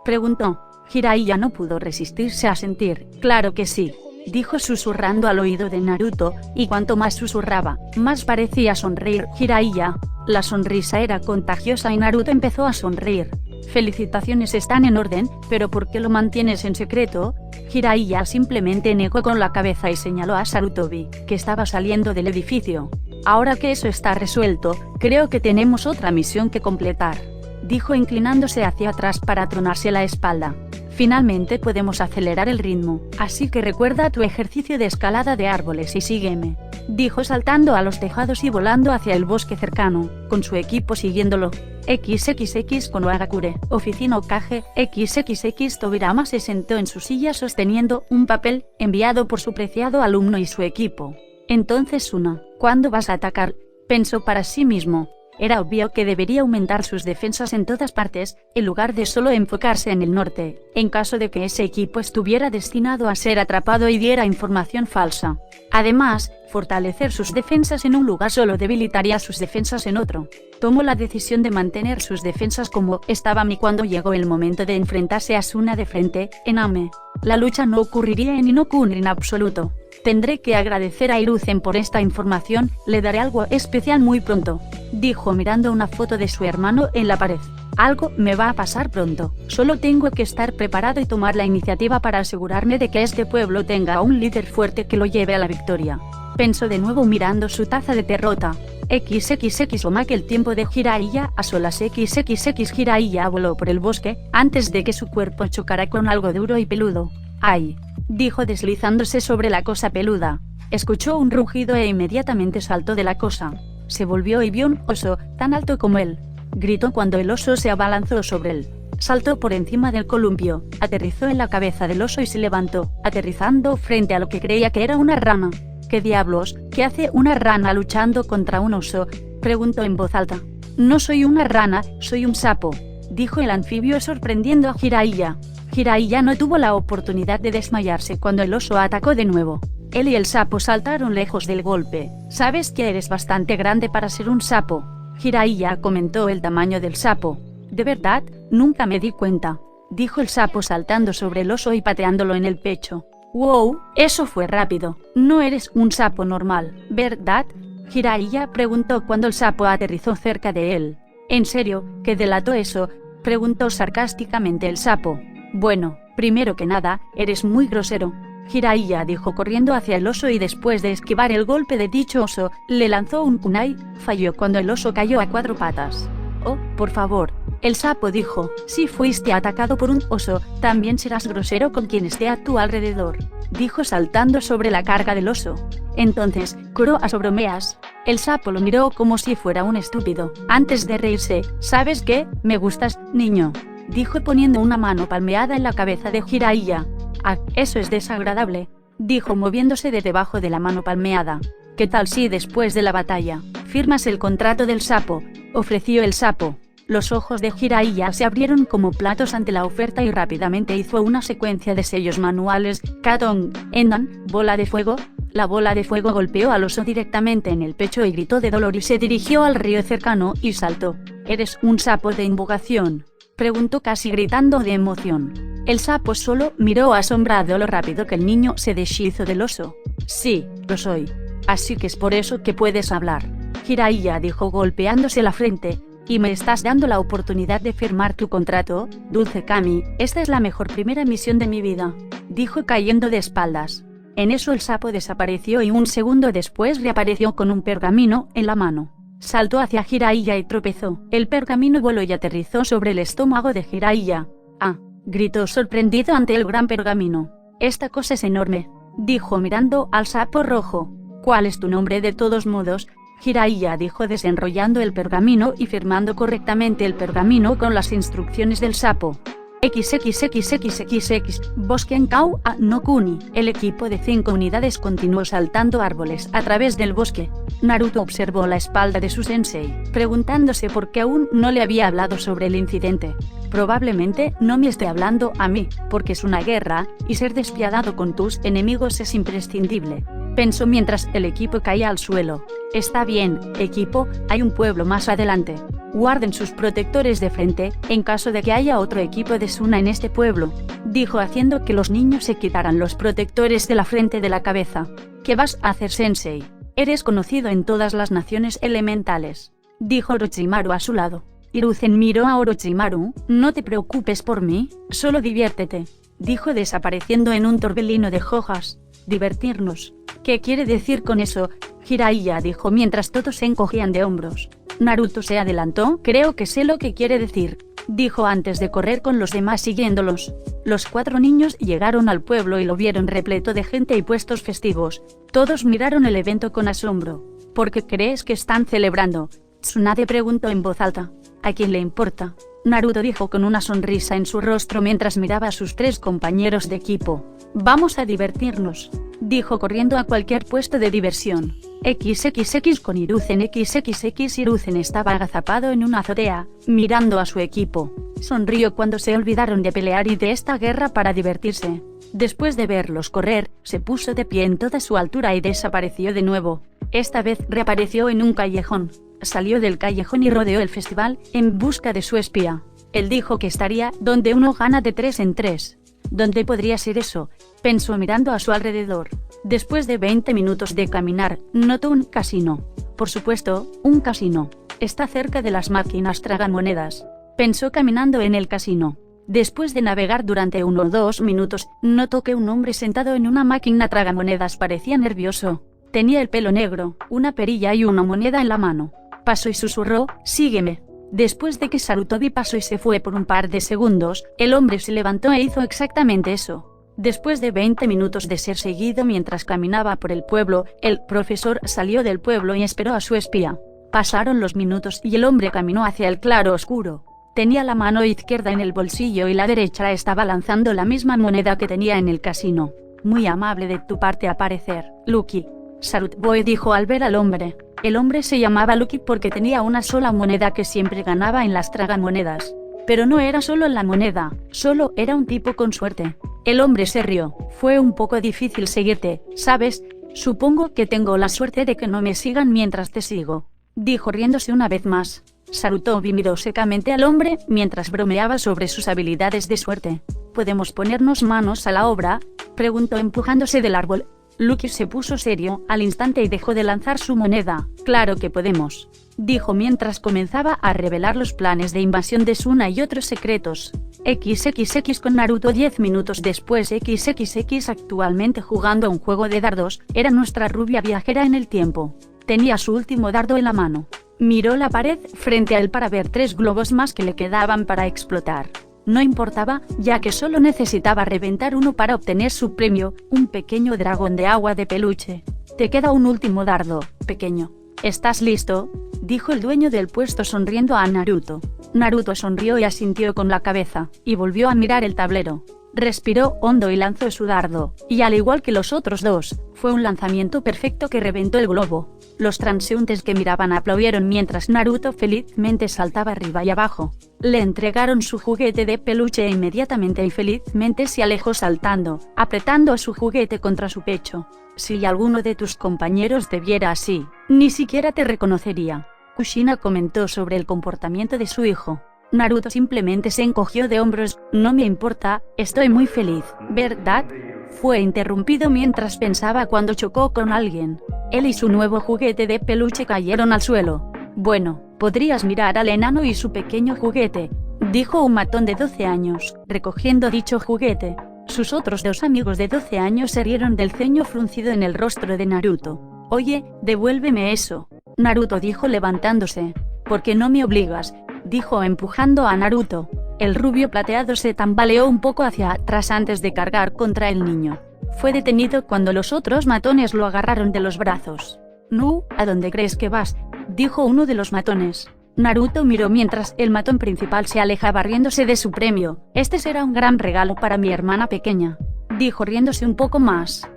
preguntó. Jiraiya no pudo resistirse a sentir. Claro que sí, dijo susurrando al oído de Naruto, y cuanto más susurraba, más parecía sonreír Jiraiya. La sonrisa era contagiosa y Naruto empezó a sonreír. Felicitaciones, están en orden, pero ¿por qué lo mantienes en secreto? Jiraiya simplemente negó con la cabeza y señaló a Sarutobi, que estaba saliendo del edificio. Ahora que eso está resuelto, creo que tenemos otra misión que completar, dijo inclinándose hacia atrás para tronarse la espalda. Finalmente podemos acelerar el ritmo, así que recuerda tu ejercicio de escalada de árboles y sígueme. dijo saltando a los tejados y volando hacia el bosque cercano, con su equipo siguiéndolo. XXX con Agakure, oficina Okage, XXX Tobirama se sentó en su silla sosteniendo un papel, enviado por su preciado alumno y su equipo. Entonces Suna, ¿cuándo vas a atacar? Pensó para sí mismo. Era obvio que debería aumentar sus defensas en todas partes, en lugar de solo enfocarse en el norte, en caso de que ese equipo estuviera destinado a ser atrapado y diera información falsa. Además, fortalecer sus defensas en un lugar solo debilitaría sus defensas en otro. Tomó la decisión de mantener sus defensas como estaban y cuando llegó el momento de enfrentarse a Suna de frente, en Ame, la lucha no ocurriría en Inokuni en absoluto. Tendré que agradecer a Hiruzen por esta información, le daré algo especial muy pronto, dijo mirando una foto de su hermano en la pared. Algo me va a pasar pronto, solo tengo que estar preparado y tomar la iniciativa para asegurarme de que este pueblo tenga un líder fuerte que lo lleve a la victoria. Pensó de nuevo mirando su taza de derrota. XXX Omake el tiempo de Jiraiya a solas. XXX Jiraiya voló por el bosque, antes de que su cuerpo chocara con algo duro y peludo. ¡Ay!, dijo deslizándose sobre la cosa peluda. Escuchó un rugido e inmediatamente saltó de la cosa. Se volvió y vio un oso, tan alto como él. Gritó cuando el oso se abalanzó sobre él. Saltó por encima del columpio, aterrizó en la cabeza del oso y se levantó, aterrizando frente a lo que creía que era una rana. ¿Qué diablos? ¿Qué hace una rana luchando contra un oso?, preguntó en voz alta. No soy una rana, soy un sapo, dijo el anfibio sorprendiendo a Jiraiya. Jiraiya no tuvo la oportunidad de desmayarse cuando el oso atacó de nuevo. Él y el sapo saltaron lejos del golpe. Sabes que eres bastante grande para ser un sapo. Jiraiya comentó el tamaño del sapo. ¿De verdad? Nunca me di cuenta, dijo el sapo saltando sobre el oso y pateándolo en el pecho. ¡Wow! Eso fue rápido. No eres un sapo normal, ¿verdad? Jiraiya preguntó cuando el sapo aterrizó cerca de él. ¿En serio? ¿Qué delató eso?, preguntó sarcásticamente el sapo. Bueno, primero que nada, eres muy grosero. Jiraiya dijo corriendo hacia el oso y después de esquivar el golpe de dicho oso, le lanzó un kunai. Falló cuando el oso cayó a 4 patas. Oh, por favor. El sapo dijo, si fuiste atacado por un oso, también serás grosero con quien esté a tu alrededor, dijo saltando sobre la carga del oso. Entonces, Kuroaso bromeas. El sapo lo miró como si fuera un estúpido. Antes de reírse, ¿sabes qué? Me gustas, niño, dijo poniendo una mano palmeada en la cabeza de Jiraiya. Ah, eso es desagradable, dijo moviéndose de debajo de la mano palmeada. ¿Qué tal si después de la batalla, firmas el contrato del sapo?, ofreció el sapo. Los ojos de Jiraiya se abrieron como platos ante la oferta y rápidamente hizo una secuencia de sellos manuales. Katong, Endan, bola de fuego. La bola de fuego golpeó al oso directamente en el pecho y gritó de dolor y se dirigió al río cercano y saltó. ¿Eres un sapo de invocación?, preguntó casi gritando de emoción. El sapo solo miró asombrado lo rápido que el niño se deshizo del oso. Sí, lo soy. Así que es por eso que puedes hablar. Jiraiya dijo golpeándose la frente. ¿Y me estás dando la oportunidad de firmar tu contrato? Dulce Kami, esta es la mejor primera misión de mi vida, dijo cayendo de espaldas. En eso el sapo desapareció y un segundo después reapareció con un pergamino en la mano. Saltó hacia Jiraiya y tropezó. El pergamino voló y aterrizó sobre el estómago de Jiraiya. ¡Ah!, gritó sorprendido ante el gran pergamino. Esta cosa es enorme, dijo mirando al sapo rojo. ¿Cuál es tu nombre de todos modos? Jiraiya dijo desenrollando el pergamino y firmando correctamente el pergamino con las instrucciones del sapo. XXXXXX, Boskenkau a no Kuni. El equipo de 5 unidades continuó saltando árboles a través del bosque. Naruto observó la espalda de su sensei, preguntándose por qué aún no le había hablado sobre el incidente. Probablemente no me esté hablando a mí, porque es una guerra, y ser despiadado con tus enemigos es imprescindible, pensó mientras el equipo caía al suelo. Está bien, equipo, hay un pueblo más adelante. Guarden sus protectores de frente, en caso de que haya otro equipo de Suna en este pueblo, dijo haciendo que los niños se quitaran los protectores de la frente de la cabeza. ¿Qué vas a hacer, sensei? Eres conocido en todas las naciones elementales, dijo Orochimaru a su lado. Hiruzen miró a Orochimaru. No te preocupes por mí, solo diviértete, dijo desapareciendo en un torbellino de hojas. Divertirnos. ¿Qué quiere decir con eso? Jiraiya dijo mientras todos se encogían de hombros. Naruto se adelantó. Creo que sé lo que quiere decir. dijo antes de correr con los demás siguiéndolos. Los 4 niños llegaron al pueblo y lo vieron repleto de gente y puestos festivos. Todos miraron el evento con asombro. ¿Por qué crees que están celebrando? Tsunade preguntó en voz alta. ¿A quién le importa? Naruto dijo con una sonrisa en su rostro mientras miraba a sus 3 compañeros de equipo. Vamos a divertirnos, dijo corriendo a cualquier puesto de diversión. XXX con Hiruzen. XXX Hiruzen estaba agazapado en una azotea, mirando a su equipo. Sonrió cuando se olvidaron de pelear y de esta guerra para divertirse. Después de verlos correr, se puso de pie en toda su altura y desapareció de nuevo. Esta vez reapareció en un callejón. Salió del callejón y rodeó el festival, en busca de su espía. Él dijo que estaría donde uno gana de 3 en 3. ¿Dónde podría ser eso?, pensó mirando a su alrededor. Después de 20 minutos de caminar, notó un casino. Por supuesto, un casino. Está cerca de las máquinas tragamonedas. Pensó caminando en el casino. Después de navegar durante 1 o 2 minutos, notó que un hombre sentado en una máquina tragamonedas parecía nervioso. Tenía el pelo negro, una perilla y una moneda en la mano. Pasó y susurró, sígueme. Después de que Sarutobi pasó y se fue por un par de segundos, el hombre se levantó e hizo exactamente eso. Después de 20 minutos de ser seguido mientras caminaba por el pueblo, el profesor salió del pueblo y esperó a su espía. Pasaron los minutos y el hombre caminó hacia el claro oscuro. Tenía la mano izquierda en el bolsillo y la derecha estaba lanzando la misma moneda que tenía en el casino. Muy amable de tu parte aparecer, Lucky. Sarutobi dijo al ver al hombre. El hombre se llamaba Lucky porque tenía una sola moneda que siempre ganaba en las tragamonedas. Pero no era solo la moneda, solo era un tipo con suerte. El hombre se rió. Fue un poco difícil seguirte, ¿sabes? Supongo que tengo la suerte de que no me sigan mientras te sigo, dijo riéndose una vez más. Sarutobi miró secamente al hombre mientras bromeaba sobre sus habilidades de suerte. ¿Podemos ponernos manos a la obra?, preguntó empujándose del árbol. Lucky se puso serio al instante y dejó de lanzar su moneda. Claro que podemos, dijo mientras comenzaba a revelar los planes de invasión de Suna y otros secretos. XXX con Naruto 10 minutos después. XXX actualmente jugando a un juego de dardos, era nuestra rubia viajera en el tiempo. Tenía su último dardo en la mano. Miró la pared frente a él para ver 3 globos más que le quedaban para explotar. No importaba, ya que solo necesitaba reventar uno para obtener su premio, un pequeño dragón de agua de peluche. Te queda un último dardo, pequeño. ¿Estás listo?, dijo el dueño del puesto sonriendo a Naruto. Naruto sonrió y asintió con la cabeza, y volvió a mirar el tablero. Respiró hondo y lanzó su dardo, y al igual que los otros 2, fue un lanzamiento perfecto que reventó el globo. Los transeúntes que miraban aplaudieron mientras Naruto felizmente saltaba arriba y abajo. Le entregaron su juguete de peluche e inmediatamente y felizmente se alejó saltando, apretando a su juguete contra su pecho. Si alguno de tus compañeros te viera así, ni siquiera te reconocería, Kushina comentó sobre el comportamiento de su hijo. Naruto simplemente se encogió de hombros. No me importa, estoy muy feliz, ¿verdad? Fue interrumpido mientras pensaba cuando chocó con alguien. Él y su nuevo juguete de peluche cayeron al suelo. Bueno, podrías mirar al enano y su pequeño juguete, dijo un matón de 12 años, recogiendo dicho juguete. Sus otros 2 amigos de 12 años se rieron del ceño fruncido en el rostro de Naruto. Oye, devuélveme eso, Naruto dijo levantándose. ¿Por qué no me obligas?, dijo empujando a Naruto. El rubio plateado se tambaleó un poco hacia atrás antes de cargar contra el niño. Fue detenido cuando los otros matones lo agarraron de los brazos. «No, ¿a dónde crees que vas?», dijo uno de los matones. Naruto miró mientras el matón principal se alejaba riéndose de su premio. «Este será un gran regalo para mi hermana pequeña», dijo riéndose un poco más.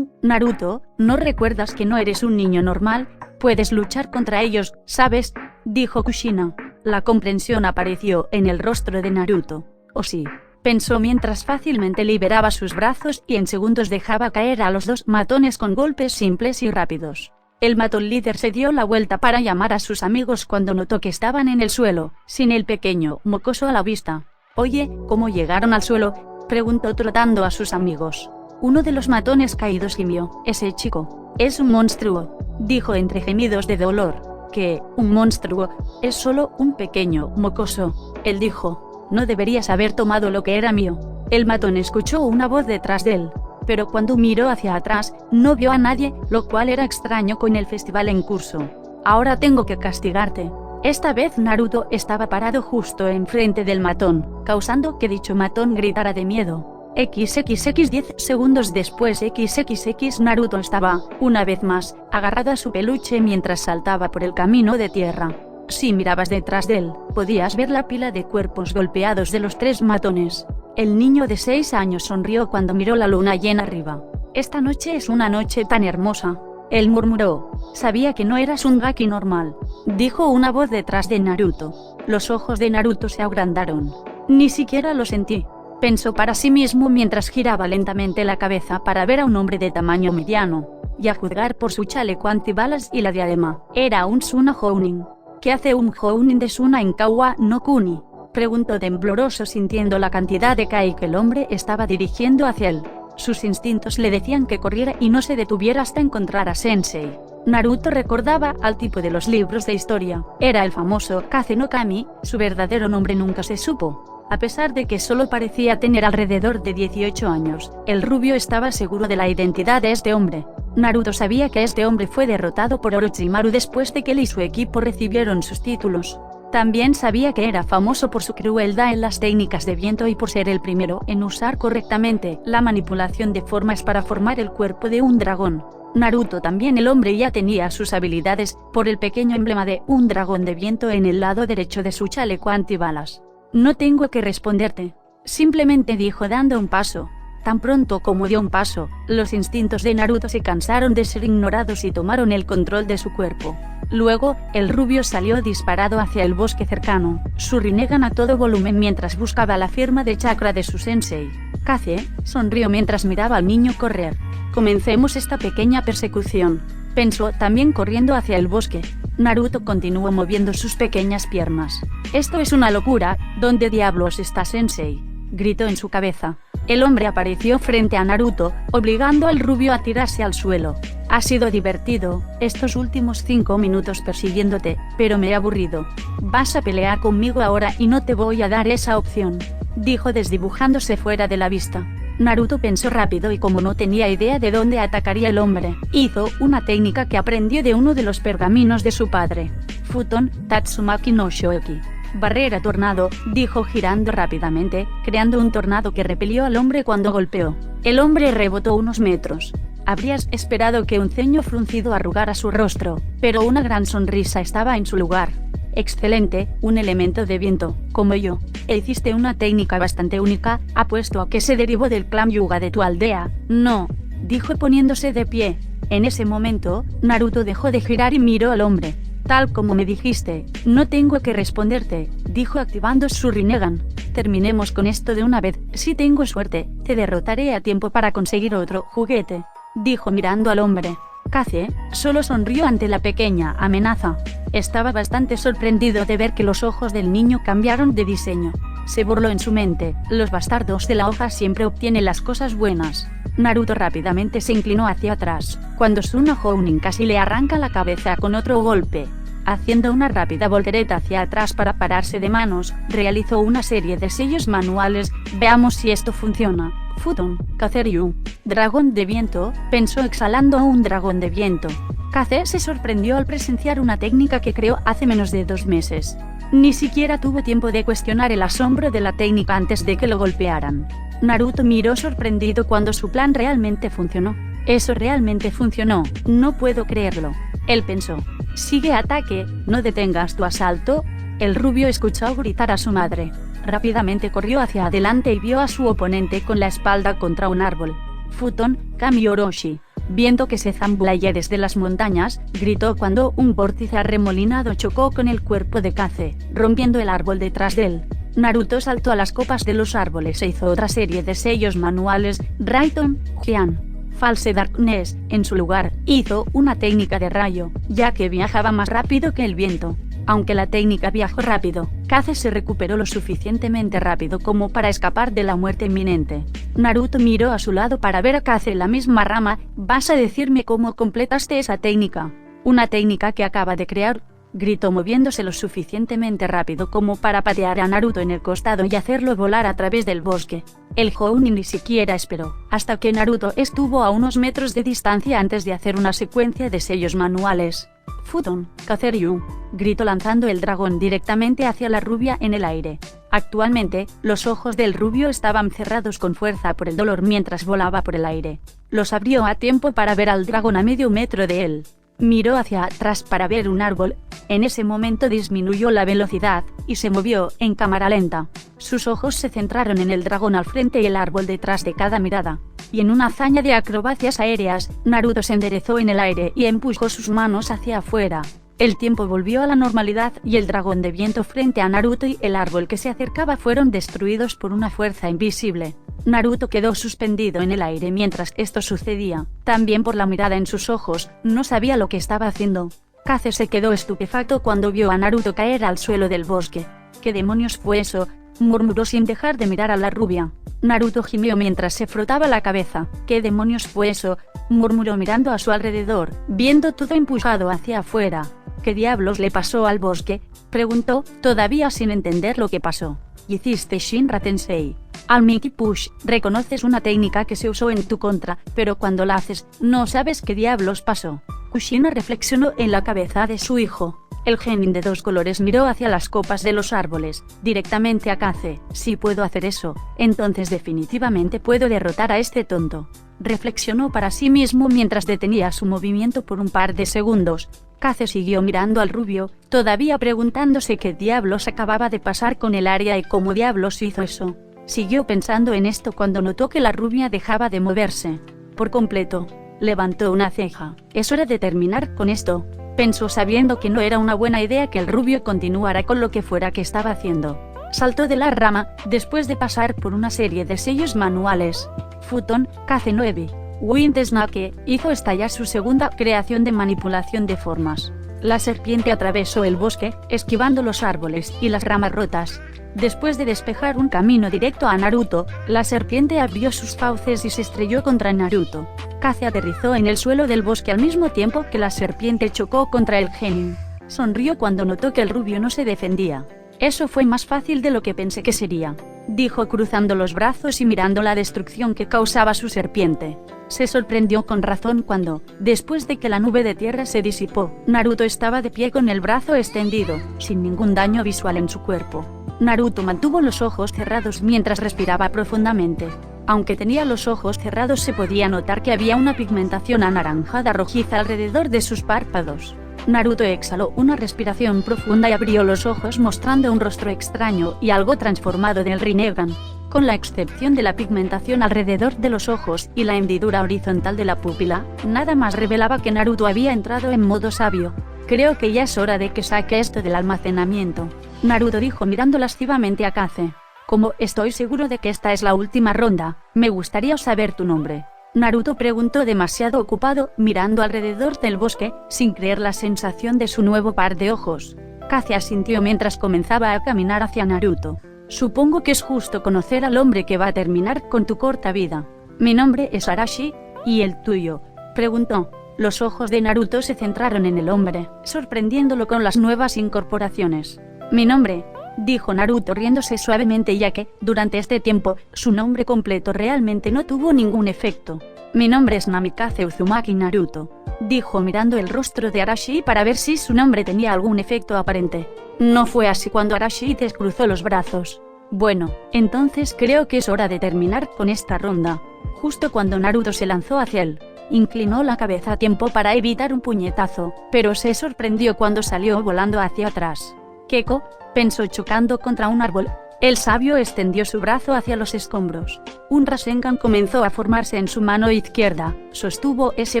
Naruto, ¿no recuerdas que no eres un niño normal? Puedes luchar contra ellos, ¿sabes?, dijo Kushina. La comprensión apareció en el rostro de Naruto. «Oh sí», pensó mientras fácilmente liberaba sus brazos y en segundos dejaba caer a los 2 matones con golpes simples y rápidos. El matón líder se dio la vuelta para llamar a sus amigos cuando notó que estaban en el suelo, sin el pequeño mocoso a la vista. «Oye, ¿cómo llegaron al suelo?», preguntó trotando a sus amigos. Uno de los matones caídos gimió. «Ese chico es un monstruo», dijo entre gemidos de dolor. «¿Qué? ¿Un monstruo? Es solo un pequeño mocoso», él dijo. «No deberías haber tomado lo que era mío». El matón escuchó una voz detrás de él, pero cuando miró hacia atrás, no vio a nadie, lo cual era extraño con el festival en curso. «Ahora tengo que castigarte». Esta vez Naruto estaba parado justo enfrente del matón, causando que dicho matón gritara de miedo. XXX 10 segundos después XXX Naruto estaba, una vez más, agarrado a su peluche mientras saltaba por el camino de tierra. Si mirabas detrás de él, podías ver la pila de cuerpos golpeados de los 3 matones. El niño de 6 años sonrió cuando miró la luna llena arriba. Esta noche es una noche tan hermosa. Él murmuró. Sabía que no eras un Gaki normal, dijo una voz detrás de Naruto. Los ojos de Naruto se agrandaron. Ni siquiera lo sentí. Pensó para sí mismo mientras giraba lentamente la cabeza para ver a un hombre de tamaño mediano. Y a juzgar por su chaleco antibalas y la diadema, era un Suna Jounin. ¿Qué hace un Jounin de Suna en Kawa no Kuni?, preguntó tembloroso sintiendo la cantidad de Kai que el hombre estaba dirigiendo hacia él. Sus instintos le decían que corriera y no se detuviera hasta encontrar a Sensei. Naruto recordaba al tipo de los libros de historia. Era el famoso Kaze no Kami, su verdadero nombre nunca se supo. A pesar de que solo parecía tener alrededor de 18 años, el rubio estaba seguro de la identidad de este hombre. Naruto sabía que este hombre fue derrotado por Orochimaru después de que él y su equipo recibieron sus títulos. También sabía que era famoso por su crueldad en las técnicas de viento y por ser el primero en usar correctamente la manipulación de formas para formar el cuerpo de un dragón. Naruto también el hombre ya tenía sus habilidades por el pequeño emblema de un dragón de viento en el lado derecho de su chaleco antibalas. No tengo que responderte, simplemente dijo dando un paso. Tan pronto como dio un paso, los instintos de Naruto se cansaron de ser ignorados y tomaron el control de su cuerpo. Luego, el rubio salió disparado hacia el bosque cercano, su Rinnegan a todo volumen mientras buscaba la firma de chakra de su sensei. Kaze sonrió mientras miraba al niño correr. Comencemos esta pequeña persecución, pensó también corriendo hacia el bosque. Naruto continuó moviendo sus pequeñas piernas. Esto es una locura, ¿dónde diablos está Sensei?, gritó en su cabeza. El hombre apareció frente a Naruto, obligando al rubio a tirarse al suelo. Ha sido divertido, estos últimos 5 minutos persiguiéndote, pero me he aburrido. Vas a pelear conmigo ahora y no te voy a dar esa opción, dijo desdibujándose fuera de la vista. Naruto pensó rápido y como no tenía idea de dónde atacaría el hombre, hizo una técnica que aprendió de uno de los pergaminos de su padre. Futon Tatsumaki no Shoeki. Barrera tornado, dijo girando rápidamente, creando un tornado que repelió al hombre cuando golpeó. El hombre rebotó unos metros. Habrías esperado que un ceño fruncido arrugara su rostro, pero una gran sonrisa estaba en su lugar. Excelente, un elemento de viento, como yo. Hiciste una técnica bastante única, apuesto a que se derivó del clan Hyuga de tu aldea. No, dijo poniéndose de pie. En ese momento, Naruto dejó de girar y miró al hombre. Tal como me dijiste, no tengo que responderte, dijo activando su Rinnegan. Terminemos con esto de una vez, si tengo suerte, te derrotaré a tiempo para conseguir otro juguete, dijo mirando al hombre. Kaze solo sonrió ante la pequeña amenaza. Estaba bastante sorprendido de ver que los ojos del niño cambiaron de diseño. Se burló en su mente, los bastardos de la hoja siempre obtienen las cosas buenas. Naruto rápidamente se inclinó hacia atrás, cuando Suna Jounin casi le arranca la cabeza con otro golpe. Haciendo una rápida voltereta hacia atrás para pararse de manos, realizó una serie de sellos manuales. Veamos si esto funciona. Futon, Kazeryu. Dragón de viento, pensó exhalando a un dragón de viento. Kaze se sorprendió al presenciar una técnica que creó hace menos de 2 meses. Ni siquiera tuvo tiempo de cuestionar el asombro de la técnica antes de que lo golpearan. Naruto miró sorprendido cuando su plan realmente funcionó. Eso realmente funcionó, no puedo creerlo. Él pensó. Sigue ataque, no detengas tu asalto. El rubio escuchó gritar a su madre. Rápidamente corrió hacia adelante y vio a su oponente con la espalda contra un árbol. Futon, Kami Orochi. Viendo que se zambullía desde las montañas, gritó cuando un vórtice arremolinado chocó con el cuerpo de Kaze, rompiendo el árbol detrás de él. Naruto saltó a las copas de los árboles e hizo otra serie de sellos manuales. Raiton, Jian. False Darkness, en su lugar, hizo una técnica de rayo, ya que viajaba más rápido que el viento. Aunque la técnica viajó rápido, Kaze se recuperó lo suficientemente rápido como para escapar de la muerte inminente. Naruto miró a su lado para ver a Kaze en la misma rama. ¿Vas a decirme cómo completaste esa técnica? Una técnica que acaba de crear, gritó moviéndose lo suficientemente rápido como para patear a Naruto en el costado y hacerlo volar a través del bosque. El Jounin ni siquiera esperó, hasta que Naruto estuvo a unos metros de distancia antes de hacer una secuencia de sellos manuales. Futon, Kazeryu, gritó lanzando el dragón directamente hacia la rubia en el aire. Actualmente, los ojos del rubio estaban cerrados con fuerza por el dolor mientras volaba por el aire. Los abrió a tiempo para ver al dragón a medio metro de él. Miró hacia atrás para ver un árbol. En ese momento disminuyó la velocidad, y se movió en cámara lenta. Sus ojos se centraron en el dragón al frente y el árbol detrás de cada mirada. Y en una hazaña de acrobacias aéreas, Naruto se enderezó en el aire y empujó sus manos hacia afuera. El tiempo volvió a la normalidad y el dragón de viento frente a Naruto y el árbol que se acercaba fueron destruidos por una fuerza invisible. Naruto quedó suspendido en el aire mientras esto sucedía. También por la mirada en sus ojos, no sabía lo que estaba haciendo. Kase se quedó estupefacto cuando vio a Naruto caer al suelo del bosque. ¿Qué demonios fue eso?, murmuró sin dejar de mirar a la rubia. Naruto gimió mientras se frotaba la cabeza. ¿Qué demonios fue eso?, murmuró mirando a su alrededor, viendo todo empujado hacia afuera. ¿Qué diablos le pasó al bosque?, preguntó, todavía sin entender lo que pasó. Hiciste Shinra Tensei. Al Mickey Push, reconoces una técnica que se usó en tu contra, pero cuando la haces, no sabes qué diablos pasó. Kushina reflexionó en la cabeza de su hijo. El genin de dos colores miró hacia las copas de los árboles, directamente a Kase. Si puedo hacer eso, entonces definitivamente puedo derrotar a este tonto. Reflexionó para sí mismo mientras detenía su movimiento por un par de segundos. Kase siguió mirando al rubio, todavía preguntándose qué diablos acababa de pasar con el área y cómo diablos hizo eso. Siguió pensando en esto cuando notó que la rubia dejaba de moverse por completo. Levantó una ceja. Es hora de terminar con esto, pensó sabiendo que no era una buena idea que el rubio continuara con lo que fuera que estaba haciendo. Saltó de la rama, después de pasar por una serie de sellos manuales. Futon, Kase 9. Wind Snake hizo estallar su segunda creación de manipulación de formas. La serpiente atravesó el bosque, esquivando los árboles y las ramas rotas. Después de despejar un camino directo a Naruto, la serpiente abrió sus fauces y se estrelló contra Naruto. Kase aterrizó en el suelo del bosque al mismo tiempo que la serpiente chocó contra el genin. Sonrió cuando notó que el rubio no se defendía. Eso fue más fácil de lo que pensé que sería, dijo cruzando los brazos y mirando la destrucción que causaba su serpiente. Se sorprendió con razón cuando, después de que la nube de tierra se disipó, Naruto estaba de pie con el brazo extendido, sin ningún daño visual en su cuerpo. Naruto mantuvo los ojos cerrados mientras respiraba profundamente. Aunque tenía los ojos cerrados se podía notar que había una pigmentación anaranjada rojiza alrededor de sus párpados. Naruto exhaló una respiración profunda y abrió los ojos mostrando un rostro extraño y algo transformado del Rinnegan. Con la excepción de la pigmentación alrededor de los ojos y la hendidura horizontal de la pupila, nada más revelaba que Naruto había entrado en modo sabio. Creo que ya es hora de que saque esto del almacenamiento, Naruto dijo mirando lascivamente a Kase. Como estoy seguro de que esta es la última ronda, me gustaría saber tu nombre. Naruto preguntó demasiado ocupado, mirando alrededor del bosque, sin creer la sensación de su nuevo par de ojos. Kase asintió mientras comenzaba a caminar hacia Naruto. Supongo que es justo conocer al hombre que va a terminar con tu corta vida. Mi nombre es Arashi, ¿y el tuyo?, preguntó. Los ojos de Naruto se centraron en el hombre, sorprendiéndolo con las nuevas incorporaciones. Mi nombre, dijo Naruto riéndose suavemente ya que, durante este tiempo, su nombre completo realmente no tuvo ningún efecto. Mi nombre es Namikaze Uzumaki Naruto, dijo mirando el rostro de Arashi para ver si su nombre tenía algún efecto aparente. No fue así cuando Arashi descruzó los brazos. Bueno, entonces creo que es hora de terminar con esta ronda. Justo cuando Naruto se lanzó hacia él, inclinó la cabeza a tiempo para evitar un puñetazo, pero se sorprendió cuando salió volando hacia atrás. Keko, pensó chocando contra un árbol. El sabio extendió su brazo hacia los escombros. Un Rasengan comenzó a formarse en su mano izquierda. Sostuvo ese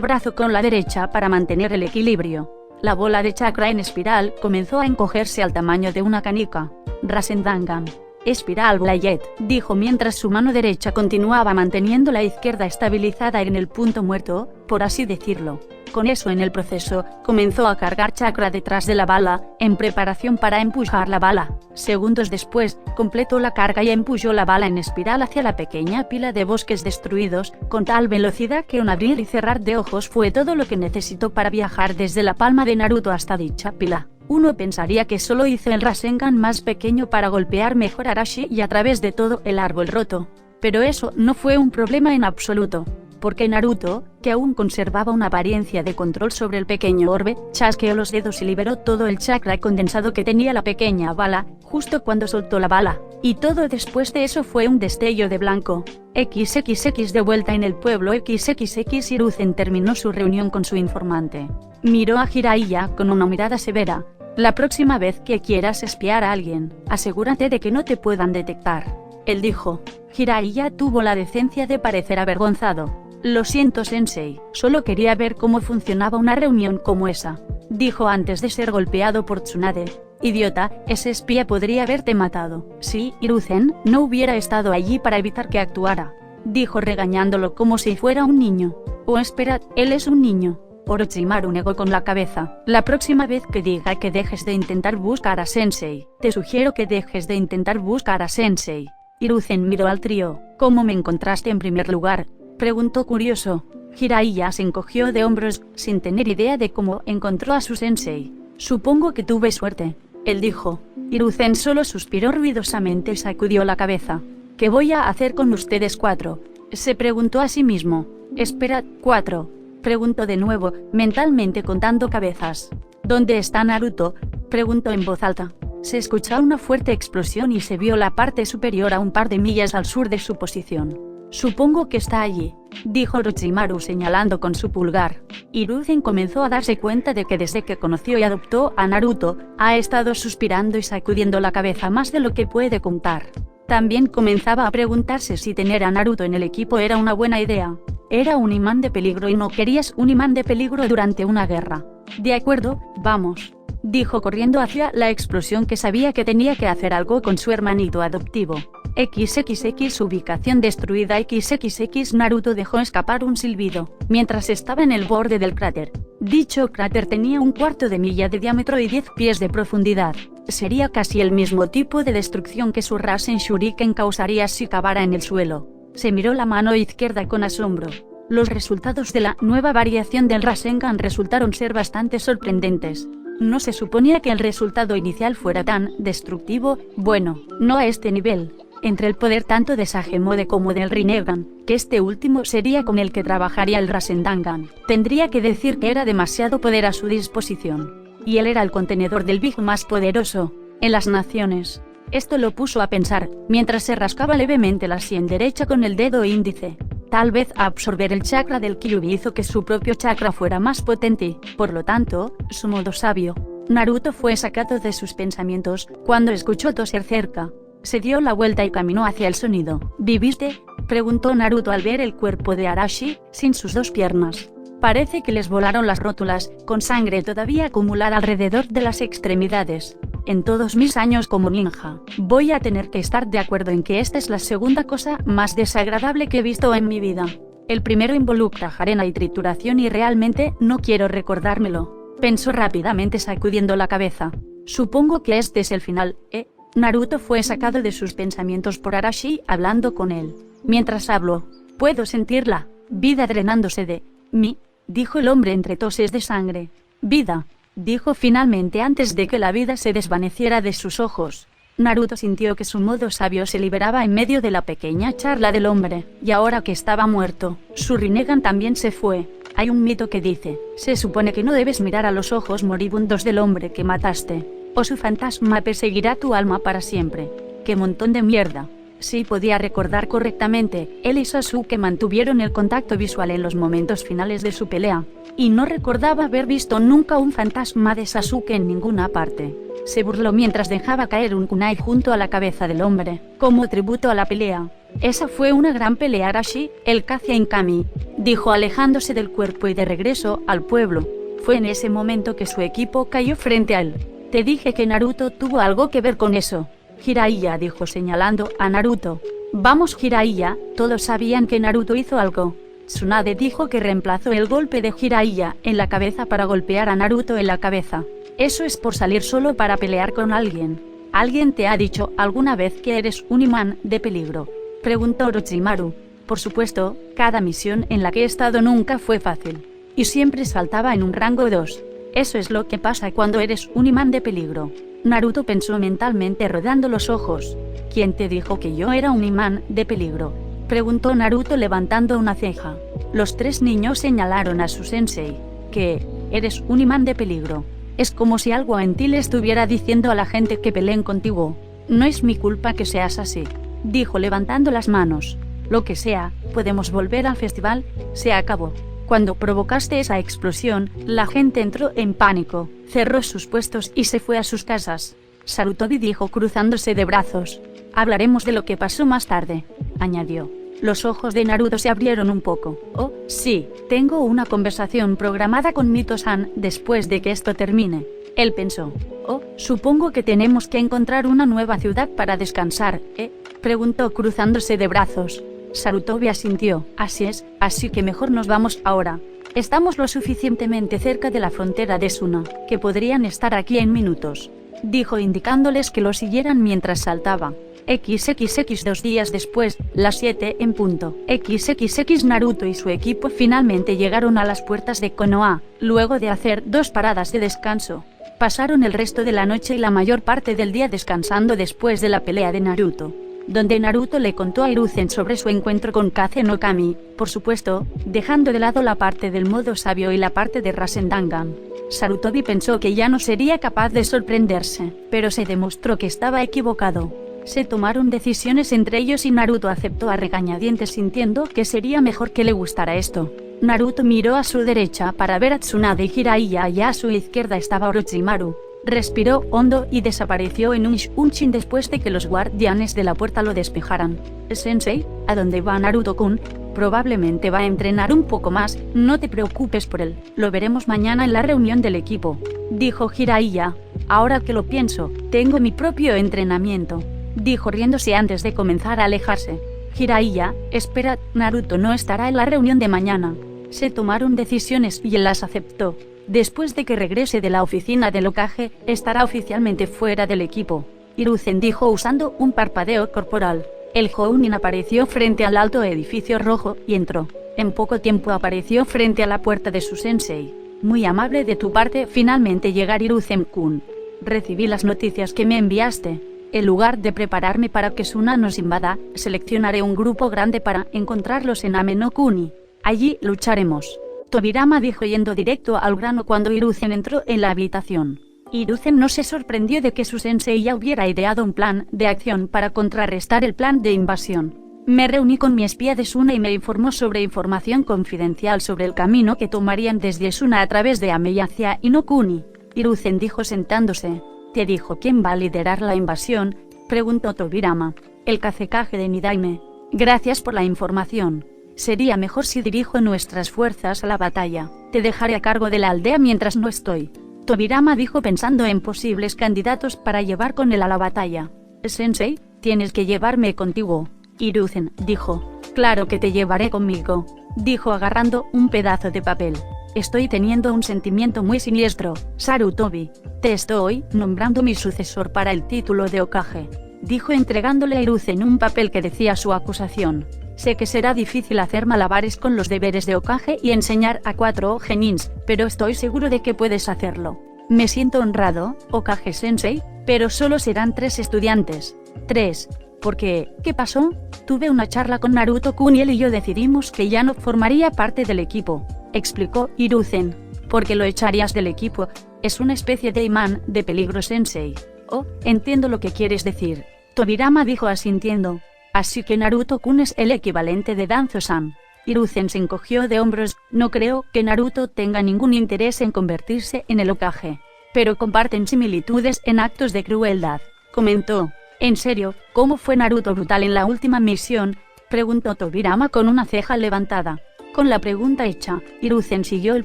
brazo con la derecha para mantener el equilibrio. La bola de chakra en espiral comenzó a encogerse al tamaño de una canica. Rasengan. Espiral Blayet, dijo mientras su mano derecha continuaba manteniendo la izquierda estabilizada en el punto muerto, por así decirlo. Con eso en el proceso, comenzó a cargar chakra detrás de la bala, en preparación para empujar la bala. Segundos después, completó la carga y empujó la bala en espiral hacia la pequeña pila de bosques destruidos, con tal velocidad que un abrir y cerrar de ojos fue todo lo que necesitó para viajar desde la palma de Naruto hasta dicha pila. Uno pensaría que solo hizo el Rasengan más pequeño para golpear mejor a Arashi y a través de todo el árbol roto. Pero eso no fue un problema en absoluto. porque Naruto, que aún conservaba una apariencia de control sobre el pequeño orbe, chasqueó los dedos y liberó todo el chakra condensado que tenía la pequeña bala, justo cuando soltó la bala, y todo después de eso fue un destello de blanco. XXX de vuelta en el pueblo XXX Hiruzen terminó su reunión con su informante. Miró a Jiraiya con una mirada severa. La próxima vez que quieras espiar a alguien, asegúrate de que no te puedan detectar. Él dijo. Jiraiya tuvo la decencia de parecer avergonzado. Lo siento, sensei, solo quería ver cómo funcionaba una reunión como esa. Dijo antes de ser golpeado por Tsunade. Idiota, ese espía podría haberte matado. Si Hiruzen no hubiera estado allí para evitar que actuara. Dijo regañándolo como si fuera un niño. Oh, espera, él es un niño. Orochimaru negó con la cabeza. La próxima vez que diga que dejes de intentar buscar a Sensei, te sugiero que dejes de intentar buscar a Sensei. Hiruzen miró al trío. ¿Cómo me encontraste en primer lugar?, preguntó curioso. Jiraiya se encogió de hombros, sin tener idea de cómo encontró a su sensei. Supongo que tuve suerte, él dijo. Hiruzen solo suspiró ruidosamente y sacudió la cabeza. ¿Qué voy a hacer con ustedes cuatro?, se preguntó a sí mismo. Espera, ¿cuatro?, preguntó de nuevo, mentalmente contando cabezas. ¿Dónde está Naruto?, preguntó en voz alta. Se escuchó una fuerte explosión y se vio la parte superior a un par de millas al sur de su posición. Supongo que está allí, dijo Orochimaru señalando con su pulgar. Hiruzen comenzó a darse cuenta de que desde que conoció y adoptó a Naruto, ha estado suspirando y sacudiendo la cabeza más de lo que puede contar. También comenzaba a preguntarse si tener a Naruto en el equipo era una buena idea. Era un imán de peligro y no querías un imán de peligro durante una guerra. De acuerdo, vamos, dijo corriendo hacia la explosión, que sabía que tenía que hacer algo con su hermanito adoptivo. XXX ubicación destruida. XXX Naruto dejó escapar un silbido, mientras estaba en el borde del cráter. Dicho cráter tenía 1/4 de milla de diámetro y 10 pies de profundidad. Sería casi el mismo tipo de destrucción que su Rasen Shuriken causaría si cavara en el suelo. Se miró la mano izquierda con asombro. Los resultados de la nueva variación del Rasengan resultaron ser bastante sorprendentes. No se suponía que el resultado inicial fuera tan destructivo, bueno, no a este nivel. Entre el poder tanto de Sagemode como del Rinnegan, que este último sería con el que trabajaría el Rasendangan, tendría que decir que era demasiado poder a su disposición. Y él era el contenedor del Big más poderoso en las naciones. Esto lo puso a pensar, mientras se rascaba levemente la sien derecha con el dedo índice. Tal vez absorber el chakra del Kyuubi hizo que su propio chakra fuera más potente, por lo tanto, su modo sabio. Naruto fue sacado de sus pensamientos cuando escuchó toser cerca. Se dio la vuelta y caminó hacia el sonido. ¿Viviste?, preguntó Naruto al ver el cuerpo de Arashi, sin sus dos piernas. Parece que les volaron las rótulas, con sangre todavía acumulada alrededor de las extremidades. En todos mis años como ninja, voy a tener que estar de acuerdo en que esta es la segunda cosa más desagradable que he visto en mi vida. El primero involucra arena y trituración y realmente no quiero recordármelo, pensó rápidamente sacudiendo la cabeza. Supongo que este es el final, ¿eh? Naruto fue sacado de sus pensamientos por Arashi hablando con él. Mientras habló, puedo sentir la vida drenándose de mí, dijo el hombre entre toses de sangre. Vida, dijo finalmente antes de que la vida se desvaneciera de sus ojos. Naruto sintió que su modo sabio se liberaba en medio de la pequeña charla del hombre, y ahora que estaba muerto, su Rinnegan también se fue. Hay un mito que dice, se supone que no debes mirar a los ojos moribundos del hombre que mataste, o su fantasma perseguirá tu alma para siempre. ¡Qué montón de mierda! Si podía recordar correctamente, él y Sasuke mantuvieron el contacto visual en los momentos finales de su pelea, y no recordaba haber visto nunca un fantasma de Sasuke en ninguna parte. Se burló mientras dejaba caer un kunai junto a la cabeza del hombre, como tributo a la pelea. Esa fue una gran pelea, Arashi, el Kazuya Inkami, dijo alejándose del cuerpo y de regreso al pueblo. Fue en ese momento que su equipo cayó frente a él. Te dije que Naruto tuvo algo que ver con eso, Jiraiya dijo señalando a Naruto. Vamos Jiraiya, todos sabían que Naruto hizo algo. Tsunade dijo que reemplazó el golpe de Jiraiya en la cabeza para golpear a Naruto en la cabeza. Eso es por salir solo para pelear con alguien. ¿Alguien te ha dicho alguna vez que eres un imán de peligro?, preguntó Orochimaru. Por supuesto, cada misión en la que he estado nunca fue fácil, y siempre saltaba en un rango 2. Eso es lo que pasa cuando eres un imán de peligro. Naruto pensó mentalmente rodando los ojos. ¿Quién te dijo que yo era un imán de peligro? preguntó Naruto levantando una ceja. Los tres niños señalaron a su sensei. Que eres un imán de peligro. Es como si algo en ti le estuviera diciendo a la gente que peleen contigo. No es mi culpa que seas así, dijo levantando las manos. Lo que sea, podemos volver al festival. Se acabó. Cuando provocaste esa explosión, la gente entró en pánico, cerró sus puestos y se fue a sus casas. Sarutobi dijo cruzándose de brazos. Hablaremos de lo que pasó más tarde, añadió. Los ojos de Naruto se abrieron un poco. Oh, sí, tengo una conversación programada con Mito-san después de que esto termine. Él pensó. Oh, supongo que tenemos que encontrar una nueva ciudad para descansar, ¿eh? Preguntó cruzándose de brazos. Sarutobi asintió. Así es, así que mejor nos vamos ahora. Estamos lo suficientemente cerca de la frontera de Suna, que podrían estar aquí en minutos, dijo indicándoles que lo siguieran mientras saltaba. XXX 2 días después, las 7 en punto. XXX Naruto y su equipo finalmente llegaron a las puertas de Konoha, luego de hacer 2 paradas de descanso. Pasaron el resto de la noche y la mayor parte del día descansando después de la pelea de Naruto, donde Naruto le contó a Hiruzen sobre su encuentro con Kaze no Kami, por supuesto, dejando de lado la parte del modo sabio y la parte de Rasendangan. Sarutobi pensó que ya no sería capaz de sorprenderse, pero se demostró que estaba equivocado. Se tomaron decisiones entre ellos y Naruto aceptó a regañadientes sintiendo que sería mejor que le gustara esto. Naruto miró a su derecha para ver a Tsunade y Jiraiya y a su izquierda estaba Orochimaru. Respiró hondo y desapareció en un chin después de que los guardianes de la puerta lo despejaran. Sensei, ¿a dónde va Naruto-kun? Probablemente va a entrenar un poco más, no te preocupes por él, lo veremos mañana en la reunión del equipo, dijo Jiraiya. Ahora que lo pienso, tengo mi propio entrenamiento, dijo riéndose antes de comenzar a alejarse. Jiraiya, espera, Naruto no estará en la reunión de mañana. Se tomaron decisiones y él las aceptó. Después de que regrese de la oficina del Hokage, estará oficialmente fuera del equipo. Hiruzen dijo usando un parpadeo corporal. El Jounin apareció frente al alto edificio rojo y entró. En poco tiempo apareció frente a la puerta de su sensei. Muy amable de tu parte finalmente llegar, Hiruzen-kun. Recibí las noticias que me enviaste. En lugar de prepararme para que Suna nos invada, seleccionaré un grupo grande para encontrarlos en Ame no Kuni. Allí lucharemos. Tobirama dijo yendo directo al grano cuando Hiruzen entró en la habitación. Hiruzen no se sorprendió de que su sensei ya hubiera ideado un plan de acción para contrarrestar el plan de invasión. Me reuní con mi espía de Suna y me informó sobre información confidencial sobre el camino que tomarían desde Suna a través de Ame y hacia Inokuni. Hiruzen dijo sentándose. ¿Te dijo quién va a liderar la invasión?, preguntó Tobirama. El Kazekage de Nidaime. Gracias por la información. Sería mejor si dirijo nuestras fuerzas a la batalla. Te dejaré a cargo de la aldea mientras no estoy. Tobirama dijo pensando en posibles candidatos para llevar con él a la batalla. Sensei, tienes que llevarme contigo. Hiruzen dijo. Claro que te llevaré conmigo, dijo agarrando un pedazo de papel. Estoy teniendo un sentimiento muy siniestro, Sarutobi. Te estoy nombrando mi sucesor para el título de Hokage, dijo entregándole a Hiruzen un papel que decía su acusación. Sé que será difícil hacer malabares con los deberes de Hokage y enseñar a 4 genins, pero estoy seguro de que puedes hacerlo. Me siento honrado, Hokage Sensei, pero solo serán 3 estudiantes. 3. ¿Por qué? ¿Qué pasó? Tuve una charla con Naruto-kun y él y yo decidimos que ya no formaría parte del equipo, explicó Hiruzen. ¿Por qué lo echarías del equipo? Es una especie de imán de peligro, Sensei. Oh, entiendo lo que quieres decir. Tobirama dijo asintiendo. Así que Naruto-kun es el equivalente de Danzo-san. Hiruzen se encogió de hombros. No creo que Naruto tenga ningún interés en convertirse en el Hokage, pero comparten similitudes en actos de crueldad, comentó. En serio, ¿cómo fue Naruto brutal en la última misión?, preguntó Tobirama con una ceja levantada. Con la pregunta hecha, Hiruzen siguió el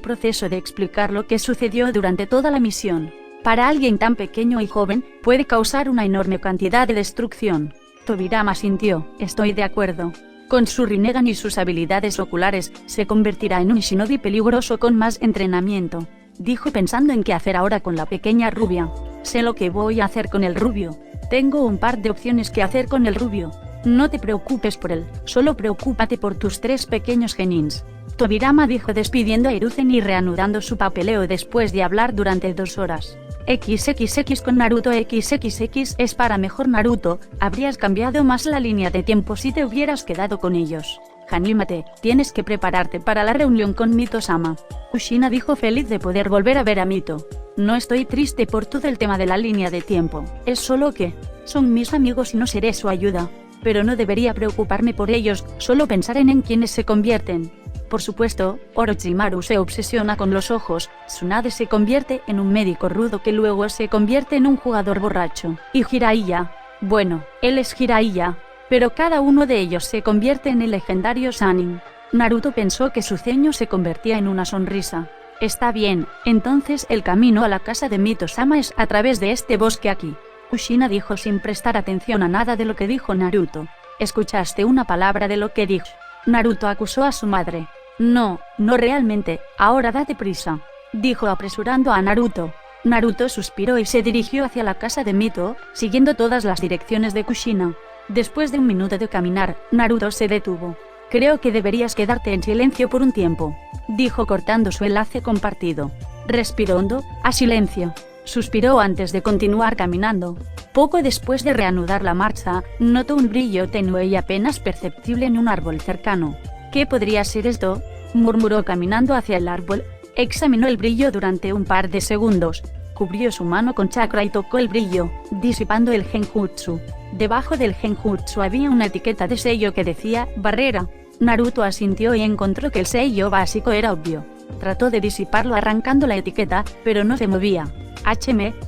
proceso de explicar lo que sucedió durante toda la misión. Para alguien tan pequeño y joven, puede causar una enorme cantidad de destrucción. Tobirama sintió. Estoy de acuerdo. Con su Rinnegan y sus habilidades oculares, se convertirá en un shinobi peligroso con más entrenamiento, dijo pensando en qué hacer ahora con la pequeña rubia. Sé lo que voy a hacer con el rubio. Tengo un par de opciones que hacer con el rubio. No te preocupes por él, solo preocúpate por tus 3 pequeños genins. Tobirama dijo despidiendo a Hiruzen y reanudando su papeleo después de hablar durante 2 horas. XXX con Naruto XXX es para mejor Naruto, habrías cambiado más la línea de tiempo si te hubieras quedado con ellos. Anímate, tienes que prepararte para la reunión con Mito-sama. Kushina dijo feliz de poder volver a ver a Mito. No estoy triste por todo el tema de la línea de tiempo, es solo que son mis amigos y no seré su ayuda. Pero no debería preocuparme por ellos, solo pensar en quienes se convierten. Por supuesto, Orochimaru se obsesiona con los ojos, Tsunade se convierte en un médico rudo que luego se convierte en un jugador borracho. Y Jiraiya, bueno, él es Jiraiya, pero cada uno de ellos se convierte en el legendario Sannin. Naruto pensó que su ceño se convertía en una sonrisa. Está bien, entonces el camino a la casa de Mito-sama es a través de este bosque aquí. Kushina dijo sin prestar atención a nada de lo que dijo Naruto. ¿Escuchaste una palabra de lo que dijo? Naruto acusó a su madre. No, no realmente, ahora date prisa, dijo apresurando a Naruto. Naruto suspiró y se dirigió hacia la casa de Mito, siguiendo todas las direcciones de Kushina. Después de un minuto de caminar, Naruto se detuvo. Creo que deberías quedarte en silencio por un tiempo, dijo cortando su enlace compartido. Respiró hondo, a silencio. Suspiró antes de continuar caminando. Poco después de reanudar la marcha, notó un brillo tenue y apenas perceptible en un árbol cercano. ¿Qué podría ser esto?, murmuró caminando hacia el árbol. Examinó el brillo durante un par de segundos. Cubrió su mano con chakra y tocó el brillo, disipando el genjutsu. Debajo del genjutsu había una etiqueta de sello que decía «Barrera». Naruto asintió y encontró que el sello básico era obvio. Trató de disiparlo arrancando la etiqueta, pero no se movía.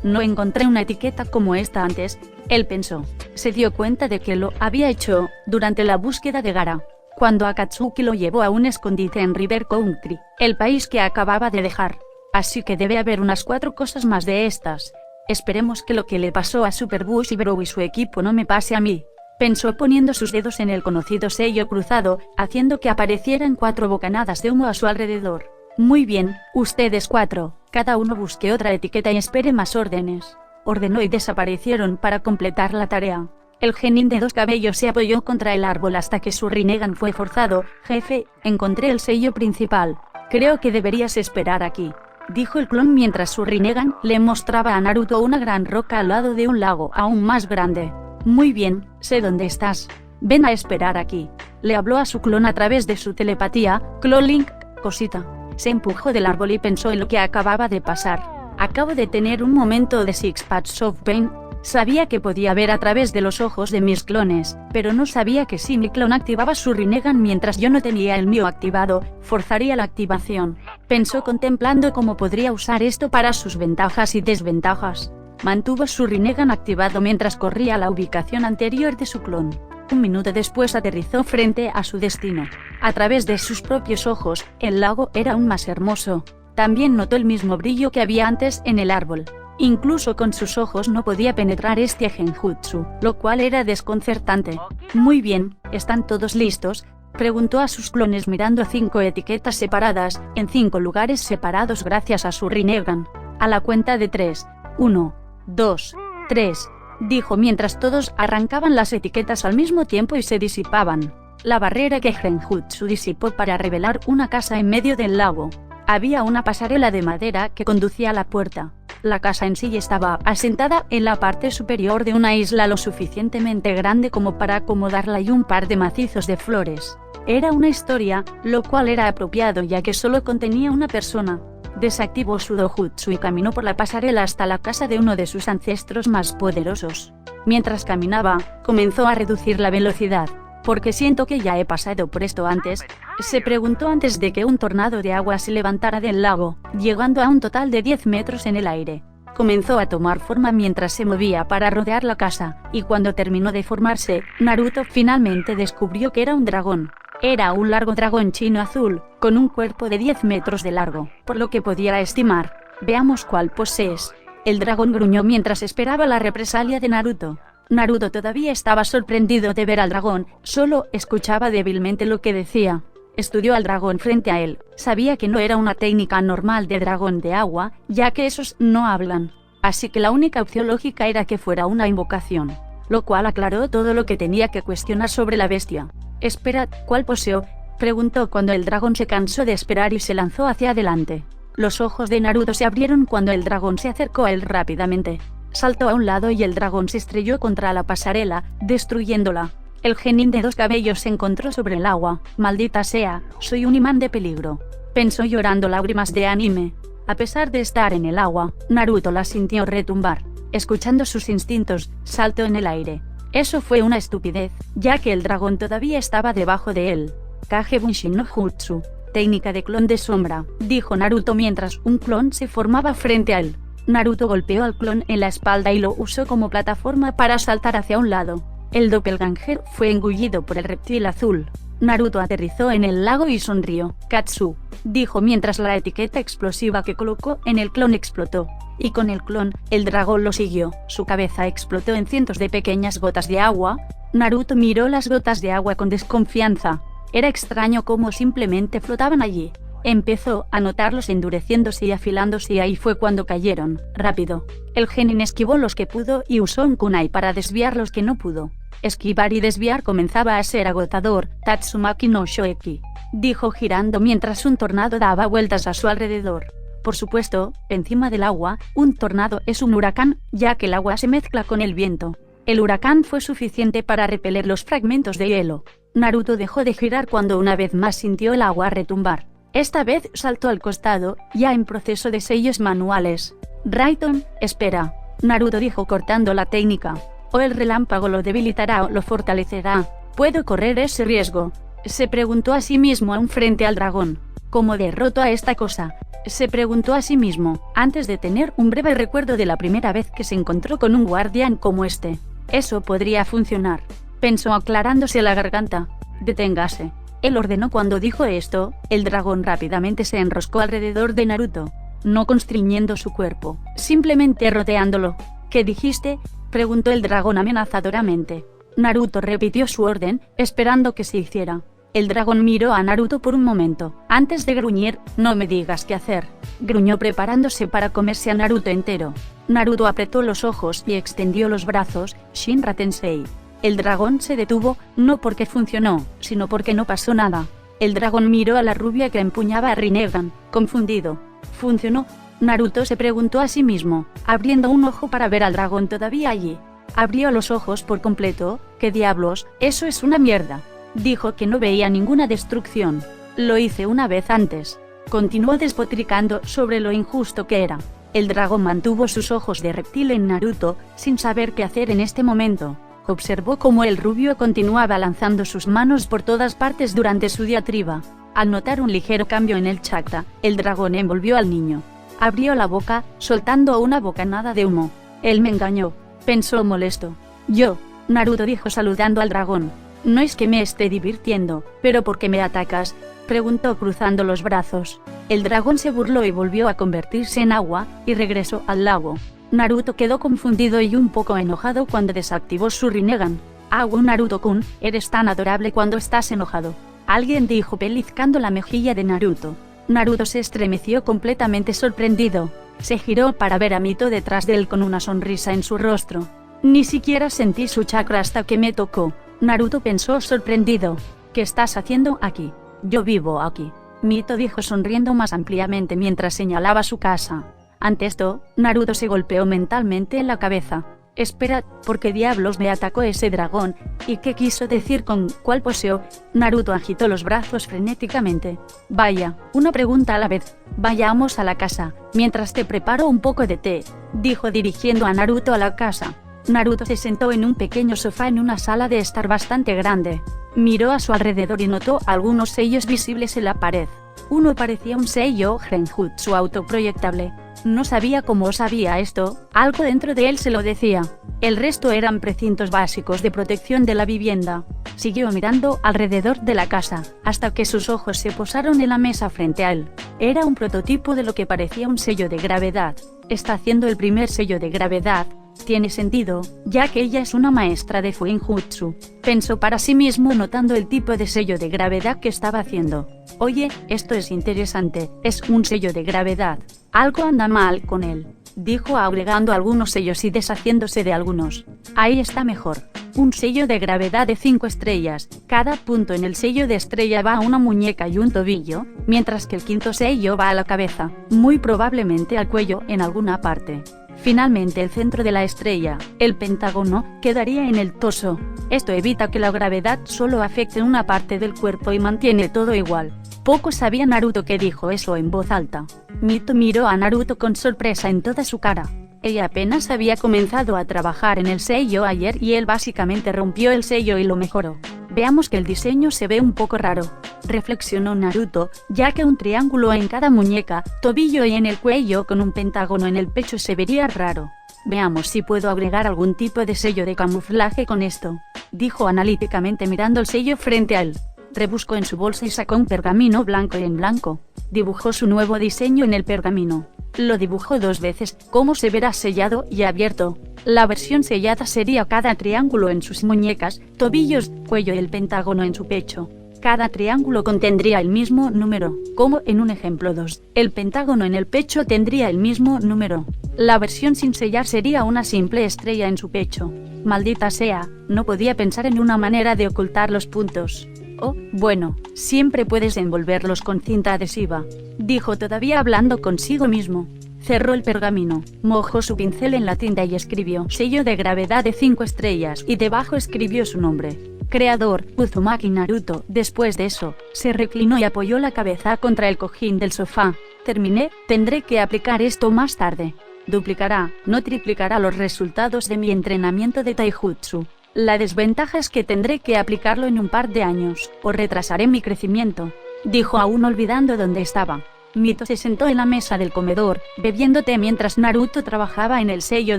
No encontré una etiqueta como esta antes, él pensó. Se dio cuenta de que lo había hecho durante la búsqueda de Gaara, cuando Akatsuki lo llevó a un escondite en River Country, el país que acababa de dejar. Así que debe haber unas 4 cosas más de estas. Esperemos que lo que le pasó a Super Bush Bro y su equipo no me pase a mí, pensó poniendo sus dedos en el conocido sello cruzado, haciendo que aparecieran 4 bocanadas de humo a su alrededor. Muy bien, ustedes 4, cada uno busque otra etiqueta y espere más órdenes. Ordenó y desaparecieron para completar la tarea. El genin de 2 cabellos se apoyó contra el árbol hasta que su Rinnegan fue forzado. Jefe, encontré el sello principal. Creo que deberías esperar aquí, dijo el clon mientras su Rinnegan le mostraba a Naruto una gran roca al lado de un lago aún más grande. Muy bien, sé dónde estás. Ven a esperar aquí. Le habló a su clon a través de su telepatía. Clon Link, cosita. Se empujó del árbol y pensó en lo que acababa de pasar. Acabo de tener un momento de Six Patches of Pain. Sabía que podía ver a través de los ojos de mis clones, pero no sabía que si mi clon activaba su Rinnegan mientras yo no tenía el mío activado, forzaría la activación. Pensó contemplando cómo podría usar esto para sus ventajas y desventajas. Mantuvo su Rinnegan activado mientras corría a la ubicación anterior de su clon. Un minuto después aterrizó frente a su destino. A través de sus propios ojos, el lago era aún más hermoso. También notó el mismo brillo que había antes en el árbol. Incluso con sus ojos no podía penetrar este genjutsu, lo cual era desconcertante. Muy bien, ¿están todos listos?, preguntó a sus clones mirando 5 etiquetas separadas, en 5 lugares separados gracias a su Rinnegan. A la cuenta de 3. 1, 2, 3, dijo mientras todos arrancaban las etiquetas al mismo tiempo y se disipaban. La barrera que genjutsu disipó para revelar una casa en medio del lago. Había una pasarela de madera que conducía a la puerta. La casa en sí estaba asentada en la parte superior de una isla lo suficientemente grande como para acomodarla y un par de macizos de flores. Era una historia, lo cual era apropiado ya que solo contenía una persona. Desactivó su dojutsu y caminó por la pasarela hasta la casa de uno de sus ancestros más poderosos. Mientras caminaba, comenzó a reducir la velocidad. ¿Por qué siento que ya he pasado por esto antes?, se preguntó antes de que un tornado de agua se levantara del lago, llegando a un total de 10 metros en el aire. Comenzó a tomar forma mientras se movía para rodear la casa, y cuando terminó de formarse, Naruto finalmente descubrió que era un dragón. Era un largo dragón chino azul, con un cuerpo de 10 metros de largo, por lo que podía estimar. Veamos cuál posees. El dragón gruñó mientras esperaba la represalia de Naruto. Naruto todavía estaba sorprendido de ver al dragón, solo escuchaba débilmente lo que decía. Estudió al dragón frente a él, sabía que no era una técnica normal de dragón de agua, ya que esos no hablan. Así que la única opción lógica era que fuera una invocación, lo cual aclaró todo lo que tenía que cuestionar sobre la bestia. Espera, ¿cuál poseo?, preguntó cuando el dragón se cansó de esperar y se lanzó hacia adelante. Los ojos de Naruto se abrieron cuando el dragón se acercó a él rápidamente. Saltó a un lado y el dragón se estrelló contra la pasarela, destruyéndola. El genin de 2 cabellos se encontró sobre el agua. Maldita sea, soy un imán de peligro, pensó llorando lágrimas de anime. A pesar de estar en el agua, Naruto la sintió retumbar. Escuchando sus instintos, saltó en el aire. Eso fue una estupidez, ya que el dragón todavía estaba debajo de él. Kage Bunshin no Jutsu, técnica de clon de sombra, dijo Naruto mientras un clon se formaba frente a él. Naruto golpeó al clon en la espalda y lo usó como plataforma para saltar hacia un lado. El doppelganger fue engullido por el reptil azul. Naruto aterrizó en el lago y sonrió. Katsu, dijo mientras la etiqueta explosiva que colocó en el clon explotó. Y con el clon, el dragón lo siguió. Su cabeza explotó en cientos de pequeñas gotas de agua. Naruto miró las gotas de agua con desconfianza. Era extraño cómo simplemente flotaban allí. Empezó a notarlos endureciéndose y afilándose y ahí fue cuando cayeron. Rápido. El genin esquivó los que pudo y usó un kunai para desviar los que no pudo. Esquivar y desviar comenzaba a ser agotador. Tatsumaki no Shoeki, dijo girando mientras un tornado daba vueltas a su alrededor. Por supuesto, encima del agua, un tornado es un huracán, ya que el agua se mezcla con el viento. El huracán fue suficiente para repeler los fragmentos de hielo. Naruto dejó de girar cuando una vez más sintió el agua retumbar. Esta vez saltó al costado, ya en proceso de sellos manuales. Raiton, espera, Naruto dijo cortando la técnica. O el relámpago lo debilitará o lo fortalecerá. ¿Puedo correr ese riesgo?, se preguntó a sí mismo aún frente al dragón. ¿Cómo derroto a esta cosa?, se preguntó a sí mismo, antes de tener un breve recuerdo de la primera vez que se encontró con un guardián como este. Eso podría funcionar, pensó aclarándose la garganta. Deténgase, él ordenó cuando dijo esto. El dragón rápidamente se enroscó alrededor de Naruto, no constriñendo su cuerpo, simplemente rodeándolo. ¿Qué dijiste?, preguntó el dragón amenazadoramente. Naruto repitió su orden, esperando que se hiciera. El dragón miró a Naruto por un momento, antes de gruñir. No me digas qué hacer, gruñó preparándose para comerse a Naruto entero. Naruto apretó los ojos y extendió los brazos. Shinra Tensei. El dragón se detuvo, no porque funcionó, sino porque no pasó nada. El dragón miró a la rubia que empuñaba a Rinnegan, confundido. ¿Funcionó?, Naruto se preguntó a sí mismo, abriendo un ojo para ver al dragón todavía allí. Abrió los ojos por completo. ¿Qué diablos? Eso es una mierda. Dijo que no veía ninguna destrucción. Lo hice una vez antes. Continuó despotricando sobre lo injusto que era. El dragón mantuvo sus ojos de reptil en Naruto, sin saber qué hacer en este momento. Observó cómo el rubio continuaba lanzando sus manos por todas partes durante su diatriba. Al notar un ligero cambio en el chakra, el dragón envolvió al niño. Abrió la boca, soltando una bocanada de humo. Él me engañó, pensó molesto. Yo, Naruto dijo saludando al dragón. No es que me esté divirtiendo, pero ¿por qué me atacas?, preguntó cruzando los brazos. El dragón se burló y volvió a convertirse en agua, y regresó al lago. Naruto quedó confundido y un poco enojado cuando desactivó su Rinnegan. Agua Naruto-kun, eres tan adorable cuando estás enojado, alguien dijo pellizcando la mejilla de Naruto. Naruto se estremeció completamente sorprendido. Se giró para ver a Mito detrás de él con una sonrisa en su rostro. Ni siquiera sentí su chakra hasta que me tocó. Naruto pensó sorprendido. ¿Qué estás haciendo aquí? Yo vivo aquí, Mito dijo sonriendo más ampliamente mientras señalaba su casa. Ante esto, Naruto se golpeó mentalmente en la cabeza. Espera, ¿por qué diablos me atacó ese dragón? ¿Y qué quiso decir con cuál poseo? Naruto agitó los brazos frenéticamente. Vaya, una pregunta a la vez. Vayamos a la casa, mientras te preparo un poco de té, dijo dirigiendo a Naruto a la casa. Naruto se sentó en un pequeño sofá en una sala de estar bastante grande. Miró a su alrededor y notó algunos sellos visibles en la pared. Uno parecía un sello Genjutsu autoproyectable. No sabía cómo sabía esto, algo dentro de él se lo decía. El resto eran precintos básicos de protección de la vivienda. Siguió mirando alrededor de la casa, hasta que sus ojos se posaron en la mesa frente a él. Era un prototipo de lo que parecía un sello de gravedad. Está haciendo el primer sello de gravedad. Tiene sentido, ya que ella es una maestra de Fuinjutsu, pensó para sí mismo notando el tipo de sello de gravedad que estaba haciendo. Oye, esto es interesante, es un sello de gravedad. Algo anda mal con él, dijo agregando algunos sellos y deshaciéndose de algunos. Ahí está mejor. un sello de gravedad de 5 estrellas. Cada punto en el sello de estrella va a una muñeca y un tobillo, mientras que el quinto sello va a la cabeza, muy probablemente al cuello en alguna parte. Finalmente el centro de la estrella, el pentágono, quedaría en el torso. Esto evita que la gravedad solo afecte una parte del cuerpo y mantiene todo igual. Poco sabía Naruto que dijo eso en voz alta. Mito miró a Naruto con sorpresa en toda su cara. Ella apenas había comenzado a trabajar en el sello ayer y él básicamente rompió el sello y lo mejoró. Veamos que el diseño se ve un poco raro, reflexionó Naruto, ya que un triángulo en cada muñeca, tobillo y en el cuello con un pentágono en el pecho se vería raro. Veamos si puedo agregar algún tipo de sello de camuflaje con esto, dijo analíticamente mirando el sello frente a él. Rebuscó en su bolsa y sacó un pergamino blanco y en blanco. Dibujó su nuevo diseño en el pergamino. Lo dibujó 2 veces, como se verá sellado y abierto. La versión sellada sería cada triángulo en sus muñecas, tobillos, cuello y el pentágono en su pecho. Cada triángulo contendría el mismo número, como en un ejemplo 2. El pentágono en el pecho tendría el mismo número. La versión sin sellar sería una simple estrella en su pecho. Maldita sea, no podía pensar en una manera de ocultar los puntos. Oh, bueno, siempre puedes envolverlos con cinta adhesiva, dijo todavía hablando consigo mismo. Cerró el pergamino, mojó su pincel en la tinta y escribió sello de gravedad de 5 estrellas y debajo escribió su nombre. Creador, Uzumaki Naruto. Después de eso, se reclinó y apoyó la cabeza contra el cojín del sofá. Terminé, tendré que aplicar esto más tarde. Duplicará, no triplicará los resultados de mi entrenamiento de taijutsu. La desventaja es que tendré que aplicarlo en un par de años, o retrasaré mi crecimiento, dijo aún olvidando dónde estaba. Mito se sentó en la mesa del comedor, bebiendo té mientras Naruto trabajaba en el sello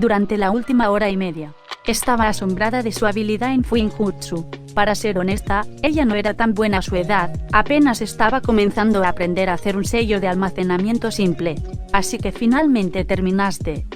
durante la última hora y media. Estaba asombrada de su habilidad en Fuinjutsu. Para ser honesta, ella no era tan buena a su edad, apenas estaba comenzando a aprender a hacer un sello de almacenamiento simple. Así que finalmente terminaste,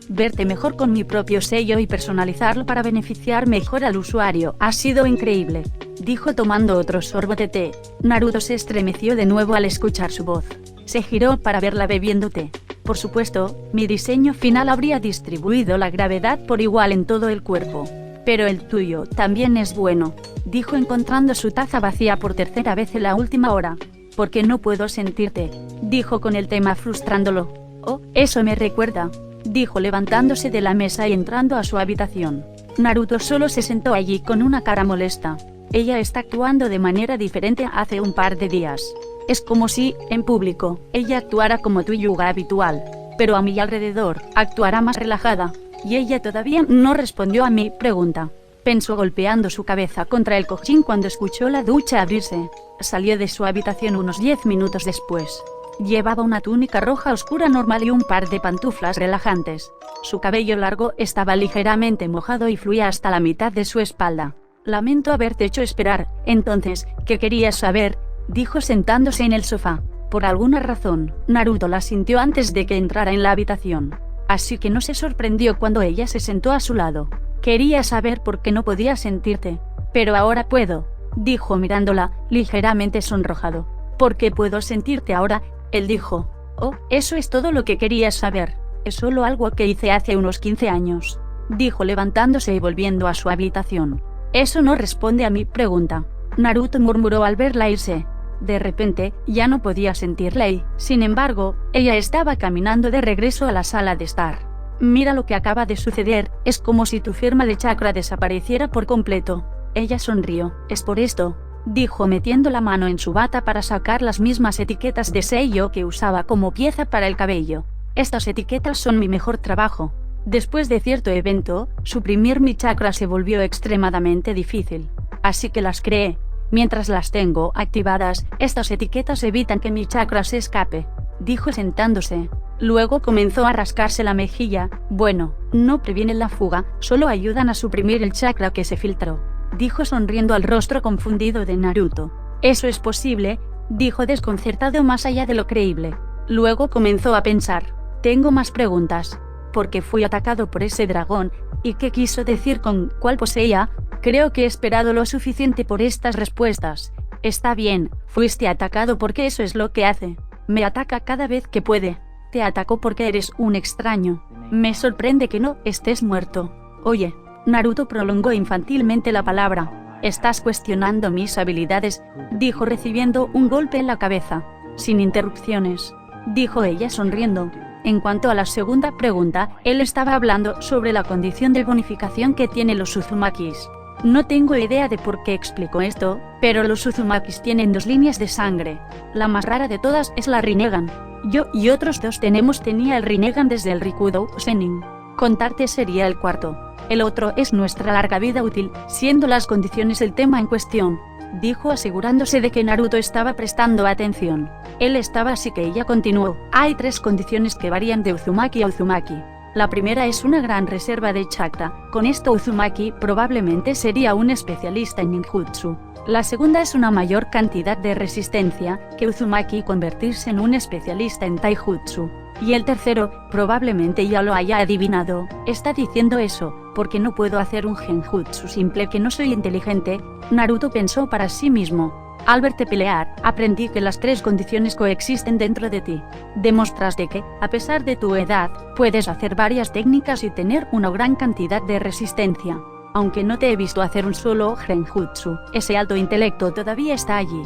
verte mejor con mi propio sello y personalizarlo para beneficiar mejor al usuario. Ha sido increíble, dijo tomando otro sorbo de té. Naruto se estremeció de nuevo al escuchar su voz. Se giró para verla bebiendo té. Por supuesto, mi diseño final habría distribuido la gravedad por igual en todo el cuerpo. Pero el tuyo también es bueno, dijo encontrando su taza vacía por tercera vez en la última hora. Porque no puedo sentirte, dijo con el tema frustrándolo. Oh, eso me recuerda, dijo levantándose de la mesa y entrando a su habitación. Naruto solo se sentó allí con una cara molesta. Ella está actuando de manera diferente a hace un par de días. Es como si, en público, ella actuara como tu yuga habitual, pero a mi alrededor, actuará más relajada. Y ella todavía no respondió a mi pregunta. Pensó golpeando su cabeza contra el cojín cuando escuchó la ducha abrirse. Salió de su habitación unos 10 minutos después. Llevaba una túnica roja oscura normal y un par de pantuflas relajantes. Su cabello largo estaba ligeramente mojado y fluía hasta la mitad de su espalda. Lamento haberte hecho esperar. Entonces, ¿qué querías saber?, dijo sentándose en el sofá. Por alguna razón, Naruto la sintió antes de que entrara en la habitación. Así que no se sorprendió cuando ella se sentó a su lado. Quería saber por qué no podía sentirte. Pero ahora puedo, dijo mirándola, ligeramente sonrojado. ¿Por qué puedo sentirte ahora?, él dijo. Oh, eso es todo lo que querías saber. Es solo algo que hice hace unos 15 años, dijo levantándose y volviendo a su habitación. Eso no responde a mi pregunta, Naruto murmuró al verla irse. De repente, ya no podía sentirla y, sin embargo, ella estaba caminando de regreso a la sala de estar. Mira lo que acaba de suceder, es como si tu firma de chakra desapareciera por completo. Ella sonrió. Es por esto, dijo metiendo la mano en su bata para sacar las mismas etiquetas de sello que usaba como pieza para el cabello. Estas etiquetas son mi mejor trabajo. Después de cierto evento, suprimir mi chakra se volvió extremadamente difícil. Así que las creé. Mientras las tengo activadas, estas etiquetas evitan que mi chakra se escape, dijo sentándose. Luego comenzó a rascarse la mejilla. Bueno, no previenen la fuga, solo ayudan a suprimir el chakra que se filtró, dijo sonriendo al rostro confundido de Naruto. Eso es posible, dijo desconcertado más allá de lo creíble. Luego comenzó a pensar. Tengo más preguntas. ¿Por qué fui atacado por ese dragón? ¿Y qué quiso decir con cuál poseía? Creo que he esperado lo suficiente por estas respuestas. Está bien, fuiste atacado porque eso es lo que hace. Me ataca cada vez que puede. Te atacó porque eres un extraño. Me sorprende que no estés muerto. Oye, Naruto prolongó infantilmente la palabra. «Estás cuestionando mis habilidades», dijo recibiendo un golpe en la cabeza. «Sin interrupciones», dijo ella sonriendo. En cuanto a la segunda pregunta, él estaba hablando sobre la condición de bonificación que tienen los Uzumakis. No tengo idea de por qué explicó esto, pero los Uzumakis tienen 2 líneas de sangre. La más rara de todas es la Rinnegan. Yo y otros 2 tenía el Rinnegan desde el Rikudo Sennin. Contarte sería el 4. El otro es nuestra larga vida útil, siendo las condiciones el tema en cuestión, dijo asegurándose de que Naruto estaba prestando atención. Él estaba, así que ella continuó. Hay 3 condiciones que varían de Uzumaki a Uzumaki. La primera es una gran reserva de chakra. Con esto Uzumaki probablemente sería un especialista en ninjutsu. La segunda es una mayor cantidad de resistencia que Uzumaki convertirse en un especialista en taijutsu. Y el tercero, probablemente ya lo haya adivinado, está diciendo eso, porque no puedo hacer un genjutsu simple que no soy inteligente. Naruto pensó para sí mismo. Al verte pelear, aprendí que las 3 condiciones coexisten dentro de ti. Demostraste que, a pesar de tu edad, puedes hacer varias técnicas y tener una gran cantidad de resistencia. Aunque no te he visto hacer un solo genjutsu, ese alto intelecto todavía está allí,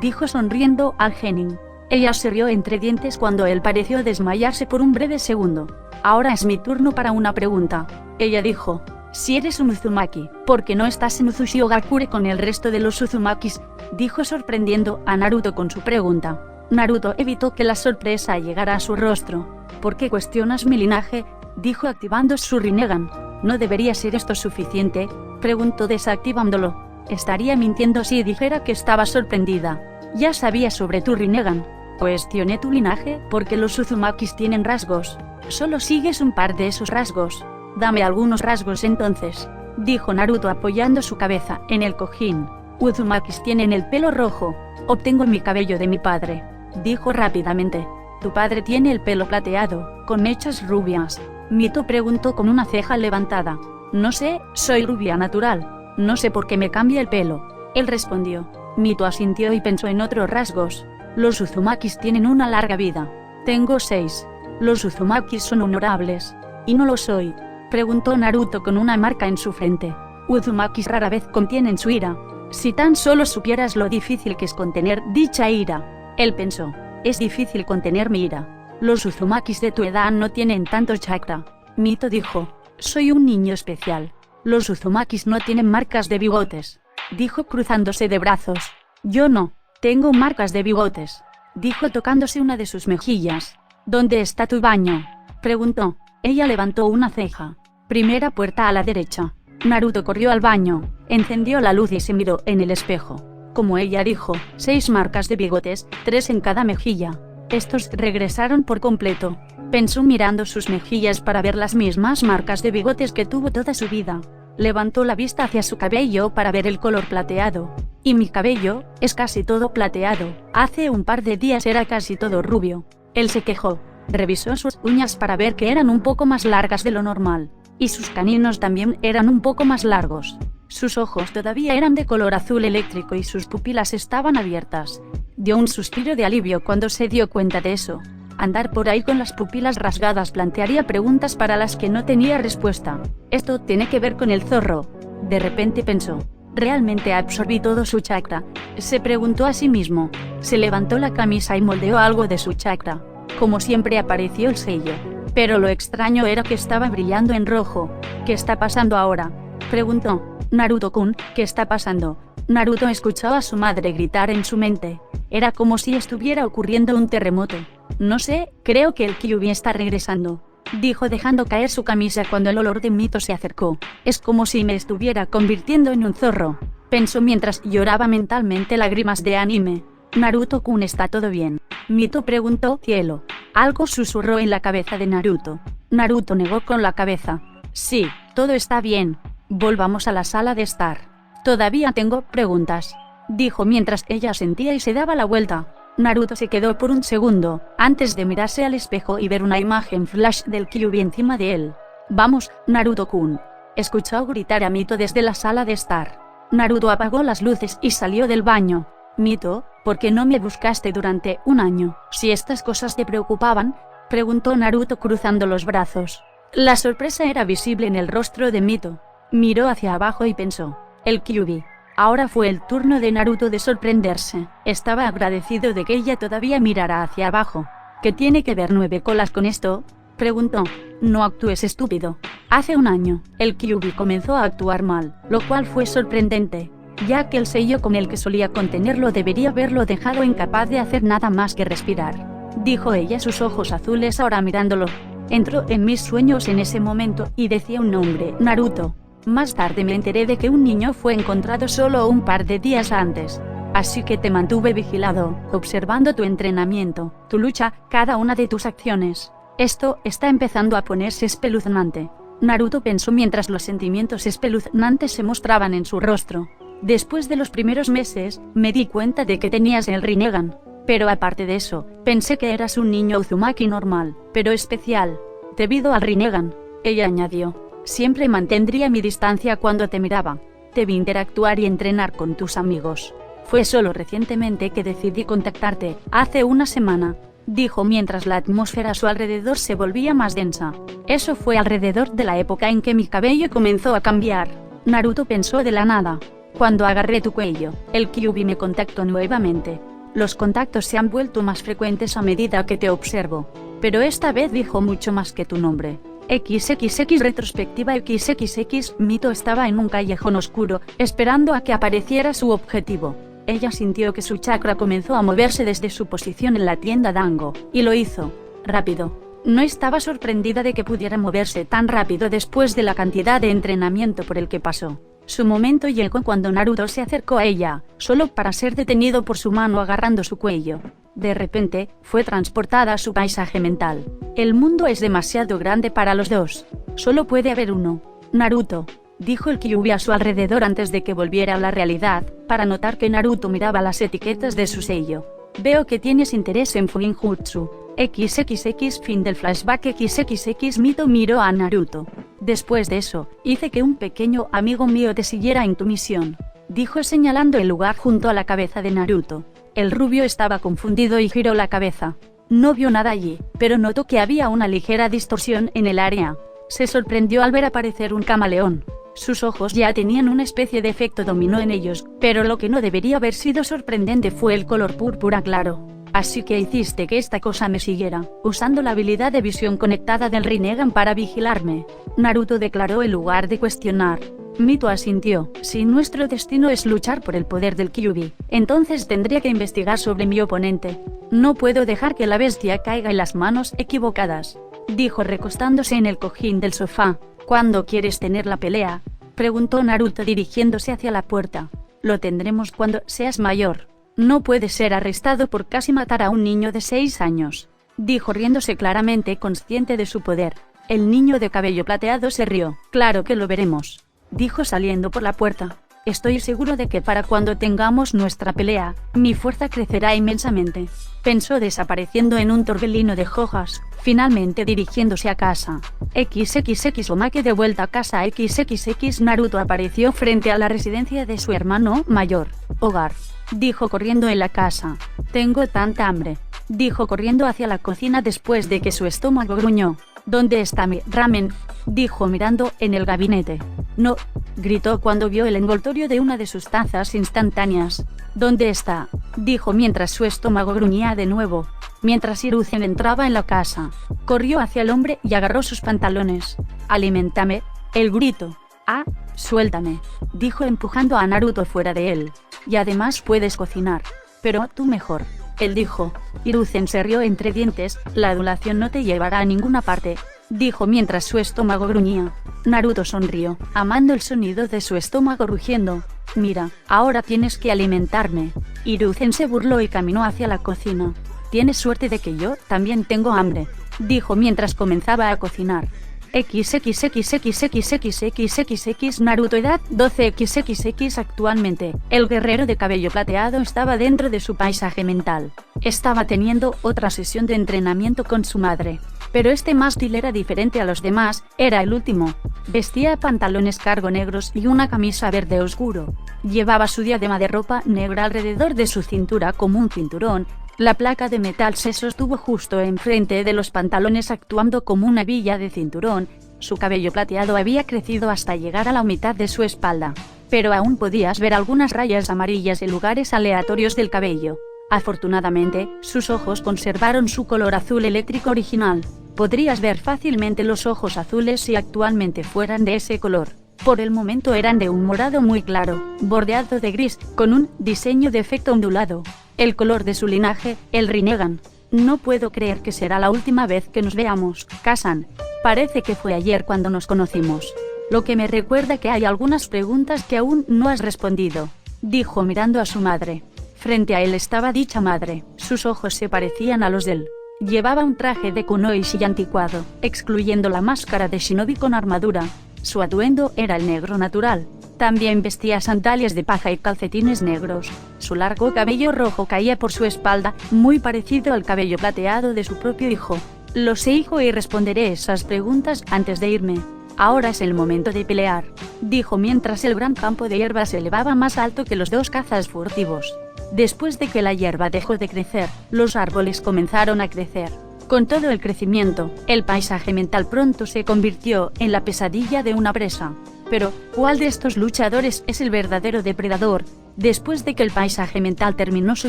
dijo sonriendo al genin. Ella se rió entre dientes cuando él pareció desmayarse por un breve segundo. Ahora es mi turno para una pregunta. Ella dijo. Si eres un Uzumaki, ¿por qué no estás en Uzushigakure con el resto de los Uzumakis? Dijo sorprendiendo a Naruto con su pregunta. Naruto evitó que la sorpresa llegara a su rostro. ¿Por qué cuestionas mi linaje? Dijo activando su Rinnegan. ¿No debería ser esto suficiente? Preguntó desactivándolo. Estaría mintiendo si dijera que estaba sorprendida. Ya sabía sobre tu Rinnegan. Cuestioné tu linaje porque los Uzumakis tienen rasgos. Solo sigues un par de esos rasgos. Dame algunos rasgos entonces, dijo Naruto apoyando su cabeza en el cojín. Uzumakis tienen el pelo rojo. Obtengo mi cabello de mi padre, dijo rápidamente. Tu padre tiene el pelo plateado, con mechas rubias. Mito preguntó con una ceja levantada. No sé, soy rubia natural. No sé por qué me cambia el pelo. Él respondió. Mito asintió y pensó en otros rasgos. Los Uzumakis tienen una larga vida. Tengo 6. Los Uzumakis son honorables. ¿Y no lo soy? Preguntó Naruto con una marca en su frente. Uzumakis rara vez contienen su ira. Si tan solo supieras lo difícil que es contener dicha ira. Él pensó. Es difícil contener mi ira. Los Uzumakis de tu edad no tienen tanto chakra. Mito dijo. Soy un niño especial. Los Uzumakis no tienen marcas de bigotes. Dijo cruzándose de brazos. Yo no. Tengo marcas de bigotes. Dijo tocándose una de sus mejillas. ¿Dónde está tu baño? Preguntó. Ella levantó una ceja. Primera puerta a la derecha. Naruto corrió al baño, encendió la luz y se miró en el espejo. Como ella dijo, 6 marcas de bigotes, 3 en cada mejilla. Estos regresaron por completo. Pensó mirando sus mejillas para ver las mismas marcas de bigotes que tuvo toda su vida. Levantó la vista hacia su cabello para ver el color plateado. Y mi cabello, es casi todo plateado. Hace un par de días era casi todo rubio. Él se quejó. Revisó sus uñas para ver que eran un poco más largas de lo normal. Y sus caninos también eran un poco más largos. Sus ojos todavía eran de color azul eléctrico y sus pupilas estaban abiertas. Dio un suspiro de alivio cuando se dio cuenta de eso. Andar por ahí con las pupilas rasgadas plantearía preguntas para las que no tenía respuesta. Esto tiene que ver con el zorro. De repente pensó. ¿Realmente absorbí todo su chakra? Se preguntó a sí mismo. Se levantó la camisa y moldeó algo de su chakra. Como siempre apareció el sello. Pero lo extraño era que estaba brillando en rojo. ¿Qué está pasando ahora? Preguntó. Naruto-kun, ¿qué está pasando? Naruto escuchaba a su madre gritar en su mente. Era como si estuviera ocurriendo un terremoto. No sé, creo que el Kyuubi está regresando. Dijo dejando caer su camisa cuando el olor de Mito se acercó. Es como si me estuviera convirtiendo en un zorro. Pensó mientras lloraba mentalmente lágrimas de anime. Naruto-kun, ¿está todo bien? Mito preguntó. Cielo. Algo susurró en la cabeza de Naruto. Naruto negó con la cabeza. Sí, todo está bien. Volvamos a la sala de estar. Todavía tengo preguntas. Dijo mientras ella asentía y se daba la vuelta. Naruto se quedó por un segundo, antes de mirarse al espejo y ver una imagen flash del Kyuubi encima de él. Vamos, Naruto-kun. Escuchó gritar a Mito desde la sala de estar. Naruto apagó las luces y salió del baño. Mito, ¿por qué no me buscaste durante un año? Si estas cosas te preocupaban, preguntó Naruto cruzando los brazos. La sorpresa era visible en el rostro de Mito. Miró hacia abajo y pensó, el Kyuubi. Ahora fue el turno de Naruto de sorprenderse. Estaba agradecido de que ella todavía mirara hacia abajo. ¿Qué tiene que ver 9 colas con esto?, preguntó. No actúes, estúpido. Hace un año, el Kyuubi comenzó a actuar mal, lo cual fue sorprendente, ya que el sello con el que solía contenerlo debería haberlo dejado incapaz de hacer nada más que respirar. Dijo ella, sus ojos azules ahora mirándolo. Entró en mis sueños en ese momento y decía un nombre, Naruto. Más tarde me enteré de que un niño fue encontrado solo un par de días antes. Así que te mantuve vigilado, observando tu entrenamiento, tu lucha, cada una de tus acciones. Esto está empezando a ponerse espeluznante. Naruto pensó mientras los sentimientos espeluznantes se mostraban en su rostro. Después de los primeros meses, me di cuenta de que tenías el Rinnegan. Pero aparte de eso, pensé que eras un niño Uzumaki normal, pero especial. Debido al Rinnegan, ella añadió. Siempre mantendría mi distancia cuando te miraba. Debí interactuar y entrenar con tus amigos. Fue solo recientemente que decidí contactarte, hace una semana, dijo mientras la atmósfera a su alrededor se volvía más densa. Eso fue alrededor de la época en que mi cabello comenzó a cambiar. Naruto pensó de la nada. Cuando agarré tu cuello, el Kyuubi me contactó nuevamente. Los contactos se han vuelto más frecuentes a medida que te observo. Pero esta vez dijo mucho más que tu nombre. XXX retrospectiva XXX Mito estaba en un callejón oscuro, esperando a que apareciera su objetivo. Ella sintió que su chakra comenzó a moverse desde su posición en la tienda Dango, y lo hizo rápido. No estaba sorprendida de que pudiera moverse tan rápido después de la cantidad de entrenamiento por el que pasó. Su momento llegó cuando Naruto se acercó a ella, solo para ser detenido por su mano agarrando su cuello. De repente, fue transportada a su paisaje mental. El mundo es demasiado grande para los dos. Solo puede haber uno. Naruto, dijo el Kyuubi a su alrededor antes de que volviera a la realidad, para notar que Naruto miraba las etiquetas de su sello. Veo que tienes interés en Fuinjutsu. XXX fin del flashback. XXX Mito miró a Naruto. Después de eso, hice que un pequeño amigo mío te siguiera en tu misión, dijo señalando el lugar junto a la cabeza de Naruto. El rubio estaba confundido y giró la cabeza. No vio nada allí, pero notó que había una ligera distorsión en el área. Se sorprendió al ver aparecer un camaleón. Sus ojos ya tenían una especie de efecto dominó en ellos, pero lo que no debería haber sido sorprendente fue el color púrpura claro. Así que hiciste que esta cosa me siguiera, usando la habilidad de visión conectada del Rinnegan para vigilarme. Naruto declaró en lugar de cuestionar. Mito asintió. Si nuestro destino es luchar por el poder del Kyuubi, entonces tendría que investigar sobre mi oponente. No puedo dejar que la bestia caiga en las manos equivocadas, dijo recostándose en el cojín del sofá. ¿Cuándo quieres tener la pelea?, preguntó Naruto dirigiéndose hacia la puerta. Lo tendremos cuando seas mayor. No puedes ser arrestado por casi matar a un niño de 6 años, dijo riéndose claramente consciente de su poder. El niño de cabello plateado se rió. Claro que lo veremos, dijo saliendo por la puerta. Estoy seguro de que para cuando tengamos nuestra pelea, mi fuerza crecerá inmensamente, pensó desapareciendo en un torbellino de hojas, finalmente dirigiéndose a casa. XXX Omake de vuelta a casa. XXX Naruto apareció frente a la residencia de su hermano mayor. Hogar, dijo corriendo en la casa. Tengo tanta hambre, dijo corriendo hacia la cocina después de que su estómago gruñó. ¿Dónde está mi ramen?, dijo mirando en el gabinete. No, gritó cuando vio el envoltorio de una de sus tazas instantáneas. ¿Dónde está?, dijo mientras su estómago gruñía de nuevo. Mientras Hiruzen entraba en la casa, corrió hacia el hombre y agarró sus pantalones. Aliméntame, el grito. Ah, suéltame, dijo empujando a Naruto fuera de él. Y además puedes cocinar. Pero tú mejor, él dijo. Hiruzen se rió entre dientes. La adulación no te llevará a ninguna parte, dijo mientras su estómago gruñía. Naruto sonrió, amando el sonido de su estómago rugiendo. Mira, ahora tienes que alimentarme. Hiruzen se burló y caminó hacia la cocina. Tienes suerte de que yo también tengo hambre, dijo mientras comenzaba a cocinar. XXXXXXXXX Naruto edad 12 XXX Actualmente, el guerrero de cabello plateado estaba dentro de su paisaje mental. Estaba teniendo otra sesión de entrenamiento con su madre. Pero este mástil era diferente a los demás, era el último. Vestía pantalones cargo negros y una camisa verde oscuro. Llevaba su diadema de ropa negra alrededor de su cintura como un cinturón. La placa de metal se sostuvo justo enfrente de los pantalones actuando como una hebilla de cinturón. Su cabello plateado había crecido hasta llegar a la mitad de su espalda, pero aún podías ver algunas rayas amarillas en lugares aleatorios del cabello. Afortunadamente, sus ojos conservaron su color azul eléctrico original. Podrías ver fácilmente los ojos azules si actualmente fueran de ese color. Por el momento eran de un morado muy claro, bordeado de gris, con un diseño de efecto ondulado. El color de su linaje, el Rinnegan. No puedo creer que será la última vez que nos veamos, Kazan. Parece que fue ayer cuando nos conocimos. Lo que me recuerda que hay algunas preguntas que aún no has respondido, dijo mirando a su madre. Frente a él estaba dicha madre, sus ojos se parecían a los de él. Llevaba un traje de kunoichi anticuado, excluyendo la máscara de shinobi con armadura. Su atuendo era el negro natural. También vestía sandalias de paja y calcetines negros. Su largo cabello rojo caía por su espalda, muy parecido al cabello plateado de su propio hijo. Lo sé, hijo, y responderé esas preguntas antes de irme. Ahora es el momento de pelear, dijo mientras el gran campo de hierba se elevaba más alto que los dos cazas furtivos. Después de que la hierba dejó de crecer, los árboles comenzaron a crecer. Con todo el crecimiento, el paisaje mental pronto se convirtió en la pesadilla de una presa. Pero, ¿cuál de estos luchadores es el verdadero depredador? Después de que el paisaje mental terminó su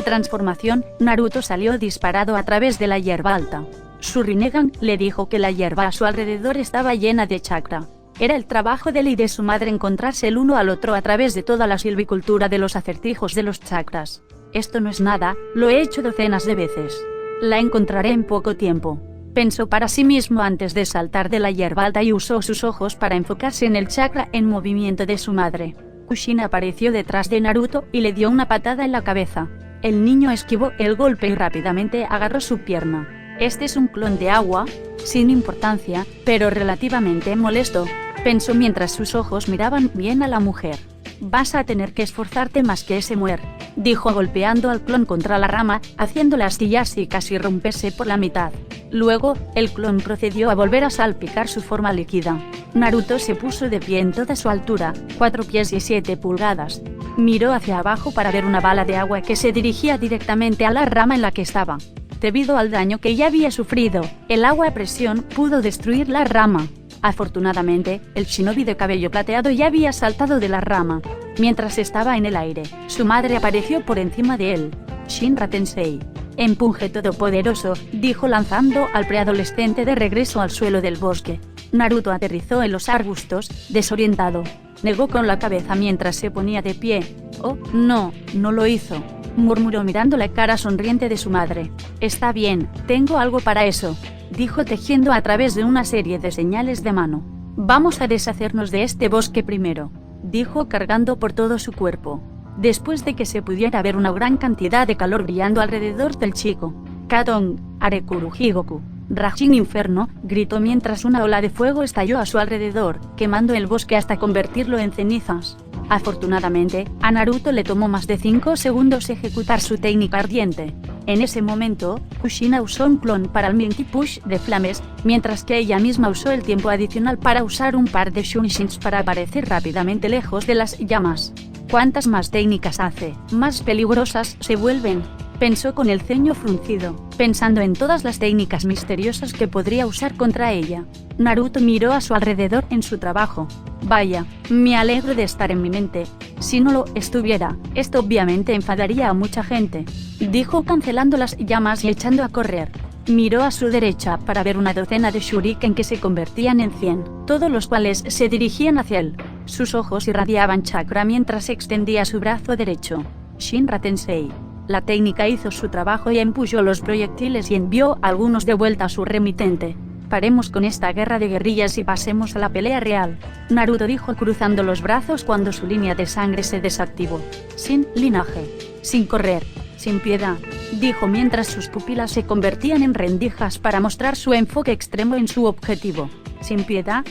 transformación, Naruto salió disparado a través de la hierba alta. Su Rinnegan le dijo que la hierba a su alrededor estaba llena de chakra. Era el trabajo de él y de su madre encontrarse el uno al otro a través de toda la silvicultura de los acertijos de los chakras. Esto no es nada, lo he hecho docenas de veces. La encontraré en poco tiempo. Pensó para sí mismo antes de saltar de la hierba alta y usó sus ojos para enfocarse en el chakra en movimiento de su madre. Kushina apareció detrás de Naruto y le dio una patada en la cabeza. El niño esquivó el golpe y rápidamente agarró su pierna. Este es un clon de agua, sin importancia, pero relativamente molesto, pensó mientras sus ojos miraban bien a la mujer. Vas a tener que esforzarte más que ese muer, dijo golpeando al clon contra la rama, haciéndole astillarse y casi romperse por la mitad. Luego, el clon procedió a volver a salpicar su forma líquida. Naruto se puso de pie en toda su altura, 4 pies y 7 pulgadas. Miró hacia abajo para ver una bala de agua que se dirigía directamente a la rama en la que estaba. Debido al daño que ya había sufrido, el agua a presión pudo destruir la rama. Afortunadamente, el shinobi de cabello plateado ya había saltado de la rama. Mientras estaba en el aire, su madre apareció por encima de él. Shinra Tensei. Empuje todopoderoso, dijo lanzando al preadolescente de regreso al suelo del bosque. Naruto aterrizó en los arbustos, desorientado. Negó con la cabeza mientras se ponía de pie. Oh, no, no lo hizo, murmuró mirando la cara sonriente de su madre. Está bien, tengo algo para eso, dijo tejiendo a través de una serie de señales de mano. Vamos a deshacernos de este bosque primero, dijo cargando por todo su cuerpo. Después de que se pudiera ver una gran cantidad de calor brillando alrededor del chico. Katon, Arekuru Higoku, Rajin Inferno, gritó mientras una ola de fuego estalló a su alrededor, quemando el bosque hasta convertirlo en cenizas. Afortunadamente, a Naruto le tomó más de 5 segundos ejecutar su técnica ardiente. En ese momento, Kushina usó un clon para el Minty Push de flames, mientras que ella misma usó el tiempo adicional para usar un par de Shunishins para aparecer rápidamente lejos de las llamas. Cuantas más técnicas hace, más peligrosas se vuelven, pensó con el ceño fruncido, pensando en todas las técnicas misteriosas que podría usar contra ella. Naruto miró a su alrededor en su trabajo. Vaya, me alegro de estar en mi mente. Si no lo estuviera, esto obviamente enfadaría a mucha gente, dijo cancelando las llamas y echando a correr. Miró a su derecha para ver una docena de shuriken que se convertían en 100, todos los cuales se dirigían hacia él. Sus ojos irradiaban chakra mientras extendía su brazo derecho. Shinra Tensei. La técnica hizo su trabajo y empujó los proyectiles y envió algunos de vuelta a su remitente. Paremos con esta guerra de guerrillas y pasemos a la pelea real, Naruto dijo cruzando los brazos cuando su línea de sangre se desactivó. Sin linaje, sin correr, sin piedad, dijo mientras sus pupilas se convertían en rendijas para mostrar su enfoque extremo en su objetivo. Sin piedad,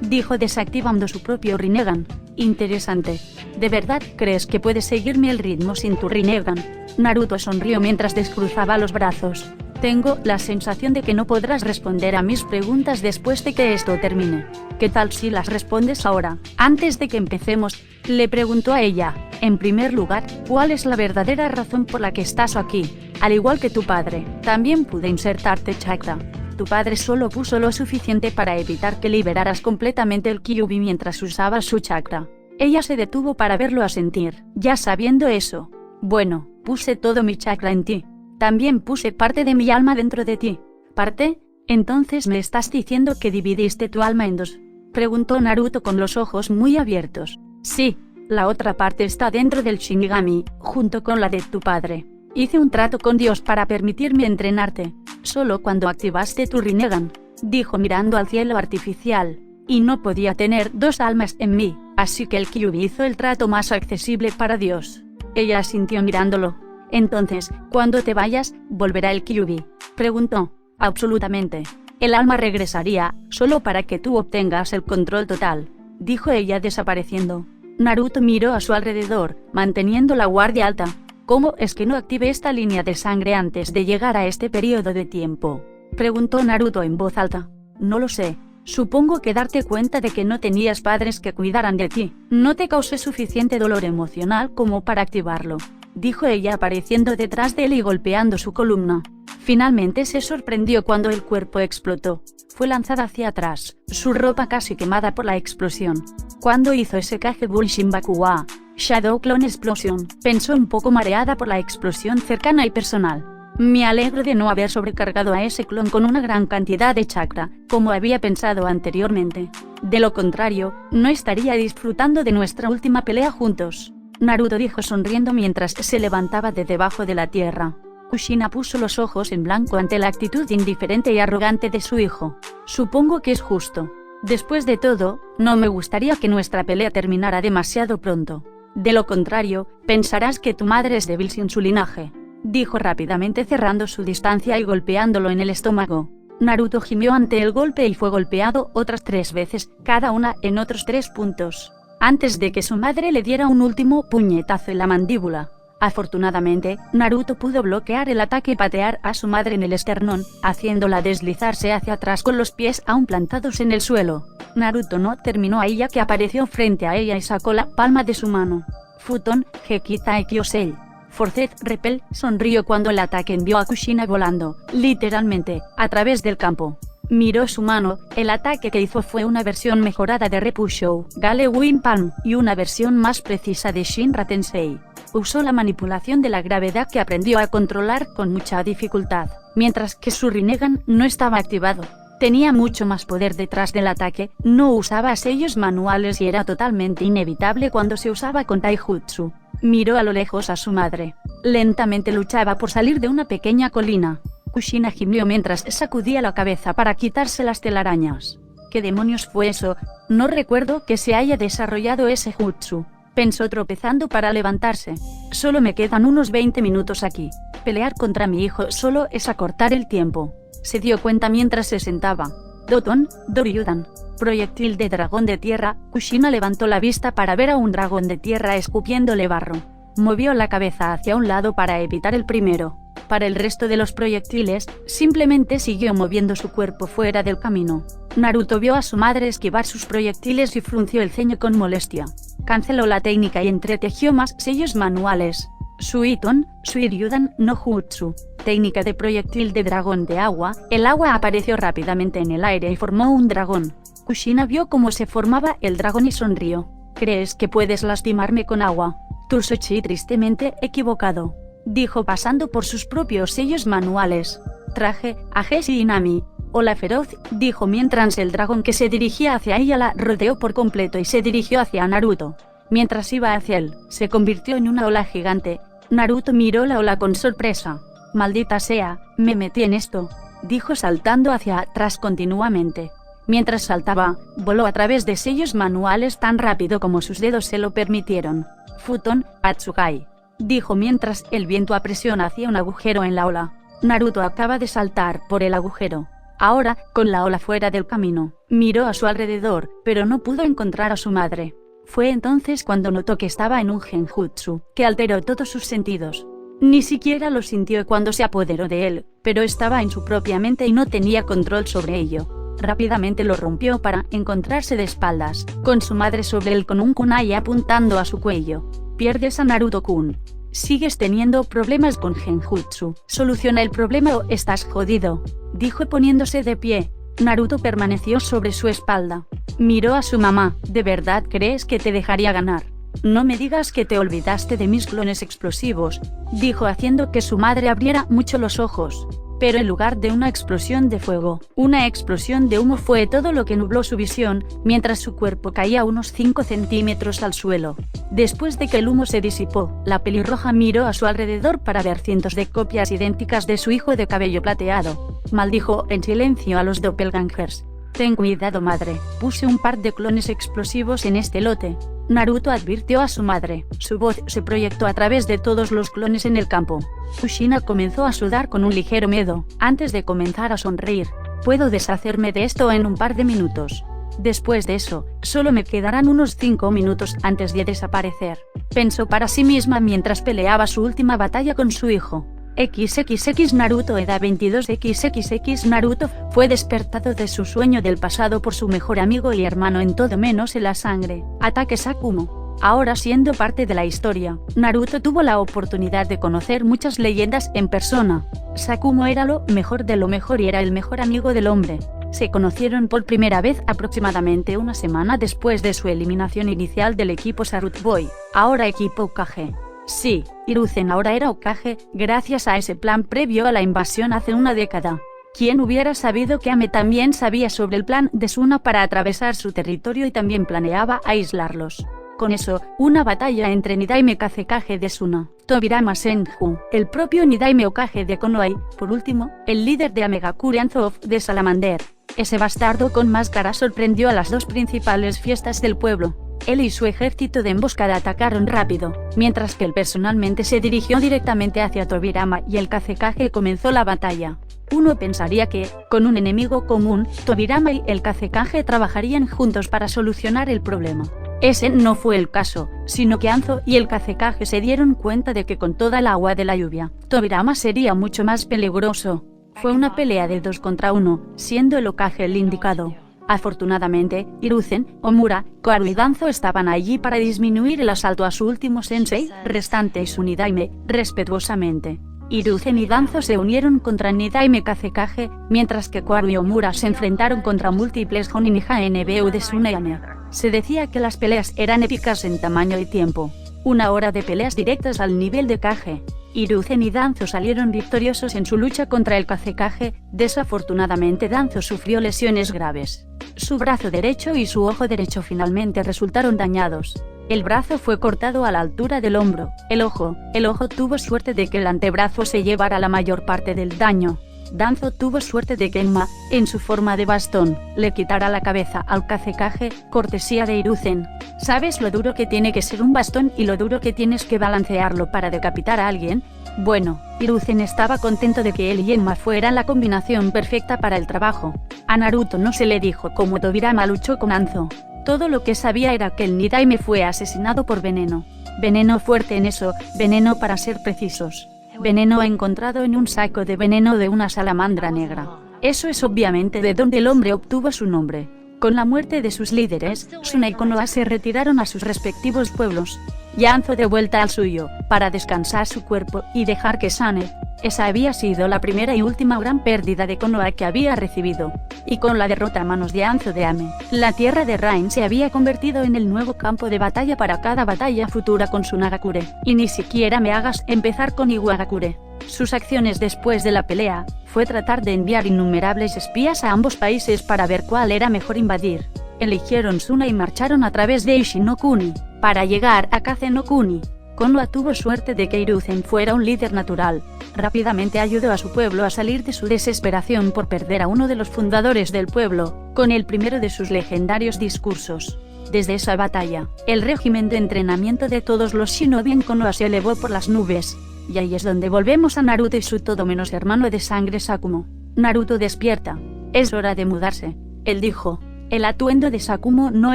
dijo desactivando su propio Rinnegan. Interesante. ¿De verdad crees que puedes seguirme el ritmo sin tu Rinnegan? Naruto sonrió mientras descruzaba los brazos. Tengo la sensación de que no podrás responder a mis preguntas después de que esto termine. ¿Qué tal si las respondes ahora, antes de que empecemos? Le preguntó a ella. En primer lugar, ¿cuál es la verdadera razón por la que estás aquí? Al igual que tu padre, también pude insertarte chakra. Tu padre solo puso lo suficiente para evitar que liberaras completamente el Kyuubi mientras usaba su chakra. Ella se detuvo para verlo asentir. Ya sabiendo eso. Bueno, puse todo mi chakra en ti. También puse parte de mi alma dentro de ti. ¿Parte? Entonces me estás diciendo que dividiste tu alma en dos. Preguntó Naruto con los ojos muy abiertos. Sí, la otra parte está dentro del Shinigami, junto con la de tu padre. Hice un trato con Dios para permitirme entrenarte. Solo cuando activaste tu Rinnegan, dijo mirando al cielo artificial. Y no podía tener dos almas en mí, así que el Kyuubi hizo el trato más accesible para Dios. Ella asintió mirándolo. Entonces, cuando te vayas, ¿volverá el Kyuubi? Preguntó. Absolutamente. El alma regresaría, solo para que tú obtengas el control total, dijo ella desapareciendo. Naruto miró a su alrededor, manteniendo la guardia alta. ¿Cómo es que no activé esta línea de sangre antes de llegar a este periodo de tiempo? Preguntó Naruto en voz alta. No lo sé. Supongo que darte cuenta de que no tenías padres que cuidaran de ti no te causó suficiente dolor emocional como para activarlo, dijo ella apareciendo detrás de él y golpeando su columna. Finalmente se sorprendió cuando el cuerpo explotó. Fue lanzada hacia atrás, su ropa casi quemada por la explosión. Cuando hizo ese Kage Bunshin Bakuwa, Shadow Clone Explosion, pensó un poco mareada por la explosión cercana y personal. Me alegro de no haber sobrecargado a ese clon con una gran cantidad de chakra, como había pensado anteriormente. De lo contrario, no estaría disfrutando de nuestra última pelea juntos. Naruto dijo sonriendo mientras se levantaba de debajo de la tierra. Kushina puso los ojos en blanco ante la actitud indiferente y arrogante de su hijo. Supongo que es justo. Después de todo, no me gustaría que nuestra pelea terminara demasiado pronto. De lo contrario, pensarás que tu madre es débil sin su linaje, dijo rápidamente cerrando su distancia y golpeándolo en el estómago. Naruto gimió ante el golpe y fue golpeado otras 3 veces, cada una en otros 3 puntos, antes de que su madre le diera un último puñetazo en la mandíbula. Afortunadamente, Naruto pudo bloquear el ataque y patear a su madre en el esternón, haciéndola deslizarse hacia atrás con los pies aún plantados en el suelo. Naruto no terminó ahí ya que apareció frente a ella y sacó la palma de su mano. Futon, Gekitai Kyosei. Forced Repel sonrió cuando el ataque envió a Kushina volando, literalmente, a través del campo. Miró su mano, el ataque que hizo fue una versión mejorada de Repushou, Gale Wing Palm, y una versión más precisa de Shinra Tensei. Usó la manipulación de la gravedad que aprendió a controlar con mucha dificultad, mientras que su Rinnegan no estaba activado. Tenía mucho más poder detrás del ataque, no usaba sellos manuales y era totalmente inevitable cuando se usaba con Taijutsu. Miró a lo lejos a su madre. Lentamente luchaba por salir de una pequeña colina. Kushina gimió mientras sacudía la cabeza para quitarse las telarañas. ¿Qué demonios fue eso? No recuerdo que se haya desarrollado ese jutsu, pensó tropezando para levantarse. Solo me quedan unos 20 minutos aquí. Pelear contra mi hijo solo es acortar el tiempo. Se dio cuenta mientras se sentaba. Doton, Doryudan. Proyectil de dragón de tierra. Kushina levantó la vista para ver a un dragón de tierra escupiéndole barro. Movió la cabeza hacia un lado para evitar el primero. Para el resto de los proyectiles, simplemente siguió moviendo su cuerpo fuera del camino. Naruto vio a su madre esquivar sus proyectiles y frunció el ceño con molestia. Canceló la técnica y entretejió más sellos manuales. Suiton, Suiryudan no Jutsu. Técnica de proyectil de dragón de agua. El agua apareció rápidamente en el aire y formó un dragón. Kushina vio cómo se formaba el dragón y sonrió. ¿Crees que puedes lastimarme con agua? Tusochi tristemente equivocado, dijo pasando por sus propios sellos manuales. Traje a Heshi Inami. Hola feroz, dijo mientras el dragón que se dirigía hacia ella la rodeó por completo y se dirigió hacia Naruto. Mientras iba hacia él, se convirtió en una ola gigante. Naruto miró la ola con sorpresa. Maldita sea, me metí en esto, dijo saltando hacia atrás continuamente. Mientras saltaba, voló a través de sellos manuales tan rápido como sus dedos se lo permitieron. Futon, Atsukai, dijo mientras el viento apresiona hacia un agujero en la ola. Naruto acaba de saltar por el agujero. Ahora, con la ola fuera del camino, miró a su alrededor, pero no pudo encontrar a su madre. Fue entonces cuando notó que estaba en un genjutsu, que alteró todos sus sentidos. Ni siquiera lo sintió cuando se apoderó de él, pero estaba en su propia mente y no tenía control sobre ello. Rápidamente lo rompió para encontrarse de espaldas, con su madre sobre él con un kunai apuntando a su cuello. Pierdes a Naruto-kun. Sigues teniendo problemas con Genjutsu. Soluciona el problema o estás jodido, dijo poniéndose de pie. Naruto permaneció sobre su espalda. Miró a su mamá. ¿De verdad crees que te dejaría ganar? No me digas que te olvidaste de mis clones explosivos, dijo haciendo que su madre abriera mucho los ojos. Pero en lugar de una explosión de fuego, una explosión de humo fue todo lo que nubló su visión, mientras su cuerpo caía unos 5 centímetros al suelo. Después de que el humo se disipó, la pelirroja miró a su alrededor para ver cientos de copias idénticas de su hijo de cabello plateado. Maldijo en silencio a los doppelgangers. Ten cuidado, madre, puse un par de clones explosivos en este lote. Naruto advirtió a su madre. Su voz se proyectó a través de todos los clones en el campo. Kushina comenzó a sudar con un ligero miedo, antes de comenzar a sonreír. Puedo deshacerme de esto en un par de minutos. Después de eso, solo me quedarán unos 5 minutos antes de desaparecer. Pensó para sí misma mientras peleaba su última batalla con su hijo. XXX Naruto edad 22 XXX Naruto fue despertado de su sueño del pasado por su mejor amigo y hermano en todo menos en la sangre. Ataque Sakumo. Ahora siendo parte de la historia, Naruto tuvo la oportunidad de conocer muchas leyendas en persona. Sakumo era lo mejor de lo mejor y era el mejor amigo del hombre. Se conocieron por primera vez aproximadamente una semana después de su eliminación inicial del equipo Sarut Boy, ahora equipo Hokage. Sí, Hiruzen ahora era Hokage, gracias a ese plan previo a la invasión hace una década. ¿Quién hubiera sabido que Ame también sabía sobre el plan de Suna para atravesar su territorio y también planeaba aislarlos? Con eso, una batalla entre Nidaime Kazekage de Suna, Tobirama Senju, el propio Nidaime Hokage de Konoha y, por último, el líder de Amegakure Anzou de Salamander. Ese bastardo con máscara sorprendió a las dos principales fiestas del pueblo. Él y su ejército de emboscada atacaron rápido, mientras que él personalmente se dirigió directamente hacia Tobirama y el Kazekage comenzó la batalla. Uno pensaría que, con un enemigo común, Tobirama y el Kazekage trabajarían juntos para solucionar el problema. Ese no fue el caso, sino que Anzou y el Kazekage se dieron cuenta de que con toda el agua de la lluvia, Tobirama sería mucho más peligroso. Fue una pelea de 2 contra 1, siendo el Hokage el indicado. Afortunadamente, Hiruzen, Omura, Koharu y Danzo estaban allí para disminuir el asalto a su último sensei restante y su Nidaime, respetuosamente. Hiruzen y Danzo se unieron contra Nidaime Kazekage, mientras que Koharu y Omura se enfrentaron contra múltiples Jonin y HNBU de Suna y Ame. Se decía que las peleas eran épicas en tamaño y tiempo. 1 hora de peleas directas al nivel de Kage. Hiruzen y Danzo salieron victoriosos en su lucha contra el Kazekage. Desafortunadamente Danzo sufrió lesiones graves. Su brazo derecho y su ojo derecho finalmente resultaron dañados. El brazo fue cortado a la altura del hombro. El ojo tuvo suerte de que el antebrazo se llevara la mayor parte del daño. Danzo tuvo suerte de que Enma, en su forma de bastón, le quitara la cabeza al Kazekage, cortesía de Hiruzen. ¿Sabes lo duro que tiene que ser un bastón y lo duro que tienes que balancearlo para decapitar a alguien? Bueno, Hiruzen estaba contento de que él y Enma fueran la combinación perfecta para el trabajo. A Naruto no se le dijo cómo Tobirama luchó con Anzou. Todo lo que sabía era que el Nidaime fue asesinado por veneno. Veneno fuerte en eso, veneno para ser precisos. Veneno encontrado en un saco de veneno de una salamandra negra. Eso es obviamente de donde el hombre obtuvo su nombre. Con la muerte de sus líderes, Suna y Konoha se retiraron a sus respectivos pueblos. Y Anzou de vuelta al suyo, para descansar su cuerpo y dejar que sane. Esa había sido la primera y última gran pérdida de Konoha que había recibido. Y con la derrota a manos de Anzou de Ame, la tierra de Rain se había convertido en el nuevo campo de batalla para cada batalla futura con Tsunagakure. Y ni siquiera me hagas empezar con Iwagakure. Sus acciones después de la pelea, fue tratar de enviar innumerables espías a ambos países para ver cuál era mejor invadir. Eligieron Suna y marcharon a través de Ishinokuni, para llegar a Kazenokuni. Konoha tuvo suerte de que Hiruzen fuera un líder natural. Rápidamente ayudó a su pueblo a salir de su desesperación por perder a uno de los fundadores del pueblo, con el primero de sus legendarios discursos. Desde esa batalla, el régimen de entrenamiento de todos los shinobi en Konoha se elevó por las nubes. Y ahí es donde volvemos a Naruto y su todo menos hermano de sangre Sakumo. Naruto despierta. Es hora de mudarse. Él dijo. El atuendo de Sakumo no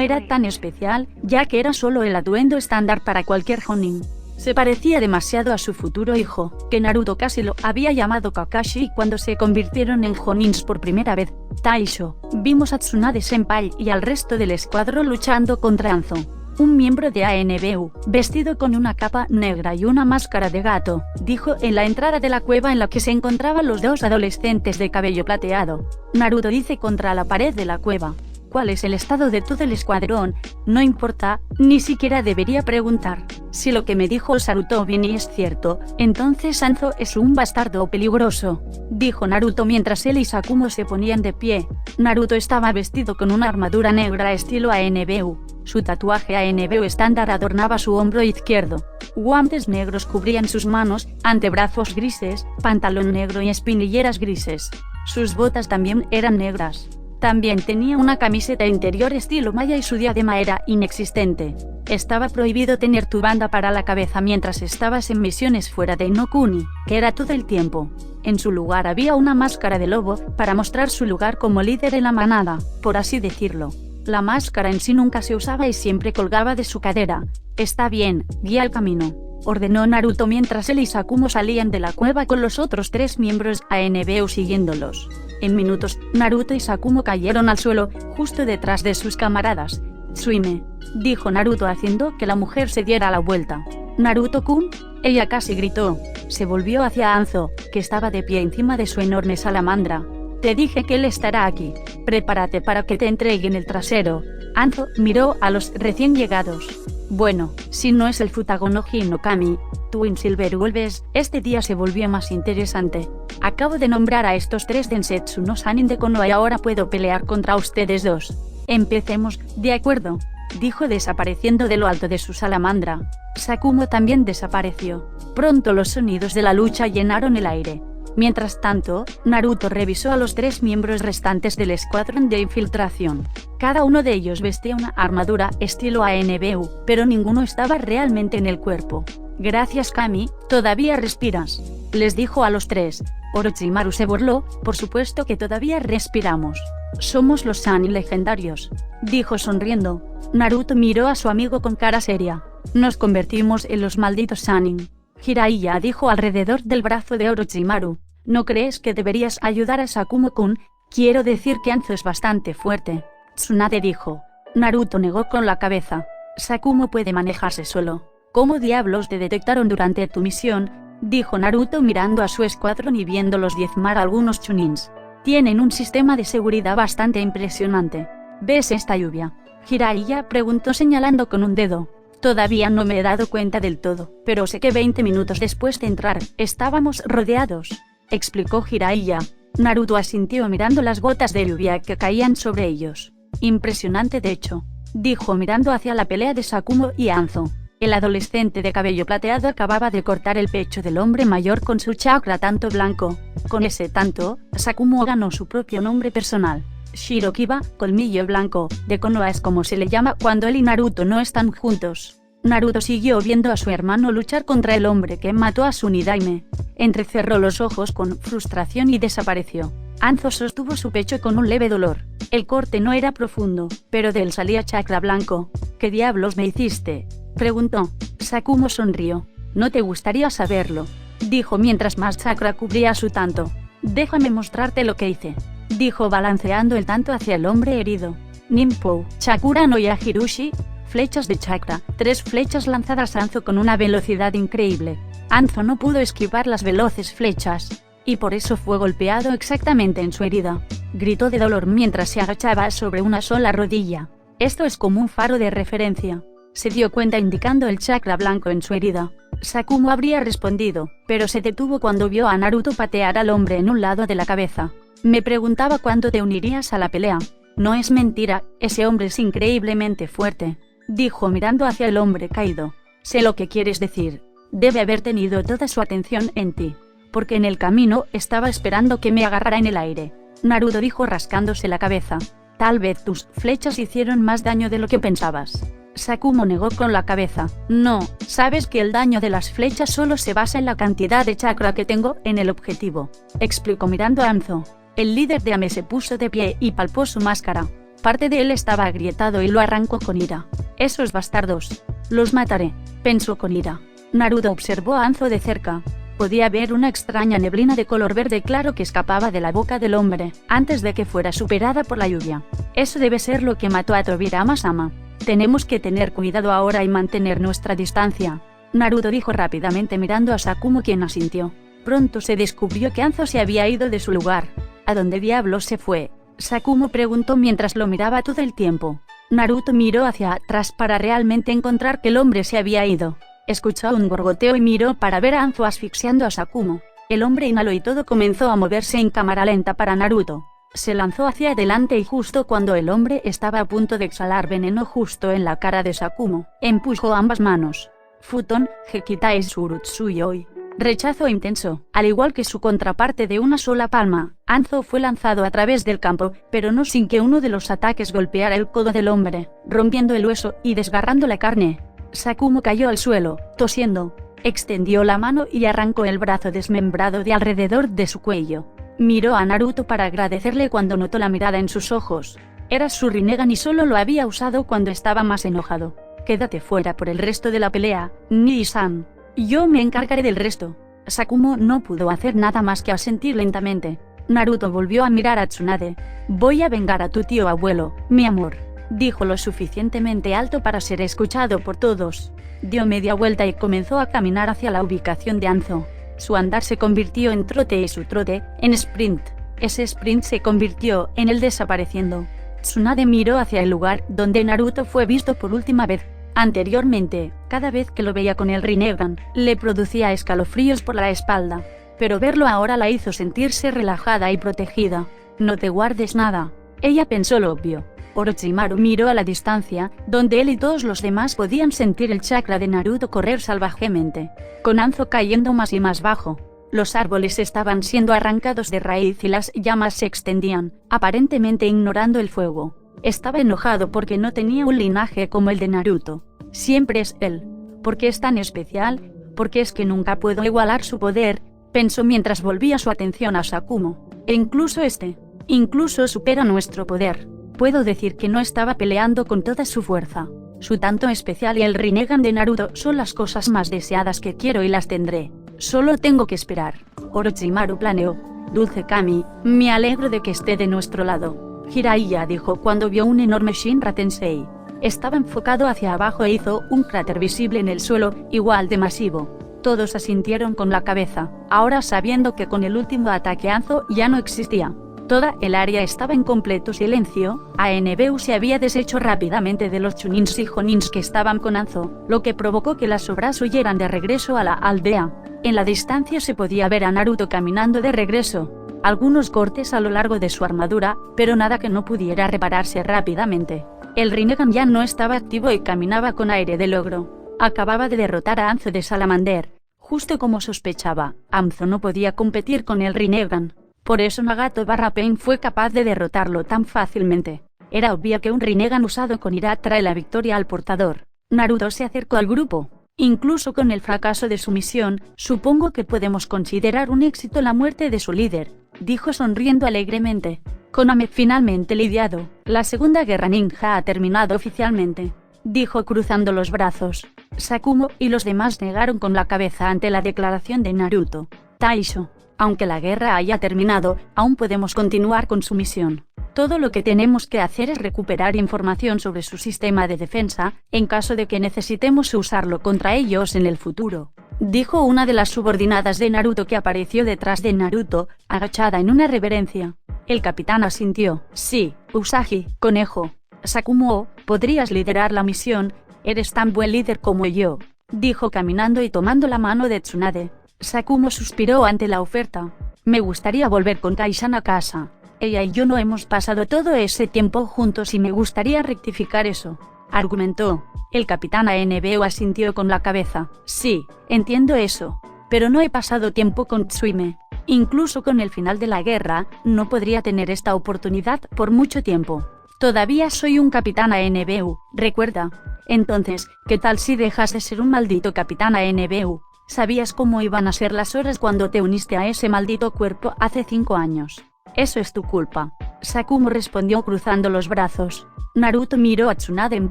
era tan especial, ya que era solo el atuendo estándar para cualquier Jonin. Se parecía demasiado a su futuro hijo, que Naruto casi lo había llamado Kakashi cuando se convirtieron en Jonins por primera vez. Taisho, vimos a Tsunade Senpai y al resto del escuadro luchando contra Anzou. Un miembro de ANBU, vestido con una capa negra y una máscara de gato, dijo en la entrada de la cueva en la que se encontraban los dos adolescentes de cabello plateado. Naruto dice contra la pared de la cueva. ¿Cuál es el estado de todo el escuadrón? No importa, ni siquiera debería preguntar. Si lo que me dijo Sarutobi es cierto, entonces Hanzo es un bastardo peligroso, dijo Naruto mientras él y Sakumo se ponían de pie. Naruto estaba vestido con una armadura negra estilo ANBU. Su tatuaje ANBU estándar adornaba su hombro izquierdo. Guantes negros cubrían sus manos, antebrazos grises, pantalón negro y espinilleras grises. Sus botas también eran negras. También tenía una camiseta interior estilo maya y su diadema era inexistente. Estaba prohibido tener tu banda para la cabeza mientras estabas en misiones fuera de No Kuni, que era todo el tiempo. En su lugar había una máscara de lobo, para mostrar su lugar como líder en la manada, por así decirlo. La máscara en sí nunca se usaba y siempre colgaba de su cadera. Está bien, guía el camino, ordenó Naruto mientras él y Sakumo salían de la cueva con los otros 3 miembros ANBU siguiéndolos. En minutos, Naruto y Sakumo cayeron al suelo, justo detrás de sus camaradas. Tsuime, dijo Naruto haciendo que la mujer se diera la vuelta. Naruto-kun, ella casi gritó. Se volvió hacia Hanzo, que estaba de pie encima de su enorme salamandra. Te dije que él estará aquí. Prepárate para que te entreguen el trasero. Hanzo miró a los recién llegados. Bueno, si no es el Futagonoji no Kami, Twin Silver Wolves, este día se volvió más interesante. Acabo de nombrar a estos 3 Densetsu no Sanin de Konoha y ahora puedo pelear contra ustedes 2. Empecemos, de acuerdo, dijo desapareciendo de lo alto de su salamandra. Sakumo también desapareció. Pronto los sonidos de la lucha llenaron el aire. Mientras tanto, Naruto revisó a los 3 miembros restantes del escuadrón de infiltración. Cada uno de ellos vestía una armadura estilo ANBU, pero ninguno estaba realmente en el cuerpo. Gracias Kami, todavía respiras, les dijo a los 3. Orochimaru se burló, por supuesto que todavía respiramos. Somos los Sanin legendarios, dijo sonriendo. Naruto miró a su amigo con cara seria. Nos convertimos en los malditos Sanin. Jiraiya dijo alrededor del brazo de Orochimaru. ¿No crees que deberías ayudar a Sakumo-kun? Quiero decir que Hanzo es bastante fuerte. Tsunade dijo. Naruto negó con la cabeza. Sakumo puede manejarse solo. ¿Cómo diablos te detectaron durante tu misión? Dijo Naruto mirando a su escuadrón y viéndolos diezmar a algunos chunins. Tienen un sistema de seguridad bastante impresionante. ¿Ves esta lluvia? Jiraiya preguntó señalando con un dedo. Todavía no me he dado cuenta del todo, pero sé que 20 minutos después de entrar, estábamos rodeados, explicó Jiraiya. Naruto asintió mirando las gotas de lluvia que caían sobre ellos. Impresionante de hecho, dijo mirando hacia la pelea de Sakumo y Hanzo. El adolescente de cabello plateado acababa de cortar el pecho del hombre mayor con su chakra tanto blanco. Con ese tanto, Sakumo ganó su propio nombre personal. Shirokiba, colmillo blanco, de Konoha es como se le llama cuando él y Naruto no están juntos. Naruto siguió viendo a su hermano luchar contra el hombre que mató a su Nidaime. Entrecerró los ojos con frustración y desapareció. Hanzo sostuvo su pecho con un leve dolor. El corte no era profundo, pero de él salía chakra blanco. ¿Qué diablos me hiciste?, preguntó. Sakumo sonrió. No te gustaría saberlo, dijo mientras más chakra cubría su tanto. Déjame mostrarte lo que hice, dijo balanceando el tanto hacia el hombre herido. Ninpo, Chakura no Yajirushi, flechas de chakra, 3 flechas lanzadas a Hanzo con una velocidad increíble. Hanzo no pudo esquivar las veloces flechas, y por eso fue golpeado exactamente en su herida. Gritó de dolor mientras se agachaba sobre una sola rodilla. Esto es como un faro de referencia. Se dio cuenta indicando el chakra blanco en su herida. Sakumo habría respondido, pero se detuvo cuando vio a Naruto patear al hombre en un lado de la cabeza. Me preguntaba cuándo te unirías a la pelea. No es mentira, ese hombre es increíblemente fuerte, dijo mirando hacia el hombre caído. Sé lo que quieres decir. Debe haber tenido toda su atención en ti, porque en el camino estaba esperando que me agarrara en el aire. Naruto dijo rascándose la cabeza. Tal vez tus flechas hicieron más daño de lo que pensabas. Sakumo negó con la cabeza. No, sabes que el daño de las flechas solo se basa en la cantidad de chakra que tengo en el objetivo, explicó mirando a Hanzo. El líder de Ame se puso de pie y palpó su máscara. Parte de él estaba agrietado y lo arrancó con ira. Esos bastardos. Los mataré, pensó con ira. Naruto observó a Hanzo de cerca. Podía ver una extraña neblina de color verde claro que escapaba de la boca del hombre, antes de que fuera superada por la lluvia. Eso debe ser lo que mató a Tobirama-sama. Tenemos que tener cuidado ahora y mantener nuestra distancia. Naruto dijo rápidamente mirando a Sakumo, quien asintió. Pronto se descubrió que Anzo se había ido de su lugar. ¿A dónde diablos se fue? Sakumo preguntó mientras lo miraba todo el tiempo. Naruto miró hacia atrás para realmente encontrar que el hombre se había ido. Escuchó un gorgoteo y miró para ver a Anzo asfixiando a Sakumo. El hombre inhaló y todo comenzó a moverse en cámara lenta para Naruto. Se lanzó hacia adelante y justo cuando el hombre estaba a punto de exhalar veneno justo en la cara de Sakumo, empujó ambas manos. Futon, Hekitai Surutsuyoi. Rechazo intenso. Al igual que su contraparte de una sola palma, Anzo fue lanzado a través del campo, pero no sin que uno de los ataques golpeara el codo del hombre, rompiendo el hueso y desgarrando la carne. Sakumo cayó al suelo, tosiendo. Extendió la mano y arrancó el brazo desmembrado de alrededor de su cuello. Miró a Naruto para agradecerle cuando notó la mirada en sus ojos. Era su Rinnegan y solo lo había usado cuando estaba más enojado. Quédate fuera por el resto de la pelea, Nii-san. Yo me encargaré del resto. Sakumo no pudo hacer nada más que asentir lentamente. Naruto volvió a mirar a Tsunade. Voy a vengar a tu tío abuelo, mi amor. Dijo lo suficientemente alto para ser escuchado por todos. Dio media vuelta y comenzó a caminar hacia la ubicación de Anzo. Su andar se convirtió en trote y su trote, en sprint. Ese sprint se convirtió en el desapareciendo. Tsunade miró hacia el lugar donde Naruto fue visto por última vez. Anteriormente, cada vez que lo veía con el Rinnegan, le producía escalofríos por la espalda. Pero verlo ahora la hizo sentirse relajada y protegida. No te guardes nada. Ella pensó lo obvio. Orochimaru miró a la distancia, donde él y todos los demás podían sentir el chakra de Naruto correr salvajemente, con Anzo cayendo más y más bajo. Los árboles estaban siendo arrancados de raíz y las llamas se extendían, aparentemente ignorando el fuego. Estaba enojado porque no tenía un linaje como el de Naruto. Siempre es él. ¿Por qué es tan especial? Porque es que nunca puedo igualar su poder, pensó mientras volvía su atención a Sakumo. E incluso supera nuestro poder. Puedo decir que no estaba peleando con toda su fuerza. Su tanto especial y el Rinnegan de Naruto son las cosas más deseadas que quiero y las tendré. Solo tengo que esperar. Orochimaru planeó. Dulce Kami, me alegro de que esté de nuestro lado. Jiraiya dijo cuando vio un enorme Shinra Tensei. Estaba enfocado hacia abajo e hizo un cráter visible en el suelo, igual de masivo. Todos asintieron con la cabeza, ahora sabiendo que con el último ataque Anzo ya no existía. Toda el área estaba en completo silencio. ANBU se había deshecho rápidamente de los Chunins y Jonins que estaban con Anzo, lo que provocó que las obras huyeran de regreso a la aldea. En la distancia se podía ver a Naruto caminando de regreso. Algunos cortes a lo largo de su armadura, pero nada que no pudiera repararse rápidamente. El Rinnegan ya no estaba activo y caminaba con aire de logro. Acababa de derrotar a Anzo de Salamander. Justo como sospechaba, Anzo no podía competir con el Rinnegan. Por eso Nagato/Pain fue capaz de derrotarlo tan fácilmente. Era obvio que un Rinnegan usado con ira trae la victoria al portador. Naruto se acercó al grupo. Incluso con el fracaso de su misión, supongo que podemos considerar un éxito la muerte de su líder, dijo sonriendo alegremente. Konami finalmente lidiado. La segunda guerra ninja ha terminado oficialmente, dijo cruzando los brazos. Sakumo y los demás negaron con la cabeza ante la declaración de Naruto. Taisho. Aunque la guerra haya terminado, aún podemos continuar con su misión. Todo lo que tenemos que hacer es recuperar información sobre su sistema de defensa, en caso de que necesitemos usarlo contra ellos en el futuro, dijo una de las subordinadas de Naruto que apareció detrás de Naruto, agachada en una reverencia. El capitán asintió. Sí, Usagi, conejo. Sakumo, podrías liderar la misión, eres tan buen líder como yo, dijo caminando y tomando la mano de Tsunade. Sakumo suspiró ante la oferta. Me gustaría volver con Kai-san a casa. Ella y yo no hemos pasado todo ese tiempo juntos y me gustaría rectificar eso, argumentó. El capitán ANBU asintió con la cabeza. Sí, entiendo eso. Pero no he pasado tiempo con Tsuime. Incluso con el final de la guerra, no podría tener esta oportunidad por mucho tiempo. Todavía soy un capitán ANBU, recuerda. Entonces, ¿qué tal si dejas de ser un maldito capitán ANBU? ¿Sabías cómo iban a ser las horas cuando te uniste a ese maldito cuerpo hace 5 años? Eso es tu culpa. Sakumo respondió cruzando los brazos. Naruto miró a Tsunade en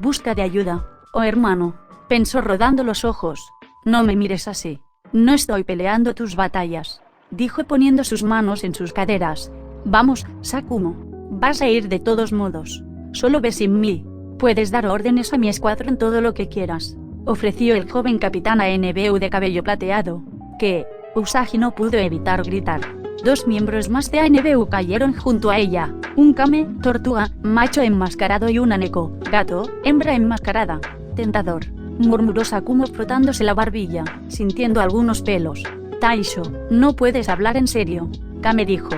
busca de ayuda. Oh hermano, pensó rodando los ojos. No me mires así. No estoy peleando tus batallas, dijo poniendo sus manos en sus caderas. Vamos, Sakumo. Vas a ir de todos modos. Solo ve sin mí. Puedes dar órdenes a mi escuadrón todo lo que quieras, ofreció el joven capitán a NBU de cabello plateado. ¿Qué? Usagi no pudo evitar gritar. 2 miembros más de ANBU cayeron junto a ella, un kame, tortuga, macho enmascarado y una neko, gato, hembra enmascarada. Tentador, murmuró Sakumo frotándose la barbilla, sintiendo algunos pelos. Taisho, no puedes hablar en serio. Kame dijo.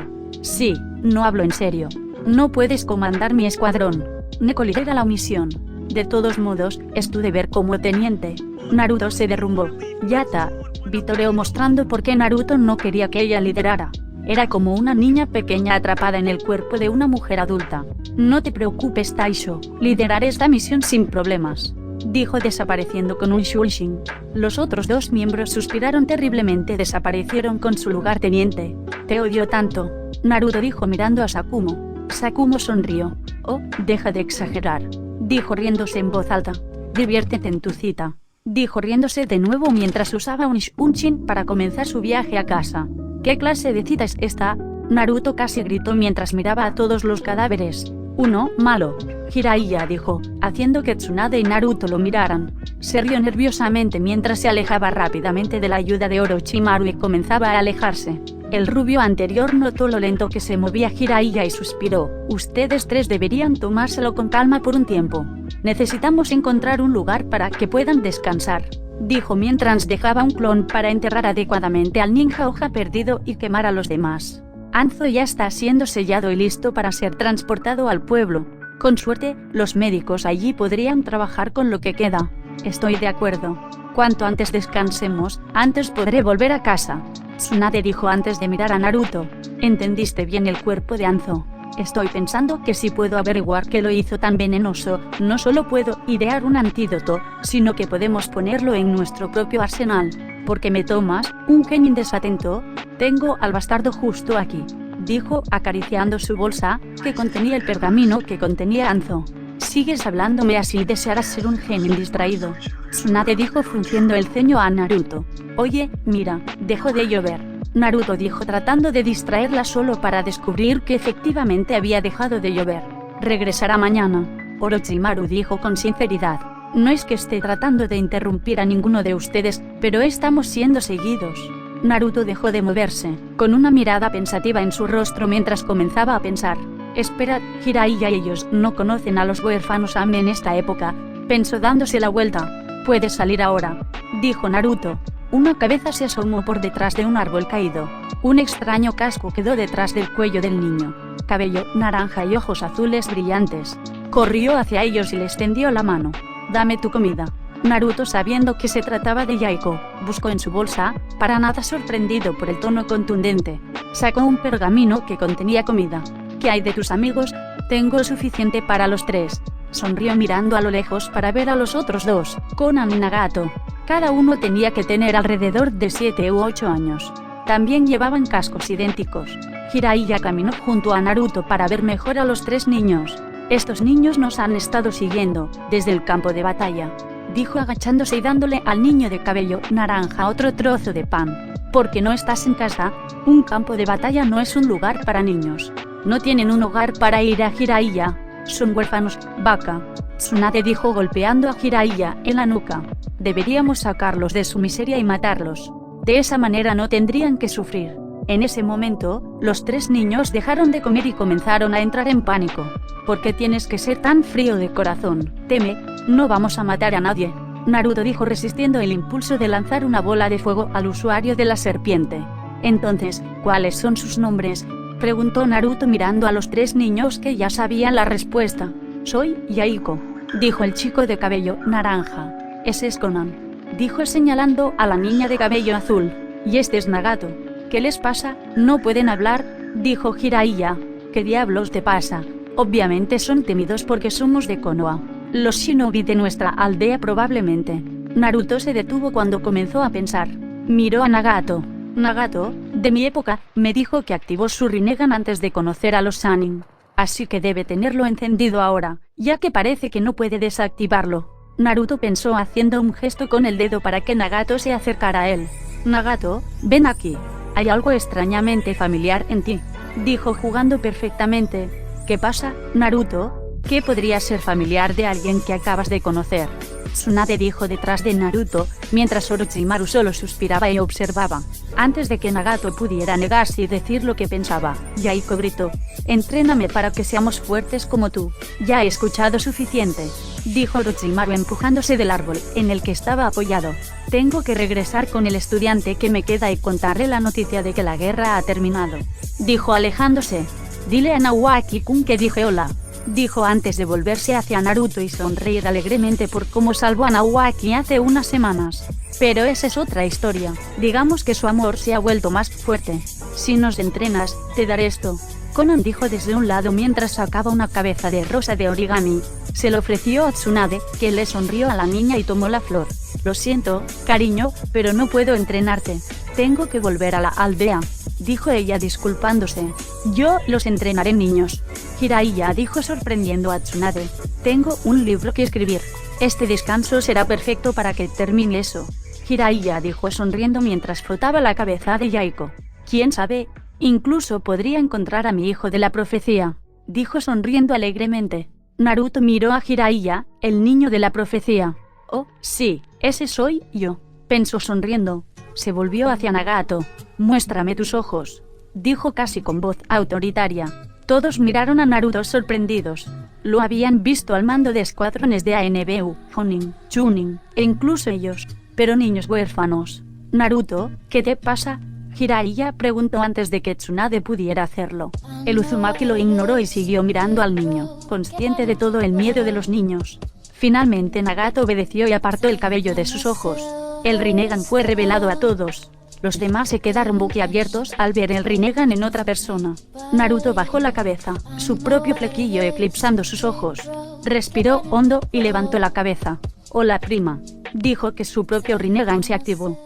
Sí, no hablo en serio. No puedes comandar mi escuadrón. Neko lidera la misión. De todos modos, es tu deber como teniente. Naruto se derrumbó. Yata, vitoreó mostrando por qué Naruto no quería que ella liderara. Era como una niña pequeña atrapada en el cuerpo de una mujer adulta. No te preocupes, Taisho, lideraré esta misión sin problemas, dijo desapareciendo con un shushin. Los otros 2 miembros suspiraron terriblemente, desaparecieron con su lugarteniente. Te odio tanto, Naruto dijo mirando a Sakumo. Sakumo sonrió. Oh, deja de exagerar, dijo riéndose en voz alta. Diviértete en tu cita, dijo riéndose de nuevo mientras usaba un shunshin para comenzar su viaje a casa. ¿Qué clase de cita es esta? Naruto casi gritó mientras miraba a todos los cadáveres. Uno, malo. Jiraiya dijo, haciendo que Tsunade y Naruto lo miraran. Se rió nerviosamente mientras se alejaba rápidamente de la ayuda de Orochimaru y comenzaba a alejarse. El rubio anterior notó lo lento que se movía Jiraiya y suspiró. Ustedes 3 deberían tomárselo con calma por un tiempo. Necesitamos encontrar un lugar para que puedan descansar, dijo mientras dejaba un clon para enterrar adecuadamente al ninja hoja perdido y quemar a los demás. Anzo ya está siendo sellado y listo para ser transportado al pueblo. Con suerte, los médicos allí podrían trabajar con lo que queda. Estoy de acuerdo. Cuanto antes descansemos, antes podré volver a casa, Tsunade dijo antes de mirar a Naruto. ¿Entendiste bien el cuerpo de Anzo? Estoy pensando que si puedo averiguar qué lo hizo tan venenoso, no solo puedo idear un antídoto, sino que podemos ponerlo en nuestro propio arsenal. ¿Por qué me tomas, un genin desatento? Tengo al bastardo justo aquí, dijo acariciando su bolsa, que contenía el pergamino que contenía Anzo. Sigues hablándome así, desearás ser un genin distraído, Tsunade dijo frunciendo el ceño a Naruto. Oye, mira, dejó de llover, Naruto dijo tratando de distraerla solo para descubrir que efectivamente había dejado de llover. Regresará mañana, Orochimaru dijo con sinceridad. No es que esté tratando de interrumpir a ninguno de ustedes, pero estamos siendo seguidos. Naruto dejó de moverse, con una mirada pensativa en su rostro mientras comenzaba a pensar. Esperad, Jiraiya y ellos no conocen a los huérfanos Ame en esta época, pensó dándose la vuelta. Puedes salir ahora, dijo Naruto. Una cabeza se asomó por detrás de un árbol caído. Un extraño casco quedó detrás del cuello del niño. Cabello naranja y ojos azules brillantes. Corrió hacia ellos y les tendió la mano. Dame tu comida. Naruto, sabiendo que se trataba de Yaiko, buscó en su bolsa, para nada sorprendido por el tono contundente. Sacó un pergamino que contenía comida. ¿Qué hay de tus amigos? Tengo suficiente para los 3. Sonrió mirando a lo lejos para ver a los otros 2, Konan y Nagato. Cada uno tenía que tener alrededor de 7 u 8 años. También llevaban cascos idénticos. Jiraiya caminó junto a Naruto para ver mejor a los 3 niños. Estos niños nos han estado siguiendo, desde el campo de batalla, dijo agachándose y dándole al niño de cabello naranja otro trozo de pan. ¿Por qué no estás en casa? Un campo de batalla no es un lugar para niños. No tienen un hogar para ir a Jiraiya. Son huérfanos, vaca. Tsunade dijo golpeando a Jiraiya en la nuca. Deberíamos sacarlos de su miseria y matarlos. De esa manera no tendrían que sufrir. En ese momento, los 3 niños dejaron de comer y comenzaron a entrar en pánico. ¿Por qué tienes que ser tan frío de corazón? Teme, no vamos a matar a nadie, Naruto dijo resistiendo el impulso de lanzar una bola de fuego al usuario de la serpiente. Entonces, ¿cuáles son sus nombres?, preguntó Naruto mirando a los 3 niños que ya sabían la respuesta. Soy Yaiko, dijo el chico de cabello naranja. Ese es Konan, dijo señalando a la niña de cabello azul. Y este es Nagato. ¿Qué les pasa? No pueden hablar, dijo Jiraiya. ¿Qué diablos te pasa? Obviamente son temidos porque somos de Konoha, los shinobi de nuestra aldea probablemente. Naruto se detuvo cuando comenzó a pensar. Miró a Nagato. Nagato, de mi época, me dijo que activó su Rinnegan antes de conocer a los Sannin. Así que debe tenerlo encendido ahora, ya que parece que no puede desactivarlo. Naruto pensó haciendo un gesto con el dedo para que Nagato se acercara a él. Nagato, ven aquí. Hay algo extrañamente familiar en ti, dijo jugando perfectamente. ¿Qué pasa, Naruto? ¿Qué podría ser familiar de alguien que acabas de conocer? Tsunade dijo detrás de Naruto, mientras Orochimaru solo suspiraba y observaba. Antes de que Nagato pudiera negarse y decir lo que pensaba, Yaiko gritó: «Entréname para que seamos fuertes como tú». «Ya he escuchado suficiente», dijo Orochimaru empujándose del árbol en el que estaba apoyado. «Tengo que regresar con el estudiante que me queda y contarle la noticia de que la guerra ha terminado», dijo alejándose. «Dile a Nawaki-kun que dije hola», dijo antes de volverse hacia Naruto y sonreír alegremente por cómo salvó a Nawaki hace unas semanas. Pero esa es otra historia. Digamos que su amor se ha vuelto más fuerte. «Si nos entrenas, te daré esto», Konan dijo desde un lado mientras sacaba una cabeza de rosa de origami. Se lo ofreció a Tsunade, que le sonrió a la niña y tomó la flor. «Lo siento, cariño, pero no puedo entrenarte. Tengo que volver a la aldea», dijo ella disculpándose. «Yo los entrenaré, niños». Jiraiya dijo sorprendiendo a Tsunade. «Tengo un libro que escribir. Este descanso será perfecto para que termine eso», Jiraiya dijo sonriendo mientras frotaba la cabeza de Yaiko. «¿Quién sabe? Incluso podría encontrar a mi hijo de la profecía», dijo sonriendo alegremente. Naruto miró a Jiraiya, el niño de la profecía. «Oh, sí, ese soy yo», pensó sonriendo. Se volvió hacia Nagato. «Muéstrame tus ojos», dijo casi con voz autoritaria. Todos miraron a Naruto sorprendidos. Lo habían visto al mando de escuadrones de ANBU, Jonin, Chunin, e incluso ellos, pero niños huérfanos. «Naruto, ¿qué te pasa?», Jiraiya preguntó antes de que Tsunade pudiera hacerlo. El Uzumaki lo ignoró y siguió mirando al niño, consciente de todo el miedo de los niños. Finalmente Nagato obedeció y apartó el cabello de sus ojos. El Rinnegan fue revelado a todos. Los demás se quedaron boquiabiertos al ver el Rinnegan en otra persona. Naruto bajó la cabeza, su propio flequillo eclipsando sus ojos. Respiró hondo y levantó la cabeza. «Hola, prima», dijo que su propio Rinnegan se activó.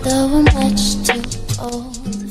Though I'm much too old.